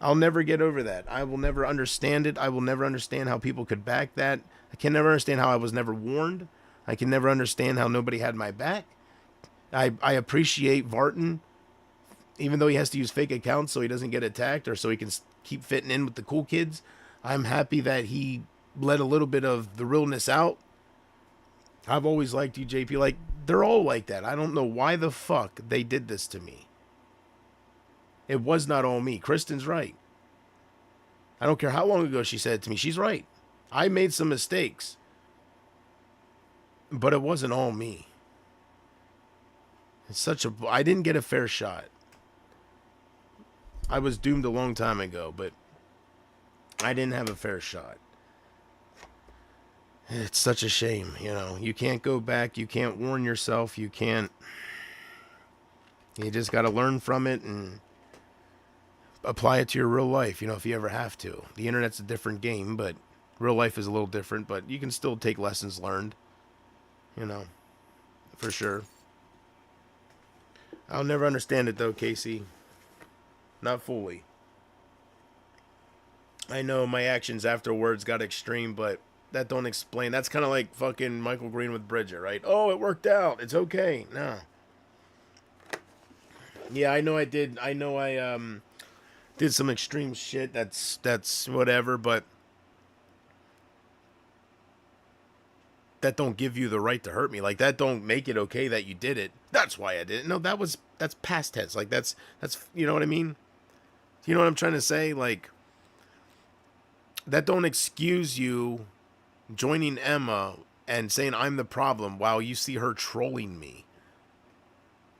I'll never get over that. I will never understand it. I will never understand how people could back that. I can never understand how I was never warned. I can never understand how nobody had my back. I appreciate Vartan, even though he has to use fake accounts so he doesn't get attacked or so he can keep fitting in with the cool kids. I'm happy that he let a little bit of the realness out. I've always liked you, JP. Like, they're all like that. I don't know why the fuck they did this to me. It was not all me. Kristen's right. I don't care how long ago she said it to me. She's right. I made some mistakes. But it wasn't all me. I didn't get a fair shot. I was doomed a long time ago, but I didn't have a fair shot. It's such a shame, you know. You can't go back. You can't warn yourself. You just got to learn from it and apply it to your real life, you know, if you ever have to. The internet's a different game, but real life is a little different, but you can still take lessons learned, you know, for sure. I'll never understand it, though, Casey. Not fully. I know my actions afterwards got extreme, but that don't explain. That's kind of like fucking Michael Green with Bridget, right? Oh, it worked out. It's okay. No. Yeah, I know I did. I know I did some extreme shit. That's whatever, but that don't give you the right to hurt me. Like, that don't make it okay that you did it. That's why I did it. No, that's past tense. Like, that's you know what I mean? You know what I'm trying to say? Like, that don't excuse you joining Emma and saying I'm the problem while you see her trolling me.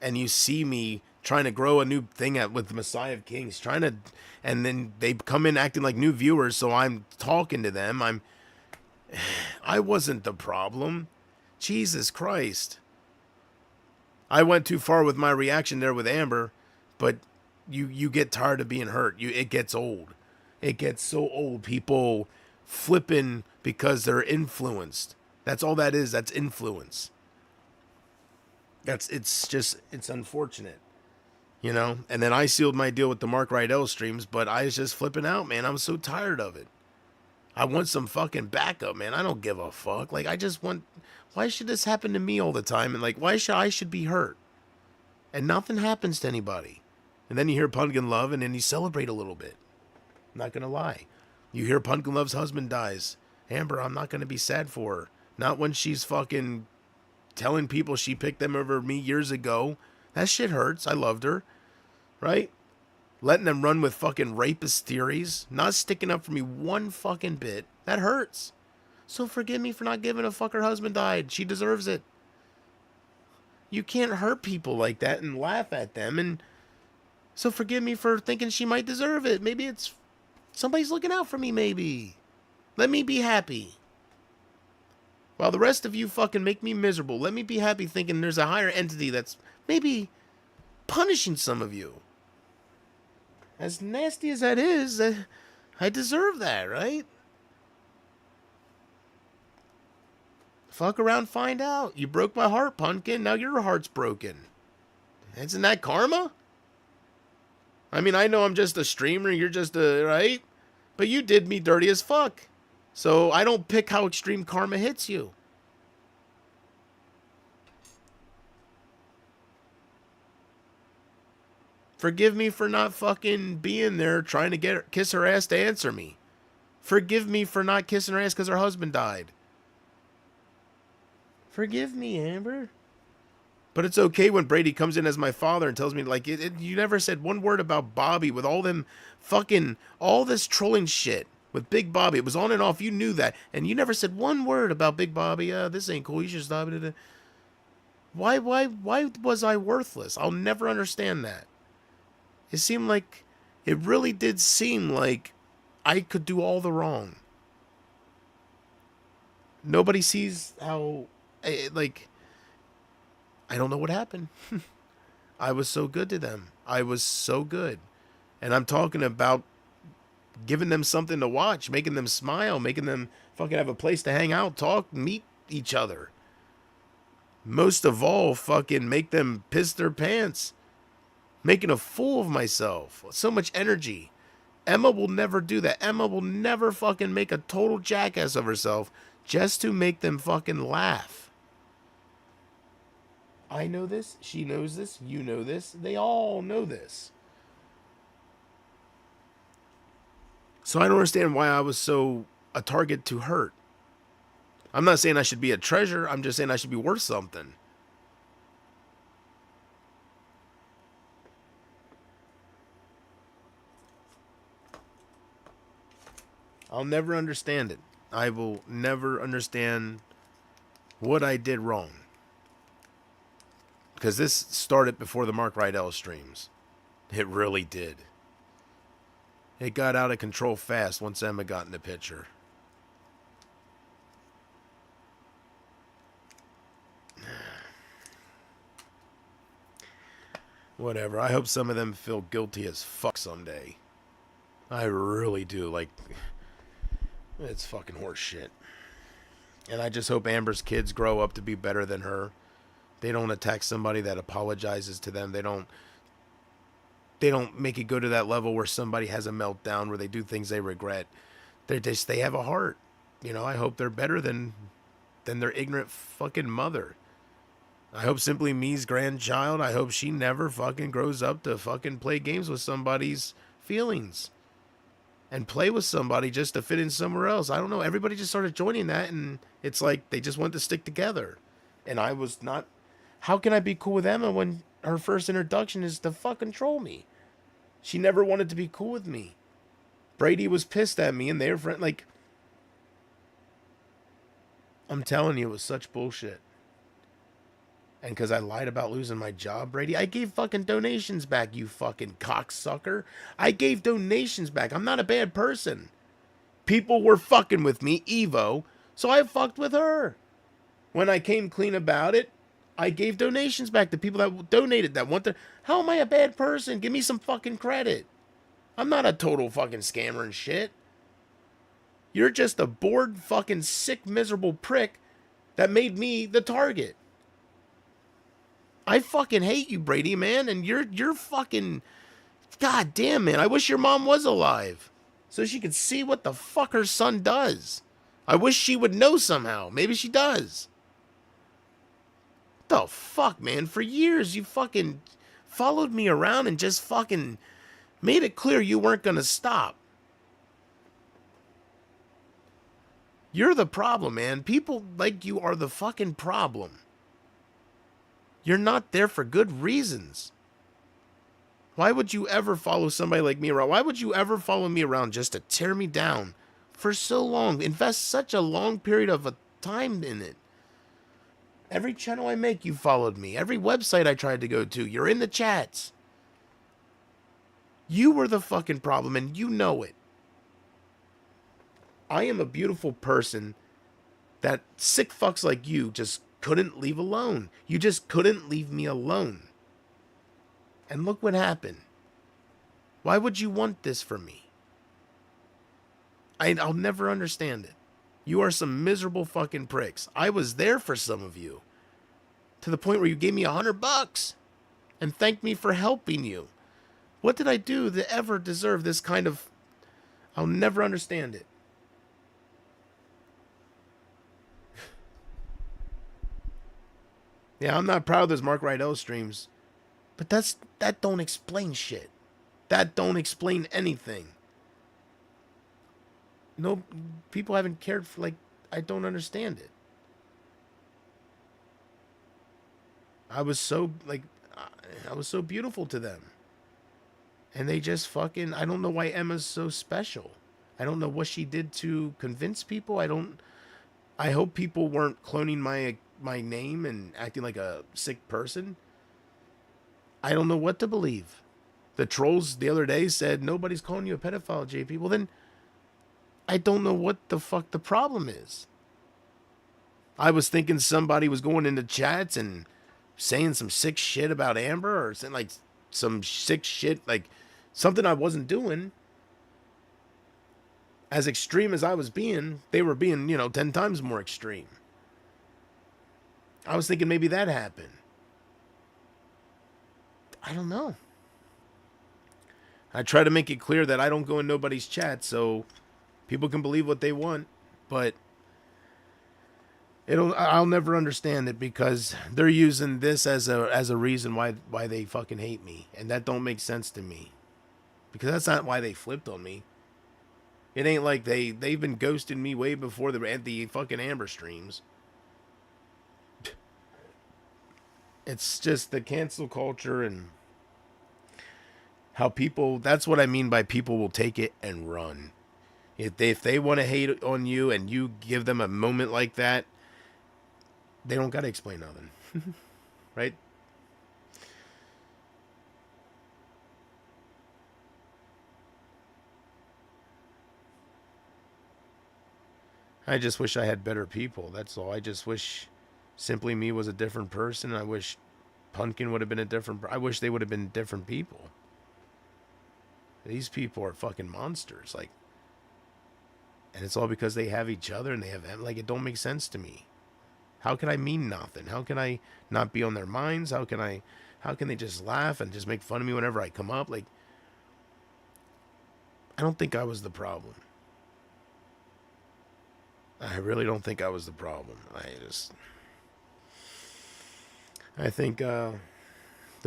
And you see me trying to grow a new thing with the Messiah of Kings, and then they come in acting like new viewers, so I'm talking to them. I wasn't the problem. Jesus Christ. I went too far with my reaction there with Amber, but you get tired of being hurt. It gets old. It gets so old. People flipping because they're influenced. That's all that is. That's influence. It's unfortunate, you know? And then I sealed my deal with the Mark Rydell streams, but I was just flipping out, man. I was so tired of it. I want some fucking backup, man. I don't give a fuck. Like, why should this happen to me all the time? And like, why should I be hurt? And nothing happens to anybody. And then you hear Pumpkin Love and then you celebrate a little bit. I'm not going to lie. You hear Pumpkin Love's husband dies. Amber, I'm not going to be sad for her. Not when she's fucking telling people she picked them over me years ago. That shit hurts. I loved her. Right? Letting them run with fucking rapist theories. Not sticking up for me one fucking bit. That hurts. So forgive me for not giving a fuck her husband died. She deserves it. You can't hurt people like that and laugh at them. And so forgive me for thinking she might deserve it. Maybe it's somebody's looking out for me, maybe. Let me be happy. While the rest of you fucking make me miserable, let me be happy thinking there's a higher entity that's maybe punishing some of you. As nasty as that is, I deserve that, right? Fuck around, find out. You broke my heart, Pumpkin. Now your heart's broken. Isn't that karma? I mean, I know I'm just a streamer. You're just a, right? But you did me dirty as fuck. So I don't pick how extreme karma hits you. Forgive me for not fucking being there trying to kiss her ass to answer me. Forgive me for not kissing her ass because her husband died. Forgive me, Amber. But it's okay when Brady comes in as my father and tells me, like, you never said one word about Bobby with all them fucking, all this trolling shit with Big Bobby. It was on and off. You knew that. And you never said one word about Big Bobby. This ain't cool. You should stop it. Why was I worthless? I'll never understand that. It seemed like, it really did seem like I could do all the wrong. Nobody sees how, like, I don't know what happened. I was so good to them. I was so good. And I'm talking about giving them something to watch, making them smile, making them fucking have a place to hang out, talk, meet each other. Most of all, fucking make them piss their pants. Making a fool of myself. So much energy. Emma will never do that. Emma will never fucking make a total jackass of herself just to make them fucking laugh. I know this. She knows this. You know this. They all know this. So I don't understand why I was so a target to hurt. I'm not saying I should be a treasure. I'm just saying I should be worth something. I'll never understand it. I will never understand what I did wrong. Because this started before the Mark Rydell streams. It really did. It got out of control fast once Emma got in the picture. Whatever. I hope some of them feel guilty as fuck someday. I really do. Like, it's fucking horse shit. And I just hope Amber's kids grow up to be better than her. They don't attack somebody that apologizes to them. They don't make it go to that level where somebody has a meltdown, where they do things they regret. They have a heart. You know, I hope they're better than their ignorant fucking mother. I hope Simply Me's grandchild, I hope she never fucking grows up to fucking play games with somebody's feelings. And play with somebody just to fit in somewhere else. I don't know. Everybody just started joining that, and it's like they just want to stick together. And I was not. How can I be cool with Emma when her first introduction is to fucking troll me? She never wanted to be cool with me. Brady was pissed at me, and they were friends. Like, I'm telling you, it was such bullshit. And because I lied about losing my job, Brady, I gave fucking donations back, you fucking cocksucker. I gave donations back. I'm not a bad person. People were fucking with me, Evo, so I fucked with her. When I came clean about it, I gave donations back to people that donated, that want to. How am I a bad person? Give me some fucking credit. I'm not a total fucking scammer and shit. You're just a bored, fucking sick, miserable prick that made me the target. I fucking hate you, Brady, man, and you're fucking. God damn, man. I wish your mom was alive so she could see what the fuck her son does. I wish she would know somehow. Maybe she does. What the fuck, man? For years, you fucking followed me around and just fucking made it clear you weren't gonna stop. You're the problem, man. People like you are the fucking problem. You're not there for good reasons. Why would you ever follow somebody like me around? Why would you ever follow me around just to tear me down for so long? Invest such a long period of time in it. Every channel I make, you followed me. Every website I tried to go to, you're in the chats. You were the fucking problem, and you know it. I am a beautiful person that sick fucks like you just couldn't leave alone. You just couldn't leave me alone. And look what happened. Why would you want this for me? I'll never understand it. You are some miserable fucking pricks. I was there for some of you. To the point where you gave me $100 and thanked me for helping you. What did I do to ever deserve this kind of... I'll never understand it. Yeah, I'm not proud of those Mark Rydell streams. But that don't explain shit. That don't explain anything. No, people haven't cared for, like, I don't understand it. I was so beautiful to them. And they just fucking, I don't know why Emma's so special. I don't know what she did to convince people. I hope people weren't cloning my name and acting like a sick person. I don't know what to believe. The trolls the other day said, nobody's calling you a pedophile, JP. Well, then, I don't know what the fuck the problem is. I was thinking somebody was going into chats and saying some sick shit about Amber, or saying like some sick shit, like something I wasn't doing. As extreme as I was being, they were being, 10 times more extreme. I was thinking maybe that happened. I don't know. I try to make it clear that I don't go in nobody's chat, so people can believe what they want, but I'll never understand it, because they're using this as a reason why they fucking hate me, and that don't make sense to me, because that's not why they flipped on me. It ain't like they've been ghosting me way before the fucking Amber streams. It's just the cancel culture and how people, that's what I mean by people will take it and run. If they want to hate on you and you give them a moment like that, they don't got to explain nothing. Right? I just wish I had better people. That's all. I just wish Simply Me was a different person. I wish Pumpkin would have been a different... I wish they would have been different people. These people are fucking monsters. Like, and it's all because they have each other and they have... Like, it don't make sense to me. How can I mean nothing? How can I not be on their minds? How can they just laugh and just make fun of me whenever I come up? Like, I don't think I was the problem. I really don't think I was the problem. I think the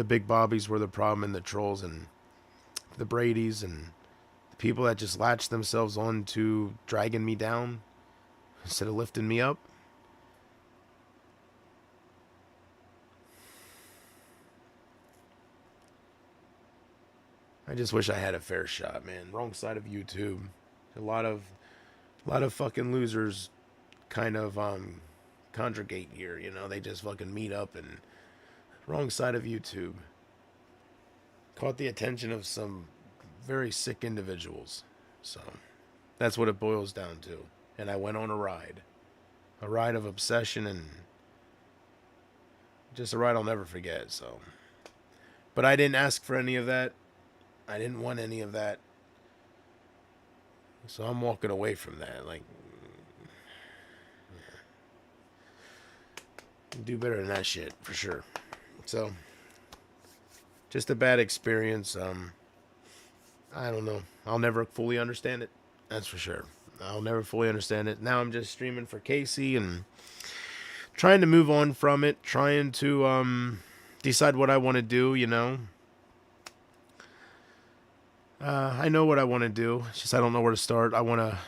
Big Bobbies were the problem, and the trolls and the Bradys and the people that just latched themselves on to dragging me down instead of lifting me up. I just wish I had a fair shot, man. Wrong side of YouTube. A lot of fucking losers kind of congregate here, they just fucking meet up, and wrong side of YouTube. Caught the attention of some very sick individuals. So that's what it boils down to. And I went on a ride of obsession, and just a ride I'll never forget. So, but I didn't ask for any of that. I didn't want any of that. So I'm walking away from that. Like, do better than that shit, for sure. So, just a bad experience. I don't know. I'll never fully understand it. That's for sure. I'll never fully understand it. Now I'm just streaming for Casey and trying to move on from it. Trying to decide what I want to do, I know what I want to do. It's just I don't know where to start. I want to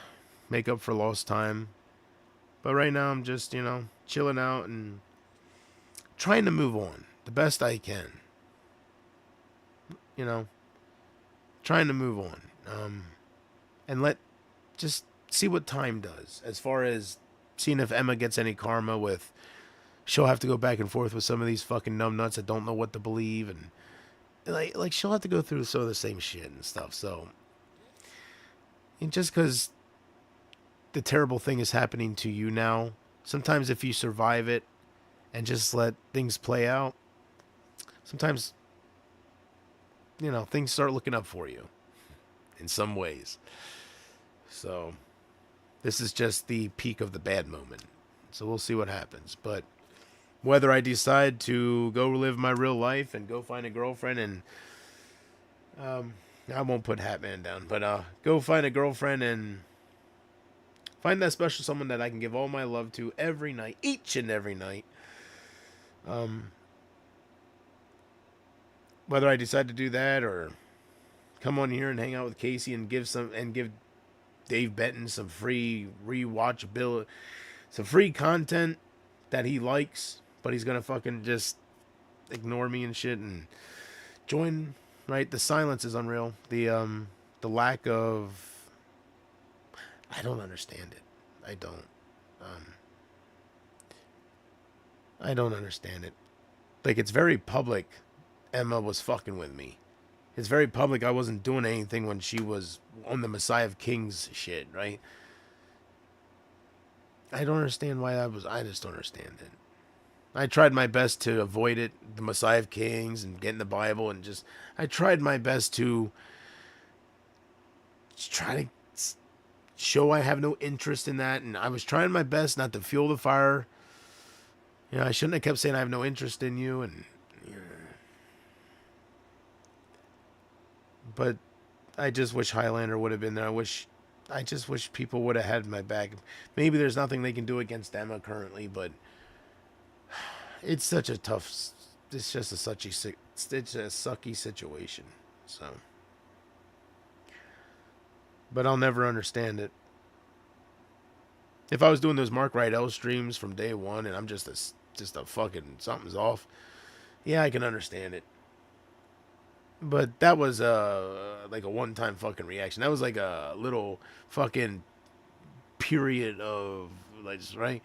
make up for lost time. But right now I'm just, chilling out and trying to move on the best I can. Trying to move on. And just see what time does. As far as seeing if Emma gets any karma with she'll have to go back and forth with some of these fucking numbnuts that don't know what to believe, and like she'll have to go through some of the same shit and stuff. So, and just because the terrible thing is happening to you now, sometimes if you survive it and just let things play out, sometimes, you know, things start looking up for you in some ways. So this is just the peak of the bad moment. So we'll see what happens. But whether I decide to go live my real life and go find a girlfriend and I won't put Hatman down, but go find a girlfriend and find that special someone that I can give all my love to every night, each and every night. Whether I decide to do that or come on here and hang out with Casey and give Dave Benton some free rewatchability, some free content that he likes, but he's gonna fucking just ignore me and shit and join. Right, the silence is unreal. The lack of, I don't understand it. I don't understand it. Like, it's very public Emma was fucking with me. It's very public I wasn't doing anything when she was on the Messiah of Kings shit, right? I don't understand why I just don't understand it. I tried my best to avoid it, the Messiah of Kings and getting the Bible, and I tried my best to try to show I have no interest in that, and I was trying my best not to fuel the fire. You know, I shouldn't have kept saying I have no interest in you, and but I just wish Highlander would have been there. I just wish people would have had my back. Maybe there's nothing they can do against Emma currently, but it's such a tough. It's just it's a sucky situation. So, but I'll never understand it. If I was doing those Mark Rydell streams from day one, and I'm just a fucking something's off, yeah, I can understand it. But that was like a one-time fucking reaction. That was like a little fucking period of, like, right?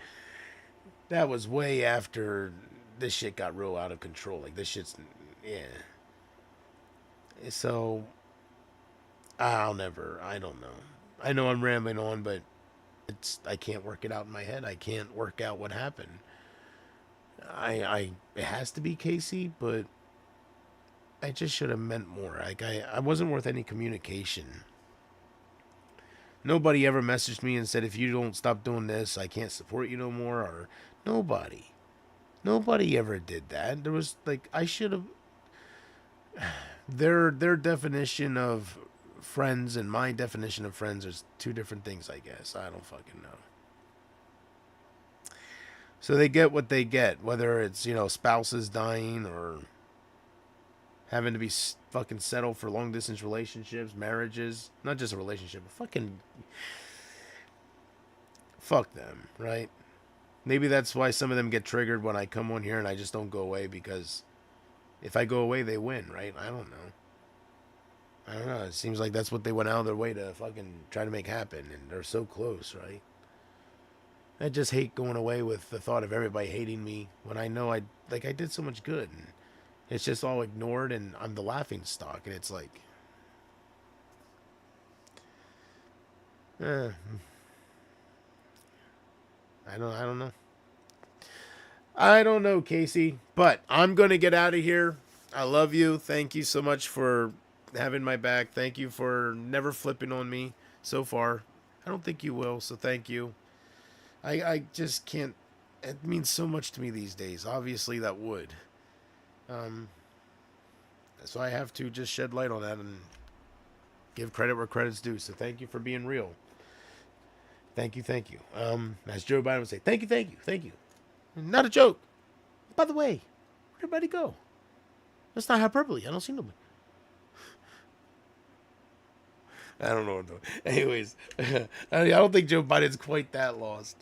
That was way after this shit got real out of control. Like, this shit's, yeah. So, I don't know. I know I'm rambling on, but I can't work it out in my head. I can't work out what happened. It has to be Casey, but I just should have meant more. Like, I wasn't worth any communication. Nobody ever messaged me and said, if you don't stop doing this, I can't support you no more. Or nobody ever did that. There was, like, I should have. Their definition of friends and my definition of friends is two different things, I guess. I don't fucking know. So they get what they get, whether it's, you know, spouses dying or having to be fucking settled for long distance relationships, marriages, not just a relationship, but fucking fuck them, right? Maybe that's why some of them get triggered when I come on here and I just don't go away, because if I go away, they win, right? I don't know. It seems like that's what they went out of their way to fucking try to make happen, and they're so close, right? I just hate going away with the thought of everybody hating me when I know I did so much good, and it's just all ignored, and I'm the laughing stock, and it's like, I don't know. I don't know, Casey, but I'm going to get out of here. I love you. Thank you so much for having my back. Thank you for never flipping on me so far. I don't think you will, so thank you. I just can't. It means so much to me these days. Obviously, that would. So I have to just shed light on that and give credit where credit's due. So thank you for being real. Thank you. As Joe Biden would say, thank you. Not a joke. By the way, where'd everybody go? That's not hyperbole. I don't see nobody. I don't know what I'm doing. Anyways, I don't think Joe Biden's quite that lost.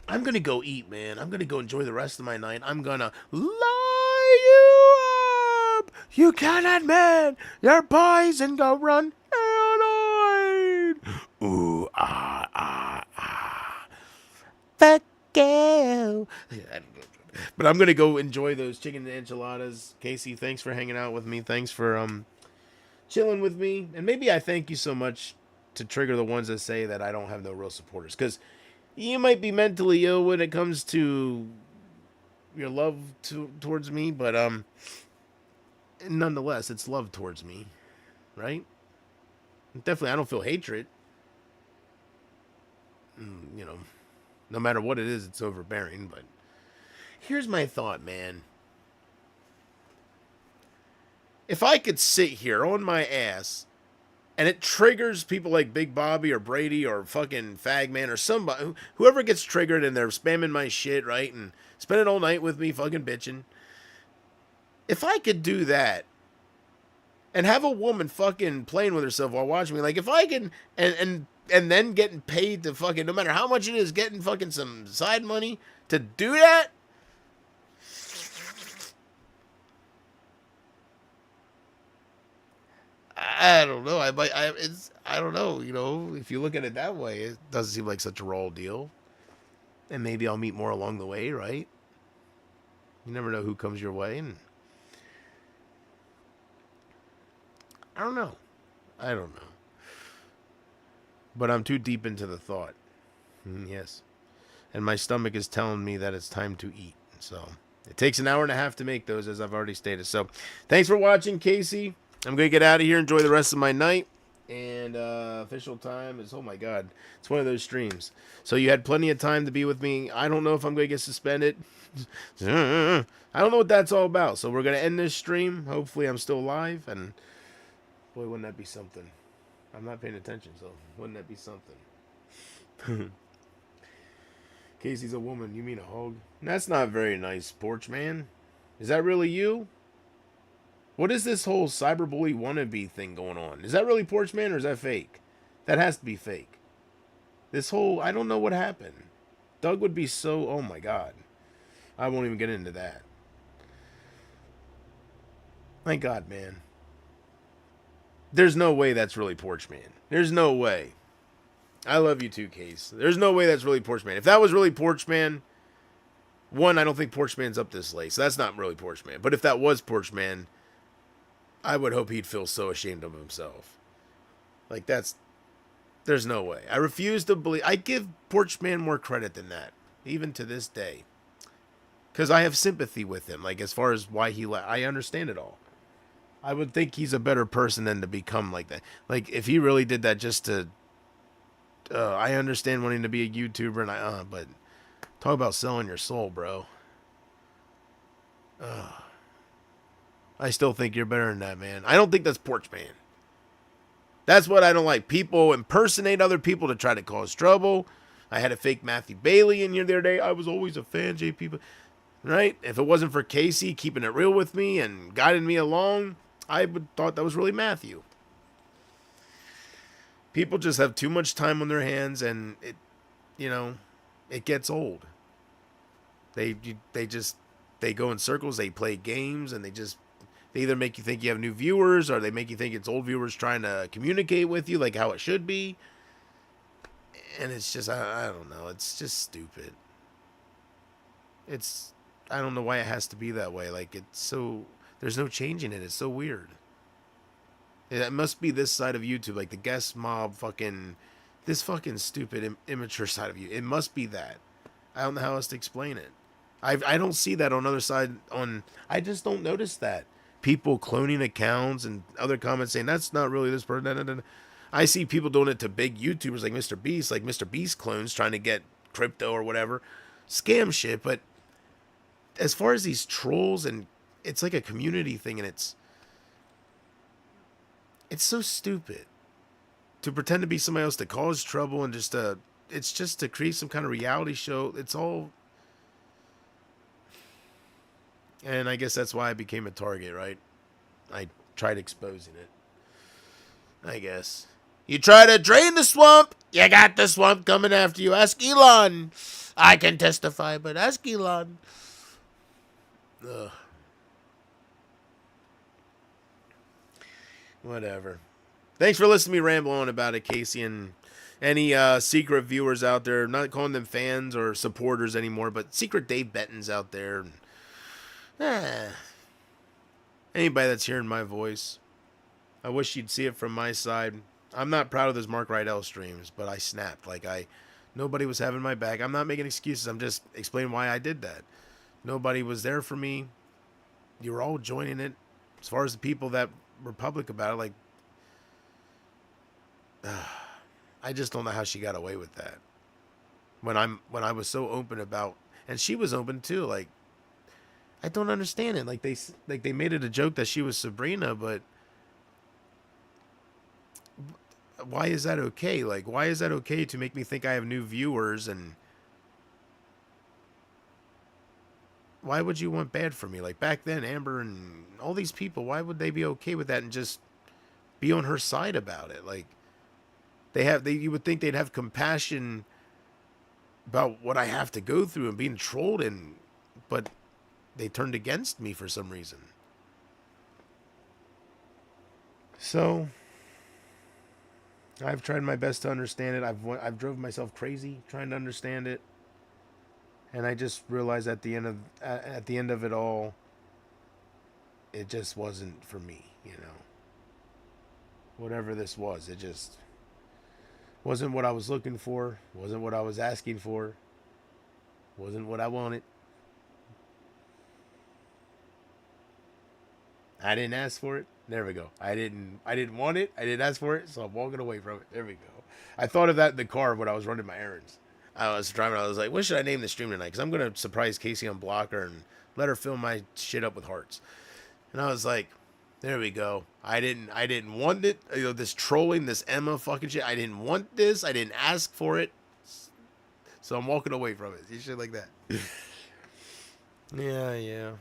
I'm going to go eat, man. I'm going to go enjoy the rest of my night. I'm going to lie you up. You cannot, man. Your poison go run. Ooh, ah. Fuck you. But I'm gonna go enjoy those chicken enchiladas. Casey, thanks for hanging out with me. Thanks for chilling with me. And maybe I thank you so much to trigger the ones that say that I don't have no real supporters, because you might be mentally ill when it comes to your love towards me, but nonetheless, it's love towards me, right? Definitely, I don't feel hatred. You know, no matter what it is, it's overbearing. But here's my thought, man. If I could sit here on my ass and it triggers people like Big Bobby or Brady or fucking Fagman or somebody, whoever gets triggered and they're spamming my shit, right? And spending all night with me fucking bitching. If I could do that and have a woman fucking playing with herself while watching me, like if I can, and then getting paid to fucking, no matter how much it is, getting fucking some side money to do that, I don't know. I don't know. You know, if you look at it that way, it doesn't seem like such a raw deal. And maybe I'll meet more along the way, right? You never know who comes your way, and I don't know. I don't know. But I'm too deep into the thought. Yes. And my stomach is telling me that it's time to eat. So it takes an hour and a half to make those, as I've already stated. So thanks for watching, Casey. I'm going to get out of here, enjoy the rest of my night. And official time is, oh my God, it's one of those streams. So you had plenty of time to be with me. I don't know if I'm going to get suspended. I don't know what that's all about. So we're going to end this stream. Hopefully I'm still alive. And boy, wouldn't that be something. I'm not paying attention, so wouldn't that be something? Casey's a woman. You mean a hog? That's not very nice, Porch Man. Is that really you? What is this whole cyberbully wannabe thing going on? Is that really Porch Man or is that fake? That has to be fake. This whole, I don't know what happened. Doug would be so, oh my God. I won't even get into that. Thank God, man. There's no way that's really Porch Man. There's no way. I love you too, Case. There's no way that's really Porch Man. If that was really Porch Man, one, I don't think Porch Man's up this late, so that's not really Porch Man. But if that was Porch Man, I would hope he'd feel so ashamed of himself. Like, there's no way. I refuse to believe. I give Porch Man more credit than that, even to this day. Because I have sympathy with him, like, as far as why he I understand it all. I would think he's a better person than to become like that. Like, if he really did that just to, I understand wanting to be a YouTuber, and but talk about selling your soul, bro. I still think you're better than that, man. I don't think that's Porch Man. That's what I don't like. People impersonate other people to try to cause trouble. I had a fake Matthew Bailey in here the other day. I was always a fan, JP. Right? If it wasn't for Casey keeping it real with me and guiding me along, I would thought that was really Matthew. People just have too much time on their hands, and it gets old. They go in circles, they play games, and they either make you think you have new viewers, or they make you think it's old viewers trying to communicate with you like how it should be. And it's just, I don't know, it's just stupid. I don't know why it has to be that way. Like, it's so, there's no changing it. It's so weird. It must be this side of YouTube, like the guest mob this fucking stupid, immature side of you. It must be that. I don't know how else to explain it. I don't see that on other side. I just don't notice that. People cloning accounts and other comments saying, that's not really this person. Da, da, da. I see people doing it to big YouTubers like Mr. Beast clones trying to get crypto or whatever. Scam shit, but as far as these trolls, and it's like a community thing, and it's so stupid to pretend to be somebody else to cause trouble and it's just to create some kind of reality show. It's all, and I guess that's why I became a target, right? I tried exposing it, I guess. You try to drain the swamp, you got the swamp coming after you. Ask Elon. I can testify, but ask Elon. Ugh. Whatever. Thanks for listening to me ramble on about it, Casey. And Any secret viewers out there, I'm not calling them fans or supporters anymore, but secret Dave Bettons out there. Anybody that's hearing my voice, I wish you'd see it from my side. I'm not proud of those Mark Rydell streams, but I snapped. Nobody was having my back. I'm not making excuses. I'm just explaining why I did that. Nobody was there for me. You were all joining it. As far as the people that were public about it, I just don't know how she got away with that. When I was so open about, and she was open too. I don't understand it. They made it a joke that she was Sabrina, but why is that okay? Why is that okay to make me think I have new viewers? And why would you want bad for me? Back then, Amber and all these people, why would they be okay with that and just be on her side about it? You would think they'd have compassion about what I have to go through and being trolled, but they turned against me for some reason. So I've tried my best to understand it. I've drove myself crazy trying to understand it, and I just realized at the end of it all, it just wasn't for me. Whatever this was, it just wasn't what I was looking for. Wasn't what I was asking for. Wasn't what I wanted. I didn't ask for it. There we go. I didn't want it. I didn't ask for it, so I'm walking away from it. There we go. I thought of that in the car when I was running my errands. I was driving. I was like, what should I name the stream tonight? Because I'm going to surprise Casey on Blocker and let her fill my shit up with hearts. And I was like, there we go. I didn't want it. This trolling, this Emma fucking shit. I didn't want this. I didn't ask for it. So I'm walking away from it. Shit like that. Yeah.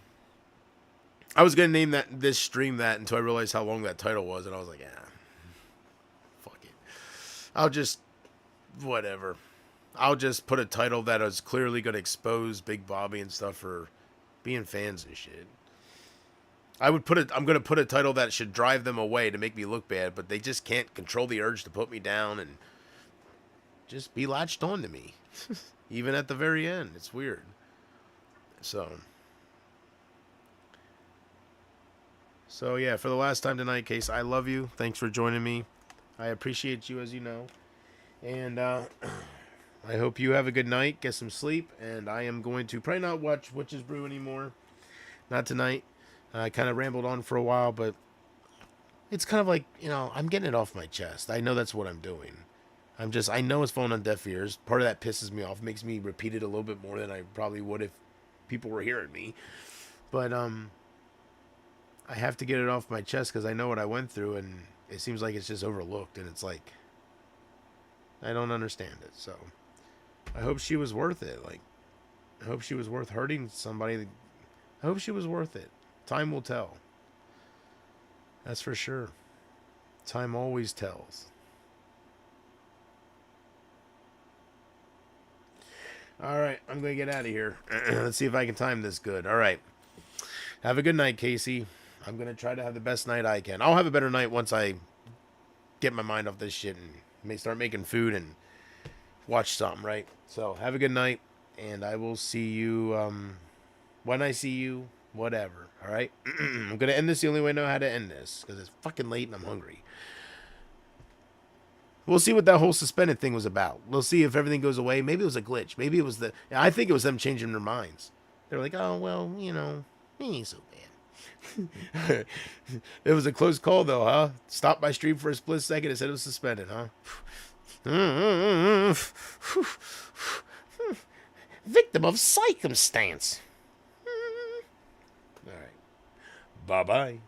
I was gonna name this stream that until I realized how long that title was, and I was like, fuck it. I'll just put a title that is clearly gonna expose Big Bobby and stuff for being fans and shit. I'm gonna put a title that should drive them away to make me look bad, but they just can't control the urge to put me down and just be latched on to me. Even at the very end. It's weird. So yeah, for the last time tonight, Case, I love you. Thanks for joining me. I appreciate you, as you know. And I hope you have a good night. Get some sleep. And I am going to probably not watch Witch's Brew anymore. Not tonight. I kind of rambled on for a while, but it's kind of I'm getting it off my chest. I know that's what I'm doing. I know it's falling on deaf ears. Part of that pisses me off. Makes me repeat it a little bit more than I probably would if people were hearing me. But, I have to get it off my chest because I know what I went through, and it seems like it's just overlooked, and it's I don't understand it. So I hope she was worth it. I hope she was worth hurting somebody. I hope she was worth it. Time will tell. That's for sure. Time always tells. All right, I'm going to get out of here. Let's see if I can time this good. All right. Have a good night, Casey. I'm going to try to have the best night I can. I'll have a better night once I get my mind off this shit and may start making food and watch something, right? So, have a good night, and I will see you when I see you, whatever, all right? I'm going to end this the only way I know how to end this, because it's fucking late and I'm hungry. We'll see what that whole suspended thing was about. We'll see if everything goes away. Maybe it was a glitch. Maybe it was I think it was them changing their minds. They're like, oh, well, it ain't so bad. It was a close call, though, huh? Stopped my stream for a split second and said it was suspended, huh? Victim of circumstance. All right. Bye-bye.